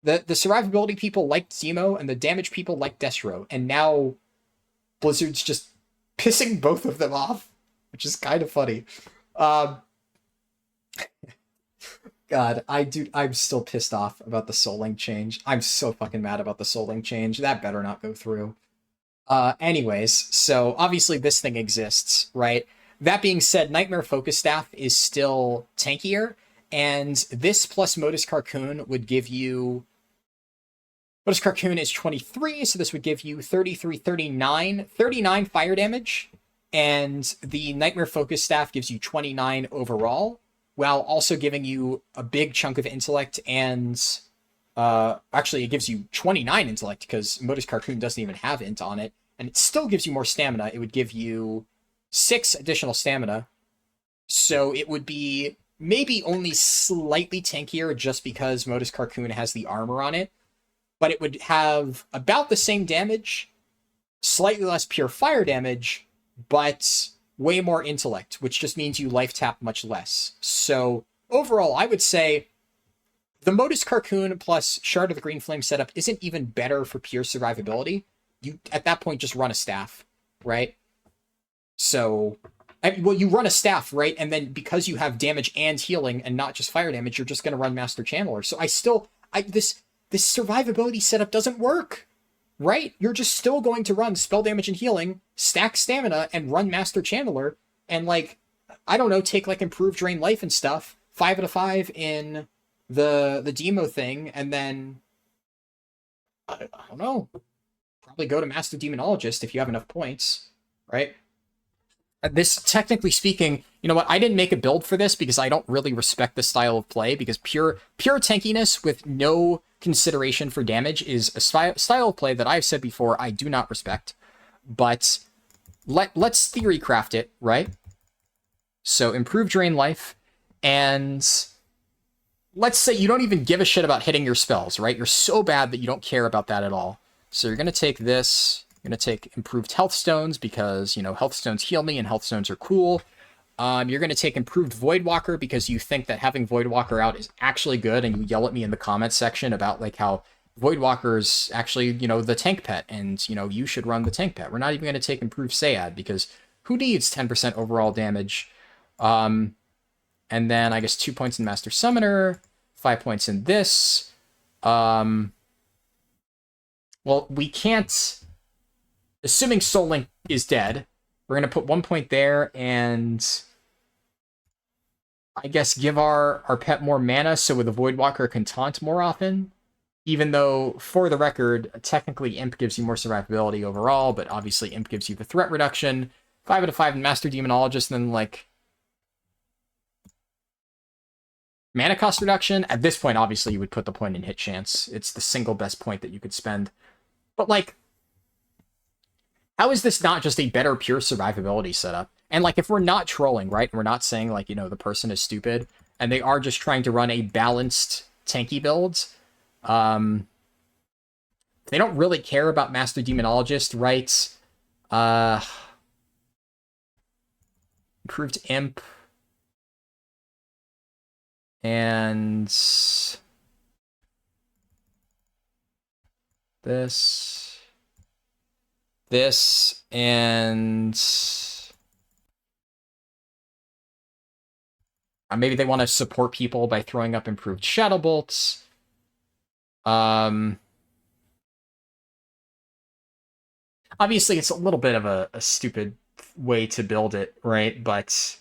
The survivability people liked Zemo, and the damage people liked Destro, and now Blizzard's just pissing both of them off, which is kind of funny. God, I'm still pissed off about the Soul Link change. I'm so fucking mad about the Soul Link change. That better not go through. Anyways, so obviously this thing exists, right? That being said, Nightmare Focus Staff is still tankier, and this plus Modus Carcoon would give you... Modus Carcoon is 23, so this would give you 33, 39 fire damage, and the Nightmare Focus Staff gives you 29 overall, while also giving you a big chunk of intellect and... actually, it gives you 29 intellect because Modus Carcoon doesn't even have int on it, and it still gives you more stamina. It would give you 6 additional stamina, so it would be maybe only slightly tankier just because Modus Carcoon has the armor on it, but it would have about the same damage, slightly less pure fire damage, but way more intellect, which just means you life tap much less. So overall, I would say the Modus Carcoon plus Shard of the Green Flame setup isn't even better for pure survivability. You, at that point, just run a staff, right? So, well, you run a staff, right? And then because you have damage and healing and not just fire damage, you're just going to run Master Channeler. So this survivability setup doesn't work, right? You're just still going to run spell damage and healing, stack stamina, and run Master Channeler, and, like, I don't know, take, like, improved drain life and stuff, 5 out of 5 in the demo thing, and then I don't know, probably go to Master Demonologist if you have enough points, right? This, technically speaking, you know what, I didn't make a build for this because I don't really respect this style of play, because pure tankiness with no consideration for damage is a style of play that I've said before I do not respect. But let's theorycraft it, right? So improve drain life, and let's say you don't even give a shit about hitting your spells, right? You're so bad that you don't care about that at all. So you're going to take this, you're going to take improved health stones because, you know, health stones heal me and health stones are cool. You're going to take improved Voidwalker because you think that having Voidwalker out is actually good, and you yell at me in the comments section about, like, how Voidwalker's actually, you know, the tank pet, and, you know, you should run the tank pet. We're not even going to take improved Sayad because who needs 10% overall damage? And then I guess 2 points in Master Summoner, 5 points in this. Well, we can't, assuming Soul Link is dead, we're going to put 1 point there and I guess give our pet more mana so the Voidwalker can taunt more often. Even though, for the record, technically Imp gives you more survivability overall, but obviously Imp gives you the threat reduction. 5 out of 5 in Master Demonologist, and then, like, mana cost reduction. At this point, obviously, you would put the point in hit chance. It's the single best point that you could spend. But, like, how is this not just a better pure survivability setup? And, like, if we're not trolling, right, and we're not saying, like, you know, the person is stupid, and they are just trying to run a balanced tanky build, they don't really care about Master Demonologist, right? Improved Imp. And this, this, and maybe they want to support people by throwing up improved shadow bolts. Obviously, it's a little bit of a stupid way to build it, right? But,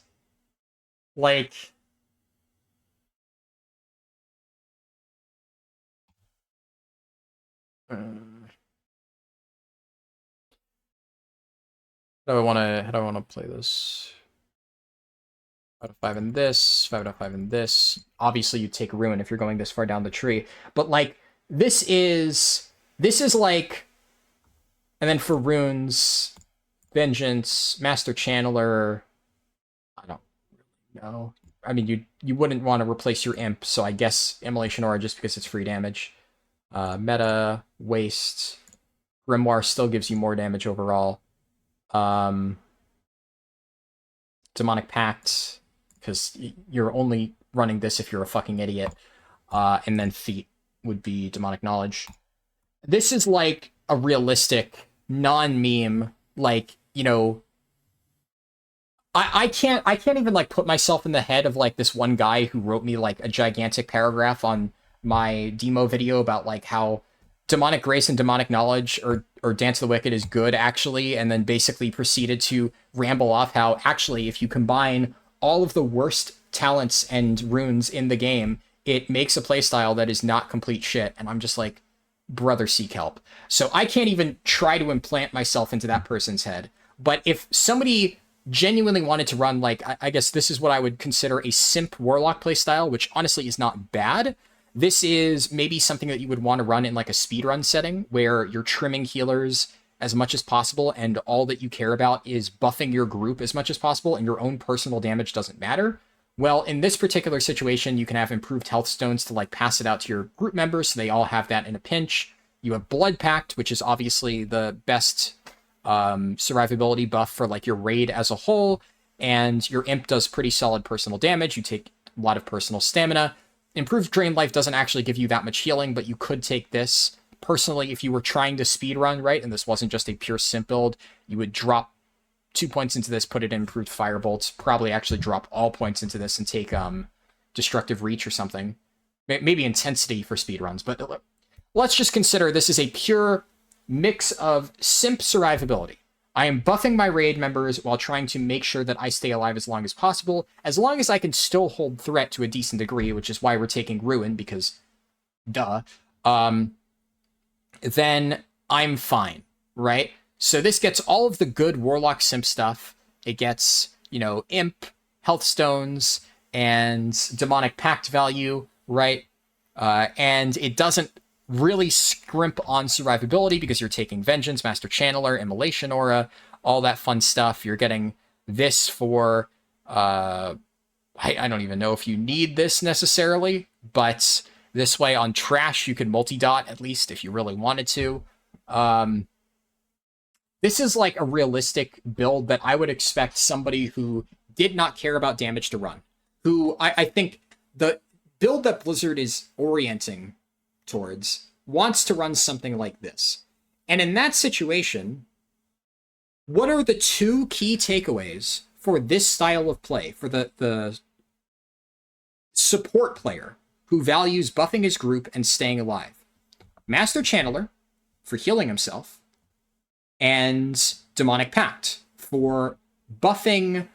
like, how do I want to play this? 5 out of 5 in this, 5 out of 5 in this. Obviously, you take Ruin if you're going this far down the tree. But, like, this is like, and then for runes, Vengeance, Master Channeler, I don't know. I mean, you wouldn't want to replace your Imp, so I guess Immolation Aura just because it's free damage. Meta, Waste, Grimoire still gives you more damage overall. Demonic Pact, because you're only running this if you're a fucking idiot. And then Feet would be Demonic Knowledge. This is like a realistic, non-meme, like, you know, I can't even like put myself in the head of like this one guy who wrote me like a gigantic paragraph on my demo video about like how Demonic Grace and Demonic Knowledge or Dance of the Wicked is good actually, and then basically proceeded to ramble off how actually if you combine all of the worst talents and runes in the game, it makes a playstyle that is not complete shit. And I'm just like, brother, seek help. So I can't even try to implant myself into that person's head. But if somebody genuinely wanted to run, like, I guess this is what I would consider a simp warlock playstyle, which honestly is not bad. This is maybe something that you would want to run in like a speedrun setting where you're trimming healers as much as possible and all that you care about is buffing your group as much as possible and your own personal damage doesn't matter. Well, in this particular situation, you can have improved health stones to like pass it out to your group members so they all have that in a pinch. You have Blood Pact, which is obviously the best survivability buff for like your raid as a whole, and your Imp does pretty solid personal damage. You take a lot of personal stamina. Improved Drain Life doesn't actually give you that much healing, but you could take this. Personally, if you were trying to speedrun, right, and this wasn't just a pure simp build, you would drop 2 points into this, put it in improved Firebolts, probably actually drop all points into this and take Destructive Reach or something. Maybe Intensity for speedruns, but let's just consider this is a pure mix of simp survivability. I am buffing my raid members while trying to make sure that I stay alive as long as I can still hold threat to a decent degree, which is why we're taking Ruin, because duh. Then I'm fine, right? So this gets all of the good Warlock Simp stuff. It gets, you know, Imp, Health Stones, and Demonic Pact value, right? And it doesn't really scrimp on survivability because you're taking Vengeance, Master Channeler, Immolation Aura, all that fun stuff. You're getting this for, I don't even know if you need this necessarily, but this way on Trash, you can multi-dot at least if you really wanted to. This is like a realistic build that I would expect somebody who did not care about damage to run. Who I think the build that Blizzard is orienting towards wants to run something like this. And in that situation, what are the two key takeaways for this style of play, for the support player who values buffing his group and staying alive? Master Channeler for healing himself, and Demonic Pact for buffing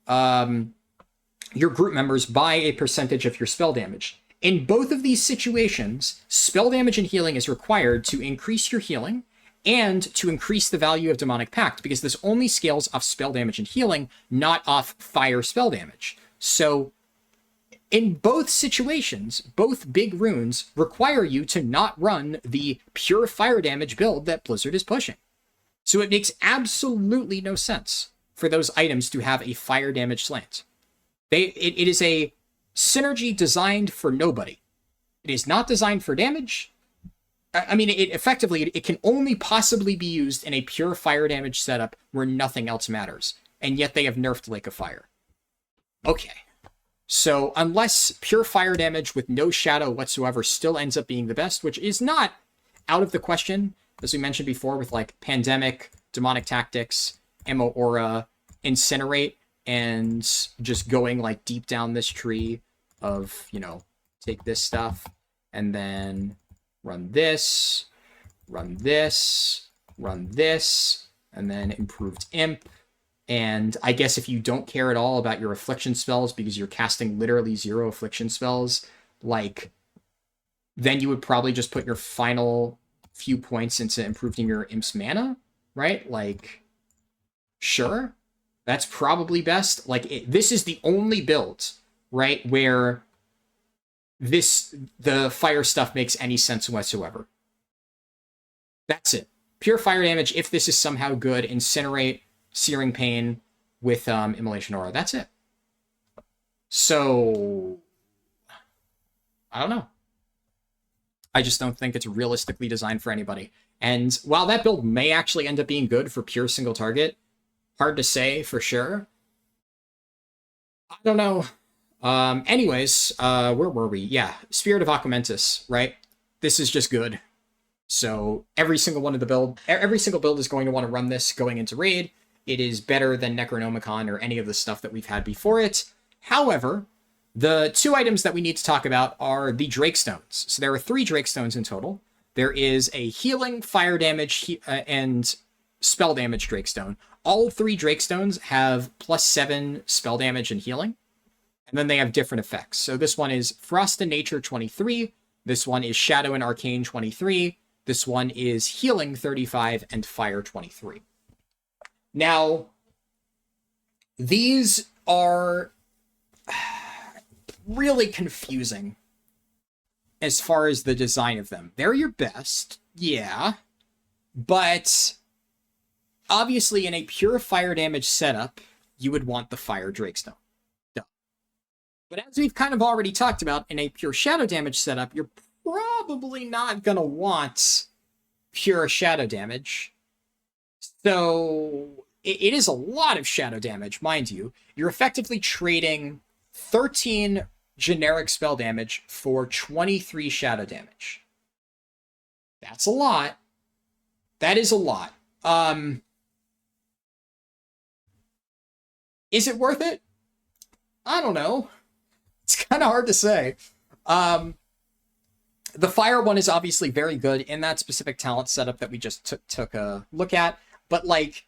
your group members by a percentage of your spell damage. In both of these situations, spell damage and healing is required to increase your healing and to increase the value of Demonic Pact, because this only scales off spell damage and healing, not off fire spell damage. So in both situations, both big runes require you to not run the pure fire damage build that Blizzard is pushing. So it makes absolutely no sense for those items to have a fire damage slant. It is a synergy designed for nobody. It is not designed for damage. I mean, it can only possibly be used in a pure fire damage setup where nothing else matters. And yet they have nerfed Lake of Fire. Okay. So unless pure fire damage with no shadow whatsoever still ends up being the best, which is not out of the question, as we mentioned before, with like Pandemic, Demonic Tactics, Ammo Aura, Incinerate, and just going like deep down this tree of, you know, take this stuff and then run this, run this, run this, and then Improved Imp. And I guess if you don't care at all about your affliction spells because you're casting literally 0 affliction spells, like, then you would probably just put your final few points into improving your Imp's mana, right? Like, sure, that's probably best. Like, this is the only build, right, where the fire stuff makes any sense whatsoever. That's it. Pure fire damage, if this is somehow good, Incinerate, Searing Pain with Immolation Aura. That's it. So, I don't know. I just don't think it's realistically designed for anybody. And while that build may actually end up being good for pure single target, hard to say for sure. I don't know. Anyways, where were we? Yeah, Spirit of Aquamentus, right? This is just good. So every single build is going to want to run this going into raid. It is better than Necronomicon or any of the stuff that we've had before it. However, the 2 items that we need to talk about are the Drake Stones. So there are 3 Drake Stones in total. There is a healing, fire damage, and spell damage Drake Stone. All 3 Drake Stones have +7 spell damage and healing. And then they have different effects. So this one is Frost and Nature 23. This one is Shadow and Arcane 23. This one is Healing 35 and Fire 23. Now, these are really confusing as far as the design of them. They're your best, yeah, but obviously in a pure fire damage setup, you would want the Fire Drakestone. Duh. But as we've kind of already talked about, in a pure shadow damage setup, you're probably not going to want pure shadow damage. So it is a lot of shadow damage, mind you. You're effectively trading 13 generic spell damage for 23 shadow damage. That's a lot. That is a lot. Is it worth it? I don't know. It's kind of hard to say. The fire one is obviously very good in that specific talent setup that we just took a look at. But, like,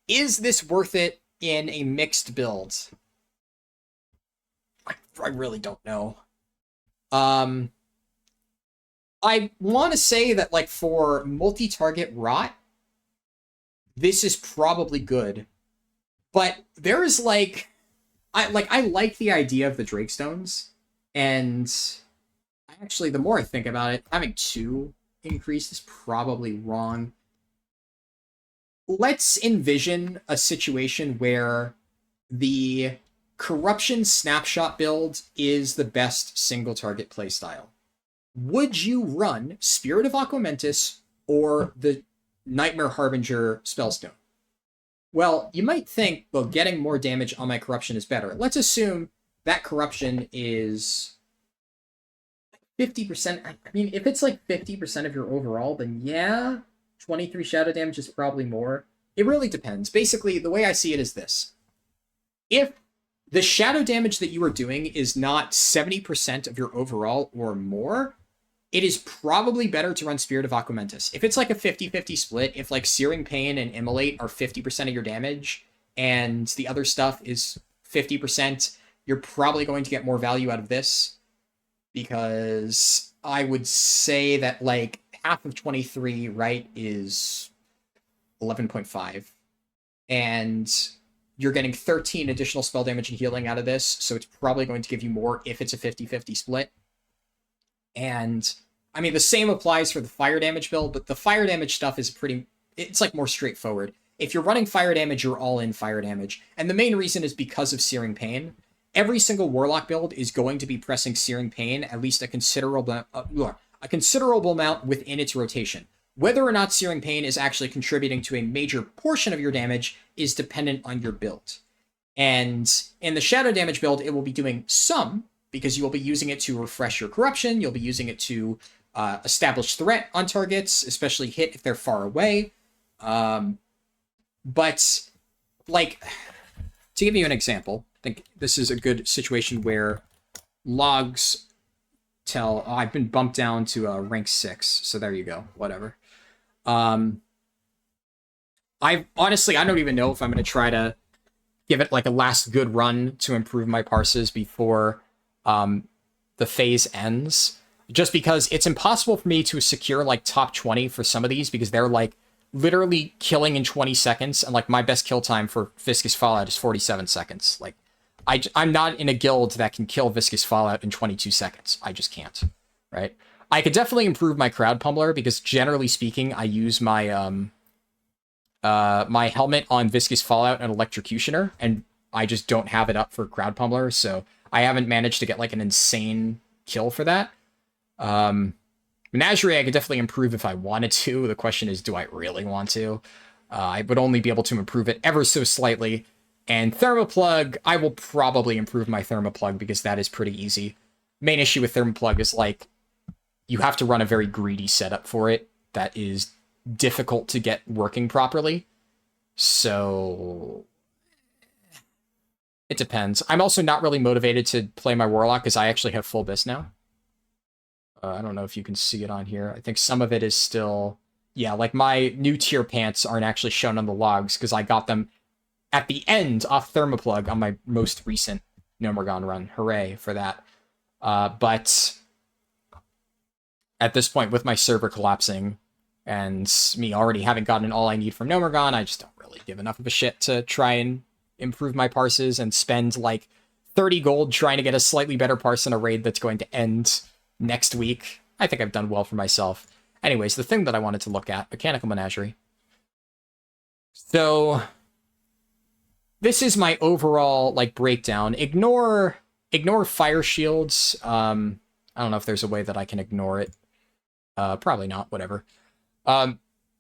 is this worth it in a mixed build? I really don't know. I want to say that, like, for multi-target rot, this is probably good. But there is, like... I like the idea of the Drake Stones, and actually, the more I think about it, having 2 increase is probably wrong. Let's envision a situation where the Corruption Snapshot build is the best single target playstyle. Would you run Spirit of Aquamentus or the Nightmare Harbinger Spellstone? Well, you might think, well, getting more damage on my Corruption is better. Let's assume that Corruption is 50%. I mean, if it's like 50% of your overall, then yeah, 23 shadow damage is probably more. It really depends. Basically, the way I see it is this. If the shadow damage that you are doing is not 70% of your overall or more, it is probably better to run Spirit of Aquamentus. If it's like a 50-50 split, if like Searing Pain and Immolate are 50% of your damage, and the other stuff is 50%, you're probably going to get more value out of this, because I would say that like half of 23, right, is 11.5, and you're getting 13 additional spell damage and healing out of this, so it's probably going to give you more if it's a 50-50 split. And I mean, the same applies for the fire damage build, but the fire damage stuff is it's like more straightforward. If you're running fire damage, you're all in fire damage. And the main reason is because of Searing Pain. Every single Warlock build is going to be pressing Searing Pain at least a considerable amount within its rotation. Whether or not Searing Pain is actually contributing to a major portion of your damage is dependent on your build. And in the shadow damage build, it will be doing some, because you will be using it to refresh your Corruption, you'll be using it to establish threat on targets, especially hit if they're far away. But, like, to give you an example, I think this is a good situation where logs tell, oh, I've been bumped down to rank 6, so there you go, whatever. I honestly, I don't even know if I'm going to try to give it like a last good run to improve my parses before the phase ends, just because it's impossible for me to secure like top 20 for some of these, because they're like literally killing in 20 seconds, and like my best kill time for Viscous Fallout is 47 seconds. Like I'm not in a guild that can kill Viscous Fallout in 22 seconds. I just can't, right? I could definitely improve my Crowd Pummeler, because generally speaking, I use my my helmet on Viscous Fallout and Electrocutioner, and I just don't have it up for Crowd Pummeler, so I haven't managed to get like an insane kill for that. Menagerie I could definitely improve if I wanted to. The question is, do I really want to? I would only be able to improve it ever so slightly. And Thermoplug, I will probably improve my Thermoplug, because that is pretty easy. Main issue with Thermoplug is like, you have to run a very greedy setup for it that is difficult to get working properly. So it depends. I'm also not really motivated to play my Warlock, because I actually have full BiS now. I don't know if you can see it on here. I think some of it is still... Yeah, like my new tier pants aren't actually shown on the logs, because I got them at the end off Thermoplug on my most recent Nomergon run. Hooray for that. But at this point, with my server collapsing and me already having gotten all I need from Nomergon, I just don't really give enough of a shit to try and improve my parses and spend like 30 gold trying to get a slightly better parse in a raid that's going to end next week. I think I've done well for myself. Anyways, the thing that I wanted to look at, Mechanical Menagerie. So this is my overall like breakdown. Ignore fire shields. I don't know if there's a way that I can ignore it. Probably not, whatever.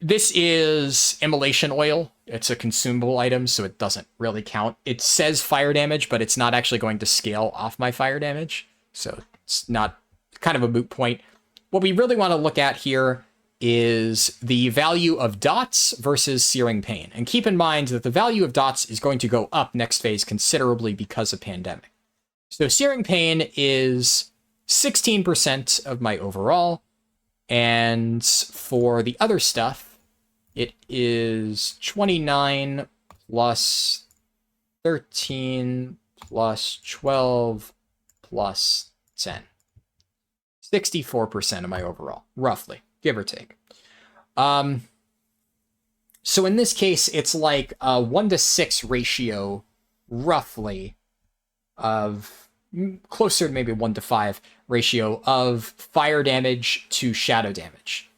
This is immolation oil. It's a consumable item, so it doesn't really count. It says fire damage, but it's not actually going to scale off my fire damage, so it's not, kind of a moot point. What we really want to look at here is the value of dots versus Searing Pain. And keep in mind that the value of dots is going to go up next phase considerably because of Pandemic. So Searing Pain is 16% of my overall, and for the other stuff, it is 29 plus 13 plus 12 plus 10. 64% of my overall, roughly, give or take. So in this case, it's like a 1-to-6 ratio, roughly, of closer to maybe 1-to-5 ratio of fire damage to shadow damage.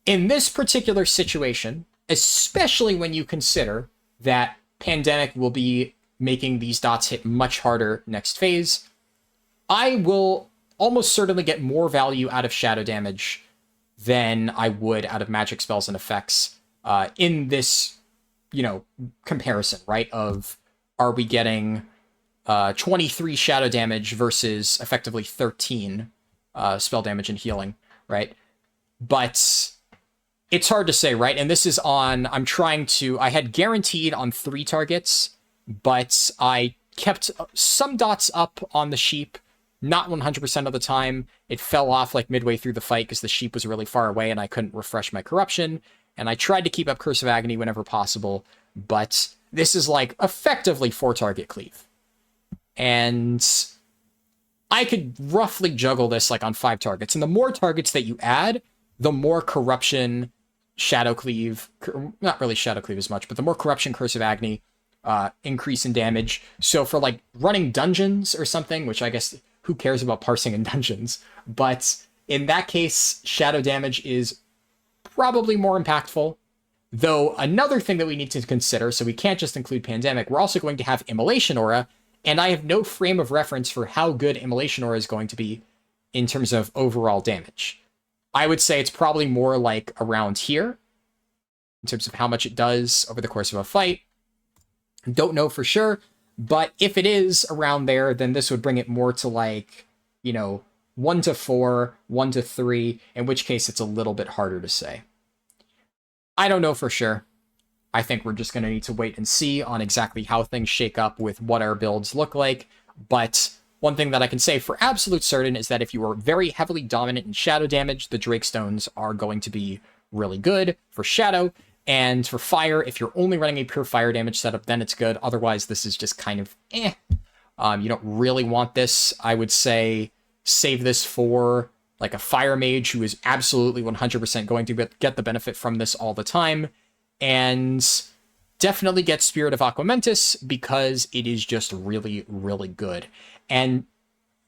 In this particular situation, especially when you consider that Pandemic will be making these dots hit much harder next phase, I will almost certainly get more value out of shadow damage than I would out of magic spells and effects in this, comparison, right? Of, are we getting 23 shadow damage versus effectively 13 spell damage and healing, right? But it's hard to say, right? And this is on, I had guaranteed on 3 targets, but I kept some dots up on the sheep, not 100% of the time. It fell off like midway through the fight because the sheep was really far away and I couldn't refresh my corruption. And I tried to keep up Curse of Agony whenever possible, but this is like effectively 4-target cleave. And I could roughly juggle this like on 5 targets. And the more targets that you add, the more corruption, shadow cleave, not really shadow cleave as much, but the more corruption, Curse of Agony, increase in damage. So for like running dungeons or something, which I guess who cares about parsing in dungeons, but in that case, shadow damage is probably more impactful. Though another thing that we need to consider, so we can't just include Pandemic, we're also going to have Immolation Aura, and I have no frame of reference for how good Immolation Aura is going to be in terms of overall damage. I would say it's probably more like around here, in terms of how much it does over the course of a fight. Don't know for sure, but if it is around there, then this would bring it more to like, 1 to 4, 1 to 3, in which case it's a little bit harder to say. I don't know for sure. I think we're just going to need to wait and see on exactly how things shake up with what our builds look like. But one thing that I can say for absolute certain is that if you are very heavily dominant in shadow damage, the Drake Stones are going to be really good for shadow. And for fire, if you're only running a pure fire damage setup, then it's good. Otherwise, this is just kind of eh. You don't really want this. I would say save this for like a fire mage who is absolutely 100% going to get the benefit from this all the time. And definitely get Spirit of Aquamentus because it is just really, really good. And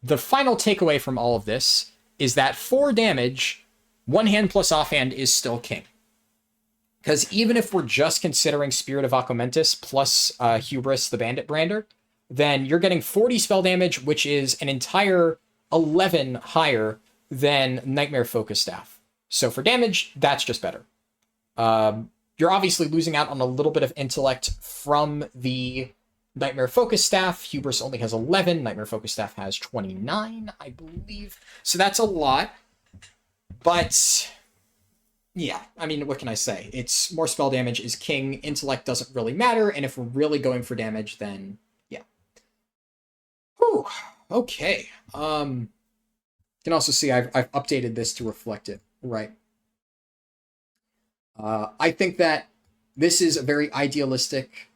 the final takeaway from all of this is that for damage, one hand plus offhand is still king. Because even if we're just considering Spirit of Aquamentus plus Hubris, the Bandit Brander, then you're getting 40 spell damage, which is an entire 11 higher than Nightmare Focus Staff. So for damage, that's just better. You're obviously losing out on a little bit of intellect from the Nightmare Focus Staff. Hubris only has 11. Nightmare Focus Staff has 29, I believe. So that's a lot. But yeah, I mean, what can I say? It's more spell damage is king. Intellect doesn't really matter. And if we're really going for damage, then yeah. Whew. Okay. You can also see I've updated this to reflect it, right? I think that this is a very idealistic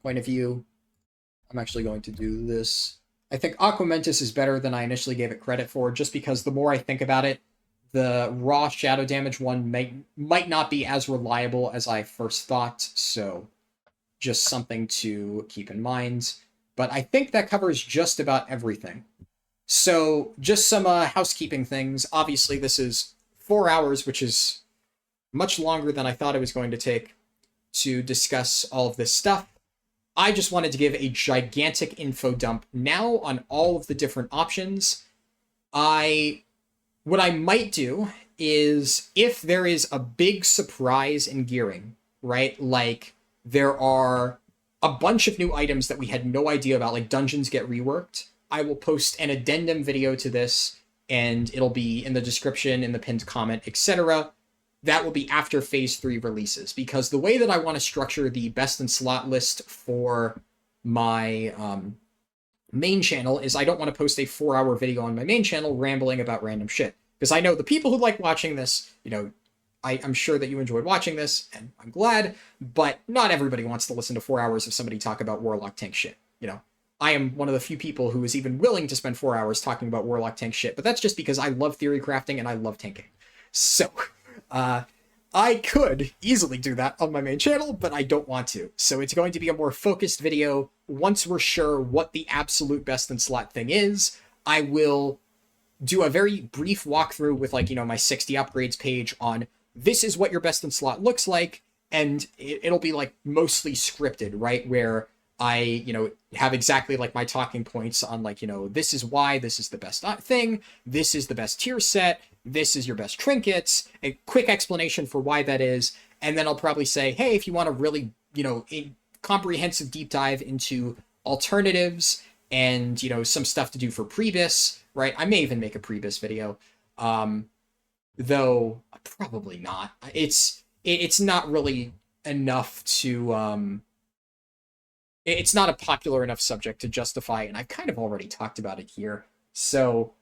point of view. I'm actually going to do this. I think Aquamentus is better than I initially gave it credit for, just because the more I think about it, the raw shadow damage one might not be as reliable as I first thought, so just something to keep in mind. But I think that covers just about everything. So just some housekeeping things. Obviously, this is 4 hours, which is much longer than I thought it was going to take to discuss all of this stuff. I just wanted to give a gigantic info dump now on all of the different options. What I might do is, if there is a big surprise in gearing, right? Like, there are a bunch of new items that we had no idea about, like dungeons get reworked, I will post an addendum video to this, and it'll be in the description, in the pinned comment, etc. That will be after Phase 3 releases, because the way that I want to structure the best in slot list for my main channel is I don't want to post a 4-hour video on my main channel rambling about random shit. Because I know the people who like watching this, you know, I'm sure that you enjoyed watching this, and I'm glad, but not everybody wants to listen to 4 hours of somebody talk about Warlock tank shit, you know. I am one of the few people who is even willing to spend 4 hours talking about Warlock tank shit, but that's just because I love theory crafting and I love tanking. So, I could easily do that on my main channel, but I don't want to. So it's going to be a more focused video. Once we're sure what the absolute best in slot thing is, I will do a very brief walkthrough with, like, you know, my 60 upgrades page on this is what your best in slot looks like, and it'll be like mostly scripted, right? Where I, you know, have exactly like my talking points on, like, you know, this is why this is the best thing, this is the best tier set, this is your best trinkets, a quick explanation for why that is, and then I'll probably say, hey, if you want a really, you know, a comprehensive deep dive into alternatives and, you know, some stuff to do for pre-BiS, right? I may even make a pre-BiS video, though probably not. It's not really enough to, it's not a popular enough subject to justify, and I've kind of already talked about it here. So,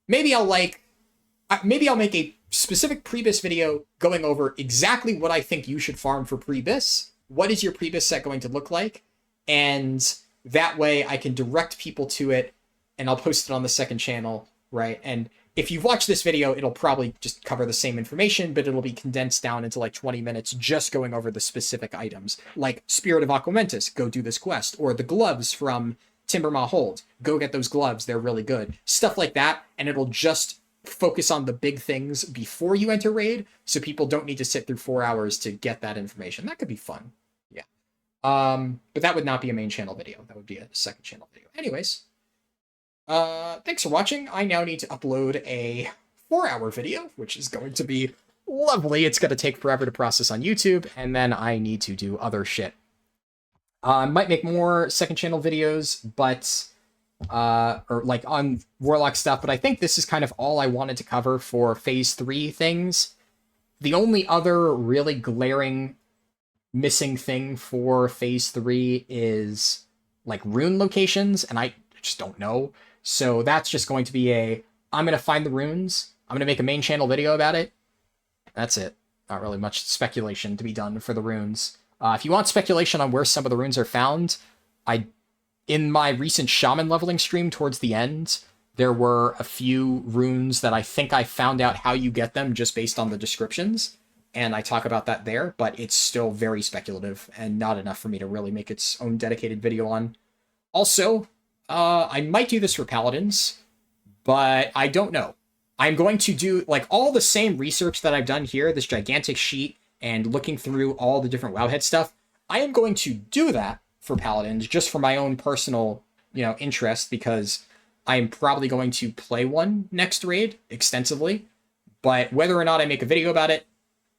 maybe I'll make a specific pre-BiS video going over exactly what I think you should farm for pre-BiS. What is your pre-BiS set going to look like? And that way I can direct people to it, and I'll post it on the second channel, right? And if you've watched this video, it'll probably just cover the same information, but it'll be condensed down into like 20 minutes just going over the specific items. Like Spirit of Aquamentus, go do this quest. Or the gloves from Timbermaw Hold, go get those gloves, they're really good. Stuff like that, and it'll just focus on the big things before you enter raid, so people don't need to sit through 4 hours to get that information. That could be fun, yeah. But that would not be a main channel video. That would be a second channel video. Anyways, thanks for watching. I now need to upload a 4-hour video, which is going to be lovely. It's going to take forever to process on YouTube, and then I need to do other shit. I might make more second channel videos, but or like on Warlock stuff, but I think this is kind of all I wanted to cover for Phase 3 things. The only other really glaring missing thing for Phase 3 is like rune locations, and I just don't know. So that's just going to be I'm going to find the runes, I'm going to make a main channel video about it. That's it. Not really much speculation to be done for the runes. If you want speculation on where some of the runes are found, in my recent shaman leveling stream towards the end, there were a few runes that I think I found out how you get them just based on the descriptions, and I talk about that there, but it's still very speculative and not enough for me to really make its own dedicated video on. Also, I might do this for paladins, but I don't know. I'm going to do like all the same research that I've done here, this gigantic sheet, and looking through all the different Wowhead stuff. I am going to do that for paladins just for my own personal, interest, because I'm probably going to play one next raid extensively. But whether or not I make a video about it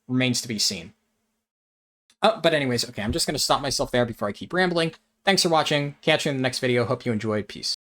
remains to be seen. But anyways, okay, I'm just going to stop myself there before I keep rambling. Thanks for watching. Catch you in the next video. Hope you enjoyed. Peace.